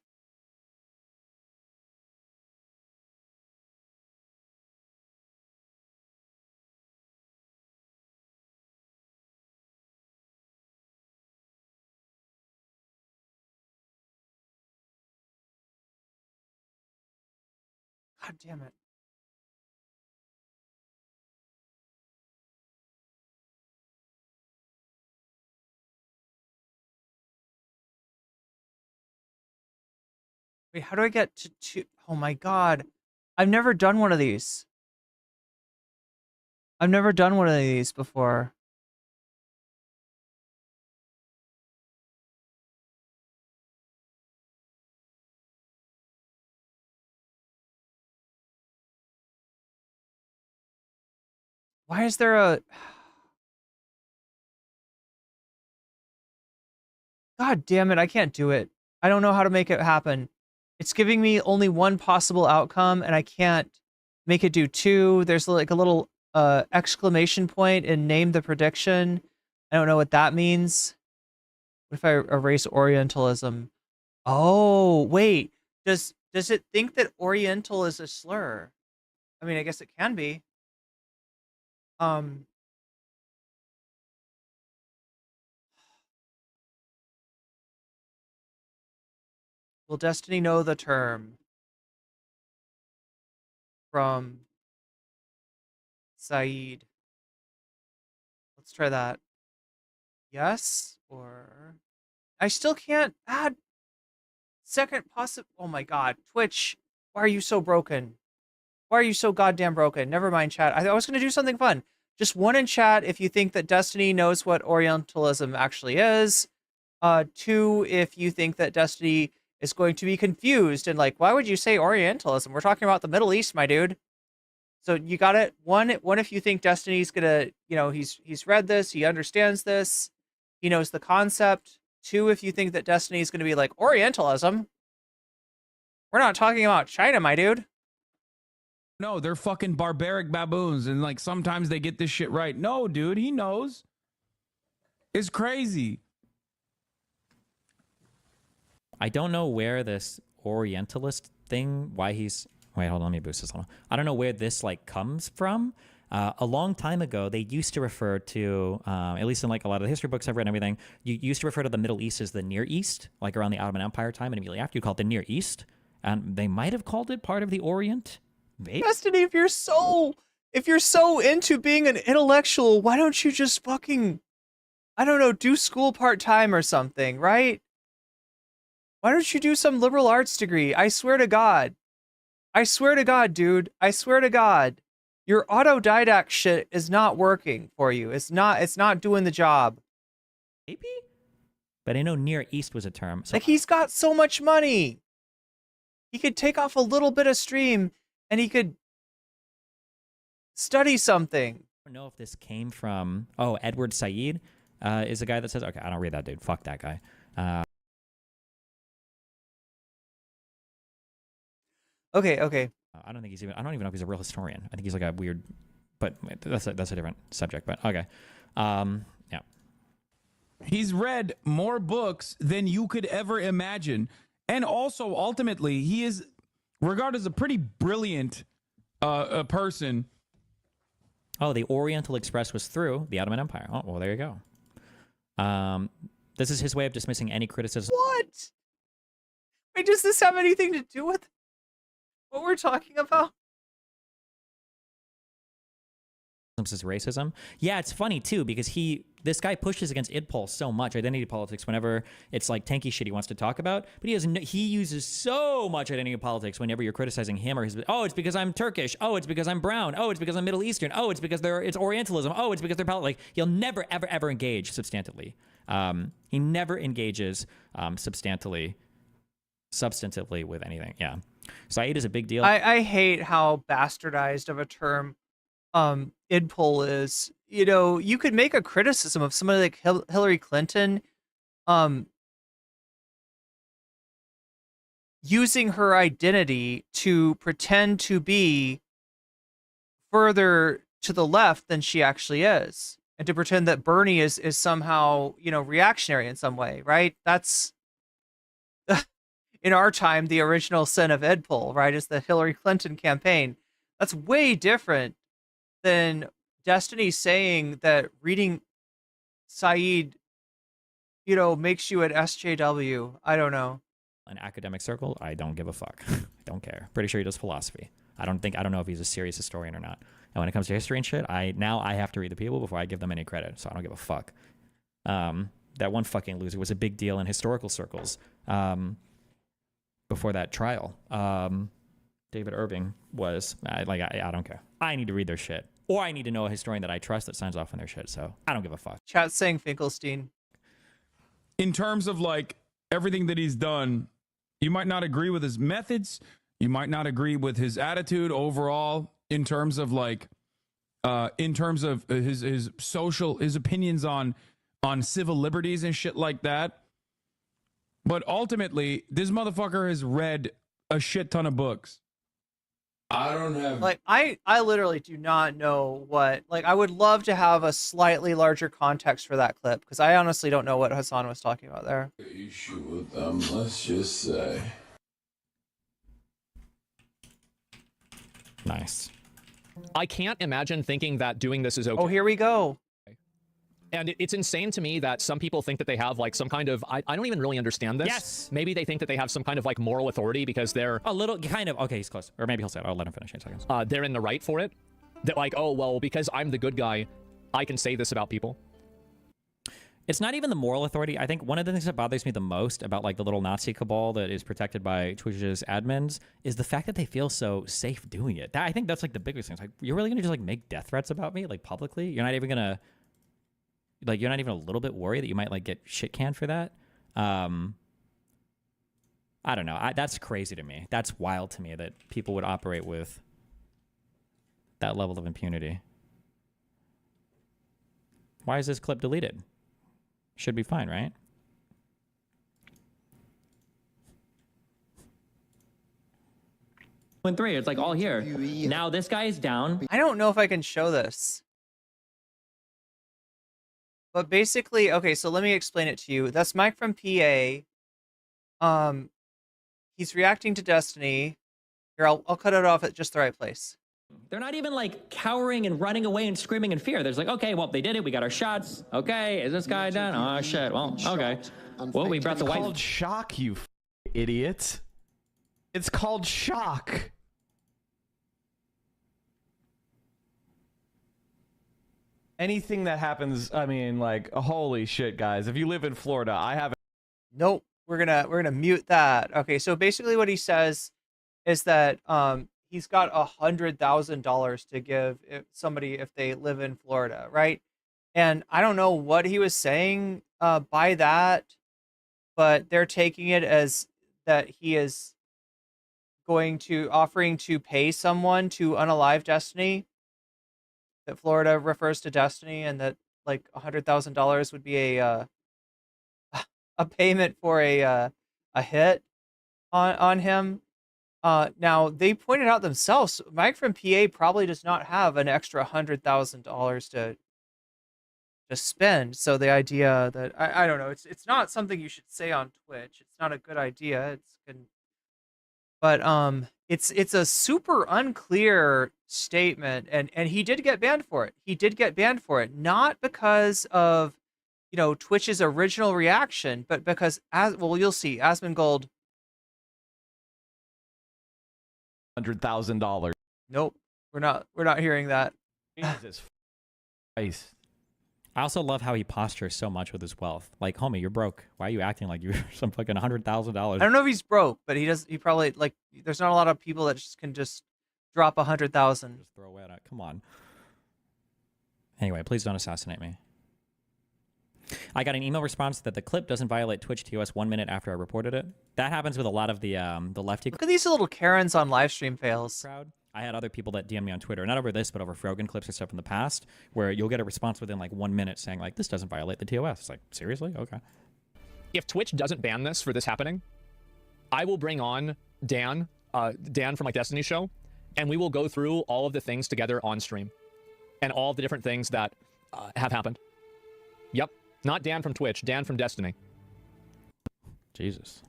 God damn it. Wait, how do I get to 2? Oh my god. I've never done one of these. I've never done one of these before. Why is there a... God damn it, I can't do it. I don't know how to make it happen. It's giving me only one possible outcome, and I can't make it do 2. There's like a little exclamation point and name the prediction. I don't know what that means. What if I erase Orientalism? Oh, wait. Does it think that Oriental is a slur? I mean, I guess it can be. Will Destiny know the term? From Saeed. Let's try that. Yes, or... I still can't add second possible... Oh my god. Twitch, why are you so broken? Why are you so goddamn broken? Never mind, chat. I was going to do something fun. Just one in chat if you think that Destiny knows what Orientalism actually is. Two, if you think that Destiny is going to be confused and like, why would you say Orientalism? We're talking about the Middle East, my dude. So you got it. One, if you think Destiny's gonna, he's read this, he understands this, he knows the concept. Two, if you think that Destiny's gonna be like Orientalism, we're not talking about China, my dude. No, they're fucking barbaric baboons, and like sometimes they get this shit right. No, dude, he knows. It's crazy. I don't know where this Orientalist thing, why he's... Wait, hold on, let me boost this a little. I don't know where this like comes from. A long time ago, they used to refer to, at least in like a lot of the history books I've read and everything, you used to refer to the Middle East as the Near East, like around the Ottoman Empire time, and immediately after you called it the Near East. And they might have called it part of the Orient. Maybe. Destiny, if you're so into being an intellectual, why don't you just fucking, I don't know, do school part-time or something, right? Why don't you do some liberal arts degree? I swear to God. I swear to God, dude. I swear to God. Your autodidact shit is not working for you. It's not doing the job. Maybe? But I know Near East was a term. So like, he's got so much money. He could take off a little bit of stream and he could study something. I don't know if this came from... Oh, Edward Said is a guy that says... Okay, I don't read that dude. Fuck that guy. Okay. I don't think he's even... I don't even know if he's a real historian. I think he's like a weird... But that's a different subject. But okay. Yeah. He's read more books than you could ever imagine. And also, ultimately, he is regarded as a pretty brilliant person. Oh, the Oriental Express was through the Ottoman Empire. Oh, well, there you go. This is his way of dismissing any criticism. What? Wait, does this have anything to do with what we're talking about? Is racism. Yeah, it's funny too because this guy pushes against IDPOL so much, identity politics, whenever it's like tanky shit he wants to talk about, but he uses so much identity politics whenever you're criticizing him or his... Oh, it's because I'm Turkish. Oh, it's because I'm brown. Oh, it's because I'm Middle Eastern. Oh, it's because it's Orientalism. Oh, it's because they're like, he'll never ever engage substantively. He never engages substantively with anything. Yeah. Said is a big deal. I hate how bastardized of a term IDPOL is. You could make a criticism of somebody like Hillary Clinton using her identity to pretend to be further to the left than she actually is, and to pretend that Bernie is somehow, reactionary in some way, right? That's in our time the original sin of IDPOL, right? Is the Hillary Clinton campaign. That's way different than Destiny saying that reading Said, makes you an SJW. I don't know. An academic circle, I don't give a fuck. I don't care. Pretty sure he does philosophy. I don't know if he's a serious historian or not. And when it comes to history and shit, I have to read the people before I give them any credit. So I don't give a fuck. That one fucking loser was a big deal in historical circles before that trial. David Irving was. I don't care. I need to read their shit. Or I need to know a historian that I trust that signs off on their shit. So I don't give a fuck. Chat's saying Finkelstein. In terms of like everything that he's done, you might not agree with his methods. You might not agree with his attitude overall in terms of like, his opinions on civil liberties and shit like that. But ultimately, this motherfucker has read a shit ton of books. I don't have... Like, I literally do not know what... Like, I would love to have a slightly larger context for that clip, because I honestly don't know what Hasan was talking about there. Issue with them, let's just say. Nice. I can't imagine thinking that doing this is okay. Oh, here we go. And it's insane to me that some people think that they have like some kind of, I don't even really understand this. Yes. Maybe they think that they have some kind of like moral authority because they're a little kind of, okay, he's close. Or maybe he'll say it. I'll let him finish in seconds. They're in the right for it. That like, oh, well, because I'm the good guy, I can say this about people. It's not even the moral authority. I think one of the things that bothers me the most about like the little Nazi cabal that is protected by Twitch's admins is the fact that they feel so safe doing it. I think that's like the biggest thing. It's like, you're really gonna just like make death threats about me, like publicly? You're not even gonna, like, you're not even a little bit worried that you might like get shit canned for that? I don't know. That's crazy to me. That's wild to me that people would operate with that level of impunity. Why is this clip deleted? Should be fine, right? And 3, it's like all here. Now this guy is down. I don't know if I can show this. But basically, okay, so let me explain it to you. That's Mike from PA. He's reacting to Destiny. Here, I'll cut it off at just the right place. They're not even like cowering and running away and screaming in fear. There's like, okay, well, they did it. We got our shots. Okay, is this guy done? Oh, shit. Well, okay. Well, we brought the It's white... called shock, you idiot. It's called shock. Anything that happens, I mean, like, holy shit, guys. If you live in Florida, I haven't... Nope. We're gonna mute that. Okay, so basically what he says is that he's got $100,000 to give somebody if they live in Florida, right? And I don't know what he was saying by that, but they're taking it as that he is offering to pay someone to unalive Destiny. That Florida refers to Destiny, and that like $100,000 would be a payment for a hit on him. Now they pointed out themselves, Mike from PA probably does not have an extra $100,000 to spend. So the idea that I don't know, it's not something you should say on Twitch. It's not a good idea. But it's a super unclear statement, and he did get banned for it. He did get banned for it, not because of Twitch's original reaction, but because you'll see Asmongold. $100,000. Nope, we're not hearing that. Jesus Christ. I also love how he postures so much with his wealth. Like, homie, you're broke. Why are you acting like you're some fucking $100,000? I don't know if he's broke, but he probably, like, there's not a lot of people that can just drop 100,000. Just throw away. Come on. Anyway, please don't assassinate me. I got an email response that the clip doesn't violate Twitch TOS 1 minute after I reported it. That happens with a lot of the lefty. Look at these little Karens on live stream fails. Crowd. I had other people that DM me on Twitter, not over this, but over Frogan clips and stuff in the past, where you'll get a response within like 1 minute saying like, this doesn't violate the TOS. It's like, seriously? Okay. If Twitch doesn't ban this for this happening, I will bring on Dan from like Destiny show, and we will go through all of the things together on stream and all the different things that have happened. Yep. Not Dan from Twitch, Dan from Destiny. Jesus.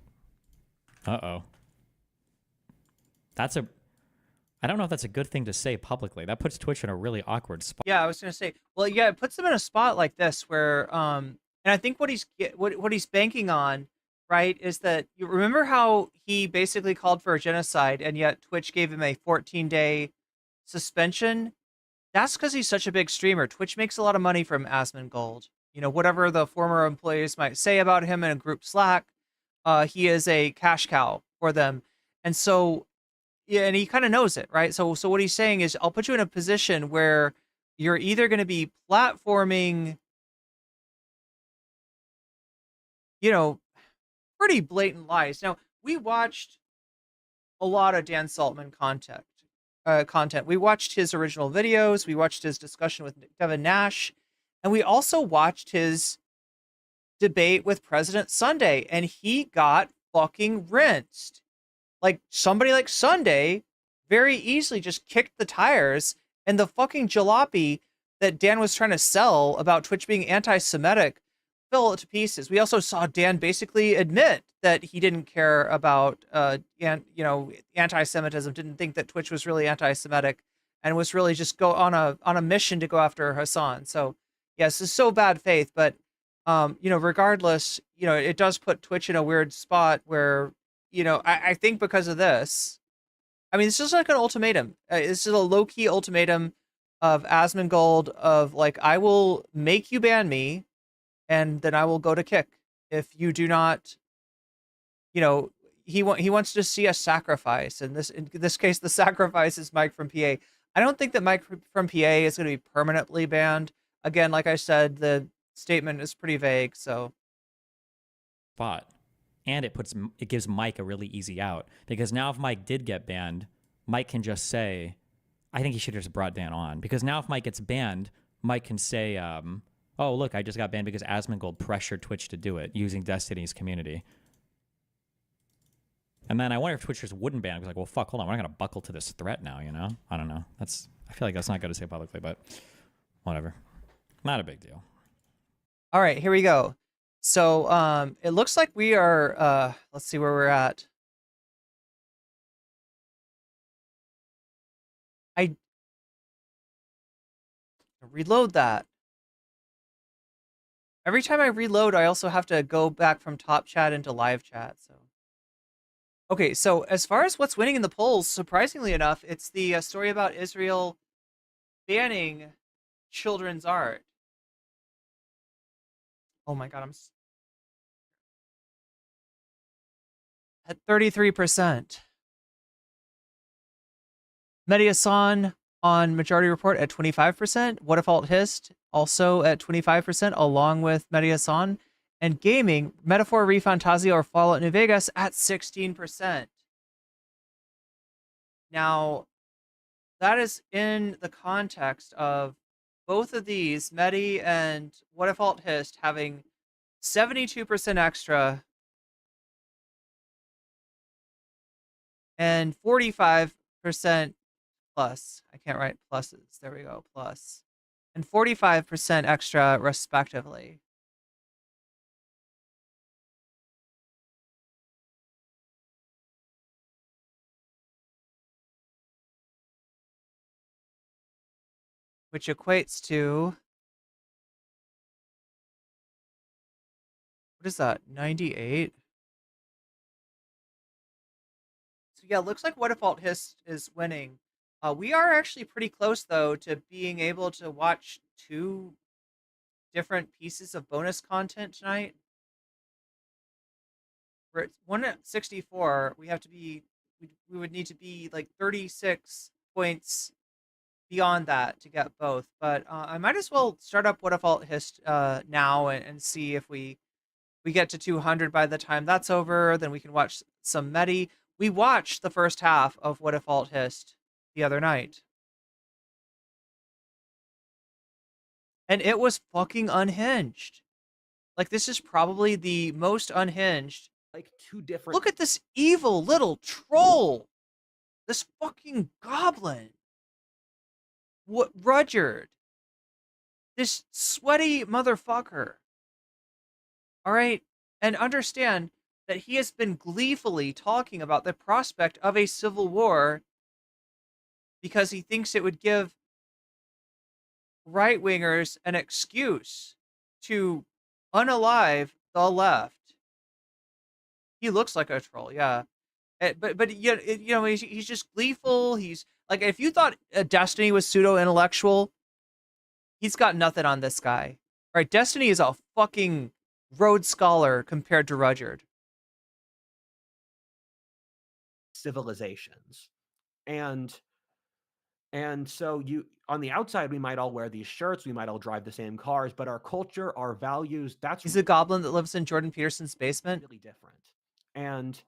Uh-oh. I don't know if that's a good thing to say publicly. That puts Twitch in a really awkward spot. Yeah, I was gonna say. Well, yeah, it puts them in a spot like this where, and I think what he's banking on, right, is that you remember how he basically called for a genocide, and yet Twitch gave him a 14-day suspension. That's because he's such a big streamer. Twitch makes a lot of money from Asmongold. Whatever the former employees might say about him in a group Slack, he is a cash cow for them, and so. Yeah, and he kind of knows it, right? So what he's saying is, I'll put you in a position where you're either going to be platforming, pretty blatant lies. Now, we watched a lot of Dan Saltman content. We watched his original videos. We watched his discussion with Devin Nash. And we also watched his debate with President Sunday. And he got fucking rinsed. Like, somebody like Sunday very easily just kicked the tires, and the fucking jalopy that Dan was trying to sell about Twitch being anti-Semitic fell to pieces. We also saw Dan basically admit that he didn't care about, anti-Semitism, didn't think that Twitch was really anti-Semitic, and was really just go on a mission to go after Hasan. So, yes, it's so bad faith, but, regardless, it does put Twitch in a weird spot where, I think because of this, this is like an ultimatum. This is a low-key ultimatum of Asmongold of, like, I will make you ban me, and then I will go to kick. If you do not, he wants to see a sacrifice. And in this case, the sacrifice is Mike from PA. I don't think that Mike from PA is going to be permanently banned. Again, like I said, the statement is pretty vague, so... spot. And it gives Mike a really easy out, because now if Mike did get banned, Mike can just say, I think he should have just brought Dan on, because now if Mike gets banned, Mike can say, oh, look, I just got banned because Asmongold pressured Twitch to do it using Destiny's community. And then I wonder if Twitch just wouldn't ban. I was like, well, fuck, hold on. We're not going to buckle to this threat now, you know? I don't know. I feel like that's not good to say publicly, but whatever. Not a big deal. All right, here we go. So it looks like we are, let's see where we're at. I reload that. Every time I reload, I also have to go back from top chat into live chat. So, okay, so as far as what's winning in the polls, surprisingly enough, it's the story about Israel banning children's art. Oh my God, I'm at 33%. Mehdi Hasan on Majority Report at 25%. What If Alt Hist also at 25%, along with Mehdi Hasan. And Gaming, Metaphor, ReFantazio, or Fallout New Vegas at 16%. Now, that is in the context of both of these, Mehdi and What If Alt Hist, having 72% extra and 45% plus. I can't write pluses. There we go, plus. And 45% extra, respectively. Which equates to, what is that, 98? So yeah, looks like What If Alt Hist is winning. We are actually pretty close, though, to being able to watch 2 different pieces of bonus content tonight. We're at 164. We have to be, we would need to be like 36 points beyond that to get both. But I might as well start up What If Alt Hist now and see if we get to 200 by the time that's over. Then we can watch some Mehdi. We watched the first half of What If Alt Hist the other night. And it was fucking unhinged. Like, this is probably the most unhinged. Like, 2 different... Look at this evil little troll. This fucking goblin. What, Rudyard. This sweaty motherfucker. All right? And understand that he has been gleefully talking about the prospect of a civil war because he thinks it would give right-wingers an excuse to unalive the left. He looks like a troll, yeah. But you know, he's just gleeful. He's like, if you thought Destiny was pseudo-intellectual, he's got nothing on this guy. Right? Destiny is a fucking Rhodes Scholar compared to Rudyard. Civilizations. And so you, on the outside, we might all wear these shirts, we might all drive the same cars, but our culture, our values, He's a goblin that lives in Jordan Peterson's basement. Really different. And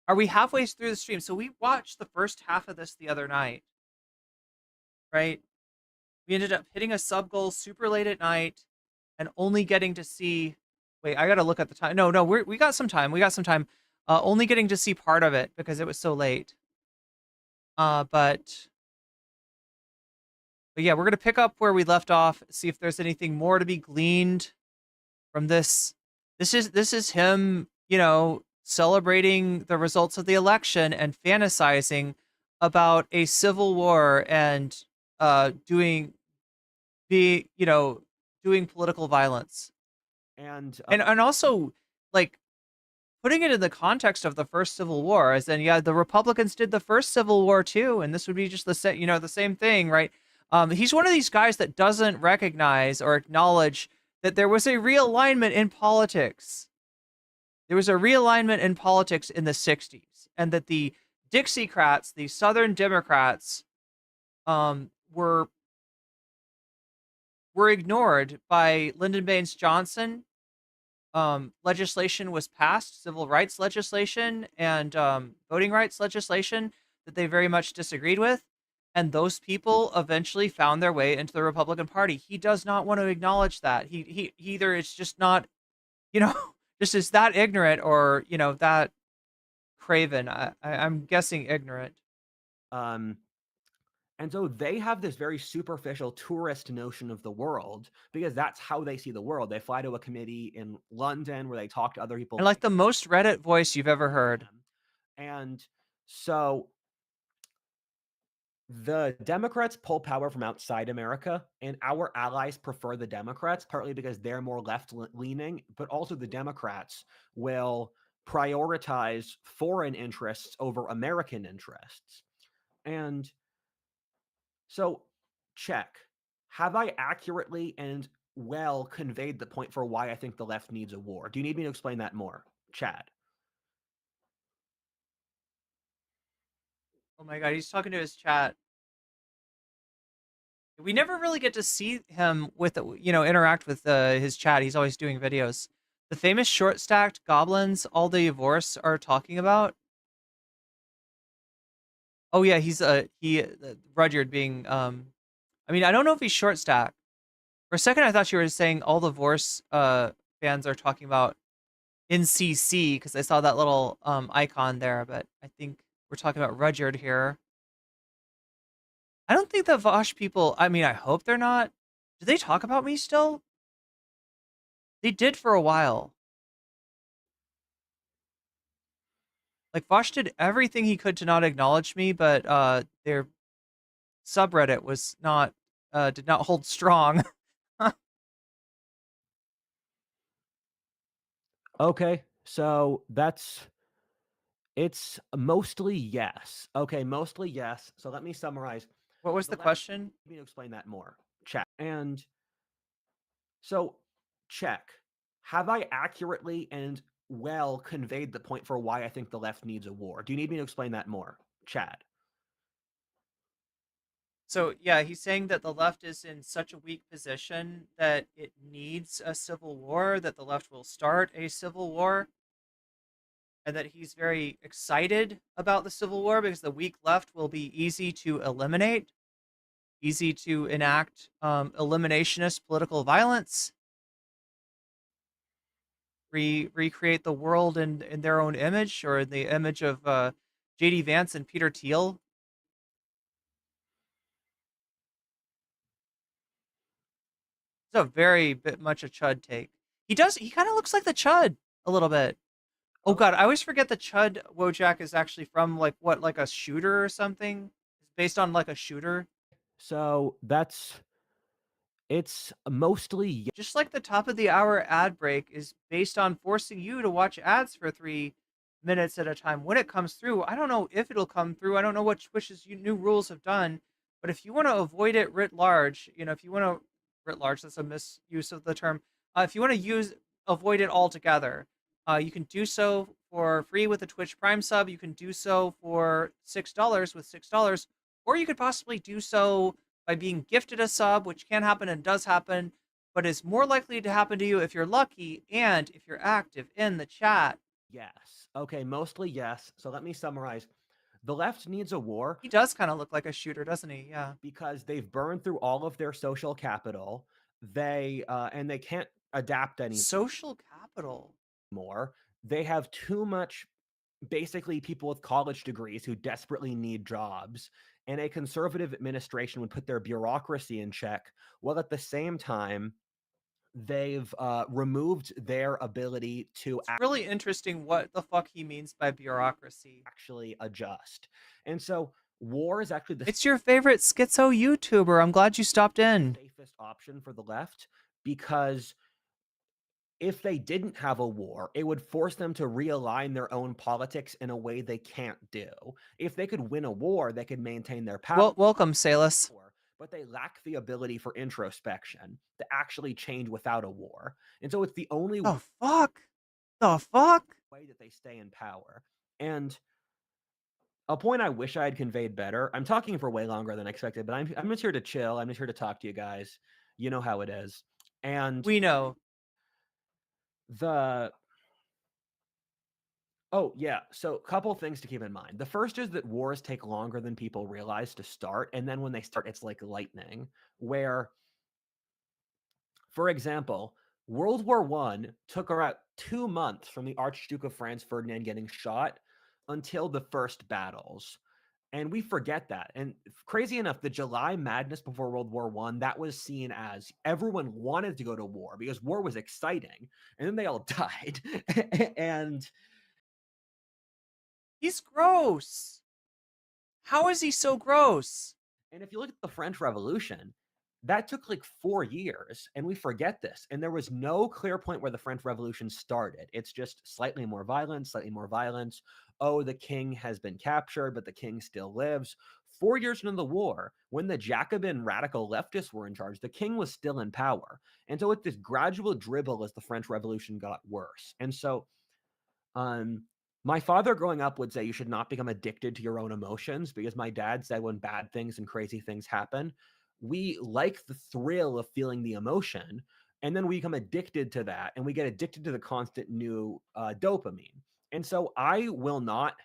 are we halfway through the stream? So we watched the first half of this the other night, right? We ended up hitting a sub goal super late at night and only getting to see, wait, I got to look at the time. No, we got some time. We got some time. Only getting to see part of it because it was so late. But yeah, we're going to pick up where we left off, see if there's anything more to be gleaned from this. This is him, you know, celebrating the results of the election and fantasizing about a civil war and doing political violence. And also, like, putting it in the context of the first Civil War, as in, yeah, the Republicans did the first Civil War too, and this would be just the same thing, right? He's one of these guys that doesn't recognize or acknowledge that there was a realignment in politics. There was a realignment in politics in the 60s, and that the Dixiecrats, the Southern Democrats, were ignored by Lyndon Baines Johnson, legislation was passed, civil rights legislation and voting rights legislation that they very much disagreed with. And those people eventually found their way into the Republican Party. He does not want to acknowledge that. He either is just not, just is that ignorant or, that craven. I'm guessing ignorant. And so they have this very superficial tourist notion of the world because that's how they see the world. They fly to a committee in London where they talk to other people. And like the most Reddit voice you've ever heard. And so the Democrats pull power from outside America, and our allies prefer the Democrats, partly because they're more left-leaning, but also the Democrats will prioritize foreign interests over American interests. And so, check. Have I accurately and well conveyed the point for why I think the left needs a war? Do you need me to explain that more? Chad. Oh my god, he's talking to his chat. We never really get to see him with, interact with his chat. He's always doing videos. The famous short-stacked goblins all the divorce are talking about. Oh yeah, he's Rudyard being I mean, I don't know if he's short stack. For a second I thought you were saying all the Vorse fans are talking about NCC because I saw that little icon there, but I think we're talking about Rudyard here. I don't think the Vosh people, I mean, I hope they're not. Do they talk about me still? They did for a while. Like, Vosh did everything he could to not acknowledge me, but their subreddit was not, did not hold strong. Okay, so it's mostly yes. Okay, mostly yes. So let me summarize. What was the question? Let me explain that more. Check. And so, check. Have I accurately and well conveyed the point for why I think the left needs a war? Do you need me to explain that more? Chad. So, yeah, he's saying that the left is in such a weak position that it needs a civil war, that the left will start a civil war, and that he's very excited about the civil war because the weak left will be easy to eliminate, easy to enact eliminationist political violence, recreate the world in their own image or in the image of J.D. Vance and Peter Thiel. It's a very bit much a Chud take. He kind of looks like the Chud a little bit. Oh god, I always forget the Chud Wojak is actually from like a shooter or something. It's based on like a shooter. So it's mostly just like the top of the hour ad break is based on forcing you to watch ads for 3 minutes at a time. When it comes through, I don't know if it'll come through. I don't know what Twitch's new rules have done, but if you want to avoid it writ large, if you want to writ large, that's a misuse of the term. If you want to avoid it altogether, you can do so for free with a Twitch Prime sub. You can do so for $6 with $6, or you could possibly do so by being gifted a sub, which can happen and does happen, but is more likely to happen to you if you're lucky and if you're active in the chat. Yes. Okay, mostly yes. So let me summarize. The left needs a war. He does kind of look like a shooter, doesn't he? Yeah. Because they've burned through all of their social capital. They can't adapt any social capital more. They have too much basically people with college degrees who desperately need jobs, and a conservative administration would put their bureaucracy in check, while at the same time they've removed their ability to it's really interesting what the fuck he means by bureaucracy. Actually adjust. And so war is actually it's your favorite schizo YouTuber. I'm glad you stopped in. Safest option for the left, because if they didn't have a war, it would force them to realign their own politics in a way they can't do. If they could win a war, they could maintain their power. Well, welcome, Salus. But they lack the ability for introspection to actually change without a war. And so it's the only the fuck way that they stay in power. And a point I wish I had conveyed better. I'm talking for way longer than expected, but I'm just here to chill. I'm just here to talk to you guys. You know how it is. And we know. The Oh, yeah. So, couple things to keep in mind. The first is that wars take longer than people realize to start, and then when they start, it's like lightning. Where, for example, World War One took around 2 months from the Archduke of Franz Ferdinand getting shot until the first battles. And we forget that. And crazy enough, the July madness before World War One, that was seen as everyone wanted to go to war because war was exciting. And then they all died. And he's gross. How is he so gross? And if you look at the French Revolution, that took like 4 years, and we forget this. And there was no clear point where the French Revolution started. It's just slightly more violence, slightly more violence. Oh, the king has been captured, but the king still lives. 4 years into the war, when the Jacobin radical leftists were in charge, the king was still in power. And so it's this gradual dribble as the French Revolution got worse. And so, my father growing up would say you should not become addicted to your own emotions because my dad said when bad things and crazy things happen, we like the thrill of feeling the emotion, and then we become addicted to that, and we get addicted to the constant new dopamine. And so I will not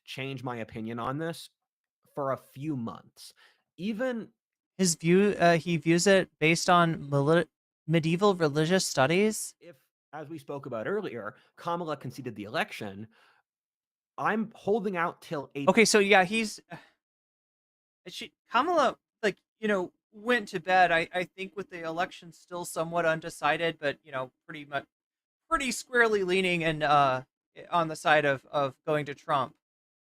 change my opinion on this for a few months. Even his view, he views it based on medieval religious studies. If, as we spoke about earlier, Kamala conceded the election, I'm holding out till April. Okay, so yeah, Kamala, like, went to bed, I think, with the election still somewhat undecided, but, pretty squarely leaning and on the side of going to Trump,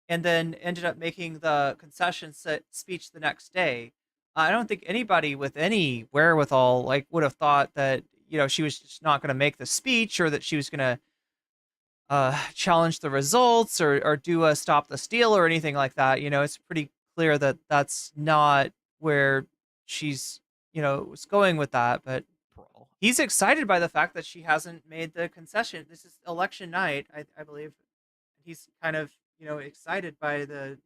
and then ended up making the concession speech the next day. I don't think anybody with any wherewithal would have thought that she was just not going to make the speech, or that she was going to challenge the results, or do a stop the steal or anything like that. It's pretty clear that that's not where she's was going with that. But he's excited by the fact that she hasn't made the concession. This is election night, I believe. He's kind of excited by the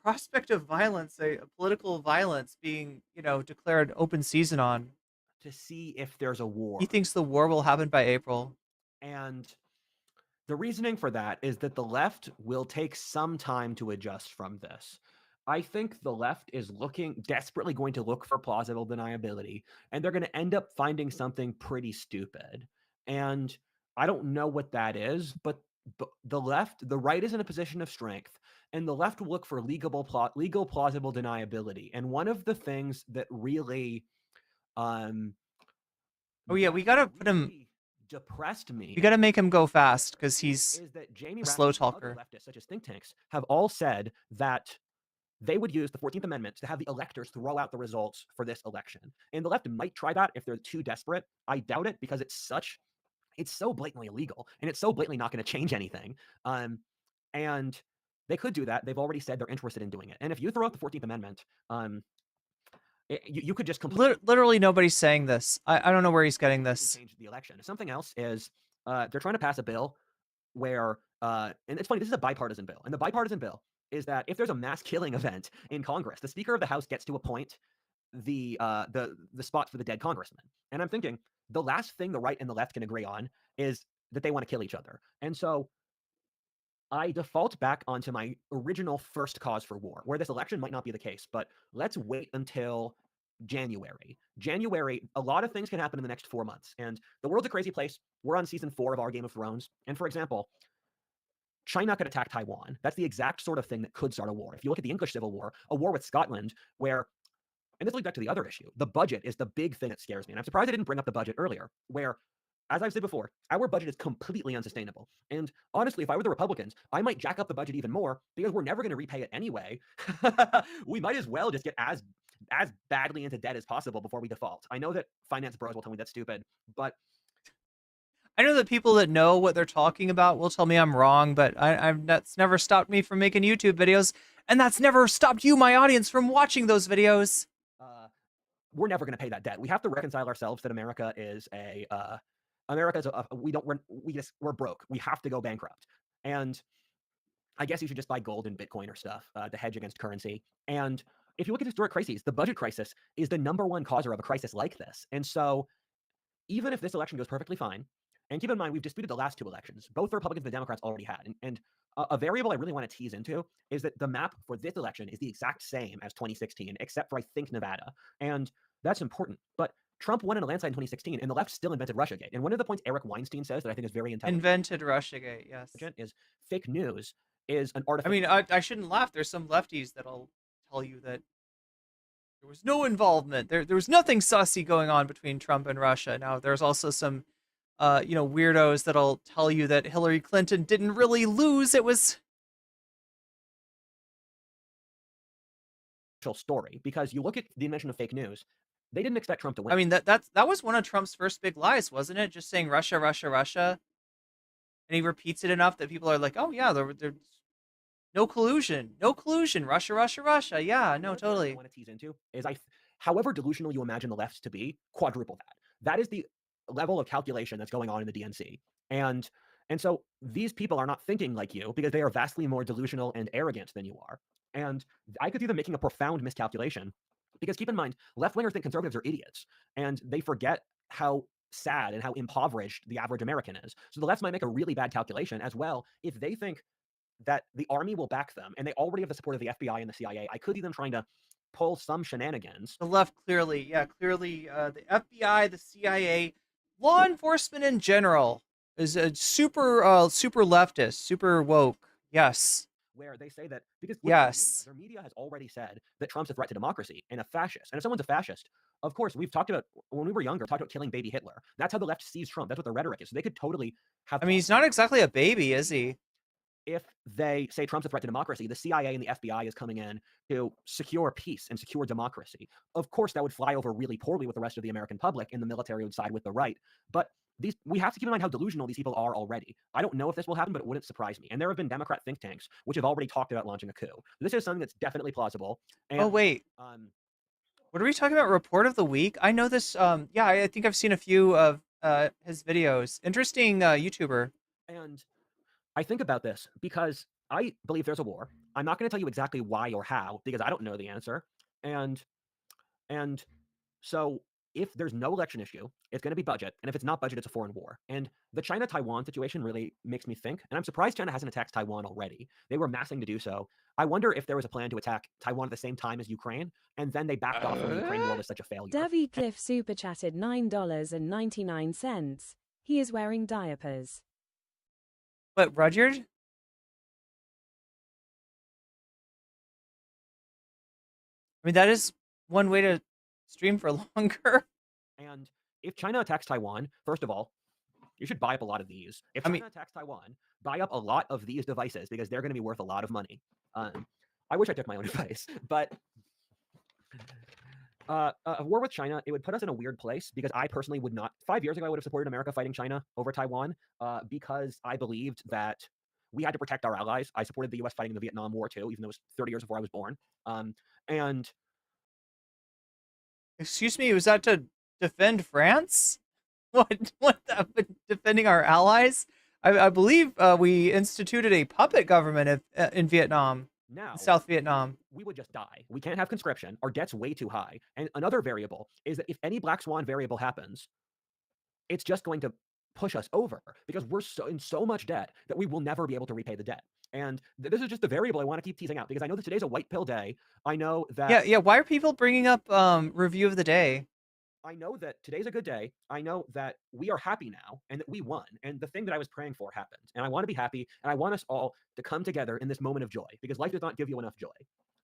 prospect of violence, a political violence being declared open season on, to see if there's a war. He thinks the war will happen by April. And the reasoning for that is that the left will take some time to adjust from this. I think the left is desperately going to look for plausible deniability, and they're going to end up finding something pretty stupid. And I don't know what that is, but the right is in a position of strength, and the left will look for legal plausible deniability. And one of the things that really, oh yeah, we gotta put him. Depressed me. You got to make him go fast because he's Jamie a slow Raskin and other talker. Leftists, such as think tanks, have all said that they would use the 14th Amendment to have the electors throw out the results for this election. And the left might try that if they're too desperate. I doubt it, because it's so blatantly illegal, and it's so blatantly not going to change anything. And they could do that. They've already said they're interested in doing it. And if you throw out the 14th Amendment, you could just literally nobody's saying this. I don't know where he's getting this. Change the election. Something else is they're trying to pass a bill where and it's funny, this is a bipartisan bill, and the bipartisan bill is that if there's a mass killing event in Congress, the Speaker of the House gets to appoint the spot for the dead congressman. And I'm thinking the last thing the right and the left can agree on is that they want to kill each other. And so I default back onto my original first cause for war, where this election might not be the case, but let's wait until January. A lot of things can happen in the next 4 months, and the world's a crazy place. We're on season 4 of our Game of Thrones, and for example, China could attack Taiwan. That's the exact sort of thing that could start a war. If you look at the English Civil War, a war with Scotland, and this leads back to the other issue, the budget is the big thing that scares me, and I'm surprised I didn't bring up the budget earlier, where, as I've said before, our budget is completely unsustainable. And honestly, if I were the Republicans, I might jack up the budget even more, because we're never going to repay it anyway. We might as well just get as badly into debt as possible before we default. I know that finance bros will tell me that's stupid, but I know that people that know what they're talking about will tell me I'm wrong, but that's never stopped me from making YouTube videos, and that's never stopped you, my audience, from watching those videos. We're never going to pay that debt. We have to reconcile ourselves that America is we're broke. We have to go bankrupt. And I guess you should just buy gold and Bitcoin or stuff to hedge against currency. And if you look at historic crises, the budget crisis is the #1 causer of a crisis like this. And so even if this election goes perfectly fine, and keep in mind, we've disputed the last 2 elections. Both the Republicans and the Democrats already had. And a variable I really want to tease into is that the map for this election is the exact same as 2016, except for, I think, Nevada. And that's important. But Trump won in a landslide in 2016, and the left still invented Russiagate. And one of the points Eric Weinstein says that I think is very intelligent Invented Russiagate, yes. is fake news is an artificial. I mean, I shouldn't laugh. There's some lefties that'll tell you that there was no involvement. There was nothing sussy going on between Trump and Russia. Now, there's also some, weirdos that'll tell you that Hillary Clinton didn't really lose. It was story, because you look at the invention of fake news, they didn't expect Trump to win. I mean, that was one of Trump's first big lies, wasn't it? Just saying Russia, Russia, Russia. And he repeats it enough that people are like, oh yeah, there's no collusion, Russia, Russia, Russia. Yeah, no, totally. I want to tease into is however delusional you imagine the left to be, quadruple that. That is the level of calculation that's going on in the DNC. And so these people are not thinking like you because they are vastly more delusional and arrogant than you are. And I could see them making a profound miscalculation, because keep in mind, left-wingers think conservatives are idiots, and they forget how sad and how impoverished the average American is. So the left might make a really bad calculation as well if they think that the army will back them, and they already have the support of the FBI and the CIA. I could see them trying to pull some shenanigans. The left clearly, the FBI, the CIA, law enforcement in general is a super leftist, super woke. Yes. Where they say that because yes, their media has already said that Trump's a threat to democracy and a fascist. And if someone's a fascist, of course, we've talked about when we were younger, talked about killing baby Hitler. That's how the left sees Trump. That's what their rhetoric is. So they could totally have. I mean, he's not exactly a baby, is he? If they say Trump's a threat to democracy, the CIA and the FBI is coming in to secure peace and secure democracy. Of course, that would fly over really poorly with the rest of the American public, and the military would side with the right. But we have to keep in mind how delusional these people are already. I don't know if this will happen, but it wouldn't surprise me. And there have been Democrat think tanks which have already talked about launching a coup. This is something that's definitely plausible. And, oh wait, what are we talking about? Report of the week? I know this. Yeah, I think I've seen a few of his videos. Interesting YouTuber. And I think about this because I believe there's a war. I'm not going to tell you exactly why or how because I don't know the answer. And so if there's no election issue, it's going to be budget. And if it's not budget, it's a foreign war. And the China-Taiwan situation really makes me think, and I'm surprised China hasn't attacked Taiwan already. They were massing to do so. I wonder if there was a plan to attack Taiwan at the same time as Ukraine, and then they backed off when the Ukraine war was such a failure. Davy Cliff super chatted $9.99. He is wearing diapers. What, Rudyard? I mean, that is one way to stream for longer. And if China attacks Taiwan, first of all, you should buy up a lot of these. If China attacks Taiwan, buy up a lot of these devices because they're going to be worth a lot of money. I wish I took my own advice, but a war with China, it would put us in a weird place because I personally would not. 5 years ago, I would have supported America fighting China over Taiwan because I believed that we had to protect our allies. I supported the U.S. fighting the Vietnam War too, even though it was 30 years before I was born. And excuse me, was that to defend France? What defending our allies? I believe we instituted a puppet government in Vietnam. Now, in South Vietnam. We would just die. We can't have conscription. Our debt's way too high. And another variable is that if any black swan variable happens, it's just going to push us over because we're in so much debt that we will never be able to repay the debt. And this is just the variable I want to keep teasing out because I know that today's a white pill day. I know that. Yeah. Why are people bringing up review of the day? I know that today's a good day. I know that we are happy now and that we won. And the thing that I was praying for happened. And I want to be happy. And I want us all to come together in this moment of joy because life does not give you enough joy.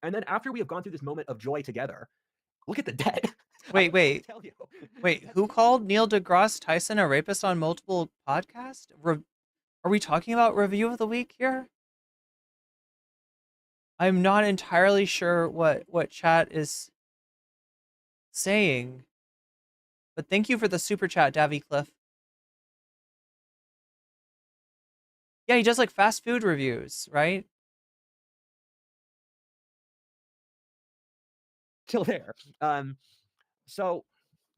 And then after we have gone through this moment of joy together, look at the debt. Wait. Tell you. Wait, who called Neil deGrasse Tyson a rapist on multiple podcasts? Are we talking about review of the week here? I'm not entirely sure what chat is saying. But thank you for the super chat, Davy Cliff. Yeah, he does like fast food reviews, right? Still there. So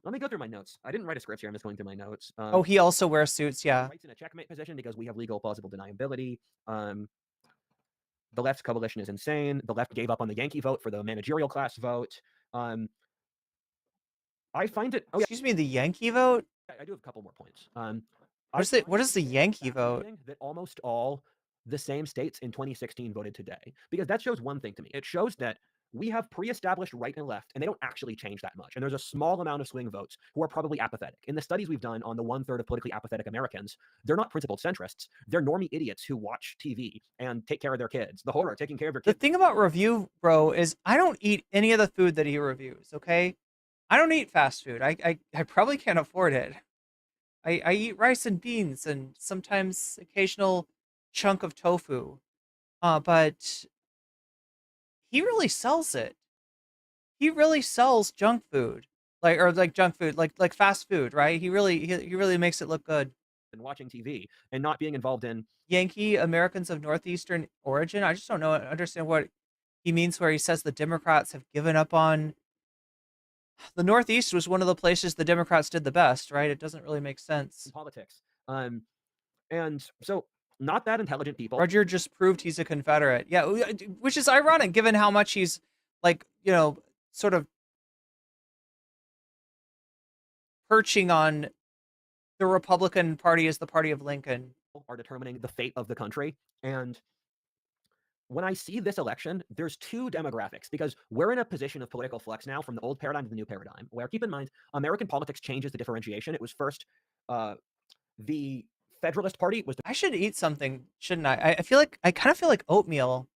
let me go through my notes. I didn't write a script here. I'm just going through my notes. Oh, he also wears suits, yeah. Rights in a checkmate position because we have legal plausible deniability. The left's coalition is insane. The left gave up on the Yankee vote for the managerial class vote. I find it. Excuse me, the Yankee vote? I do have a couple more points. What is the Yankee vote? That almost all the same states in 2016 voted today, because that shows one thing to me. It shows that we have pre-established right and left, and they don't actually change that much. And there's a small amount of swing votes who are probably apathetic. In the studies we've done on the 1/3 of politically apathetic Americans, they're not principled centrists. They're normie idiots who watch TV and take care of their kids. The horror, taking care of your The kids. thing about Review Bro is I don't eat any of the food that he reviews, okay? I don't eat fast food. I probably can't afford it. I eat rice and beans and sometimes occasional chunk of tofu. But he really sells it. He really sells junk food. Like junk food, like fast food, right? He really makes it look good. And watching TV and not being involved in Yankee Americans of Northeastern origin. I just don't understand what he means where he says the Democrats have given up on. The Northeast was one of the places the Democrats did the best, right? It doesn't really make sense. Politics. And so not that intelligent people. Rudyard just proved he's a Confederate. Yeah, which is ironic given how much he's like, sort of perching on the Republican Party as the party of Lincoln. Are determining the fate of the country. And when I see this election, there's two demographics, because we're in a position of political flux now from the old paradigm to the new paradigm, where, keep in mind, American politics changes the differentiation. It was first the Federalist Party was. I should eat something, shouldn't I? I kind of feel like oatmeal.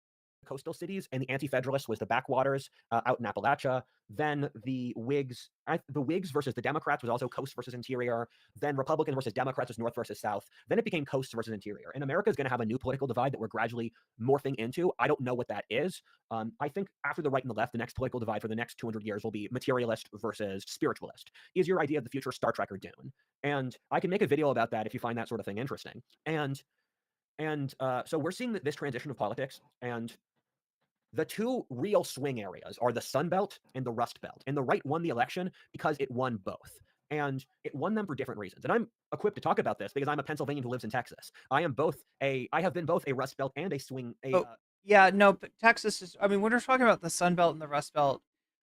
Coastal cities, and the anti-federalist was the backwaters out in Appalachia. Then the Whigs versus the Democrats was also coast versus interior. Then Republican versus Democrats was north versus south. Then it became coast versus interior. And America is going to have a new political divide that we're gradually morphing into. I don't know what that is. I think after the right and the left, the next political divide for the next 200 years will be materialist versus spiritualist. Is your idea of the future Star Trek or Dune? And I can make a video about that if you find that sort of thing interesting. And so we're seeing this transition of politics, and the two real swing areas are the Sun Belt and the Rust Belt. And the right won the election because it won both. And it won them for different reasons. And I'm equipped to talk about this because I'm a Pennsylvanian who lives in Texas. I have been both a Rust Belt and a swing. Yeah, no, but Texas is, when we're talking about the Sun Belt and the Rust Belt,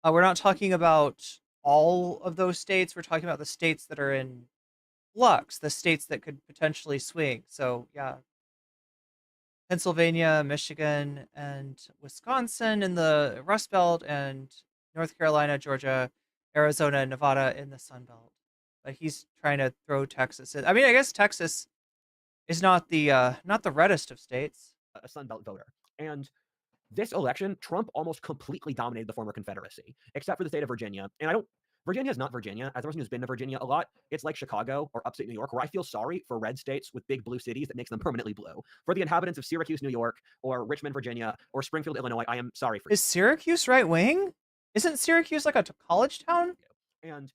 we're not talking about all of those states. We're talking about the states that are in flux, the states that could potentially swing. So, yeah. Pennsylvania, Michigan, and Wisconsin in the Rust Belt, and North Carolina, Georgia, Arizona, and Nevada in the Sun Belt. But he's trying to throw Texas in. I guess Texas is not the reddest of states. A Sun Belt voter. And this election, Trump almost completely dominated the former Confederacy, except for the state of Virginia. And Virginia is not Virginia. As a person who's been to Virginia a lot, it's like Chicago or upstate New York, where I feel sorry for red states with big blue cities that makes them permanently blue. For the inhabitants of Syracuse, New York, or Richmond, Virginia, or Springfield, Illinois, I am sorry for you. Is Syracuse right wing? Isn't Syracuse like a college town? And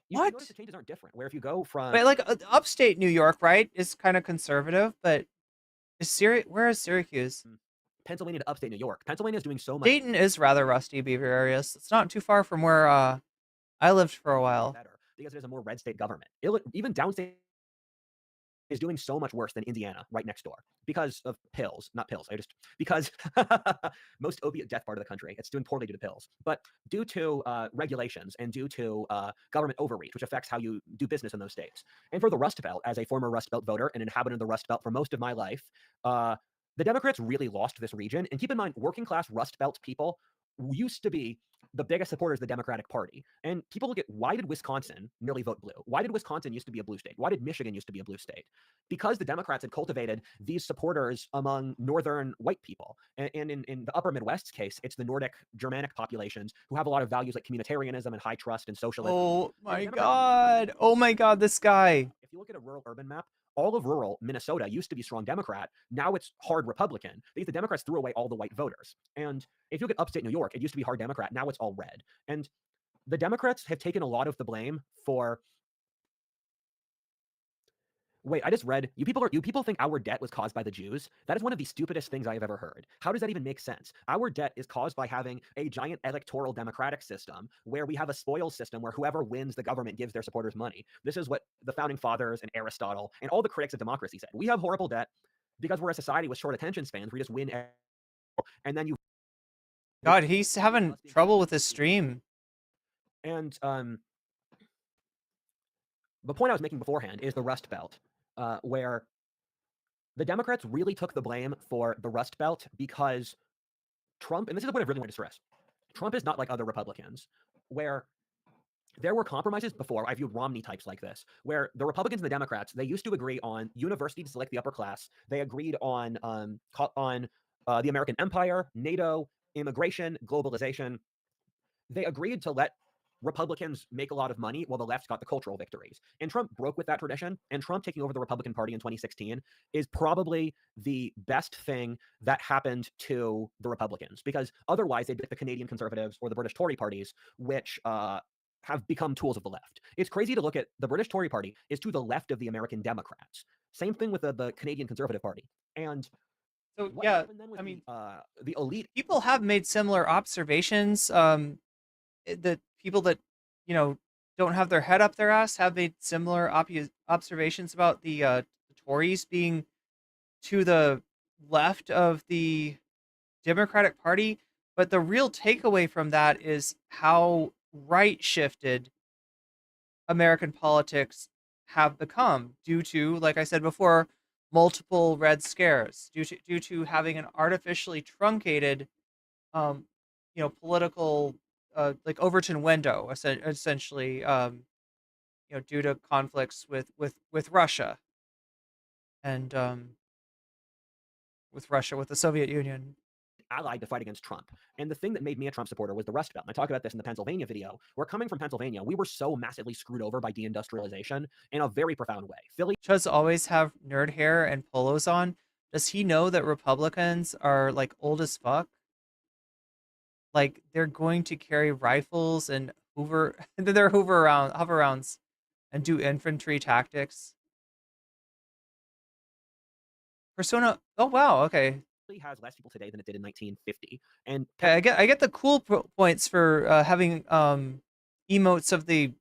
you notice the changes aren't different. Where if you go from upstate New York, right, is kind of conservative, but where is Syracuse? Pennsylvania to upstate New York. Pennsylvania is doing so much. Dayton is rather rusty, Beaver areas. It's not too far from where I lived for a while. Better because there's a more red state government. Even downstate is doing so much worse than Indiana right next door because of pills, not pills. Because most opiate death part of the country, it's doing poorly due to pills, but due to regulations and due to government overreach, which affects how you do business in those states. And for the Rust Belt, as a former Rust Belt voter and inhabitant of the Rust Belt for most of my life, the Democrats really lost this region. And keep in mind, working class Rust Belt people used to be the biggest supporters of the Democratic Party. And people look at, why did Wisconsin nearly vote blue? Why did Wisconsin used to be a blue state? Why did Michigan used to be a blue state? Because the Democrats had cultivated these supporters among northern white people. And in the upper Midwest's case, it's the Nordic Germanic populations who have a lot of values like communitarianism and high trust and socialism. Oh my God. Oh my God, this guy. If you look at a rural urban map, all of rural Minnesota used to be strong Democrat. Now it's hard Republican. The Democrats threw away all the white voters. And if you look at upstate New York, it used to be hard Democrat. Now it's all red. And the Democrats have taken a lot of the blame for. Wait, I just read, you people think our debt was caused by the Jews? That is one of the stupidest things I have ever heard. How does that even make sense? Our debt is caused by having a giant electoral democratic system where we have a spoils system where whoever wins the government gives their supporters money. This is what the founding fathers and Aristotle and all the critics of democracy said. We have horrible debt because we're a society with short attention spans. We just win and then you. God, he's having trouble with his stream. And the point I was making beforehand is the Rust Belt, where the Democrats really took the blame for the Rust Belt because Trump, and this is the point I really want to stress, Trump is not like other Republicans, where there were compromises before. I viewed Romney types like this, where the Republicans and the Democrats, they used to agree on university to select the upper class. They agreed on the American empire, NATO, immigration, globalization. They agreed to let Republicans make a lot of money while the left got the cultural victories. And Trump broke with that tradition. And Trump taking over the Republican Party in 2016 is probably the best thing that happened to the Republicans, because otherwise they'd be like the Canadian Conservatives or the British Tory parties, which have become tools of the left. It's crazy to look at the British Tory party is to the left of the American Democrats. Same thing with the Canadian Conservative Party. And so yeah, I mean, the elite people have made similar observations. The people that, you know, don't have their head up their ass have made similar observations about the Tories being to the left of the Democratic Party. But the real takeaway from that is how right shifted American politics have become due to, like I said before, multiple red scares, due to having an artificially truncated you know, political like Overton window, essentially, you know, due to conflicts with Russia and with the Soviet Union. Allied to fight against Trump. And the thing that made me a Trump supporter was the Rust Belt. And I talk about this in the Pennsylvania video. We're coming from Pennsylvania. We were so massively screwed over by deindustrialization in a very profound way. Philly does always have nerd hair and polos on. Does he know that Republicans are like old as fuck? Like they're going to carry rifles and hover rounds and do infantry tactics. Persona. Oh wow. Okay. Has less people today than it did in 1950. And I get the cool points for having emotes of the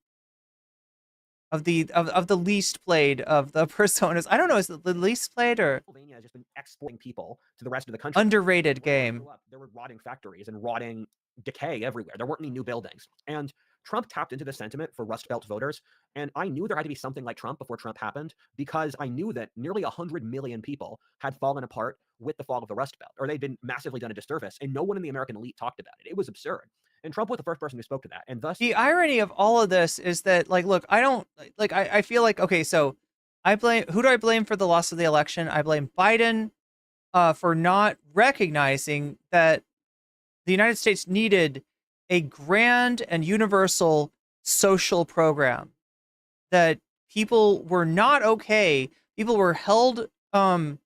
least played of the personas. I don't know, is it the least played or Pennsylvania has just been exporting people to the rest of the country. Underrated game. There were rotting factories and rotting decay everywhere. There weren't any new buildings. And Trump tapped into the sentiment for Rust Belt voters. And I knew there had to be something like Trump before Trump happened, because I knew that nearly 100 million people had fallen apart with the fall of the Rust Belt, or they'd been massively done a disservice, and no one in the American elite talked about it. It was absurd. And Trump was the first person who spoke to that. And thus, the irony of all of this is that, like, look, I don't, like, I feel like, okay, so who do I blame for the loss of the election? I blame Biden for not recognizing that the United States needed a grand and universal social program, that people were not okay. People were held in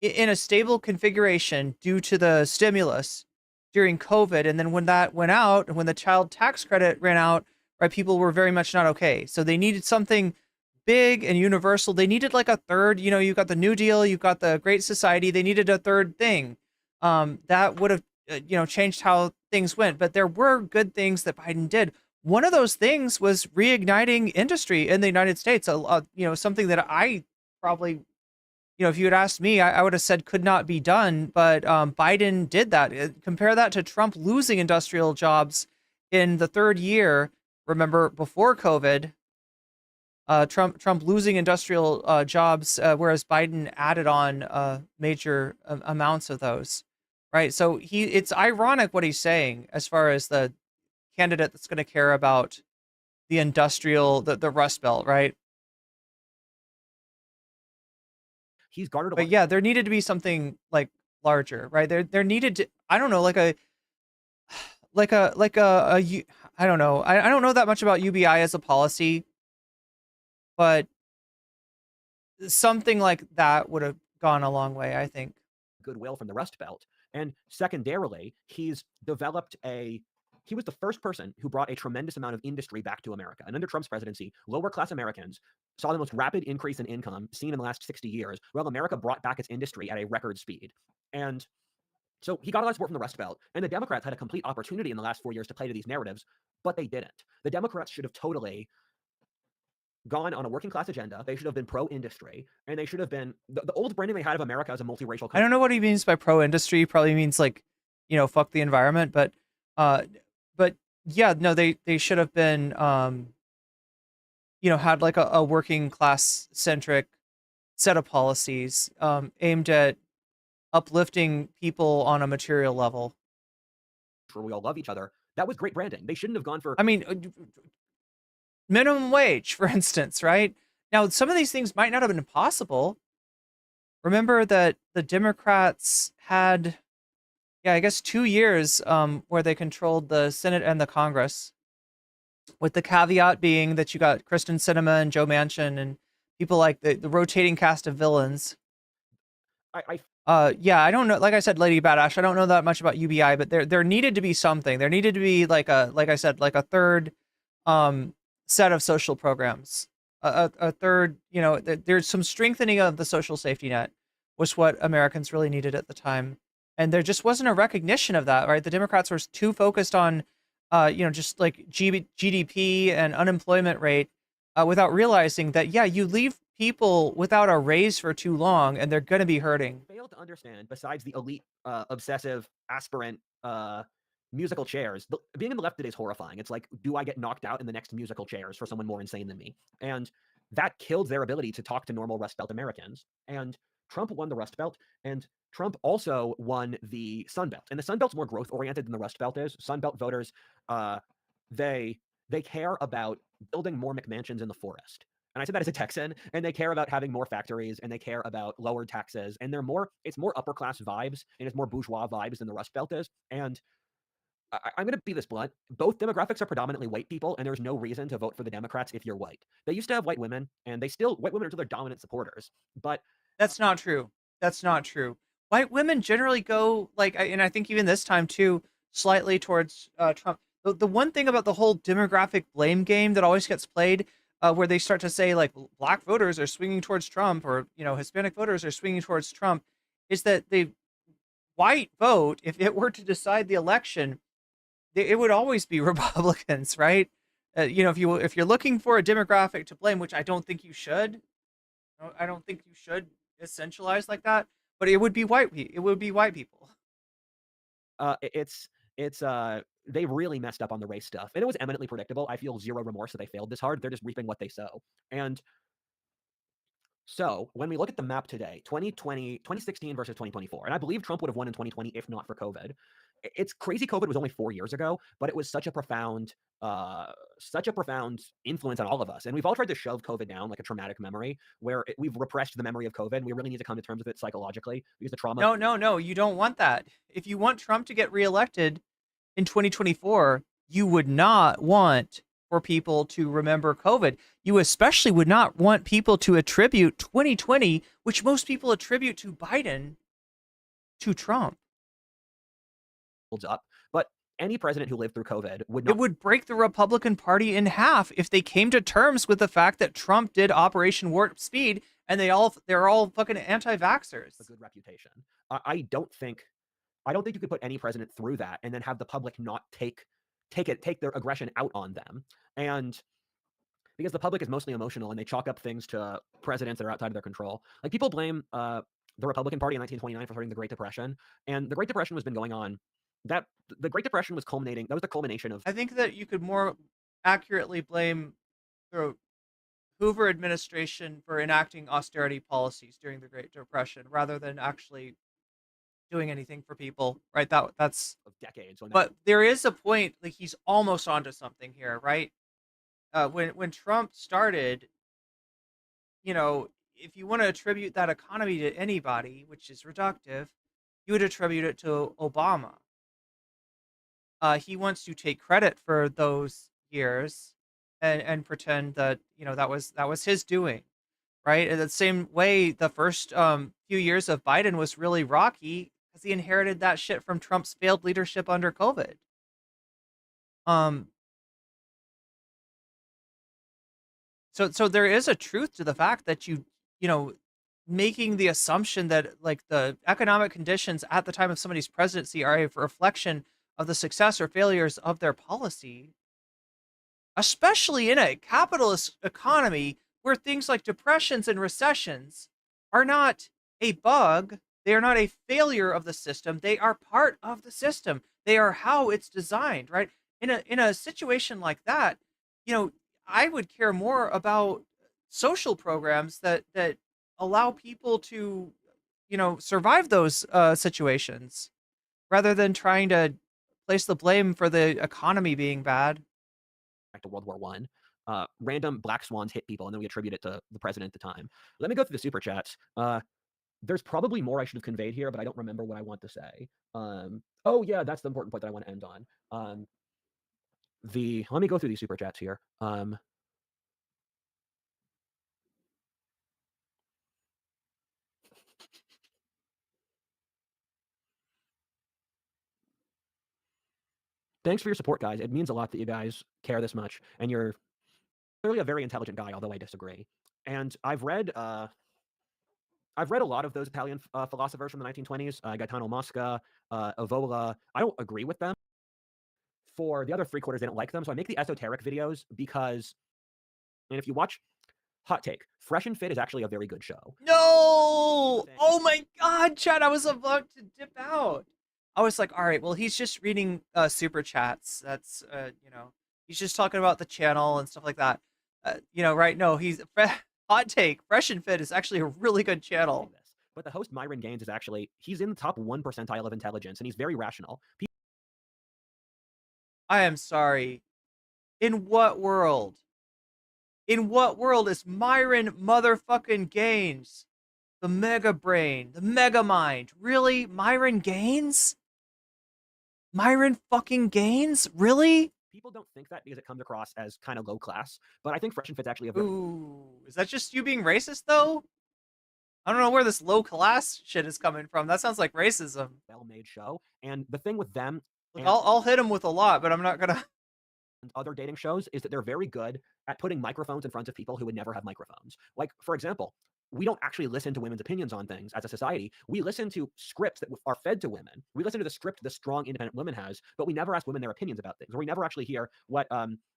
a stable configuration due to the stimulus during COVID. And then when that went out, and when the child tax credit ran out, right, people were very much not okay. So they needed something big and universal. They needed like a third, you know, you've got the New Deal, you've got the Great Society. They needed a third thing that would have, you know, changed how things went. But there were good things that Biden did. One of those things was reigniting industry in the United States. You know, something that I probably, you know, if you had asked me, I would have said could not be done. But Biden did that. Compare that to Trump losing industrial jobs in the third year. Remember, before COVID, Trump losing industrial jobs, whereas Biden added on major amounts of those. Right. So it's ironic what he's saying as far as the candidate that's going to care about the industrial, the Rust Belt. Right. He's garnered. But yeah, there needed to be something like larger. Right. There needed to, I don't know, I don't know. I don't know that much about UBI as a policy, but something like that would have gone a long way, I think. Goodwill from the Rust Belt. And secondarily, he was the first person who brought a tremendous amount of industry back to America. And under Trump's presidency, lower class Americans saw the most rapid increase in income seen in the last 60 years, while America brought back its industry at a record speed. And so he got a lot of support from the Rust Belt, and the Democrats had a complete opportunity in the last 4 years to play to these narratives, but they didn't. The Democrats should have totally gone on a working class agenda. They should have been pro-industry, and they should have been the old branding they had of America as a multiracial country. I don't know what he means by pro-industry. Probably means like, you know, fuck the environment. But yeah, no, they should have been had like a working class centric set of policies aimed at uplifting people on a material level. Where we all love each other. That was great branding. They shouldn't have gone for. I mean, minimum wage, for instance, right? Now, some of these things might not have been possible. Remember that the Democrats had, I guess 2 years where they controlled the Senate and the Congress, with the caveat being that you got Kristen Sinema and Joe Manchin and people like the rotating cast of villains. I don't know. Like I said, Lady Badash, I don't know that much about UBI, but there needed to be something. There needed to be like a third set of social programs. A third, there's some strengthening of the social safety net was what Americans really needed at the time. And there just wasn't a recognition of that, right? The Democrats were too focused on, just like GDP and unemployment rate without realizing that, you leave people without a raise for too long and they're going to be hurting. Fail to understand, besides the elite, obsessive, aspirant, musical chairs, being in the left today is horrifying. It's like, do I get knocked out in the next musical chairs for someone more insane than me? And that killed their ability to talk to normal Rust Belt Americans. And Trump won the Rust Belt, and Trump also won the Sun Belt. And the Sun Belt's more growth-oriented than the Rust Belt is. Sun Belt voters, they care about building more McMansions in the forest. And I said that as a Texan, and they care about having more factories, and they care about lower taxes, and it's more upper class vibes, and it's more bourgeois vibes than the Rust Belt is. And I'm going to be this blunt. Both demographics are predominantly white people, and there's no reason to vote for the Democrats if you're white. They used to have white women, and white women are still their dominant supporters. But that's not true. That's not true. White women generally go and I think even this time too, slightly towards Trump. The one thing about the whole demographic blame game that always gets played, where they start to say like black voters are swinging towards Trump, or Hispanic voters are swinging towards Trump, is that the white vote, if it were to decide the election, it would always be Republicans, right? If you're looking for a demographic to blame, which I don't think you should, I don't think you should essentialize like that, but it would be white. It would be white people. They really messed up on the race stuff, and it was eminently predictable. I feel zero remorse that they failed this hard. They're just reaping what they sow. And so when we look at the map today, 2016 versus 2024, and I believe Trump would have won in 2020 if not for COVID. It's crazy. COVID was only 4 years ago, but it was such a profound influence on all of us. And we've all tried to shove COVID down like a traumatic memory, where we've repressed the memory of COVID. And we really need to come to terms with it psychologically, because the trauma. No, you don't want that. If you want Trump to get reelected in 2024, you would not want for people to remember COVID. You especially would not want people to attribute 2020, which most people attribute to Biden, to Trump. Up, but any president who lived through COVID would not. It would break the Republican Party in half if they came to terms with the fact that Trump did Operation Warp Speed, and they're all fucking anti-vaxxers. A good reputation. I don't think you could put any president through that and then have the public not take their aggression out on them. And because the public is mostly emotional and they chalk up things to presidents that are outside of their control. Like, people blame the Republican Party in 1929 for starting the Great Depression, and the Great Depression has been going on. The Great Depression was culminating. That was the culmination of. I think that you could more accurately blame the Hoover administration for enacting austerity policies during the Great Depression, rather than actually doing anything for people, right? That's of decades. But there is a point, like he's almost onto something here, right? When Trump started, if you want to attribute that economy to anybody, which is reductive, you would attribute it to Obama. He wants to take credit for those years and pretend that that was his doing, right? In the same way, the first few years of Biden was really rocky because he inherited that shit from Trump's failed leadership under COVID. So there is a truth to the fact that making the assumption that like the economic conditions at the time of somebody's presidency are a reflection of the success or failures of their policy, especially in a capitalist economy where things like depressions and recessions are not a bug. They are not a failure of the system. They are part of the system. They are how it's designed, right? In a situation like that, I would care more about social programs that allow people to, survive those situations, rather than trying to place the blame for the economy being bad. Back to World War One. Random black swans hit people, and then we attribute it to the president at the time. Let me go through the super chats. There's probably more I should have conveyed here, but I don't remember what I want to say. Oh yeah, that's the important point that I want to end on. Let me go through these super chats here. Thanks for your support, guys. It means a lot that you guys care this much, and you're clearly a very intelligent guy, although I disagree. And I've read a lot of those Italian philosophers from the 1920s, Gaetano Mosca, Evola. I don't agree with them. For the other three-quarters, they don't like them. So I make the esoteric videos because, and if you watch Hot Take, Fresh and Fit is actually a very good show. No! Oh my God, Chad, I was about to dip out. I was like, all right, well, he's just reading super chats. That's, he's just talking about the channel and stuff like that. Right? No, Hot Take, Fresh and Fit is actually a really good channel. But the host, Myron Gaines, he's in the top 1 percentile of intelligence, and he's very rational. I am sorry. In what world? In what world is Myron motherfucking Gaines the mega brain, the mega mind? Really? Myron Gaines? Myron fucking Gaines? Really? People don't think that because it comes across as kind of low class, but I think Fresh and Fit's actually a very... Ooh, is that just you being racist, though? I don't know where this low class shit is coming from. That sounds like racism. Well-made show, and the thing with them... Look, I'll hit him with a lot, but I'm not gonna... And other dating shows is that they're very good at putting microphones in front of people who would never have microphones. Like, for example, we don't actually listen to women's opinions on things as a society. We listen to scripts that are fed to women. We listen to the script the strong, independent woman has, but we never ask women their opinions about things, or we never actually hear what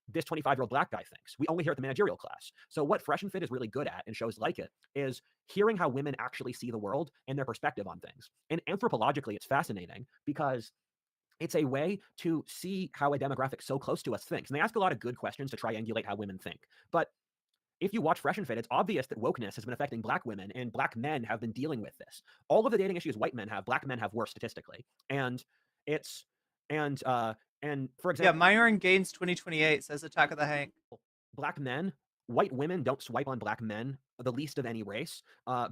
this 25-year-old black guy thinks. We only hear it the managerial class. So what Fresh and Fit is really good at, and shows like it, is hearing how women actually see the world and their perspective on things. And anthropologically, it's fascinating because it's a way to see how a demographic so close to us thinks. And they ask a lot of good questions to triangulate how women think. But if you watch Fresh and Fit, it's obvious that wokeness has been affecting black women, and black men have been dealing with this. All of the dating issues white men have, black men have worse statistically. And it's, and for example... Yeah, Myron Gaines 2028 says Attack of the Hank. Black men, white women don't swipe on black men, the least of any race.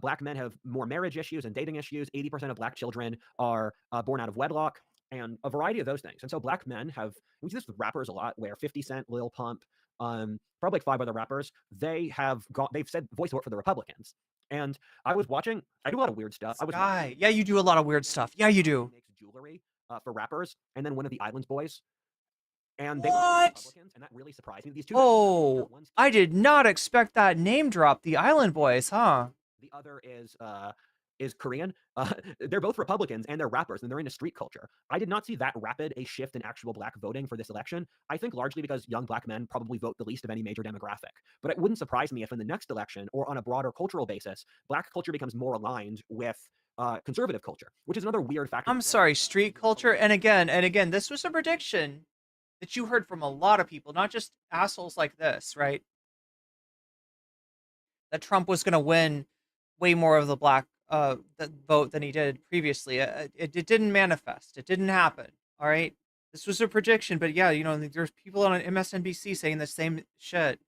Black men have more marriage issues and dating issues. 80% of black children are born out of wedlock, and a variety of those things. And so black men have, we see this with rappers a lot, where 50 Cent, Lil Pump, probably like 5 other rappers, they've said voice vote for the Republicans. And I was watching, I do a lot of weird stuff. Yeah, you do a lot of weird stuff. Yeah, you do. Makes jewelry for rappers, and then one of the Islands boys. And they what? Republicans, and that really surprised me. These two. Oh, I did not expect that name drop. The Island Boys, huh? The other is Korean. They're both Republicans, and they're rappers, and they're into street culture. I did not see that rapid a shift in actual black voting for this election. I think largely because young black men probably vote the least of any major demographic. But it wouldn't surprise me if in the next election, or on a broader cultural basis, black culture becomes more aligned with conservative culture, which is another weird factor. I'm sorry, street culture. And again, this was a prediction that you heard from a lot of people, not just assholes like this, right? That Trump was going to win way more of the black vote than he did previously. It didn't manifest. It didn't happen. All right. This was a prediction, but yeah, there's people on MSNBC saying the same shit.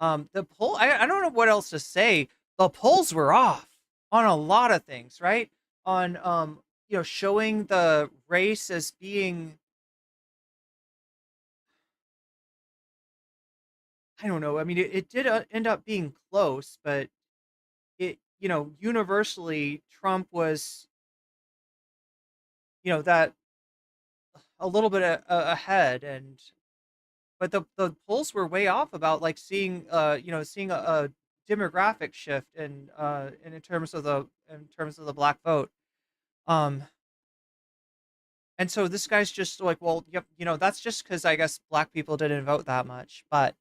The poll, I don't know what else to say. The polls were off on a lot of things, right? On, showing the race as being, I don't know. I mean, it did end up being close, but universally, Trump was, that a little bit ahead, but the polls were way off about like seeing a demographic shift in terms of the black vote, and so this guy's just like, well, yep, that's just because I guess black people didn't vote that much, but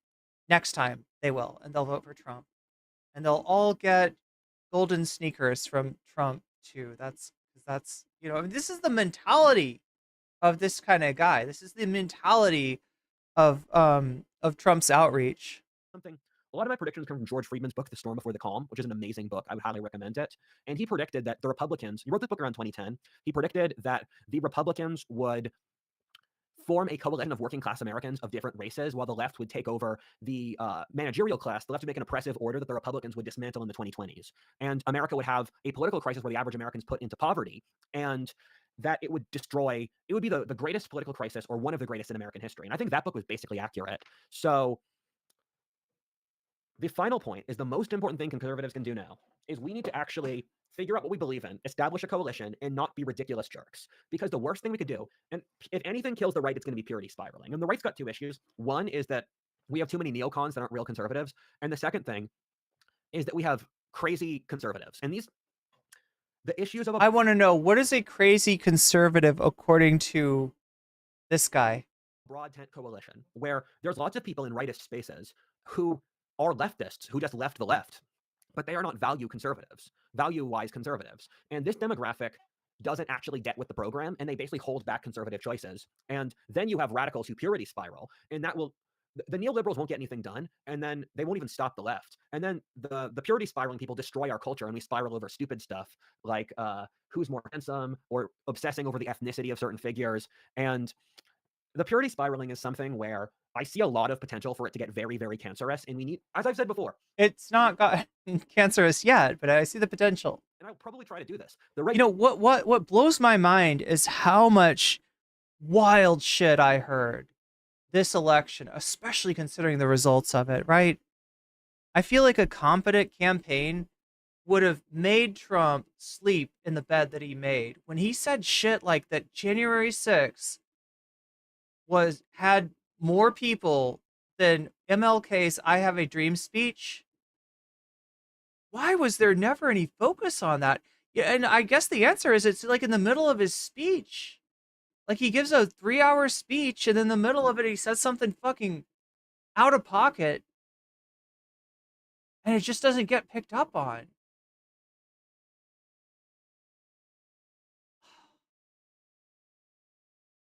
next time they will, and they'll vote for Trump, and they'll all get golden sneakers from Trump too. That's I mean, this is the mentality of this kind of guy. This is the mentality of Trump's outreach. something. A lot of my predictions come from George Friedman's book, The Storm Before the Calm, which is an amazing book. I would highly recommend it. And he predicted that the Republicans, he wrote this book around 2010. He predicted that the Republicans would form a coalition of working class Americans of different races, while the left would take over the managerial class. The left would make an oppressive order that the Republicans would dismantle in the 2020s. And America would have a political crisis where the average American's put into poverty. And that it would destroy, it would be the greatest political crisis, or one of the greatest in American history. And I think that book was basically accurate. So the final point is the most important thing conservatives can do now is we need to actually figure out what we believe in, establish a coalition, and not be ridiculous jerks. Because the worst thing we could do, and if anything kills the right, it's going to be purity spiraling. And the right's got two issues. One is that we have too many neocons that aren't real conservatives. And the second thing is that we have crazy conservatives. And the issues of I want to know, what is a crazy conservative according to this guy? Broad tent coalition, where there's lots of people in rightist spaces who are leftists, who just left the left, but they are not value-wise conservatives. And this demographic doesn't actually get with the program, and they basically hold back conservative choices. And then you have radicals who purity spiral, and that will, the neoliberals won't get anything done, and then they won't even stop the left. And then the purity spiraling people destroy our culture, and we spiral over stupid stuff like who's more handsome, or obsessing over the ethnicity of certain figures. And the purity spiraling is something where I see a lot of potential for it to get very, very cancerous. And we need, as I've said before, it's not got cancerous yet, but I see the potential. And I'll probably try to do this. You know, what blows my mind is how much wild shit I heard this election, especially considering the results of it, right? I feel like a competent campaign would have made Trump sleep in the bed that he made. When he said shit like that January 6th had more people than MLK's I Have a Dream speech. Why was there never any focus on that? Yeah, and I guess the answer is it's like in the middle of his speech. Like he gives a 3-hour speech, and in the middle of it he says something fucking out of pocket, and it just doesn't get picked up on.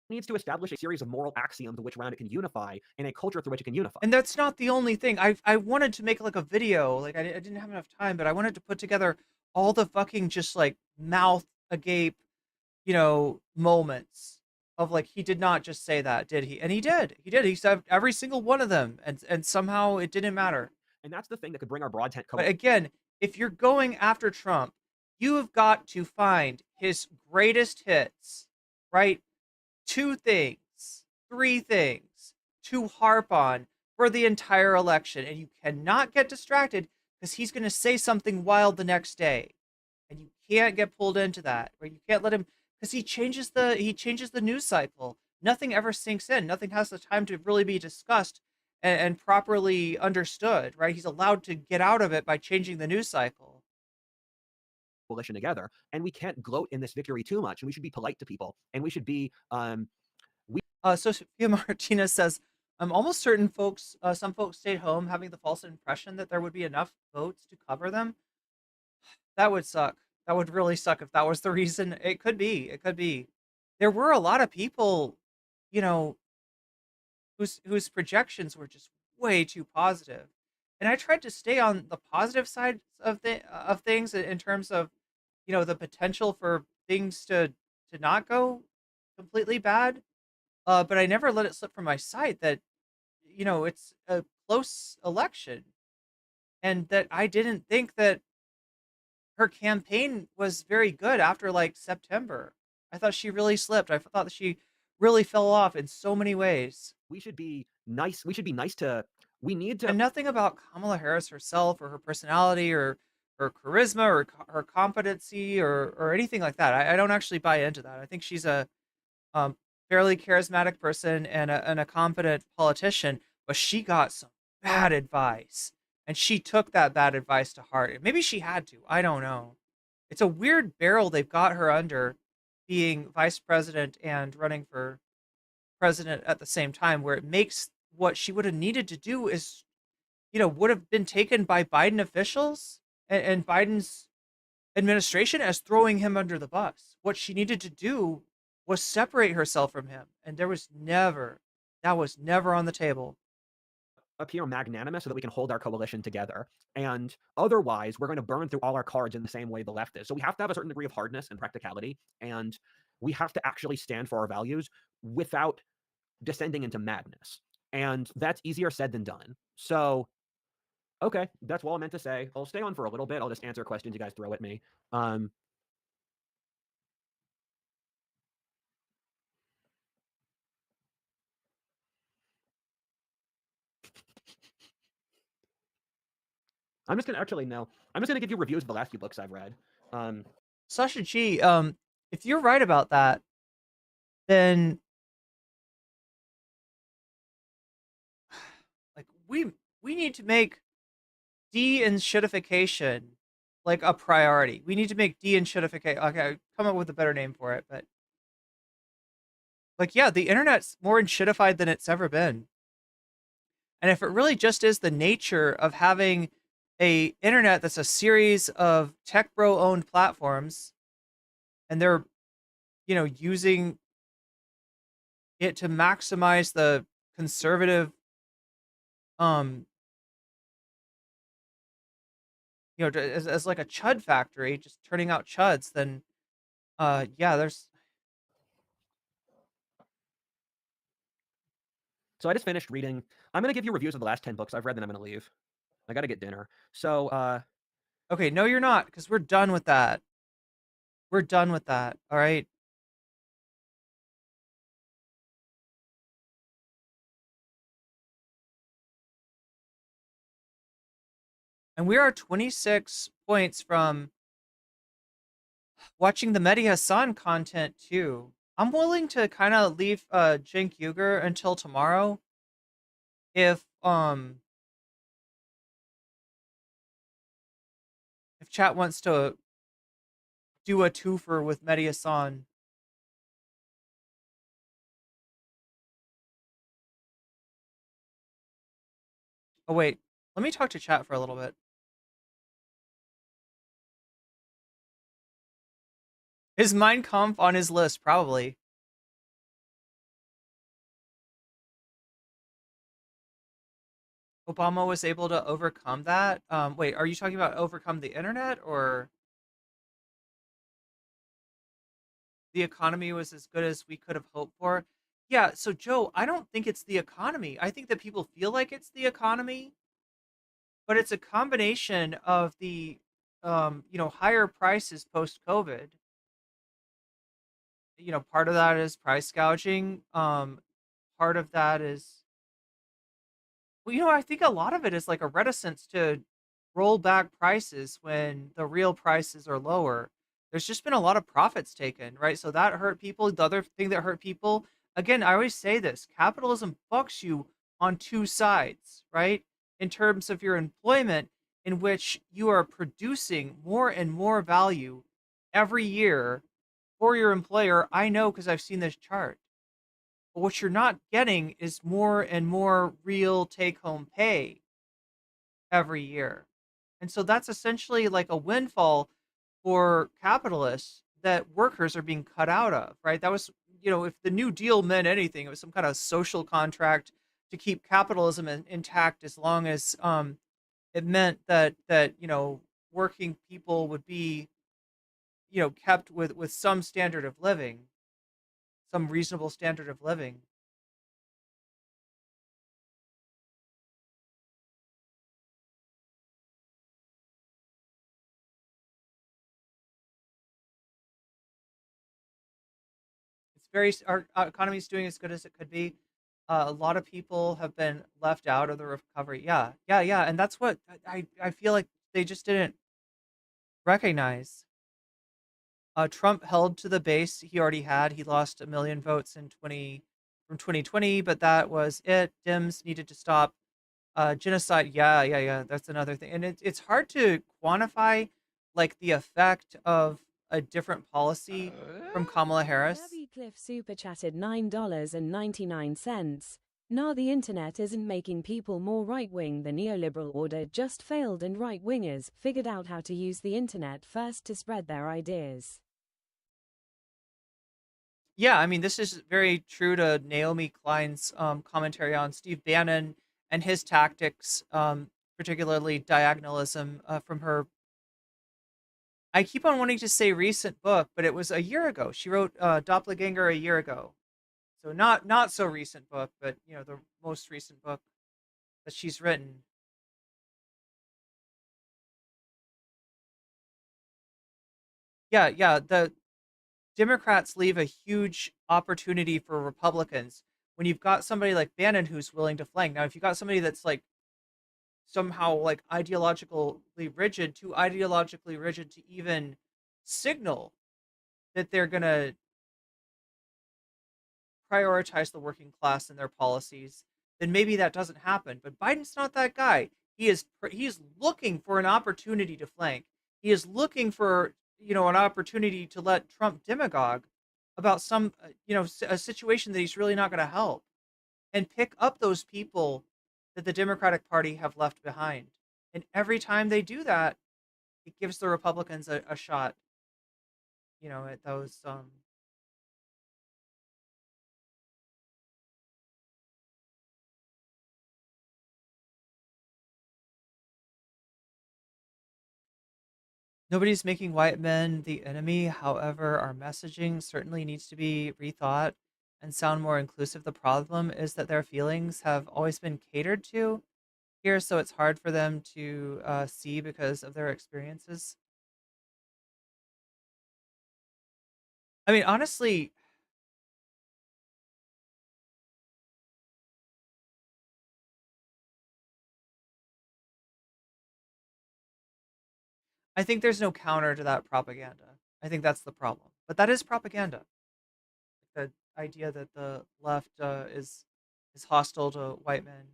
Needs to establish a series of moral axioms of which round it can unify, and a culture through which it can unify. And that's not the only thing. I wanted to make like a video, like I didn't have enough time, but I wanted to put together all the fucking just like mouth agape, you know, moments of like, he did not just say that, did he? And he did. He said every single one of them, and somehow it didn't matter. And that's the thing that could bring our broad tent But again, if you're going after Trump, you have got to find his greatest hits, right? 2 things, 3 things to harp on for the entire election. And you cannot get distracted because he's going to say something wild the next day. And you can't get pulled into that, or you can't let him, because he changes the news cycle. Nothing ever sinks in. Nothing has the time to really be discussed and properly understood, right? He's allowed to get out of it by changing the news cycle. Coalition together, and we can't gloat in this victory too much, and we should be polite to people, and we should be Sophia Martinez says, I'm almost certain some folks stayed home having the false impression that there would be enough votes to cover them. That would suck. That would really suck if that was the reason. It could be. There were a lot of people, you know, whose projections were just way too positive. And I tried to stay on the positive side of things in terms of, you know, the potential for things to not go completely bad. But I never let it slip from my sight that, you know, it's a close election, and that I didn't think that her campaign was very good after like September. I thought she really slipped. I thought that she really fell off in so many ways. We should be nice. We need to. And nothing about Kamala Harris herself or her personality or her charisma or her competency or anything like that. I don't actually buy into that. I think she's a fairly charismatic person and a competent politician, but she got some bad advice, and she took that bad advice to heart. Maybe she had to. I don't know. It's a weird barrel they've got her under, being vice president and running for president at the same time, where it makes what she would have needed to do is, you know, would have been taken by Biden officials and Biden's administration as throwing him under the bus. What she needed to do was separate herself from him, and that was never on the table. appear magnanimous so that we can hold our coalition together. And otherwise, we're going to burn through all our cards in the same way the left is. So we have to have a certain degree of hardness and practicality, and we have to actually stand for our values without descending into madness. And that's easier said than done. So, okay, that's all I meant to say. I'll stay on for a little bit. I'll just answer questions you guys throw at me. I'm just gonna I'm just gonna give you reviews of the last few books I've read. Sasha G, if you're right about that, then like we need to make D and shitification like a priority. We need to make D and shitification. Okay, come up with a better name for it, but like, yeah, the internet's more shitified than it's ever been. And if it really just is the nature of having a internet that's a series of tech bro owned platforms, and they're, you know, using it to maximize the conservative, you know, as like a chud factory, just turning out chuds, then, yeah, there's. So I just finished reading. I'm gonna give you reviews of the last 10 books I've read, then I'm gonna leave. I gotta get dinner. So, okay, no, you're not, because we're done with that. We're done with that. All right. And we are 26 points from watching the Mehdi Hasan content too. I'm willing to kind of leave Cenk Uygur until tomorrow if chat wants to do a twofer with Mehdi Hasan. Oh wait, let me talk to chat for a little bit. Is Mein Kampf on his list? Probably. Obama was able to overcome that. Wait, are you talking about overcome the internet, or the economy was as good as we could have hoped for? Yeah, so Joe, I don't think it's the economy. I think that people feel like it's the economy, but it's a combination of the you know, higher prices post COVID. You know, part of that is price gouging. Part of that is, well, you know, I think a lot of it is like a reticence to roll back prices when the real prices are lower. There's just been a lot of profits taken, right? So that hurt people. The other thing that hurt people, again, I always say this, capitalism fucks you on two sides, right? In terms of your employment, in which you are producing more and more value every year for your employer. I know because I've seen this chart. But what you're not getting is more and more real take-home pay every year. And so that's essentially like a windfall for capitalists that workers are being cut out of, right? That was, you know, if the New Deal meant anything, it was some kind of social contract to keep capitalism intact, as long as it meant that you know, working people would be, you know, kept with some standard of living, some reasonable standard of living. Our economy is doing as good as it could be. A lot of people have been left out of the recovery. Yeah, and that's what I feel like they just didn't recognize. Trump held to the base he already had. He lost 1 million votes in 2020, but that was it. Dems needed to stop genocide. Yeah. That's another thing, and it's hard to quantify like the effect of a different policy from Kamala Harris. Debbie Cliff super chatted $9.99. Nah, the internet isn't making people more right-wing. The neoliberal order just failed, and right-wingers figured out how to use the internet first to spread their ideas. Yeah, I mean, this is very true to Naomi Klein's commentary on Steve Bannon and his tactics, particularly diagonalism, from her. I keep on wanting to say recent book, but it was a year ago. She wrote Doppelganger a year ago, so not so recent book, but the most recent book that she's written. Yeah. The Democrats leave a huge opportunity for Republicans when you've got somebody like Bannon who's willing to flank. Now, if you've got somebody that's like somehow like ideologically rigid, too ideologically rigid to even signal that they're gonna prioritize the working class in their policies, then maybe that doesn't happen. But Biden's not that guy. He's looking for an opportunity to flank. He is looking for an opportunity to let Trump demagogue about some a situation that he's really not going to help, and pick up those people that the Democratic Party have left behind. And every time they do that, it gives the Republicans a shot at those Nobody's making white men the enemy. However, our messaging certainly needs to be rethought and sound more inclusive. The problem is that their feelings have always been catered to here, so it's hard for them to see because of their experiences. I mean, honestly, I think there's no counter to that propaganda. I think that's the problem. But that is propaganda. The idea that the left is hostile to white men.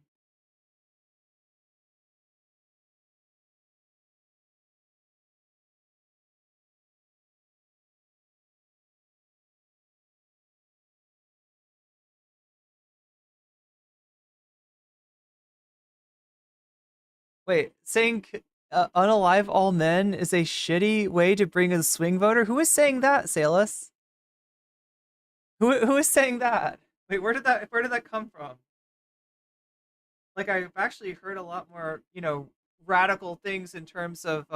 Wait, saying unalive all men is a shitty way to bring a swing voter? Who is saying that, Salus? Who is saying that? Wait, where did that come from? Like, I've actually heard a lot more, radical things in terms of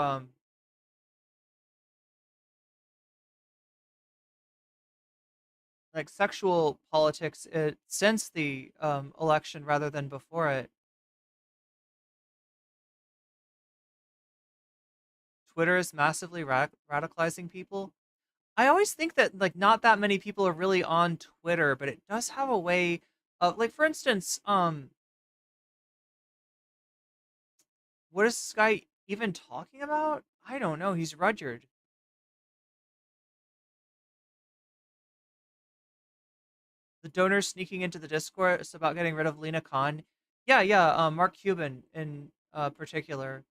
like sexual politics since the election rather than before it. Twitter is massively radicalizing people. I always think that like not that many people are really on Twitter, but it does have a way of, like, for instance, what is this guy even talking about? I don't know. He's Rudyard. The donors sneaking into the discourse about getting rid of Lena Khan. Yeah. Mark Cuban in particular.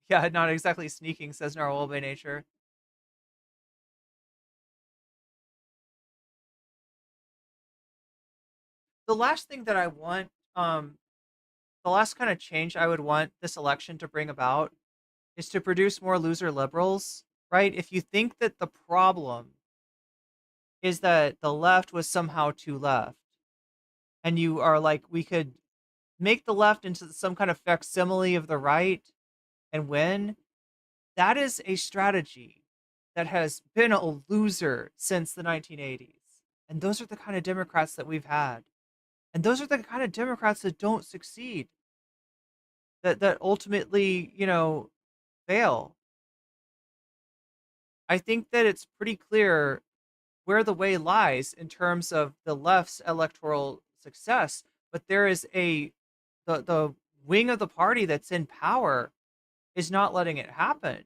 Yeah, not exactly sneaking, says Narwhal by nature. The last thing that I want, the last kind of change I would want this election to bring about is to produce more loser liberals, right? If you think that the problem is that the left was somehow too left, and you are like, we could make the left into some kind of facsimile of the right and win, that is a strategy that has been a loser since the 1980s. And those are the kind of Democrats that we've had. And those are the kind of Democrats that don't succeed, that ultimately, fail. I think that it's pretty clear where the way lies in terms of the left's electoral success, but there is the wing of the party that's in power is not letting it happen.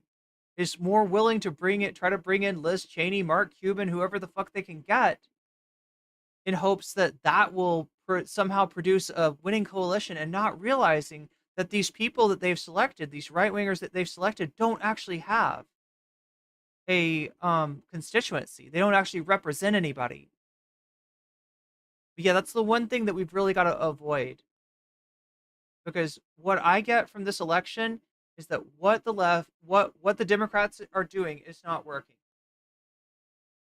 Is more willing to try to bring in Liz Cheney, Mark Cuban, whoever the fuck they can get, in hopes that will somehow produce a winning coalition, and not realizing that these people that they've selected, these right wingers that they've selected, don't actually have a constituency. They don't actually represent anybody. But yeah, that's the one thing that we've really got to avoid. Because what I get from this election is that what the Democrats are doing is not working.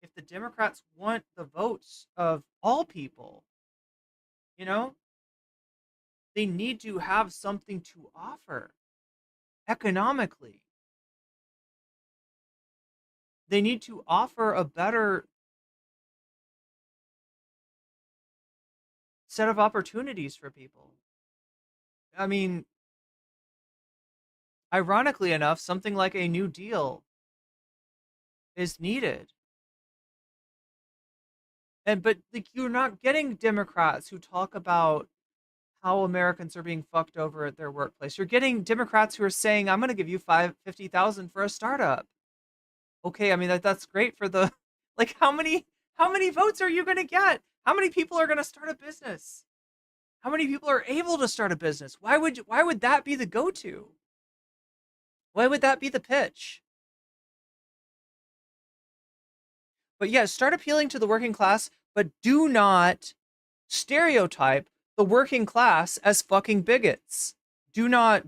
If the Democrats want the votes of all people, they need to have something to offer economically. They need to offer a better set of opportunities for people. I mean, ironically enough, something like a New Deal is needed. But like, you're not getting Democrats who talk about how Americans are being fucked over at their workplace. You're getting Democrats who are saying, "I'm going to give you 50,000 for a startup." Okay, I mean that's great for the like how many votes are you going to get? How many people are going to start a business? How many people are able to start a business? Why would that be the go-to? Why would that be the pitch? But yeah, start appealing to the working class, but do not stereotype the working class as fucking bigots. Do not,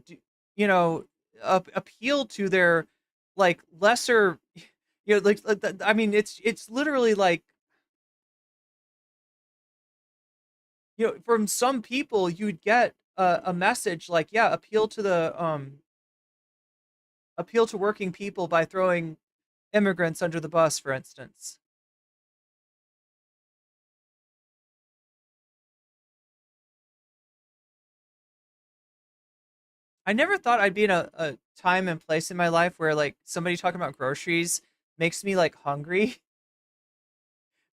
appeal to their like lesser, I mean, it's literally like, from some people you'd get a message like, yeah, appeal to working people by throwing immigrants under the bus, for instance. I never thought I'd be in a time and place in my life where like somebody talking about groceries makes me like hungry.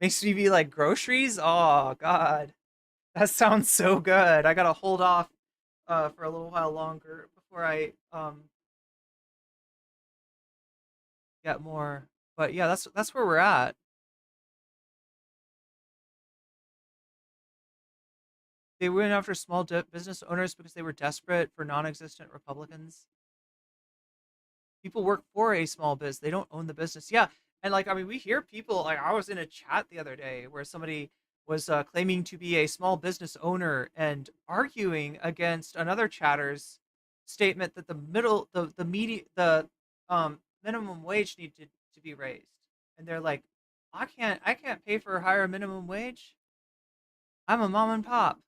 Makes me be like, groceries? Oh God. That sounds so good. I gotta hold off for a little while longer before I get more. But yeah, that's where we're at. They went after small business owners because they were desperate for non-existent Republicans. People work for a small biz. They don't own the business. Yeah. And like, I mean, we hear people like, I was in a chat the other day where somebody was claiming to be a small business owner and arguing against another chatter's statement that the minimum wage needed to be raised. And they're like, I can't pay for a higher minimum wage. I'm a mom and pop.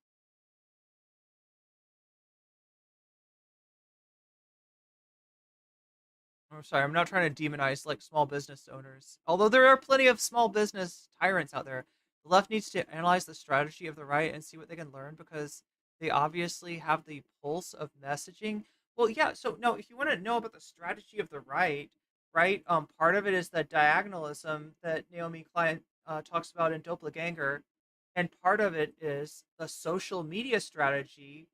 I'm sorry, I'm not trying to demonize like small business owners. Although there are plenty of small business tyrants out there. The left needs to analyze the strategy of the right and see what they can learn because they obviously have the pulse of messaging. Well, yeah, so no, if you want to know about the strategy of the right, right? Part of it is the diagonalism that Naomi Klein talks about in Doppelganger, and part of it is the social media strategy,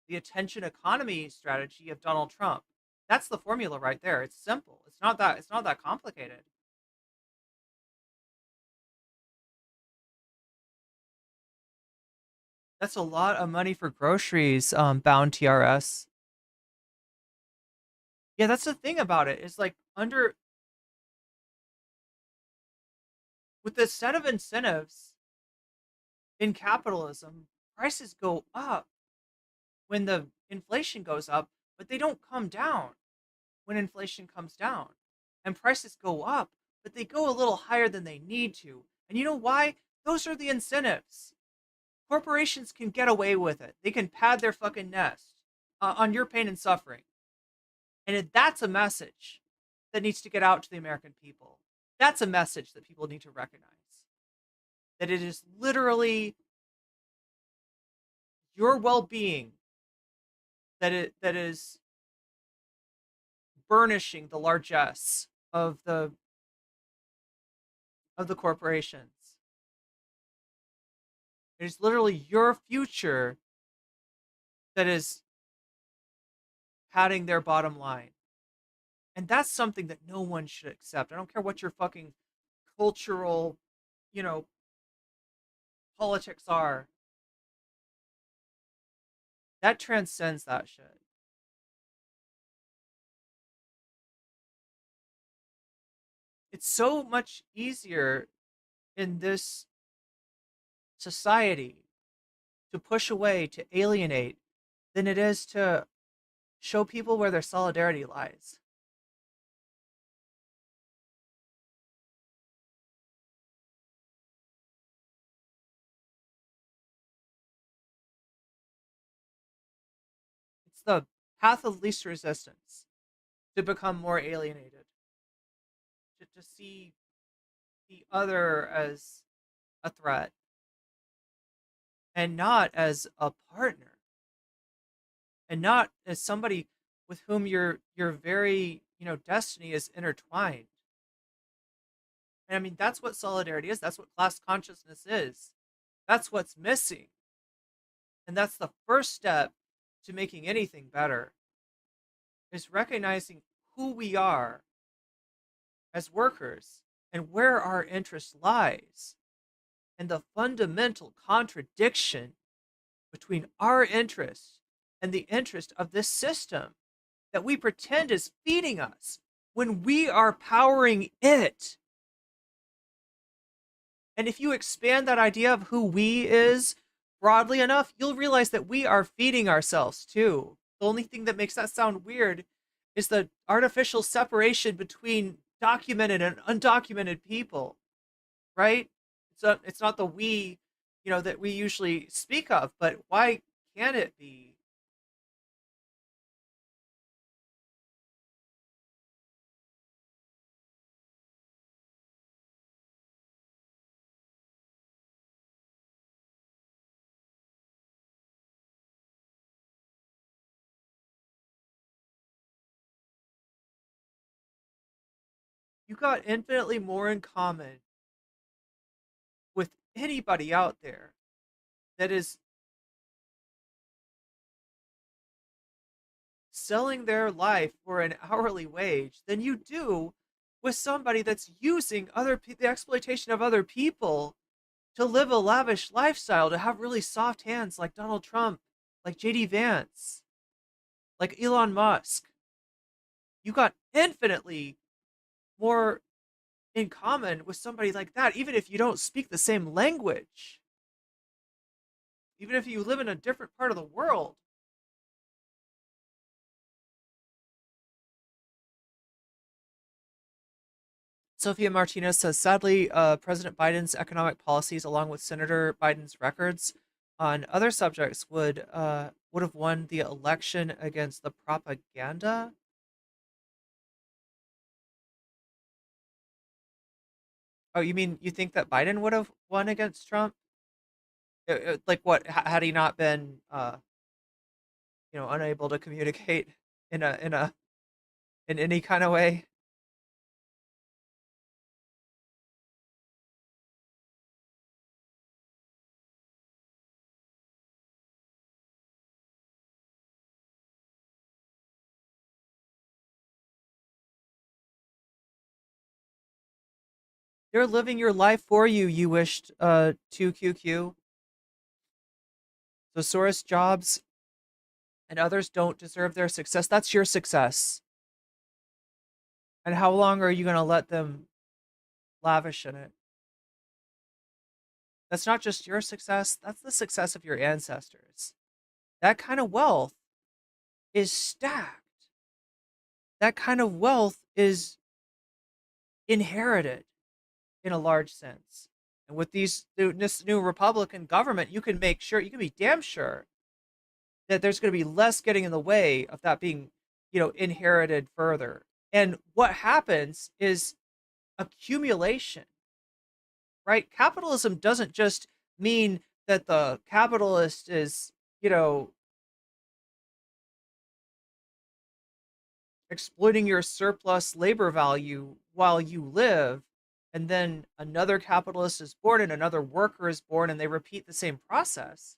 the attention economy strategy of Donald Trump. That's the formula right there. It's simple. It's not that complicated. That's a lot of money for groceries, bound TRS. Yeah, that's the thing about it. It's like with this set of incentives in capitalism, prices go up when the inflation goes up, but they don't come down when inflation comes down. And prices go up, but they go a little higher than they need to. And you know why? Those are the incentives. Corporations can get away with it. They can pad their fucking nest on your pain and suffering. And that's a message that needs to get out to the American people. That's a message that people need to recognize. That it is literally your well-being that is burnishing the largesse of the corporations. It is literally your future that is padding their bottom line. And that's something that no one should accept. I don't care what your fucking cultural, you know, politics are. That transcends that shit. It's so much easier in this society to push away, to alienate, than it is to show people where their solidarity lies. It's the path of least resistance to become more alienated, to see the other as a threat and not as a partner, and not as somebody with whom your very, destiny is intertwined. And I mean, that's what solidarity is. That's what class consciousness is. That's what's missing. And that's the first step to making anything better, is recognizing who we are as workers and where our interest lies, and the fundamental contradiction between our interest and the interest of this system that we pretend is feeding us when we are powering it. And if you expand that idea of who we is broadly enough, you'll realize that we are feeding ourselves too. The only thing that makes that sound weird is the artificial separation between documented and undocumented people, right? It's not the we, that we usually speak of, but why can't it be? You got infinitely more in common with anybody out there that is selling their life for an hourly wage than you do with somebody that's using the exploitation of other people to live a lavish lifestyle, to have really soft hands like Donald Trump, like JD Vance, like Elon Musk. You got infinitely more in common with somebody like that, even if you don't speak the same language, even if you live in a different part of the world. Sophia Martinez says, sadly, President Biden's economic policies, along with Senator Biden's records on other subjects, would have won the election against the propaganda. Oh, you mean you think that Biden would have won against Trump? Like what? Had he not been, unable to communicate in any kind of way? They're living your life for you, you wished 2QQ. So Soros, Jobs, and others don't deserve their success. That's your success. And how long are you going to let them lavish in it? That's not just your success, that's the success of your ancestors. That kind of wealth is stacked. That kind of wealth is inherited in a large sense. And with this new Republican government, you can be damn sure that there's going to be less getting in the way of that being, inherited further. And what happens is accumulation, right? Capitalism doesn't just mean that the capitalist is, exploiting your surplus labor value while you live, and then another capitalist is born and another worker is born, and they repeat the same process.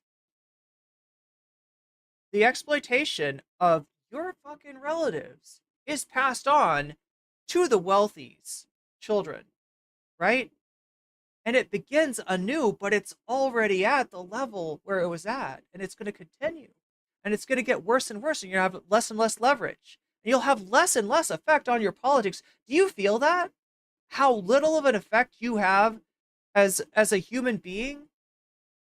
The exploitation of your fucking relatives is passed on to the wealthy's children, right? And it begins anew, but it's already at the level where it was at, and it's going to continue. And it's going to get worse and worse, and you're going to have less and less leverage. And you'll have less and less effect on your politics. Do you feel that? How little of an effect you have as a human being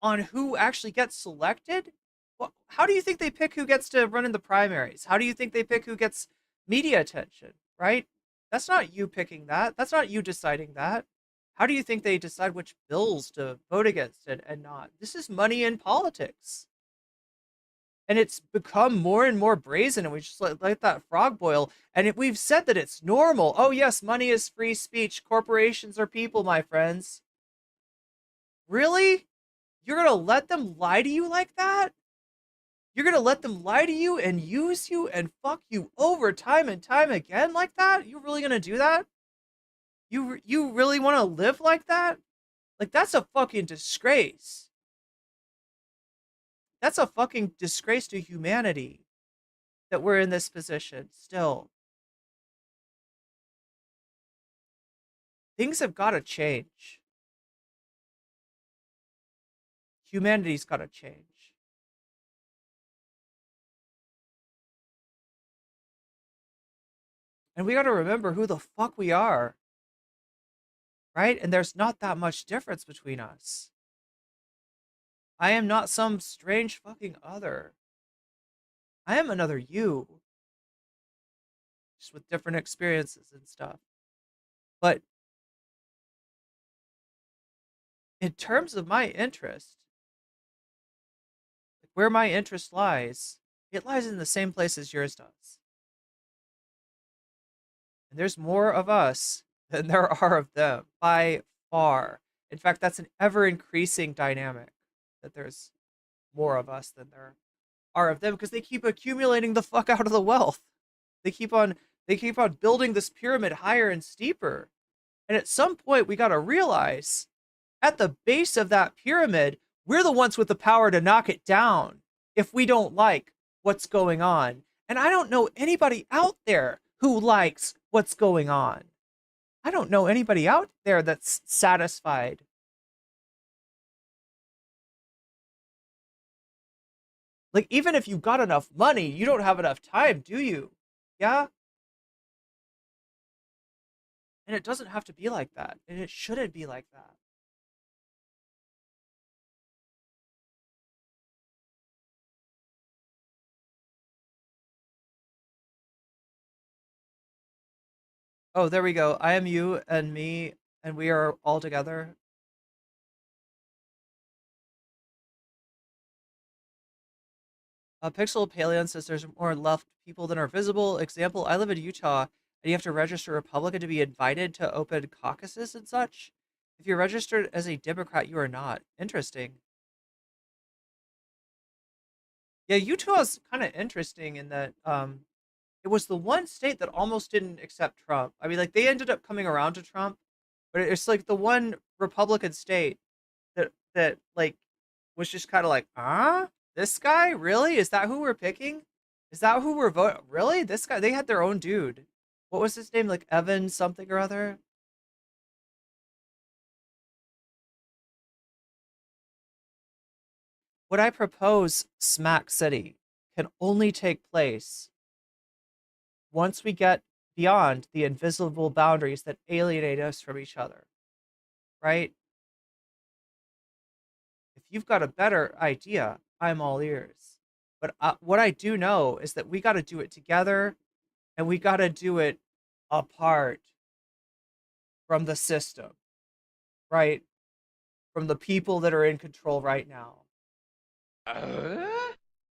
on who actually gets selected? Well, how do you think they pick who gets to run in the primaries? How do you think they pick who gets media attention, right? That's not you picking that. That's not you deciding that. How do you think they decide which bills to vote against and not? This is money in politics. And it's become more and more brazen, and we just let that frog boil. And we've said that it's normal. Oh, yes, money is free speech. Corporations are people, my friends. Really? You're going to let them lie to you like that? You're going to let them lie to you and use you and fuck you over time and time again like that? You really going to do that? You really want to live like that? Like, that's a fucking disgrace. That's a fucking disgrace to humanity that we're in this position still. Things have got to change. Humanity's got to change. And we got to remember who the fuck we are. Right? And there's not that much difference between us. I am not some strange fucking other. I am another you. Just with different experiences and stuff. But in terms of my interest, where my interest lies, it lies in the same place as yours does. And there's more of us than there are of them, by far. In fact, that's an ever-increasing dynamic, that there's more of us than there are of them, because they keep accumulating the fuck out of the wealth. They keep on building this pyramid higher and steeper. And at some point, we got to realize, at the base of that pyramid, we're the ones with the power to knock it down if we don't like what's going on. And I don't know anybody out there who likes what's going on. I don't know anybody out there that's satisfied. Like, even if you got enough money, you don't have enough time, do you? Yeah? And it doesn't have to be like that. And it shouldn't be like that. Oh, there we go. I am you and me, and we are all together. Pixel Paleon says there's more left people than are visible. Example, I live in Utah, and you have to register Republican to be invited to open caucuses and such. If you're registered as a Democrat, you are not. Interesting. Yeah, Utah is kind of interesting in that it was the one state that almost didn't accept Trump. I mean, like, they ended up coming around to Trump, but it's like the one Republican state that like was just kind of like, this guy? Really? Is that who we're picking? Is that who we're voting? Really? This guy? They had their own dude. What was his name? Like Evan something or other? What I propose, Smack City, can only take place once we get beyond the invisible boundaries that alienate us from each other. Right? If you've got a better idea, I'm all ears. But what I do know is that we got to do it together, and we got to do it apart from the system, right? From the people that are in control right now.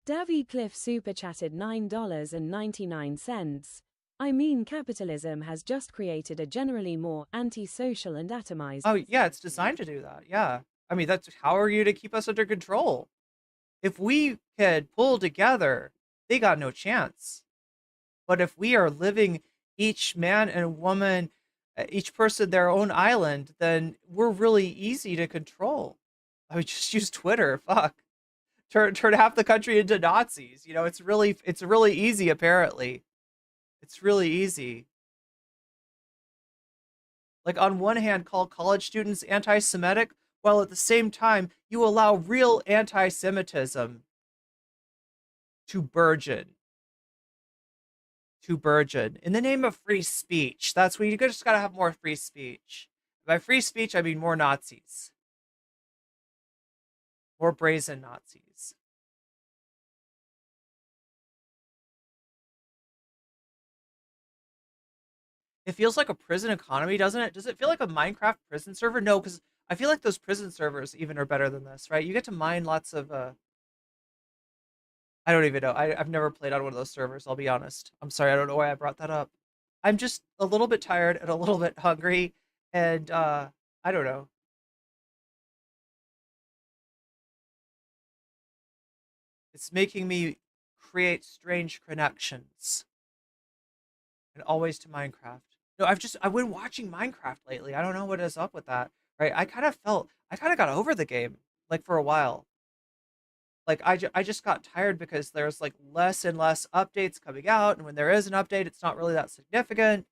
Davy Cliff super chatted $9.99. I mean, capitalism has just created a generally more antisocial and atomized. Oh, yeah, it's designed to do that. Yeah. I mean, that's how are you to keep us under control? If we could pull together, they got no chance. But if we are living each man and woman, each person their own island, then we're really easy to control. I would just use Twitter. Fuck. Turn half the country into Nazis. You know, it's really easy, apparently. It's really easy. Like, on one hand, call college students anti-Semitic, while at the same time, you allow real anti-Semitism to burgeon. In the name of free speech. That's where you just gotta have more free speech. By free speech, I mean more Nazis. More brazen Nazis. It feels like a prison economy, doesn't it? Does it feel like a Minecraft prison server? No, because I feel like those prison servers even are better than this, right? You get to mine lots of I don't even know. I've never played on one of those servers, I'll be honest. I'm sorry, I don't know why I brought that up. I'm just a little bit tired and a little bit hungry, and I don't know. It's making me create strange connections. And always to Minecraft. No, I've been watching Minecraft lately. I don't know what is up with that. Right? I kind of got over the game, like, for a while. Like, I just got tired because there's like less and less updates coming out, and when there is an update, it's not really that significant.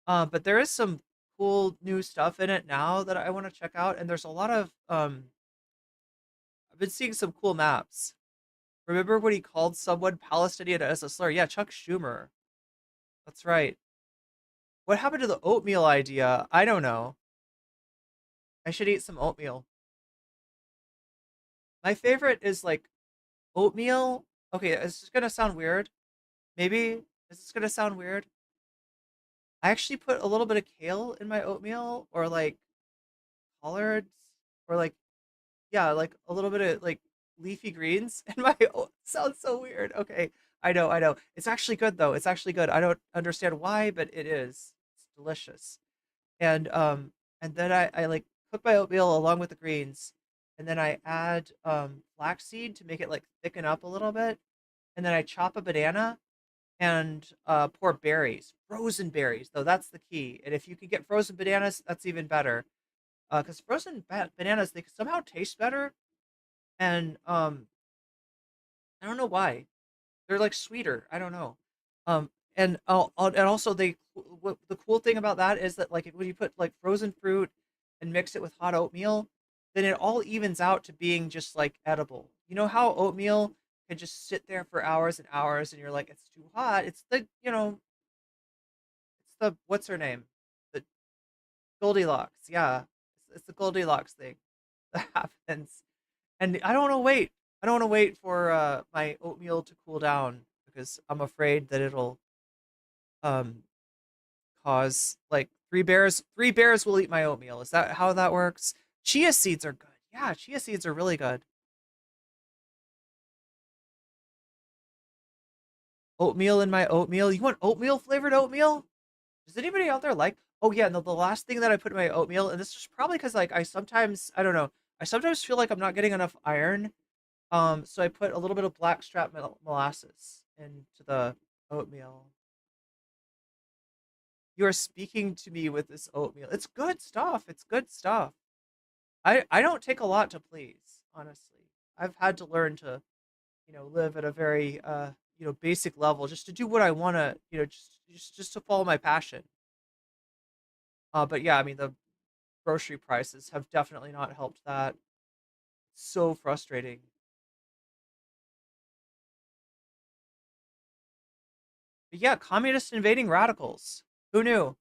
But there is some cool new stuff in it now that I want to check out, and there's a lot of I've been seeing some cool maps. Remember when he called someone Palestinian as a slur? Yeah, Chuck Schumer. That's right. What happened to the oatmeal idea? I don't know. I should eat some oatmeal. My favorite is like oatmeal. Okay, it's just gonna sound weird. Maybe this is gonna sound weird. I actually put a little bit of kale in my oatmeal, or like collards, or like, yeah, like a little bit of like leafy greens in my sounds so weird. Okay, I know. It's actually good though. It's actually good. I don't understand why, but it is. It's delicious. And then I like cook my oatmeal along with the greens, and then I add flaxseed to make it like thicken up a little bit, and then I chop a banana and pour berries, frozen berries though. That's the key. And if you can get frozen bananas, that's even better. Because frozen bananas, they somehow taste better, and I don't know why. They're like sweeter. I don't know. And also the cool thing about that is that, like, when you put like frozen fruit and mix it with hot oatmeal, then it all evens out to being just like edible. You know how oatmeal can just sit there for hours and hours, and you're like, it's too hot. It's the, it's the, what's her name? The Goldilocks. Yeah, it's the Goldilocks thing that happens. And I don't want to wait. I don't want to wait for my oatmeal to cool down, because I'm afraid that it'll cause like three bears will eat my oatmeal. Is that how that works? Chia seeds are good. Yeah, chia seeds are really good. Oatmeal in my oatmeal. You want oatmeal flavored oatmeal? Does anybody out there like? Oh yeah, no, the last thing that I put in my oatmeal, and this is probably because like I sometimes, I don't know, I sometimes feel like I'm not getting enough iron. So I put a little bit of blackstrap molasses into the oatmeal. You are speaking to me with this oatmeal. It's good stuff. It's good stuff. I don't take a lot to please, honestly. I've had to learn to, live at a very basic level, just to do what I want to, just to follow my passion. But yeah, I mean, the grocery prices have definitely not helped that. So frustrating. But yeah, communists invading radicals. Who knew?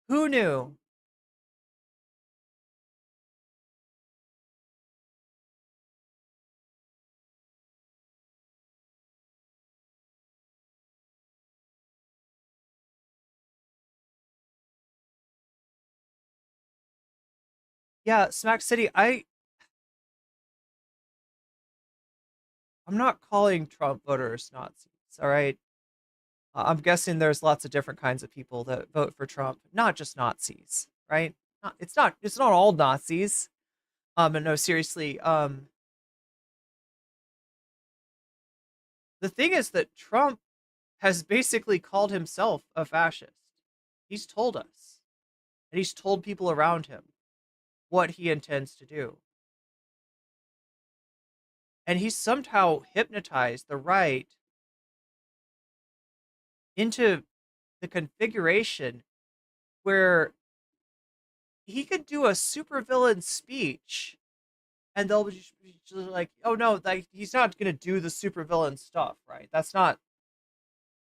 Who knew? Yeah, Smack City, I'm not calling Trump voters Nazis, all right? I'm guessing there's lots of different kinds of people that vote for Trump, not just Nazis, right? It's not all Nazis. And no, seriously, the thing is that Trump has basically called himself a fascist. He's told us, and he's told people around him what he intends to do. And he's somehow hypnotized the right into the configuration where he could do a supervillain speech, and they'll just be like, oh no, like, he's not gonna do the supervillain stuff, right? That's not,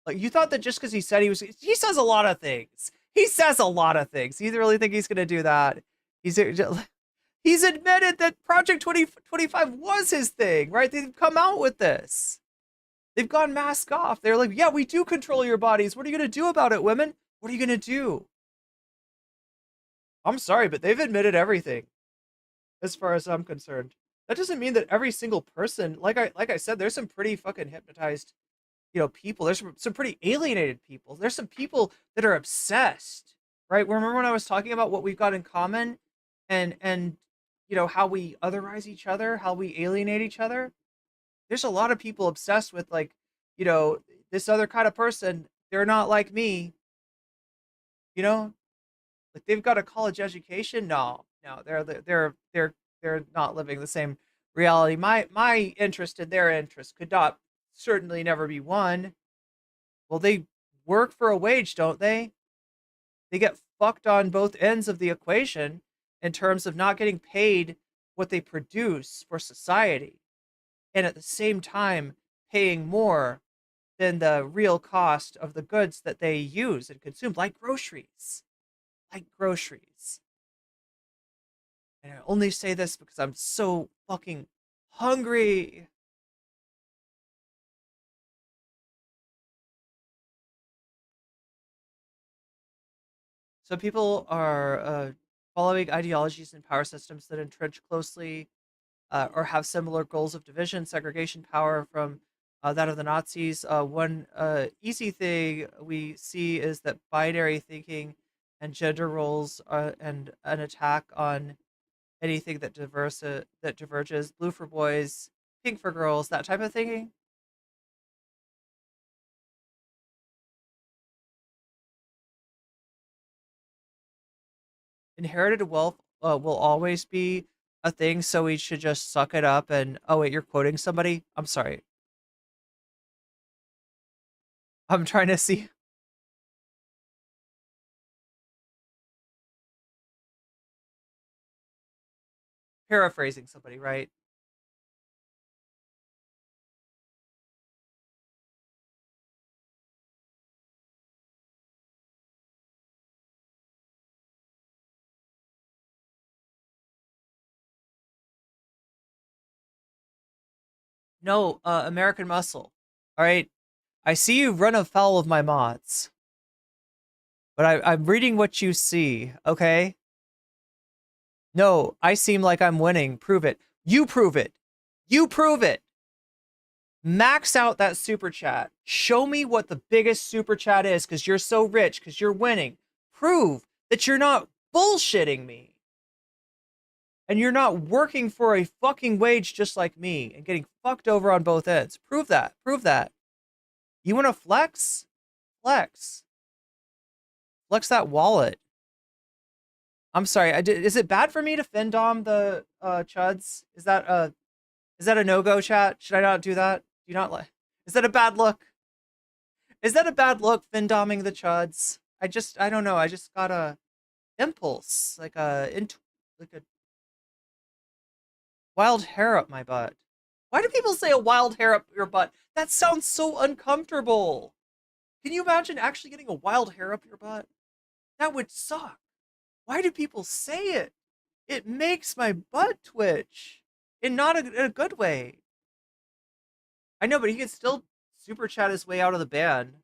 like, you thought that just because he said he says a lot of things. He says a lot of things. You really think he's gonna do that? He's admitted that Project 2025 was his thing, right? They've come out with this. They've gone mask off. They're like, yeah, we do control your bodies. What are you gonna do about it, women? What are you gonna do? I'm sorry, but they've admitted everything, as far as I'm concerned. That doesn't mean that every single person, like I said, there's some pretty fucking hypnotized, people. There's some pretty alienated people. There's some people that are obsessed, right? Remember when I was talking about what we've got in common, and how we otherize each other, how we alienate each other. There's a lot of people obsessed with you know, this other kind of person. They're not like me, you know. Like they've got a college education. No, no, they're not living the same reality. My interest and their interest could not certainly never be one. Well, they work for a wage, don't they? They get fucked on both ends of the equation in terms of not getting paid what they produce for society, and at the same time paying more than the real cost of the goods that they use and consume, like groceries. Like groceries. And I only say this because I'm so fucking hungry. So people are following ideologies and power systems that entrench closely or have similar goals of division, segregation, power from that of the Nazis. One easy thing we see is that binary thinking and gender roles and an attack on anything that diverges. Blue for boys, pink for girls, that type of thinking. Inherited wealth will always be a thing, so we should just suck it up and oh wait, you're quoting somebody? I'm sorry. I'm trying to see. Paraphrasing somebody, right? No, American Muscle. All right. I see you run afoul of my mods. But I'm reading what you see, okay? No, I seem like I'm winning. Prove it. You prove it. You prove it. Max out that super chat. Show me what the biggest super chat is because you're so rich, because you're winning. Prove that you're not bullshitting me. And you're not working for a fucking wage just like me and getting fucked over on both ends. Prove that. Prove that. You want to flex? Flex. Flex that wallet. I'm sorry. Is it bad for me to Findom the chuds? Is that a no-go, chat? Should I not do that? Do you not like? Is that a bad look? Is that a bad look, Findoming the chuds? I don't know. I just got a impulse, like a wild hair up my butt. Why do people say a wild hair up your butt? That sounds so uncomfortable. Can you imagine actually getting a wild hair up your butt? That would suck. Why do people say it? It makes my butt twitch. In not in a good way. I know, but he can still super chat his way out of the ban.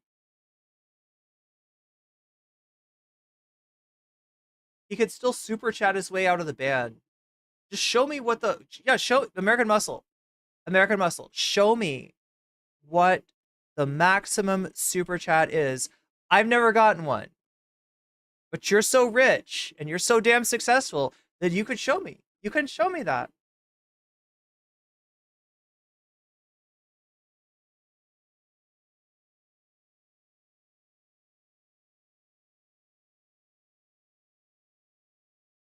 He could still super chat his way out of the ban. Just show me what show American Muscle. American Muscle. Show me what the maximum super chat is. I've never gotten one. But you're so rich and you're so damn successful that you could show me. You can show me that.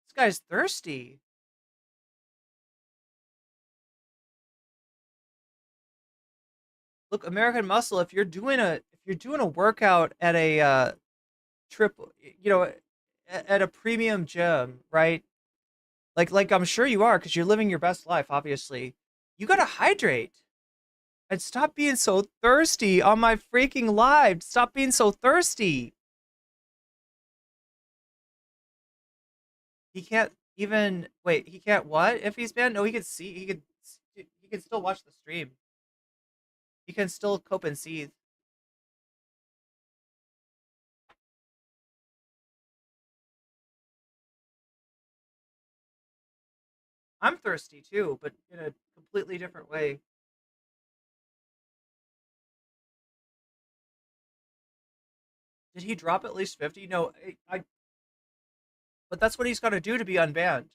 This guy's thirsty. Look, American Muscle, if you're doing a workout at a at a premium gym, right? Like I'm sure you are, because you're living your best life, obviously. You gotta hydrate. And stop being so thirsty on my freaking live. Stop being so thirsty. He can't even wait, he can't what? If he's banned? No, he can still watch the stream. He can still cope and seethe. I'm thirsty too, but in a completely different way. Did he drop at least 50? No, but that's what he's got to do to be unbanned.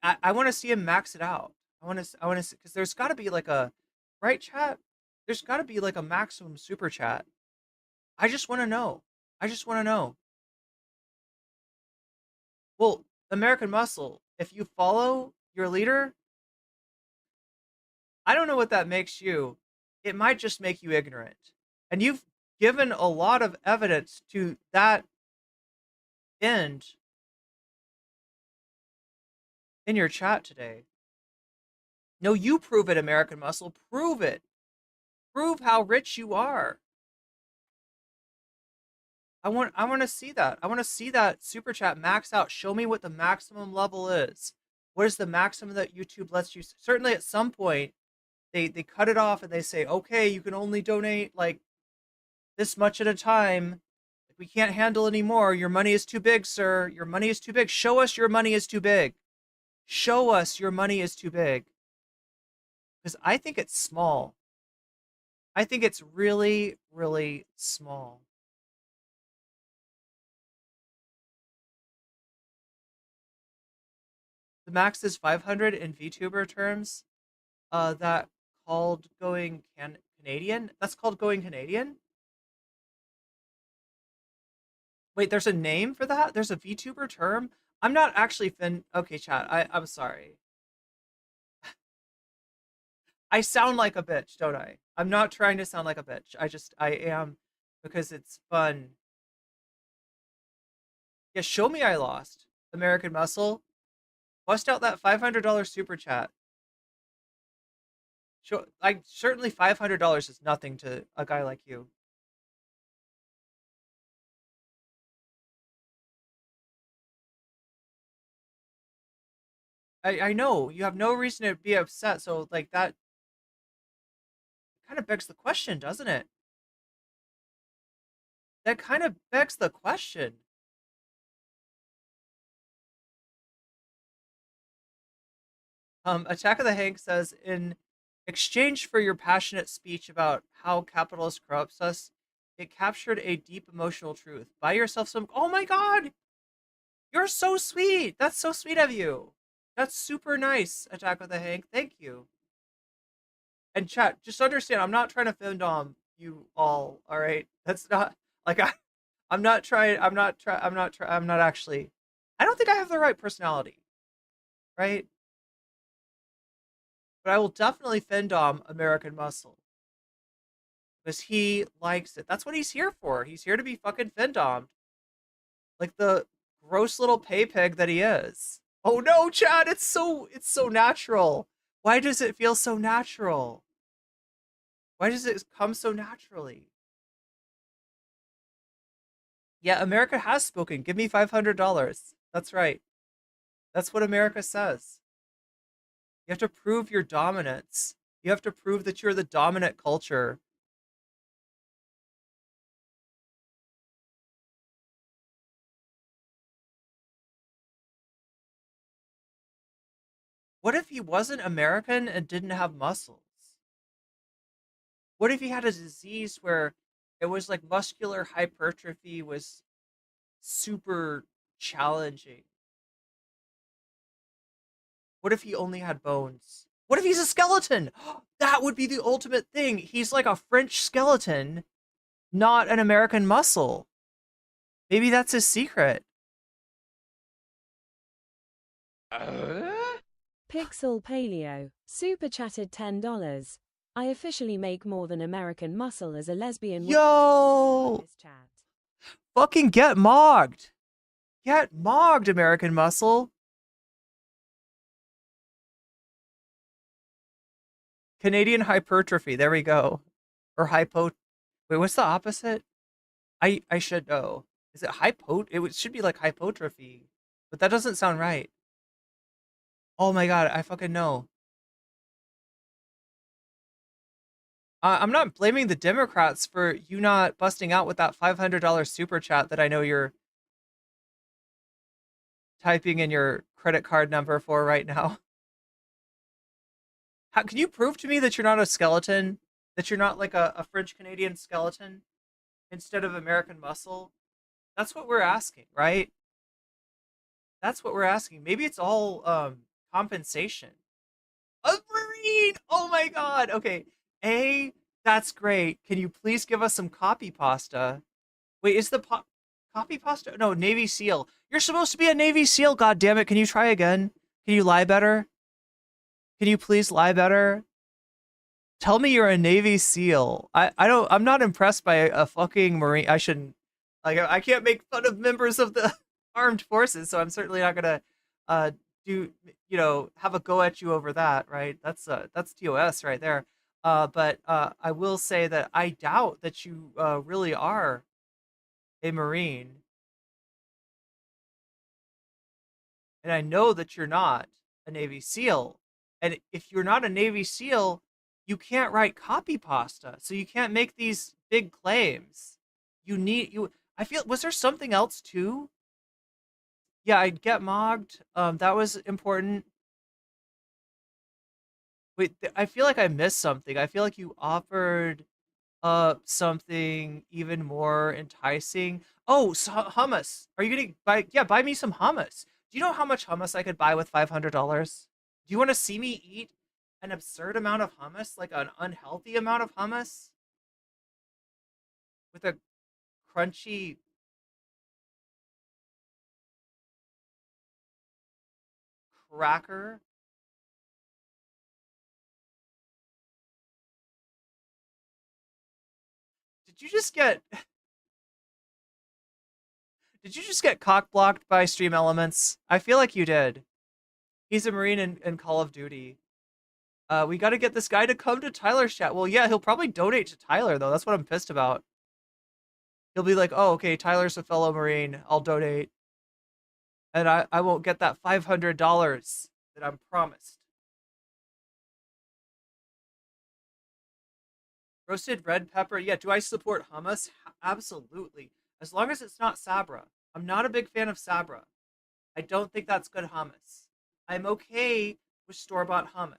I want to see him max it out. I want to, because there's got to be like a, right, chat? There's got to be like a maximum super chat. I just want to know. I just want to know. Well, American Muscle, if you follow your leader, I don't know what that makes you. It might just make you ignorant. And you've given a lot of evidence to that end in your chat today. No, you prove it, American Muscle. Prove it. Prove how rich you are. I want to see that. I want to see that super chat max out. Show me what the maximum level is. What is the maximum that YouTube lets you? Certainly at some point, they cut it off and they say, okay, you can only donate like this much at a time. We can't handle anymore. Your money is too big, sir. Your money is too big. Show us your money is too big. Show us your money is too big. Because I think it's small. I think it's really, really small. The max is 500 in VTuber terms. That called going Canadian? That's called going Canadian? Wait, there's a name for that? There's a VTuber term? I'm not actually okay, chat. I'm sorry. I sound like a bitch, don't I? I'm not trying to sound like a bitch. I am, because it's fun. Yeah, show me I lost. American Muscle. Bust out that $500 super chat. Certainly $500 is nothing to a guy like you. I know you have no reason to be upset, so like that kind of begs the question, doesn't it? That kind of begs the question. Attack of the Hank says, in exchange for your passionate speech about how capitalism corrupts us, it captured a deep emotional truth. Buy yourself some. Oh my God, you're so sweet. That's so sweet of you. That's super nice, Attack of the Hank. Thank you. And chat, just understand, I'm not trying to findom you all right? That's not like I'm not actually. I don't think I have the right personality, right? But I will definitely findom American Muscle because he likes it. That's what he's here for. He's here to be fucking findomed, like the gross little pay pig that he is. Oh no, Chad! It's so natural. Why does it feel so natural? Why does it come so naturally? Yeah, America has spoken. Give me $500. That's right. That's what America says. You have to prove your dominance. You have to prove that you're the dominant culture. What if he wasn't American and didn't have muscles? What if he had a disease where it was like muscular hypertrophy was super challenging? What if he only had bones? What if he's a skeleton? That would be the ultimate thing. He's like a French skeleton, not an American muscle. Maybe that's his secret. Pixel Paleo, super chatted $10. I officially make more than American Muscle as a lesbian. Yo! Fucking get mogged. Get mogged, American Muscle. Canadian hypertrophy. There we go. Or hypo. Wait, what's the opposite? I should know. Is it it should be like hypotrophy, but that doesn't sound right. Oh my God, I fucking know. I'm not blaming the Democrats for you not busting out with that $500 super chat that I know you're typing in your credit card number for right now. How can you prove to me that you're not a skeleton? That you're not like a French Canadian skeleton instead of American muscle? That's what we're asking, right? That's what we're asking. Maybe it's all compensation. A Marine! Oh my god. Okay. That's great. Can you please give us some copy pasta? Wait, is the copy pasta? No, Navy SEAL. You're supposed to be a Navy SEAL, god damn it. Can you try again? Can you lie better? Can you please lie better? Tell me you're a Navy SEAL. I'm not impressed by a fucking Marine. I shouldn't, like, I can't make fun of members of the armed forces, so I'm certainly not gonna do, have a go at you over that, right? That's TOS right there. But I will say that I doubt that you really are a Marine. And I know that you're not a Navy SEAL. And if you're not a Navy SEAL, you can't write copy pasta. So you can't make these big claims. I feel, was there something else too? Yeah, I'd get mogged. That was important. Wait, I feel like I missed something. I feel like you offered something even more enticing. Oh, so hummus. Are you gonna buy? Yeah, buy me some hummus. Do you know how much hummus I could buy with $500? Do you want to see me eat an absurd amount of hummus, like an unhealthy amount of hummus, with a crunchy cracker? Did you just get? Did you just get cock blocked by Stream Elements? I feel like you did. He's a Marine in Call of Duty. We got to get this guy to come to Tyler's chat. Well, yeah, he'll probably donate to Tyler, though. That's what I'm pissed about. He'll be like, oh, okay, Tyler's a fellow Marine. I'll donate. And I won't get that $500 that I'm promised. Roasted red pepper. Yeah, do I support hummus? Absolutely. As long as it's not Sabra. I'm not a big fan of Sabra. I don't think that's good hummus. I'm okay with store-bought hummus.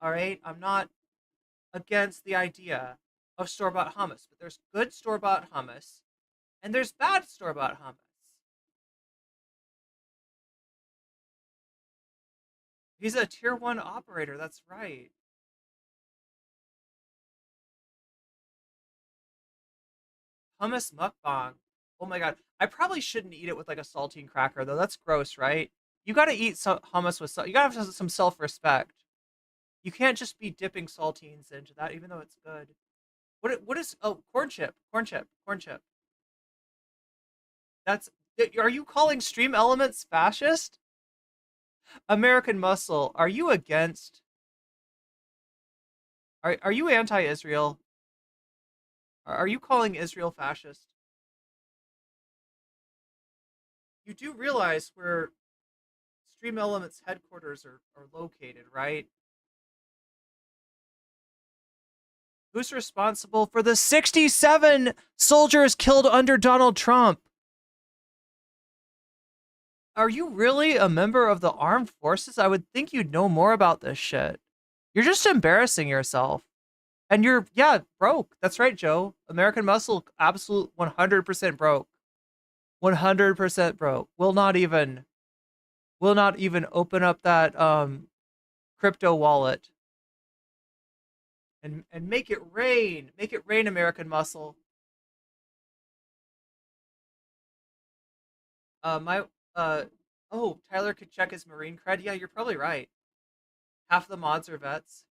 All right? I'm not against the idea of store-bought hummus, but there's good store-bought hummus and there's bad store-bought hummus. He's a tier 1 operator, that's right. Hummus mukbang. Oh my god. I probably shouldn't eat it with like a saltine cracker though. That's gross, right? You gotta eat hummus with salt. You gotta have some self-respect. You can't just be dipping saltines into that, even though it's good. What is, oh, corn chip. That's, are you calling Stream Elements fascist? American Muscle, are you against? Are you anti-Israel? Are you calling Israel fascist? You do realize where Stream Elements headquarters are located, right? Who's responsible for the 67 soldiers killed under Donald Trump? Are you really a member of the armed forces? I would think you'd know more about this shit. You're just embarrassing yourself. And you're, yeah, broke. That's right, Joe. American Muscle, absolute 100% broke. 100% broke. Will not even open up that crypto wallet. And make it rain. Make it rain, American Muscle. Tyler could check his Marine cred. Yeah, you're probably right. Half the mods are vets.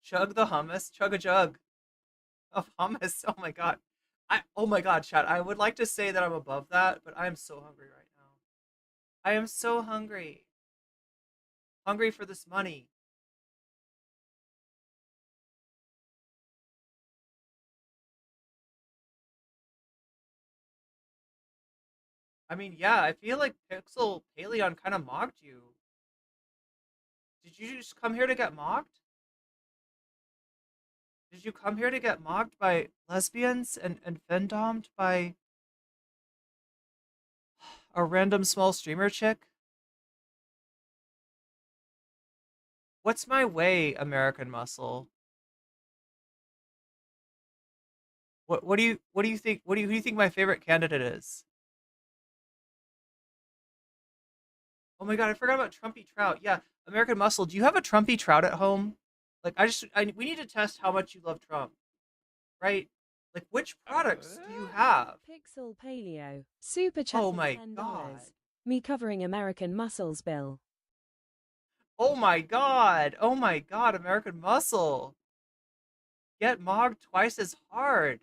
Chug the hummus. Chug a jug of hummus. Oh my god. Oh my god, chat. I would like to say that I'm above that, but I am so hungry right now. I am so hungry. Hungry for this money. I mean, yeah, I feel like Pixel Paleon kind of mocked you. Did you just come here to get mocked? Did you come here to get mocked by lesbians and fendomed by... A random small streamer chick? What's my way, American Muscle? What do you think? Who do you think my favorite candidate is? Oh my god, I forgot about Trumpy Trout. Yeah, American Muscle. Do you have a Trumpy Trout at home? Like, we need to test how much you love Trump, right? Like, which products do you have? Pixel Paleo. Super chat Oh my $10. god. Me covering American Muscles bill. Oh my god. Oh my god, American Muscle. Get mogged twice as hard.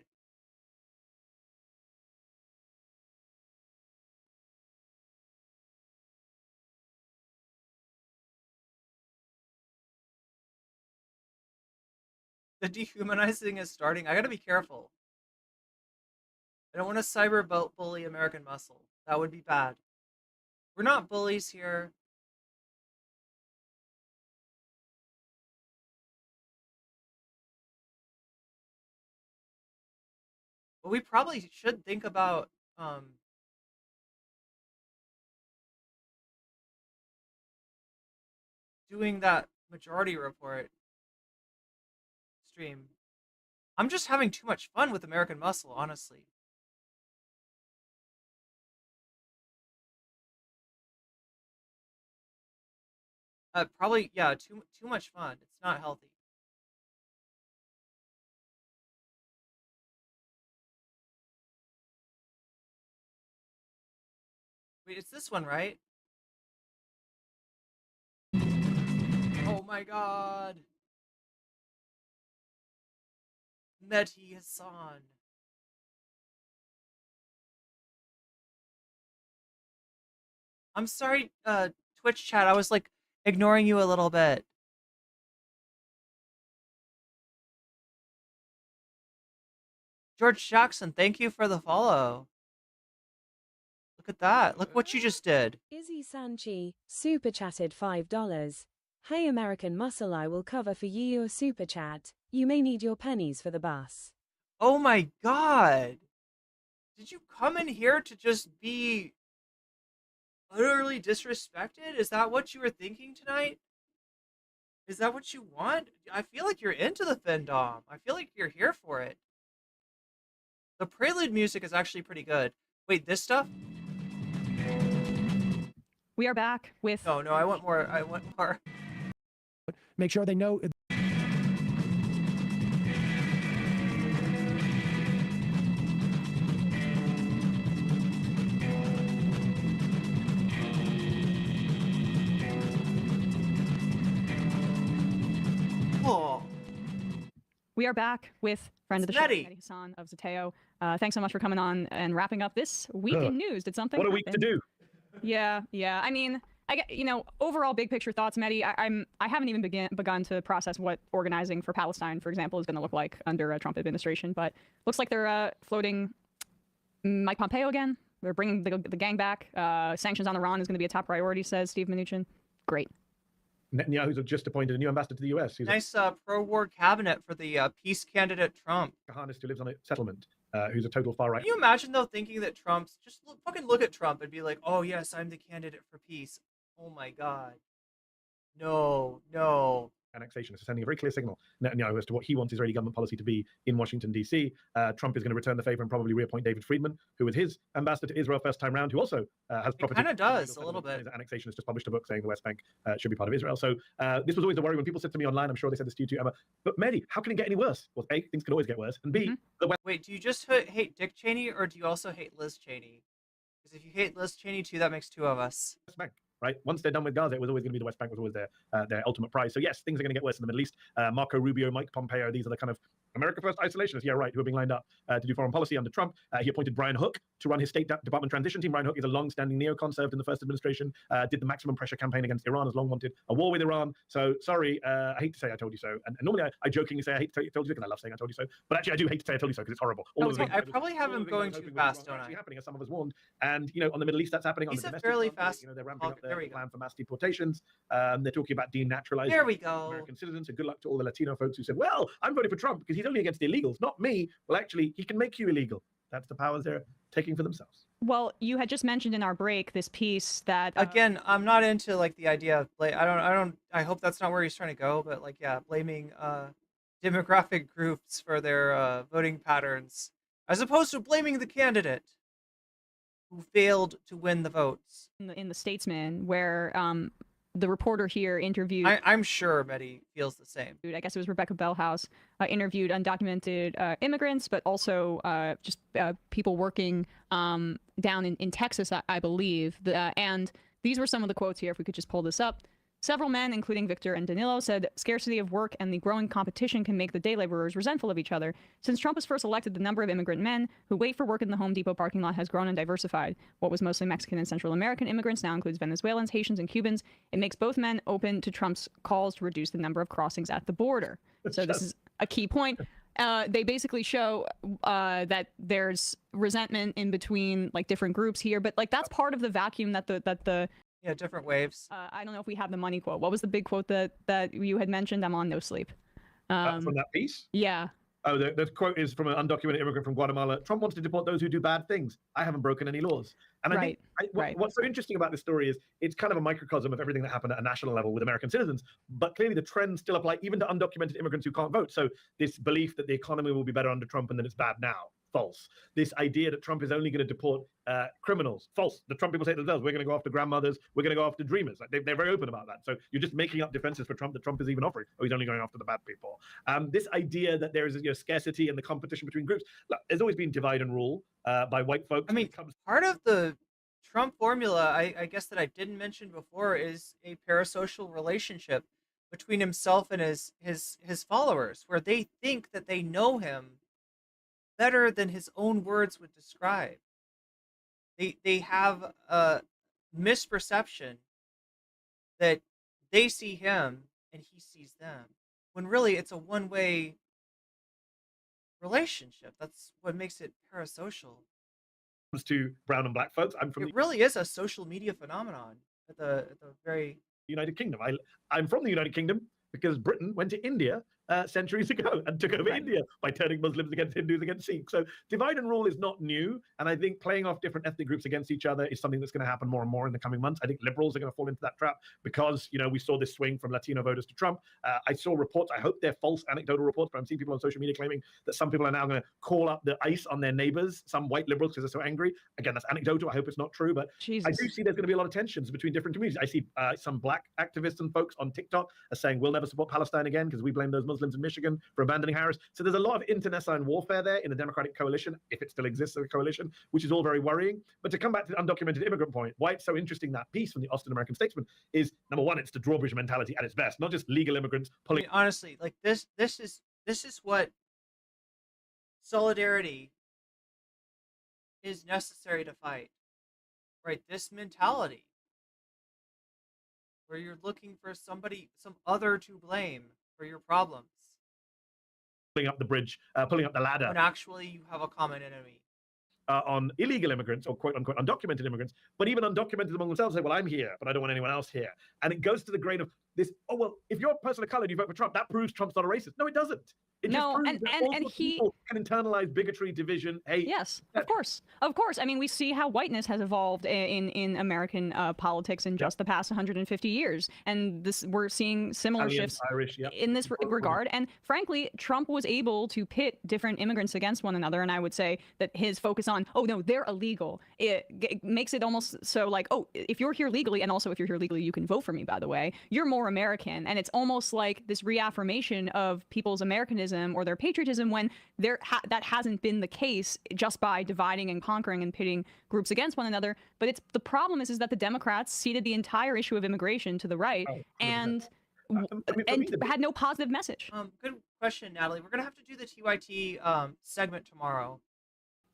The dehumanizing is starting. I gotta be careful. I don't want to cyber bully American Muscle. That would be bad. We're not bullies here. But we probably should think about doing that majority report stream. I'm just having too much fun with American Muscle, honestly. Probably, yeah, too much fun. It's not healthy. Wait, it's this one, right? Oh my god. Mehdi Hasan. I'm sorry, Twitch chat. I was like ignoring you a little bit. George Jackson, thank you for the follow. Look at that. Look what you just did. Izzy Sanchi, super chatted $5. Hey American Muscle, I will cover for you your super chat. You may need your pennies for the bus. Oh my god. Did you come in here to just be utterly disrespected? Is that what you were thinking tonight? Is that what you want? I feel like you're into the Findom. I feel like you're here for it. The prelude music is actually pretty good. Wait, this stuff? We are back with... No, I want more. I want more. Make sure they know... Oh. We are back with friend of the show, Mehdi Hasan of Zateo. Thanks so much for coming on and wrapping up this week in news. Did something What a week to do. Yeah. I mean, I get, overall big picture thoughts, Mehdi. I haven't even begun to process what organizing for Palestine, for example, is going to look like under a Trump administration. But looks like they're floating Mike Pompeo again. They're bringing the gang back. Sanctions on Iran is going to be a top priority, says Steve Mnuchin. Great. Netanyahu's just appointed a new ambassador to the US. He's Nice pro-war cabinet for the peace candidate Trump. a harness who lives on a settlement, who's a total far right. Can you imagine, though, thinking that Trump's... Just fucking look at Trump and be like, oh, yes, I'm the candidate for peace. Oh, my God. No. Annexation is sending a very clear signal, Netanyahu, as to what he wants Israeli government policy to be in Washington, D.C. Trump is going to return the favor and probably reappoint David Friedman, who was his ambassador to Israel first time round, who also has property. Kind of does, a little bit. Annexation has just published a book saying the West Bank should be part of Israel. So this was always a worry when people said to me online, I'm sure they said this to you too, Emma, but Mehdi, how can it get any worse? Well, A, things can always get worse, and B, the West... Wait, do you just hate Dick Cheney, or do you also hate Liz Cheney? Because if you hate Liz Cheney too, that makes two of us. West Bank. Right? Once they're done with Gaza, it was always going to be the West Bank was always their ultimate prize. So yes, things are going to get worse in the Middle East. Marco Rubio, Mike Pompeo, these are the kind of America First isolationists, yeah, right, who are being lined up to do foreign policy under Trump. He appointed Brian Hook to run his State Department transition team. Brian Hook is a long-standing neocon, served in the first administration, did the maximum pressure campaign against Iran, has long wanted a war with Iran. So sorry, I hate to say I told you so. And normally I jokingly say I hate to tell you so because I love saying I told you so. But actually I do hate to say I told you so because it's horrible. I probably have him going too fast, don't I? Happening, as some of us warned. And on the Middle East, that's happening. He's on the a fairly front, fast. they're ramping up their plan for mass deportations. They're talking about denaturalizing There we go. American citizens. So good luck to all the Latino folks who said, well, I'm voting for Trump because he's only against the illegals, not me. Well, actually, he can make you illegal. That's the powers taking for themselves. Well, you had just mentioned in our break this piece that again, I'm not into like the idea of I hope that's not where he's trying to go, but like yeah, blaming demographic groups for their voting patterns as opposed to blaming the candidate who failed to win the votes. In the Statesman, where the reporter here interviewed. I'm sure Mehdi feels the same. I guess it was Rebecca Bellhouse, interviewed undocumented immigrants, but also just people working down in Texas, I believe. And these were some of the quotes here, if we could just pull this up. Several men, including Victor and Danilo, said scarcity of work and the growing competition can make the day laborers resentful of each other. Since Trump was first elected, the number of immigrant men who wait for work in the Home Depot parking lot has grown and diversified. What was mostly Mexican and Central American immigrants now includes Venezuelans, Haitians, and Cubans. It makes both men open to Trump's calls to reduce the number of crossings at the border. So this is a key point. They basically show that there's resentment in between like different groups here, but like that's part of the vacuum that the yeah, different waves. I don't know if we have the money quote. What was the big quote that you had mentioned? I'm on no sleep. From that piece? Yeah. Oh, the quote is from an undocumented immigrant from Guatemala. Trump wants to deport those who do bad things. I haven't broken any laws. And I think what's so interesting about this story is it's kind of a microcosm of everything that happened at a national level with American citizens. But clearly the trends still apply even to undocumented immigrants who can't vote. So this belief that the economy will be better under Trump and that it's bad now. False. This idea that Trump is only going to deport criminals. False. The Trump people say to themselves, we're going to go after grandmothers, we're going to go after dreamers. Like they're very open about that. So you're just making up defenses for Trump that Trump is even offering. Oh, he's only going after the bad people. This idea that there is scarcity and the competition between groups. Look, there's always been divide and rule by white folks. I mean, part of the Trump formula, I guess that I didn't mention before, is a parasocial relationship between himself and his followers, where they think that they know him better than his own words would describe. They have a misperception that they see him and he sees them, when really it's a one-way relationship. That's what makes it parasocial. Comes to brown and black folks, It really is a social media phenomenon at the very United Kingdom. I'm from the United Kingdom because Britain went to India centuries ago and took over India by turning Muslims against Hindus against Sikhs. So divide and rule is not new. And I think playing off different ethnic groups against each other is something that's going to happen more and more in the coming months. I think liberals are going to fall into that trap because, we saw this swing from Latino voters to Trump. I saw reports, I hope they're false anecdotal reports, but I'm seeing people on social media claiming that some people are now going to call up the ICE on their neighbors, some white liberals, because they're so angry. Again, that's anecdotal. I hope it's not true, but I do see there's going to be a lot of tensions between different communities. I see some black activists and folks on TikTok are saying we'll never support Palestine again because we blame those Muslims in Michigan for abandoning Harris. So there's a lot of internecine warfare there in the Democratic coalition, if it still exists as a coalition, which is all very worrying. But to come back to the undocumented immigrant point, why it's so interesting, that piece from the Austin American Statesman, is number one, it's the drawbridge mentality at its best, not just legal immigrants pulling. I mean, honestly, like this is what solidarity is necessary to fight, right? This mentality where you're looking for some other to blame for your problems. Pulling up the bridge, pulling up the ladder. When actually you have a common enemy. On illegal immigrants or quote unquote undocumented immigrants, but even undocumented among themselves say, well, I'm here, but I don't want anyone else here. And it goes to the grain of this, oh, well, if you're a person of color and you vote for Trump, that proves Trump's not a racist. No, it doesn't. It just proves that all sorts of people can internalize bigotry, division, hate. Yes, of course. I mean, we see how whiteness has evolved in American politics in just the past 150 years, and we're seeing similar Italian, shifts Irish, in this regard. And frankly, Trump was able to pit different immigrants against one another, and I would say that his focus on, oh no, they're illegal, it makes it almost so like, oh, if you're here legally, and also if you're here legally, you can vote for me, by the way, you're more American. And it's almost like this reaffirmation of people's Americanism or their patriotism, when that hasn't been the case just by dividing and conquering and pitting groups against one another. But the problem is that the Democrats ceded the entire issue of immigration to the right and had no positive message. Good question, Natalie. We're gonna have to do the TYT segment tomorrow.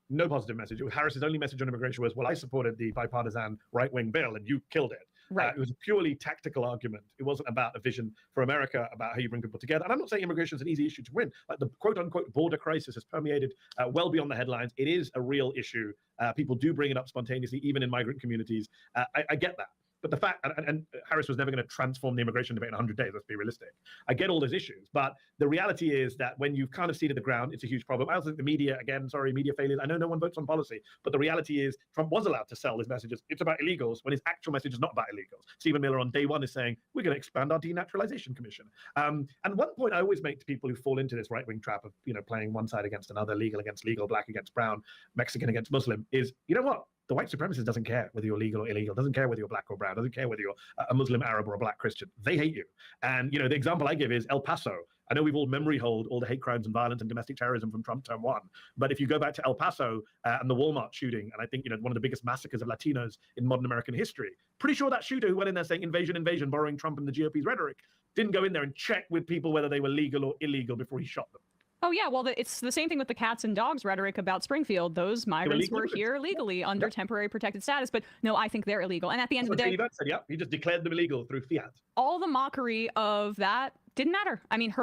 No positive message. Harris's only message on immigration was, well, I supported the bipartisan right-wing bill and you killed it. Right. It was a purely tactical argument. It wasn't about a vision for America, about how you bring people together. And I'm not saying immigration is an easy issue to win. Like the quote-unquote border crisis has permeated well beyond the headlines. It is a real issue. People do bring it up spontaneously, even in migrant communities. I get that. But the fact, and Harris was never going to transform the immigration debate in 100 days. Let's be realistic. I get all those issues, but the reality is that when you've kind of seeded the ground, it's a huge problem. I also think the media, again, sorry, media failures. I know no one votes on policy, but the reality is Trump was allowed to sell his messages. It's about illegals when his actual message is not about illegals. Stephen Miller on day one is saying, we're going to expand our denaturalization commission. And one point I always make to people who fall into this right-wing trap of, playing one side against another, legal against legal, black against brown, Mexican against Muslim, is, you know what? The white supremacist doesn't care whether you're legal or illegal, doesn't care whether you're black or brown, doesn't care whether you're a Muslim, Arab, or a black Christian. They hate you. And, the example I give is El Paso. I know we've all memory hold all the hate crimes and violence and domestic terrorism from Trump term one, but if you go back to El Paso and the Walmart shooting, and I think, one of the biggest massacres of Latinos in modern American history, pretty sure that shooter who went in there saying invasion, invasion, borrowing Trump and the GOP's rhetoric, didn't go in there and check with people whether they were legal or illegal before he shot them. Oh, yeah. Well, it's the same thing with the cats and dogs rhetoric about Springfield. Those migrants were here legally under temporary protected status. But no, I think they're illegal. And at the end of the day, he just declared them illegal through fiat. All the mockery of that didn't matter. I mean,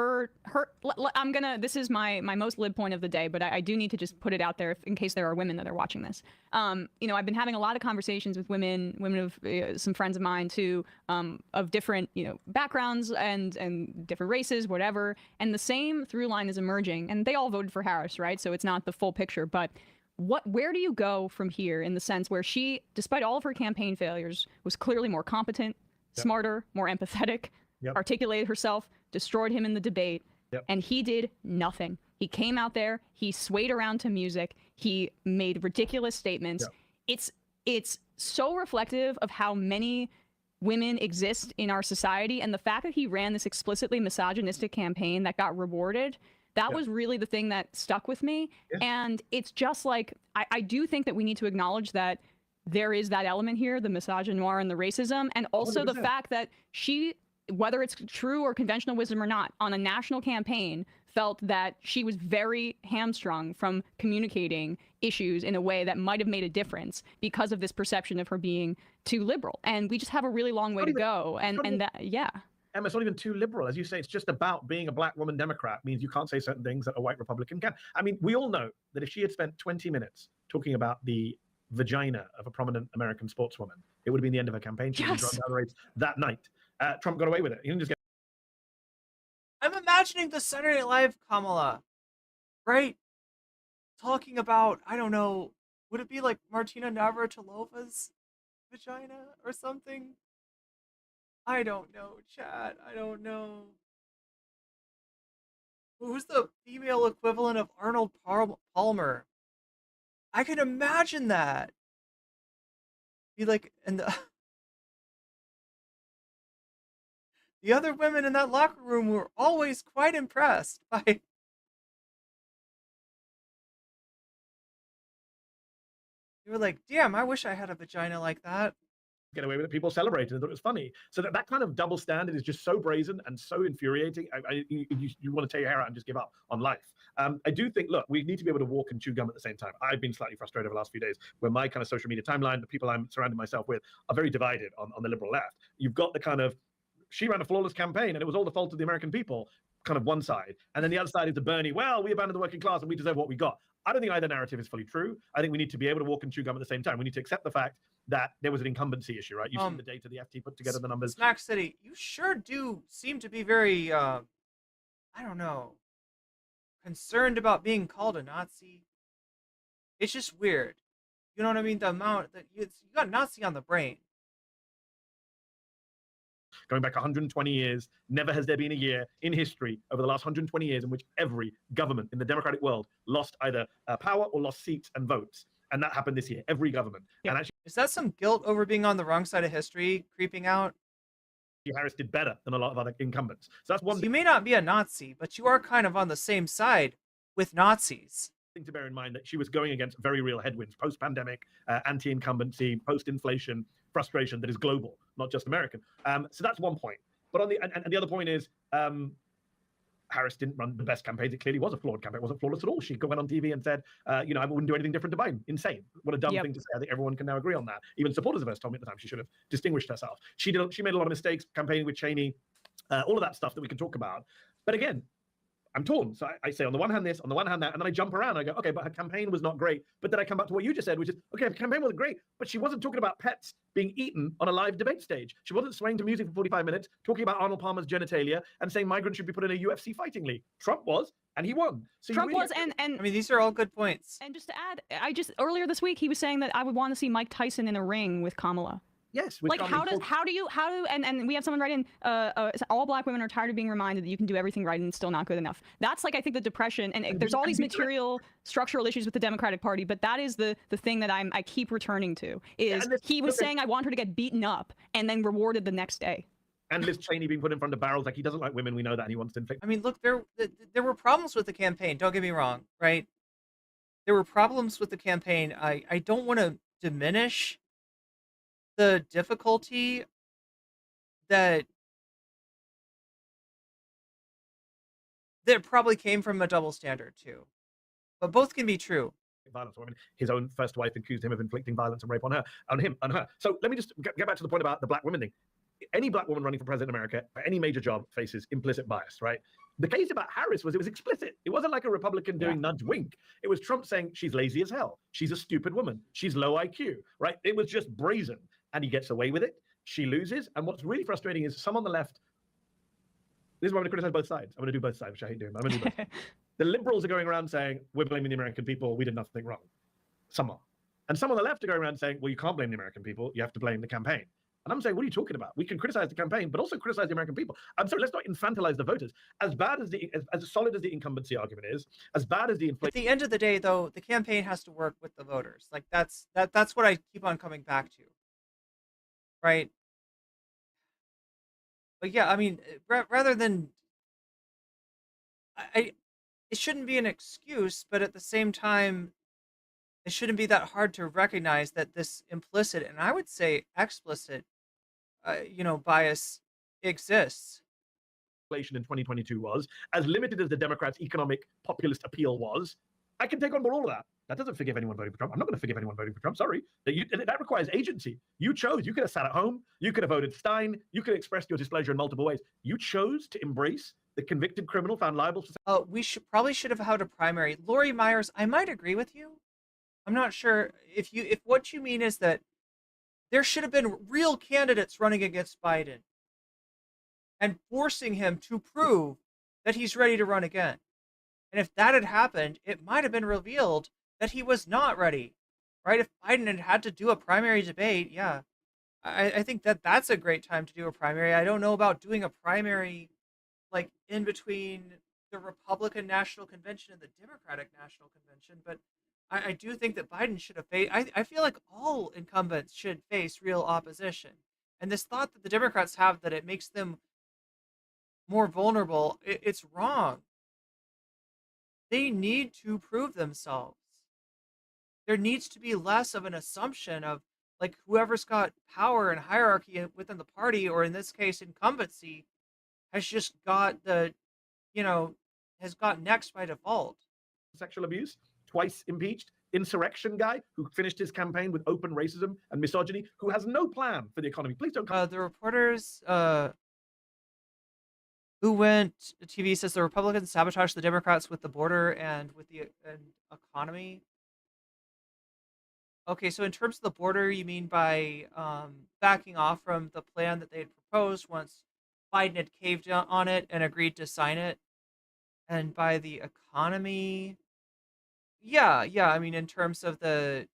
this is my most lib point of the day, but I do need to just put it out there in case there are women that are watching this. I've been having a lot of conversations with women of some friends of mine too, of different, backgrounds and different races, whatever. And the same through line is emerging, and they all voted for Harris, right? So it's not the full picture, but where do you go from here in the sense where she, despite all of her campaign failures, was clearly more competent, smarter, more empathetic, articulated herself, destroyed him in the debate, and he did nothing. He came out there, he swayed around to music, he made ridiculous statements. It's so reflective of how many women exist in our society, and the fact that he ran this explicitly misogynistic campaign that got rewarded, that was really the thing that stuck with me. And it's just like, I do think that we need to acknowledge that there is that element here, the misogynoir and the racism, and also 100%. the fact that she, whether it's true or conventional wisdom or not, on a national campaign, felt that she was very hamstrung from communicating issues in a way that might have made a difference because of this perception of her being too liberal. And we just have a really long way to go. And that, Emma, it's not even too liberal. As you say, it's just about being a black woman Democrat means you can't say certain things that a white Republican can. I mean, we all know that if she had spent 20 minutes talking about the vagina of a prominent American sportswoman, it would have been the end of her campaign. She would have drawn down the rates that night. Trump got away with it. He didn't just get. I'm imagining the Saturday Night Live Kamala, right? Talking about, I don't know, would it be like Martina Navratilova's vagina or something? I don't know, chat. I don't know. Who's the female equivalent of Arnold Palmer? I can imagine that. Be like, and the other women in that locker room were always quite impressed by. They were like, damn, I wish I had a vagina like that. Get away with it. People celebrated and thought it was funny. So that kind of double standard is just so brazen and so infuriating. You want to tear your hair out and just give up on life. I do think, look, we need to be able to walk and chew gum at the same time. I've been slightly frustrated over the last few days where my kind of social media timeline, the people I'm surrounding myself with, are very divided on the liberal left. You've got the kind of, she ran a flawless campaign and it was all the fault of the American people, kind of one side. And then the other side is the Bernie, well, we abandoned the working class and we deserve what we got. I don't think either narrative is fully true. I think we need to be able to walk and chew gum at the same time. We need to accept the fact that there was an incumbency issue, right? You've seen the data the FT put together, the numbers. Smack City, you sure do seem to be very, I don't know, concerned about being called a Nazi. It's just weird. You know what I mean? The amount that you got Nazi on the brain. Going back 120 years, never has there been a year in history over the last 120 years in which every government in the democratic world lost either power or lost seats and votes. And that happened this year, every government. Yeah. And actually, is that some guilt over being on the wrong side of history creeping out? Harris did better than a lot of other incumbents. So that's one thing. You may not be a Nazi, but you are kind of on the same side with Nazis. Thing to bear in mind that she was going against very real headwinds, post-pandemic, anti-incumbency, post-inflation, frustration that is global, not just American. So that's one point. But on the other point is, Harris didn't run the best campaigns. It clearly was a flawed campaign. It wasn't flawless at all. She went on TV and said, I wouldn't do anything different to Biden. Insane. What a dumb thing to say. I think everyone can now agree on that. Even supporters of hers told me at the time she should have distinguished herself. She made a lot of mistakes campaigning with Cheney, all of that stuff that we can talk about. But again, I'm torn. So I say on the one hand this, on the one hand that, and then I jump around. I go, okay, but her campaign was not great. But then I come back to what you just said, which is, okay, her campaign wasn't great, but she wasn't talking about pets being eaten on a live debate stage. She wasn't swaying to music for 45 minutes, talking about Arnold Palmer's genitalia and saying migrants should be put in a UFC fighting league. Trump was, and he won. So Trump really was, and I mean, these are all good points. And just to add, earlier this week he was saying that I would want to see Mike Tyson in a ring with Kamala. Yes. Like how do and we have someone write in all black women are tired of being reminded that you can do everything right and it's still not good enough. That's like I think the depression and there's all these material structural issues with the Democratic Party, but that is the thing that I keep returning to is he was saying I want her to get beaten up and then rewarded the next day. And Liz Cheney being put in front of barrels, like he doesn't like women, we know that, and he wants to inflict. I mean, look, there were problems with the campaign. Don't get me wrong, right? There were problems with the campaign. I don't want to diminish the difficulty that probably came from a double standard too, but both can be true. Violence on women. His own first wife accused him of inflicting violence and rape on her. So let me just get back to the point about the black women thing. Any black woman running for president in America for any major job faces implicit bias, right? The case about Harris was it was explicit. It wasn't like a Republican doing nudge wink. It was Trump saying she's lazy as hell. She's a stupid woman. She's low IQ, right? It was just brazen. And he gets away with it. She loses. And what's really frustrating is some on the left. This is why I'm going to criticize both sides. I'm going to do both sides, which I hate doing. But I'm going to do both. The liberals are going around saying, we're blaming the American people. We did nothing wrong. Some are. And some on the left are going around saying, well, you can't blame the American people. You have to blame the campaign. And I'm saying, what are you talking about? We can criticize the campaign, but also criticize the American people. I'm sorry, let's not infantilize the voters. As bad as as solid as the incumbency argument is, as bad as the inflation. At the end of the day, though, the campaign has to work with the voters. Like that's what I keep on coming back to. Right. But yeah, I mean, rather than it shouldn't be an excuse, but at the same time, it shouldn't be that hard to recognize that this implicit and I would say explicit, bias exists. Inflation in 2022 was as limited as the Democrats' economic populist appeal was. I can take on board all of that. That doesn't forgive anyone voting for Trump. I'm not going to forgive anyone voting for Trump. Sorry. That requires agency. You chose. You could have sat at home. You could have voted Stein. You could have expressed your displeasure in multiple ways. You chose to embrace the convicted criminal found liable for. We should have held a primary. Lori Myers, I might agree with you. I'm not sure if what you mean is that there should have been real candidates running against Biden and forcing him to prove that he's ready to run again. And if that had happened, it might have been revealed that he was not ready, right? If Biden had to do a primary debate, yeah, I think that's a great time to do a primary. I don't know about doing a primary like in between the Republican National Convention and the Democratic National Convention, but I do think that Biden should have faced, I feel like all incumbents should face real opposition. And this thought that the Democrats have that it makes them more vulnerable, it's wrong. They need to prove themselves. There needs to be less of an assumption of like whoever's got power and hierarchy within the party, or in this case, incumbency, has just got has got next by default. Sexual abuse, twice impeached, insurrection guy who finished his campaign with open racism and misogyny, who has no plan for the economy. Please don't. The reporters who went to TV says the Republicans sabotaged the Democrats with the border and with the economy. Okay, so in terms of the border, you mean by backing off from the plan that they had proposed once Biden had caved on it and agreed to sign it? And by the economy, yeah, I mean, in terms of the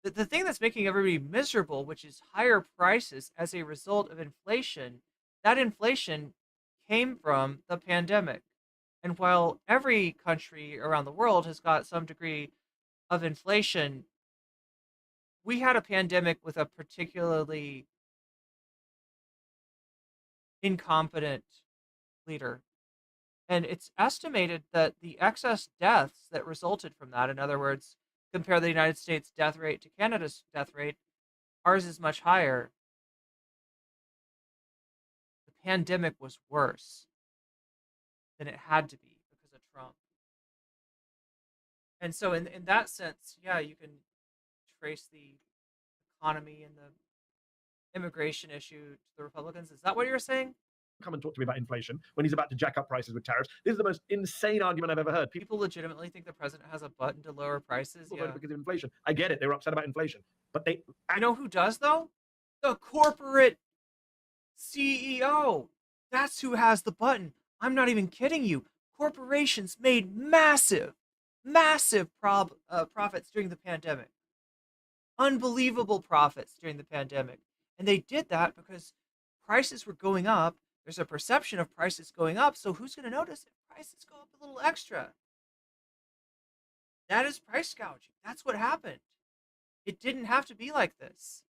thing that's making everybody miserable, which is higher prices as a result of inflation, that inflation came from the pandemic. And while every country around the world has got some degree of inflation, we had a pandemic with a particularly incompetent leader. And it's estimated that the excess deaths that resulted from that, in other words, compare the United States death rate to Canada's death rate, ours is much higher. The pandemic was worse than it had to be because of Trump. And so in that sense, yeah, you can trace the economy and the immigration issue to the Republicans. Is that what you're saying? come and talk to me about inflation when he's about to jack up prices with tariffs. This is the most insane argument I've ever heard. People legitimately think the president has a button to lower prices. People Yeah. voted because of inflation. I get it. They were upset about inflation. But they... You know who does, though? The corporate CEO. That's who has the button. I'm not even kidding you. Corporations made massive profits during the pandemic. Unbelievable profits during the pandemic. And they did that because prices were going up. There's a perception of prices going up. So who's going to notice if prices go up a little extra? That is price gouging. That's what happened. It didn't have to be like this.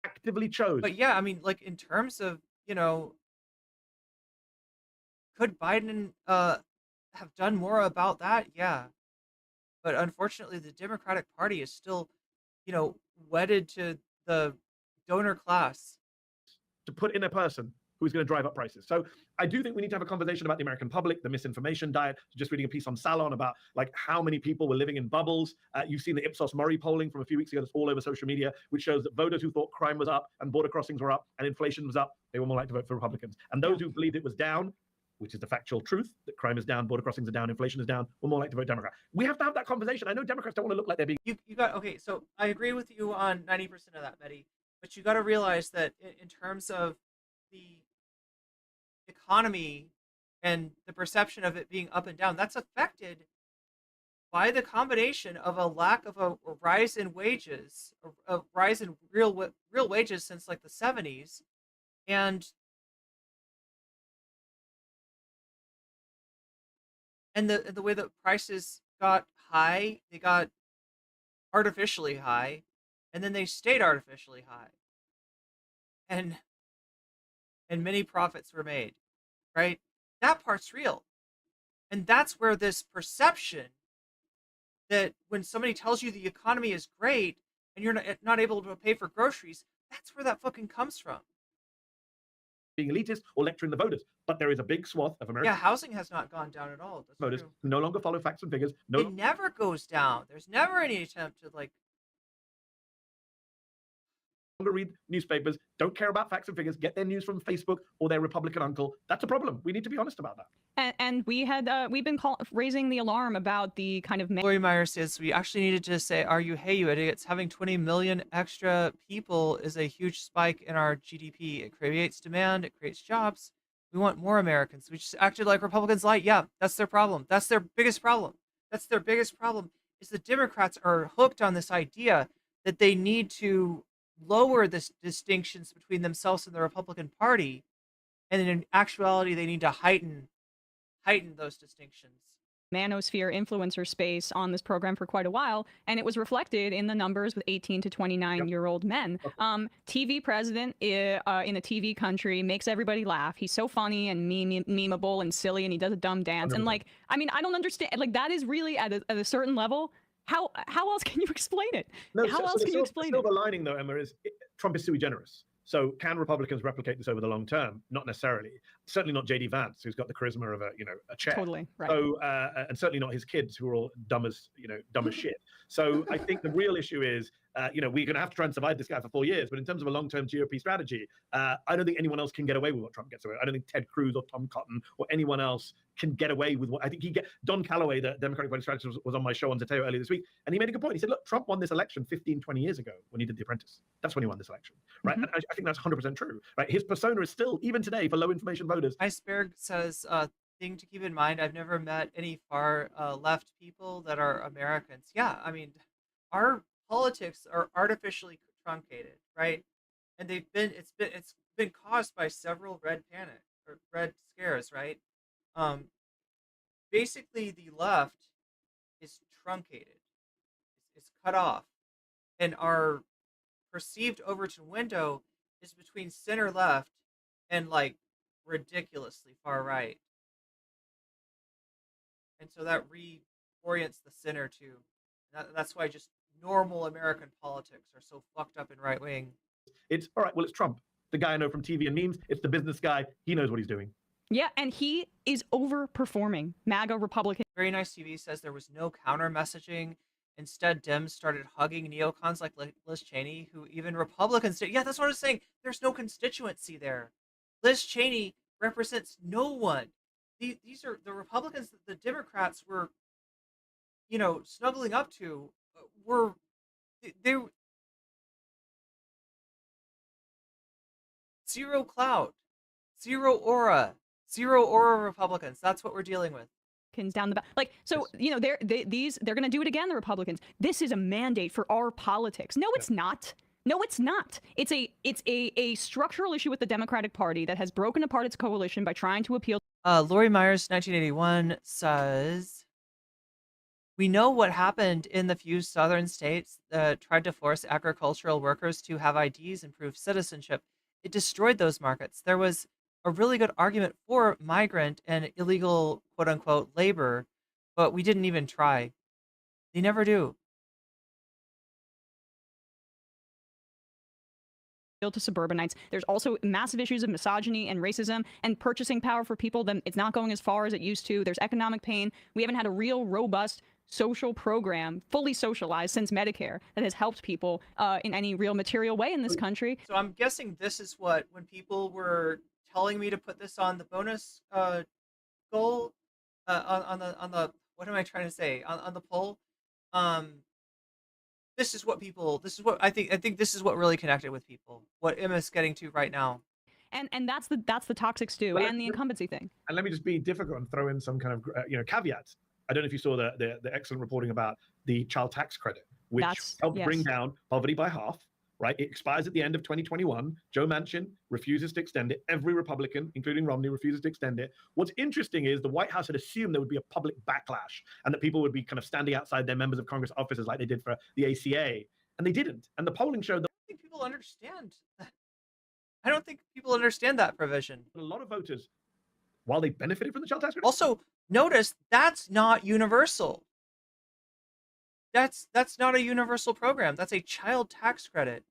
Actively chose. But yeah, I mean, like in terms of, you know, could Biden have done more about that? Yeah. But unfortunately, the Democratic Party is still, you know, wedded to the donor class. To put in a person who's going to drive up prices. So I do think we need to have a conversation about the American public, the misinformation diet. Just reading a piece on Salon about like how many people were living in bubbles. You've seen the Ipsos Mori polling from a few weeks ago that's all over social media, which shows that voters who thought crime was up and border crossings were up and inflation was up, they were more likely to vote for Republicans. And those who believed it was down, which is the factual truth, that crime is down, border crossings are down, inflation is down, were more likely to vote Democrat. We have to have that conversation. I know Democrats don't want to look like they're being... You got, okay, so I agree with you on 90% of that, Betty, but you got to realize that in terms of the economy and the perception of it being up and down, that's affected by the combination of a lack of a rise in wages, a rise in real wages since like the 70s, and the way that prices got high, they got artificially high, and then they stayed artificially high, and many profits were made, right? That part's real. And that's where this perception that when somebody tells you the economy is great and you're not able to pay for groceries, that's where that fucking comes from. Being elitist or lecturing the voters. But there is a big swath of American... Yeah, housing has not gone down at all. That's voters true. who no longer follow facts and figures. No, It never goes down. There's never any attempt to like... read newspapers, don't care about facts and figures, get their news from Facebook or their Republican uncle. That's a problem. We need to be honest about that. And we've been raising the alarm about the kind of... Lori Meyer says, we actually needed to say, hey, you idiots, having 20 million extra people is a huge spike in our GDP. It creates demand, it creates jobs. We want more Americans. We just acted like Republicans light. Yeah, that's their problem. That's their biggest problem. That's their biggest problem, is the Democrats are hooked on this idea that they need to lower the distinctions between themselves and the Republican Party, and in actuality, they need to heighten those distinctions. Manosphere influencer space on this program for quite a while, and it was reflected in the numbers with 18 to 29-year-old men. TV president in a TV country makes everybody laugh. He's so funny and memeable and silly, and he does a dumb dance. And like, I mean, I don't understand. Like, that is really at a certain level. How else can you explain it? No, how else can you explain it? The silver lining, though, Emma, is Trump is sui generis. So can Republicans replicate this over the long term? Not necessarily. Certainly not J.D. Vance, who's got the charisma of a chair. Totally, right. So and certainly not his kids, who are all dumb as shit. So I think the real issue is, we're going to have to try and survive this guy for 4 years. But in terms of a long-term GOP strategy, I don't think anyone else can get away with what Trump gets away with. I don't think Ted Cruz or Tom Cotton or anyone else can get away with what I think Don Calloway, the Democratic Party strategist, was on my show on Zateo earlier this week, and he made a good point. He said, look, Trump won this election 15, 20 years ago when he did The Apprentice. That's when he won this election, right? And I think that's 100% true, right? His persona is still, even today, for low information voters. Iceberg says, thing to keep in mind, I've never met any far left people that are Americans. Yeah, I mean, our politics are artificially truncated, right? And it's been caused by several red scares, right? Basically the left is truncated, it's cut off, and our perceived Overton window is between center left and like ridiculously far right. And so that reorients the center too. That's why just normal American politics are so fucked up and right wing. It's all right. Well, it's Trump, the guy I know from TV and memes. It's the business guy. He knows what he's doing. Yeah, and he is overperforming MAGA Republican. Very Nice TV says there was no counter messaging. Instead, Dems started hugging neocons like Liz Cheney, who even Republicans did. Yeah, that's what I was saying. There's no constituency there. Liz Cheney represents no one. These are the Republicans that the Democrats were, snuggling up to. Were they zero clout, zero aura Republicans. That's what we're dealing with. Down the back, like, so they're going to do it again. The Republicans. This is a mandate for our politics. No, it's not. No, it's not. It's a structural issue with the Democratic Party that has broken apart its coalition by trying to appeal. Lori Myers, 1981, says, "We know what happened in the few southern states that tried to force agricultural workers to have IDs and prove citizenship. It destroyed those markets. There was a really good argument for migrant and illegal, quote unquote, labor, but we didn't even try. They never do." To suburbanites. There's also massive issues of misogyny and racism and purchasing power for people. Then it's not going as far as it used to. There's economic pain. We haven't had a real robust social program, fully socialized since Medicare, that has helped people in any real material way in this country. So I'm guessing this is what, when people were telling me to put this on the bonus goal, on the what am I trying to say, on the poll, this is what I think this is what really connected with people, what Emma's getting to right now. And that's the toxic stew and the incumbency thing. And let me just be difficult and throw in some kind of caveats. I don't know if you saw the excellent reporting about the child tax credit, which helped bring down poverty by half. Right, it expires at the end of 2021. Joe Manchin refuses to extend it. Every Republican, including Romney, refuses to extend it. What's interesting is the White House had assumed there would be a public backlash and that people would be kind of standing outside their members of Congress offices like they did for the ACA, and they didn't. And the polling showed that I think people understand. I don't think people understand that provision. A lot of voters, while they benefited from the child tax credit, also notice that's not universal. That's not a universal program. That's a child tax credit.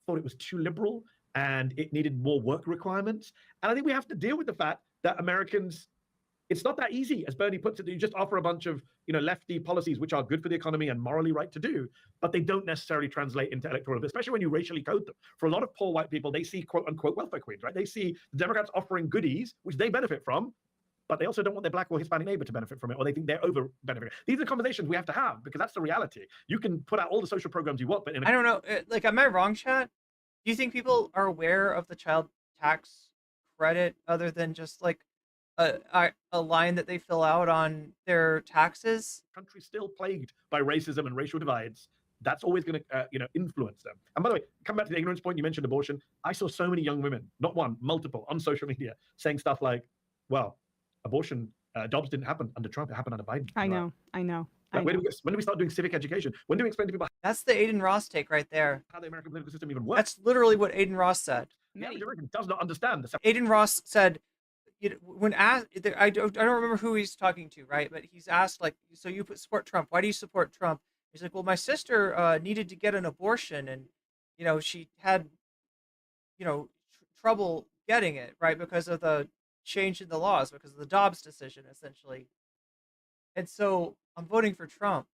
Thought it was too liberal and it needed more work requirements. And I think we have to deal with the fact that Americans, it's not that easy, as Bernie puts it. You just offer a bunch of lefty policies which are good for the economy and morally right to do, but they don't necessarily translate into electoral, especially when you racially code them. For a lot of poor white people, they see quote unquote welfare queens, right? They see the Democrats offering goodies which they benefit from, but they also don't want their black or Hispanic neighbor to benefit from it, or they think they're over benefiting. These are conversations we have to have, because that's the reality. You can put out all the social programs you want, but I don't know. Like, am I wrong, chat? Do you think people are aware of the child tax credit other than just like a line that they fill out on their taxes? Country's still plagued by racism and racial divides. That's always going to, influence them. And by the way, come back to the ignorance point, you mentioned abortion. I saw so many young women, not one, multiple, on social media, saying stuff like, well, abortion, jobs didn't happen under Trump, it happened under Biden. I know. Like, when do we start doing civic education? When do we explain to people? That's the Aiden Ross take right there. How the American political system even works. That's literally what Aiden Ross said. The average American does not understand the. Aiden Ross said, when asked, I don't remember who he's talking to, right? But he's asked, like, so you support Trump? Why do you support Trump? He's like, well, my sister needed to get an abortion, and she had trouble getting it, right, because of the change in the laws, because of the Dobbs decision, essentially. And so I'm voting for Trump.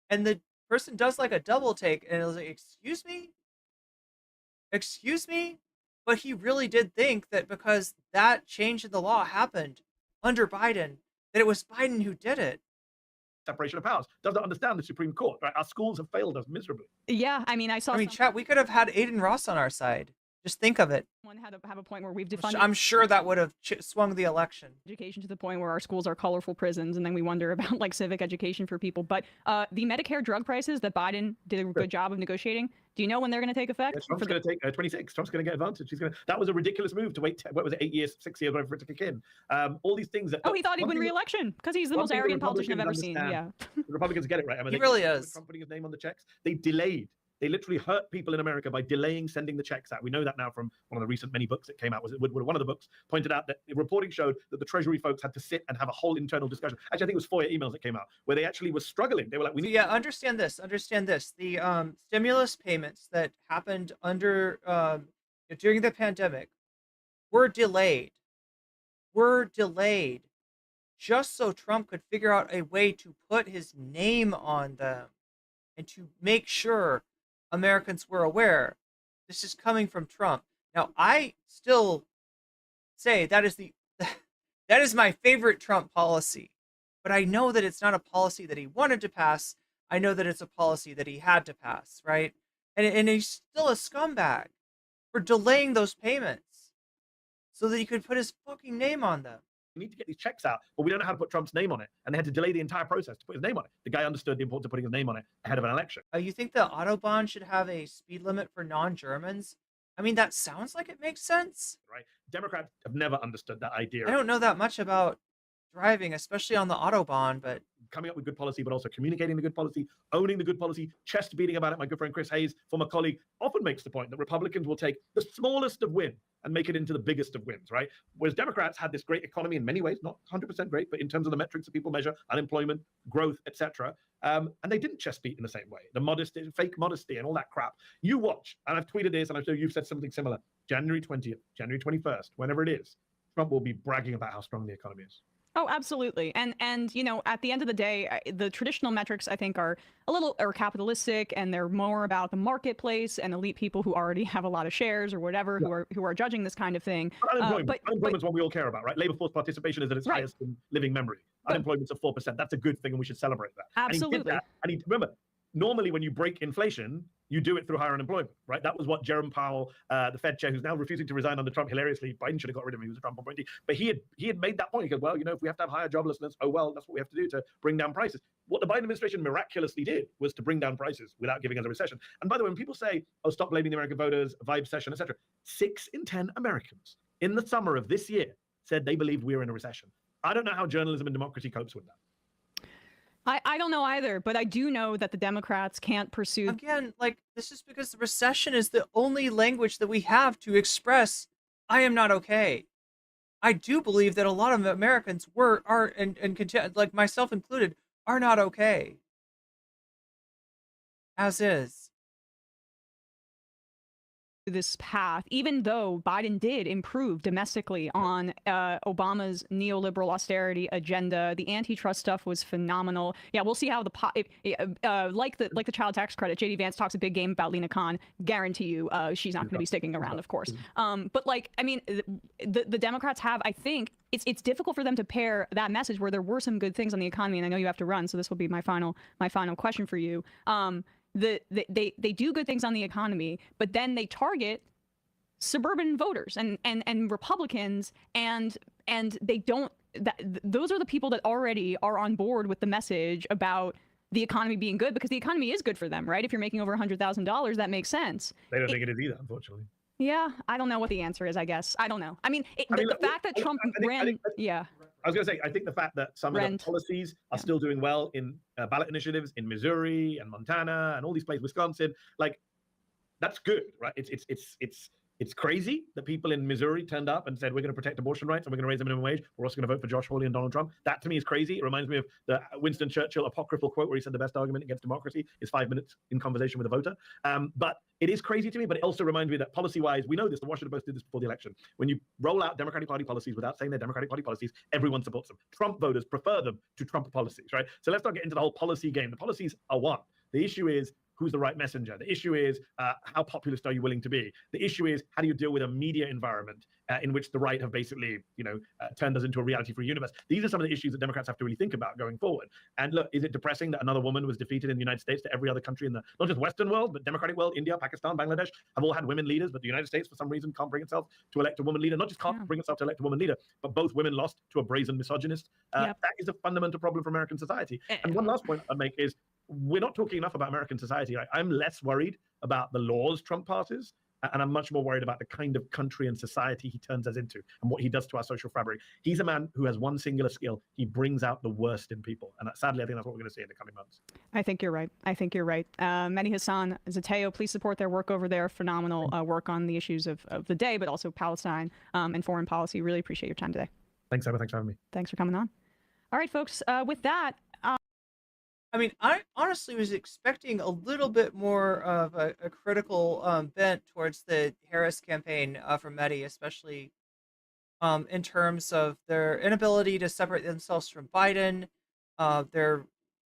And the person does like a double take, and it was like, excuse me? But he really did think that because that change in the law happened under Biden, that it was Biden who did it. Separation of powers. Does not understand the Supreme Court. Right? Our schools have failed us miserably. Yeah, chat, we could have had Aiden Ross on our side. Just think of it. One had to have a point where we've defunded. I'm sure that would have swung the election. Education to the point where our schools are colorful prisons, and then we wonder about like civic education for people. But the Medicare drug prices that Biden did a good job of negotiating. Do you know when they're going to take effect? Yeah, Trump's going to take 26. Trump's going to get advantage. That was a ridiculous move to wait. What was it, 8 years, 6 years, whatever, for it to kick in. All these things that. Oh, he thought he'd win re-election because he's the most arrogant politician I've ever seen. Yeah, the Republicans get it right. I mean, he really is. Trump putting his name on the checks. They delayed. They literally hurt people in America by delaying sending the checks out. We know that now from one of the recent many books that came out. Was it Woodward? One of the books pointed out that the reporting showed that the Treasury folks had to sit and have a whole internal discussion. Actually, I think it was FOIA emails that came out where they actually were struggling. They were like, "We need." Yeah, understand this. The stimulus payments that happened under during the pandemic were delayed. Just so Trump could figure out a way to put his name on them and to make sure Americans were aware. this is coming from Trump. Now, I still say that is that is my favorite Trump policy, but I know that it's not a policy that he wanted to pass. I know that it's a policy that he had to pass, right? And he's still a scumbag for delaying those payments so that he could put his fucking name on them. We need to get these checks out, but we don't know how to put Trump's name on it. And they had to delay the entire process to put his name on it. The guy understood the importance of putting his name on it ahead of an election. You think the Autobahn should have a speed limit for non-Germans? I mean, that sounds like it makes sense. Right? Democrats have never understood that idea. I don't know that much about driving, especially on the Autobahn, but coming up with good policy, but also communicating the good policy, owning the good policy, chest beating about it. My good friend Chris Hayes, former colleague, often makes the point that Republicans will take the smallest of wins and make it into the biggest of wins, right? Whereas Democrats had this great economy in many ways, not 100% great, but in terms of the metrics that people measure, unemployment, growth, etc. And they didn't chest beat in the same way. The modesty, fake modesty, and all that crap. You watch, and I've tweeted this, and I'm sure you've said something similar. January 20th, January 21st, whenever it is, Trump will be bragging about how strong the economy is. Oh, absolutely. And you know, at the end of the day, the traditional metrics I think are a little capitalistic, and they're more about the marketplace and elite people who already have a lot of shares or whatever, who are judging this kind of thing. Unemployment's what we all care about, right? Labor force participation is at its highest in living memory. Unemployment's at 4%. That's a good thing, and we should celebrate that. Absolutely. And he did that, and remember, normally when you break inflation, you do it through higher unemployment, right? That was what Jerome Powell, the Fed chair, who's now refusing to resign under Trump, hilariously, Biden should have got rid of him, he was a Trump appointee, but he had made that point. He goes, well, you know, if we have to have higher joblessness, oh well, that's what we have to do to bring down prices. What the Biden administration miraculously did was to bring down prices without giving us a recession. And by the way, when people say, oh, stop blaming the American voters, vibe session, etc., 6 in 10 Americans in the summer of this year said they believed we were in a recession. I don't know how journalism and democracy copes with that. I don't know either, but I do know that the Democrats can't pursue. Again, like, this is because the recession is the only language that we have to express, I am not okay. I do believe that a lot of Americans like myself included, are not okay. As is. This path, even though Biden did improve domestically on Obama's neoliberal austerity agenda. The antitrust stuff was phenomenal. Yeah, we'll see how like the child tax credit. JD Vance talks a big game about Lena Khan. Guarantee you, she's not going to be sticking around, of course. But like, I mean, the Democrats have, I think, it's difficult for them to pair that message where there were some good things on the economy, and I know you have to run, so this will be my final question for you. They do good things on the economy, but then they target suburban voters and Republicans, and they don't. Those are the people that already are on board with the message about the economy being good, because the economy is good for them, right? If you're making over $100,000, that makes sense. They don't think it is either, unfortunately. Yeah, I don't know what the answer is. I guess I don't know. I mean, the fact that Trump ran. Yeah. I was going to say, I think the fact that some of the policies are still doing well in ballot initiatives in Missouri and Montana and all these places, Wisconsin, like, that's good, right? It's crazy that people in Missouri turned up and said, we're going to protect abortion rights and we're going to raise the minimum wage. We're also going to vote for Josh Hawley and Donald Trump. That to me is crazy. It reminds me of the Winston Churchill apocryphal quote where he said the best argument against democracy is 5 minutes in conversation with a voter. But it is crazy to me, but it also reminds me that policy-wise, we know this, the Washington Post did this before the election. When you roll out Democratic Party policies without saying they're Democratic Party policies, everyone supports them. Trump voters prefer them to Trump policies, right? So let's not get into the whole policy game. The policies are one. The issue is, who's the right messenger? The issue is, how populist are you willing to be? The issue is, how do you deal with a media environment in which the right have basically, turned us into a reality-free universe? These are some of the issues that Democrats have to really think about going forward. And look, is it depressing that another woman was defeated in the United States, that every other country in the, not just Western world, but democratic world, India, Pakistan, Bangladesh, have all had women leaders, but the United States, for some reason, can't bring itself to elect a woman leader. Not just can't bring itself to elect a woman leader, but both women lost to a brazen misogynist. That is a fundamental problem for American society. And one last point I'd make is, we're not talking enough about American society. I'm less worried about the laws Trump passes, and I'm much more worried about the kind of country and society he turns us into and what he does to our social fabric. He's a man who has one singular skill. He brings out the worst in people. And sadly, I think that's what we're going to see in the coming months. I think you're right. Mehdi Hasan, Zateo, please support their work over there. Phenomenal work on the issues of the day, but also Palestine and foreign policy. Really appreciate your time today. Thanks, Emma. Thanks for having me. Thanks for coming on. All right, folks. With that, I mean, I honestly was expecting a little bit more of a critical bent towards the Harris campaign from Mehdi, especially in terms of their inability to separate themselves from Biden, their,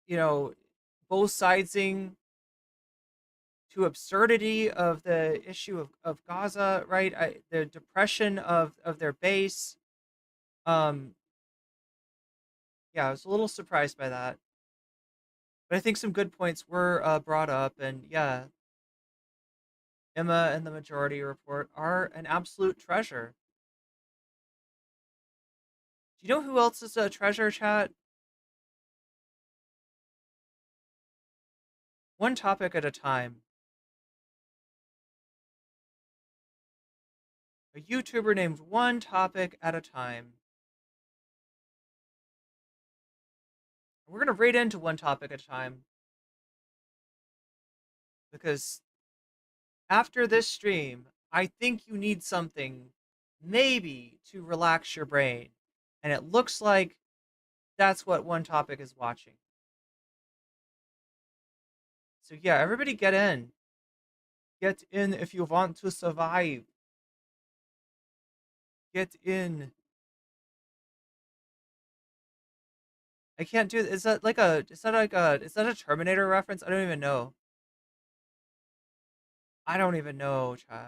both sidesing to absurdity of the issue of Gaza, right? The depression of their base. Yeah, I was a little surprised by that. But I think some good points were brought up, and yeah, Emma and the Majority Report are an absolute treasure. Do you know who else is a treasure, chat? One topic at a time. A YouTuber named One Topic at a Time. We're going to raid into one topic at a time. Because after this stream, I think you need something maybe to relax your brain. And it looks like that's what One Topic is watching. So yeah, everybody get in. Get in if you want to survive. Get in. I can't do. Is that like a? Is that a Terminator reference? I don't even know. I don't even know, Chad.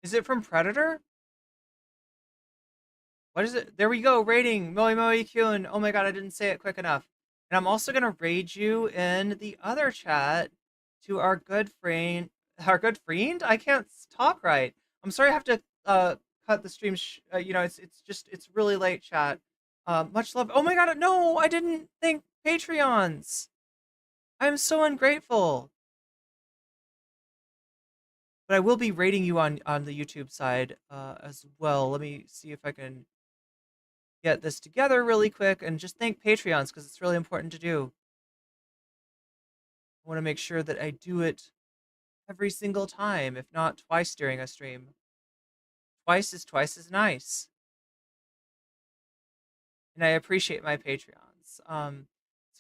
Is it from Predator? What is it? There we go. Rating Moe Moe Kyun. Oh my god, I didn't say it quick enough. And I'm also gonna raid you in the other chat to our good friend. Our good friend? I can't talk right. I'm sorry. I have to cut the stream. You know, it's really late, chat. Much love. Oh my god, no, I didn't think Patreons. I'm so ungrateful. But I will be rating you on the YouTube side as well. Let me see if I can get this together really quick and just thank Patreons because it's really important to do. I want to make sure that I do it every single time, if not twice during a stream. Twice is twice as nice. And I appreciate my Patreons. So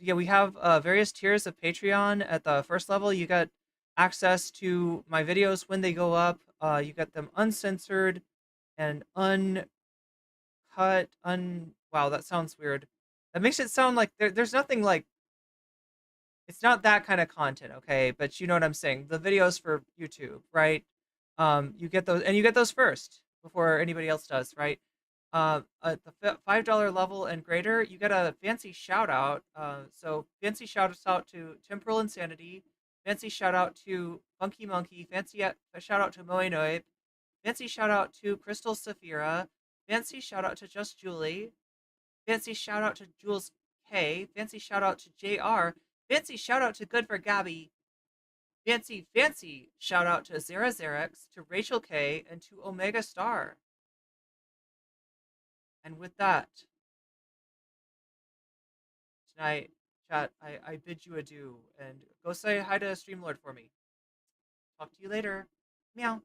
yeah, we have various tiers of Patreon. At the first level, you get access to my videos when they go up. You get them uncensored and uncut. Wow, that sounds weird. That makes it sound like there's nothing like. It's not that kind of content, okay? But you know what I'm saying. The videos for YouTube, right? You get those, and you get those first before anybody else does, right? At the $5 level and greater, you get a fancy shout out. So fancy shout out to Temporal Insanity, fancy shout out to Funky Monkey, fancy shout out to Moe Noib, fancy shout out to Crystal Saphira, fancy shout out to Just Julie, fancy shout out to Jules K, fancy shout out to JR, fancy shout out to Good for Gabby, fancy shout out to Zara Xerex, to Rachel K, and to Omega Star. And with that, tonight, chat, I bid you adieu, and go say hi to Streamlord for me. Talk to you later. Meow.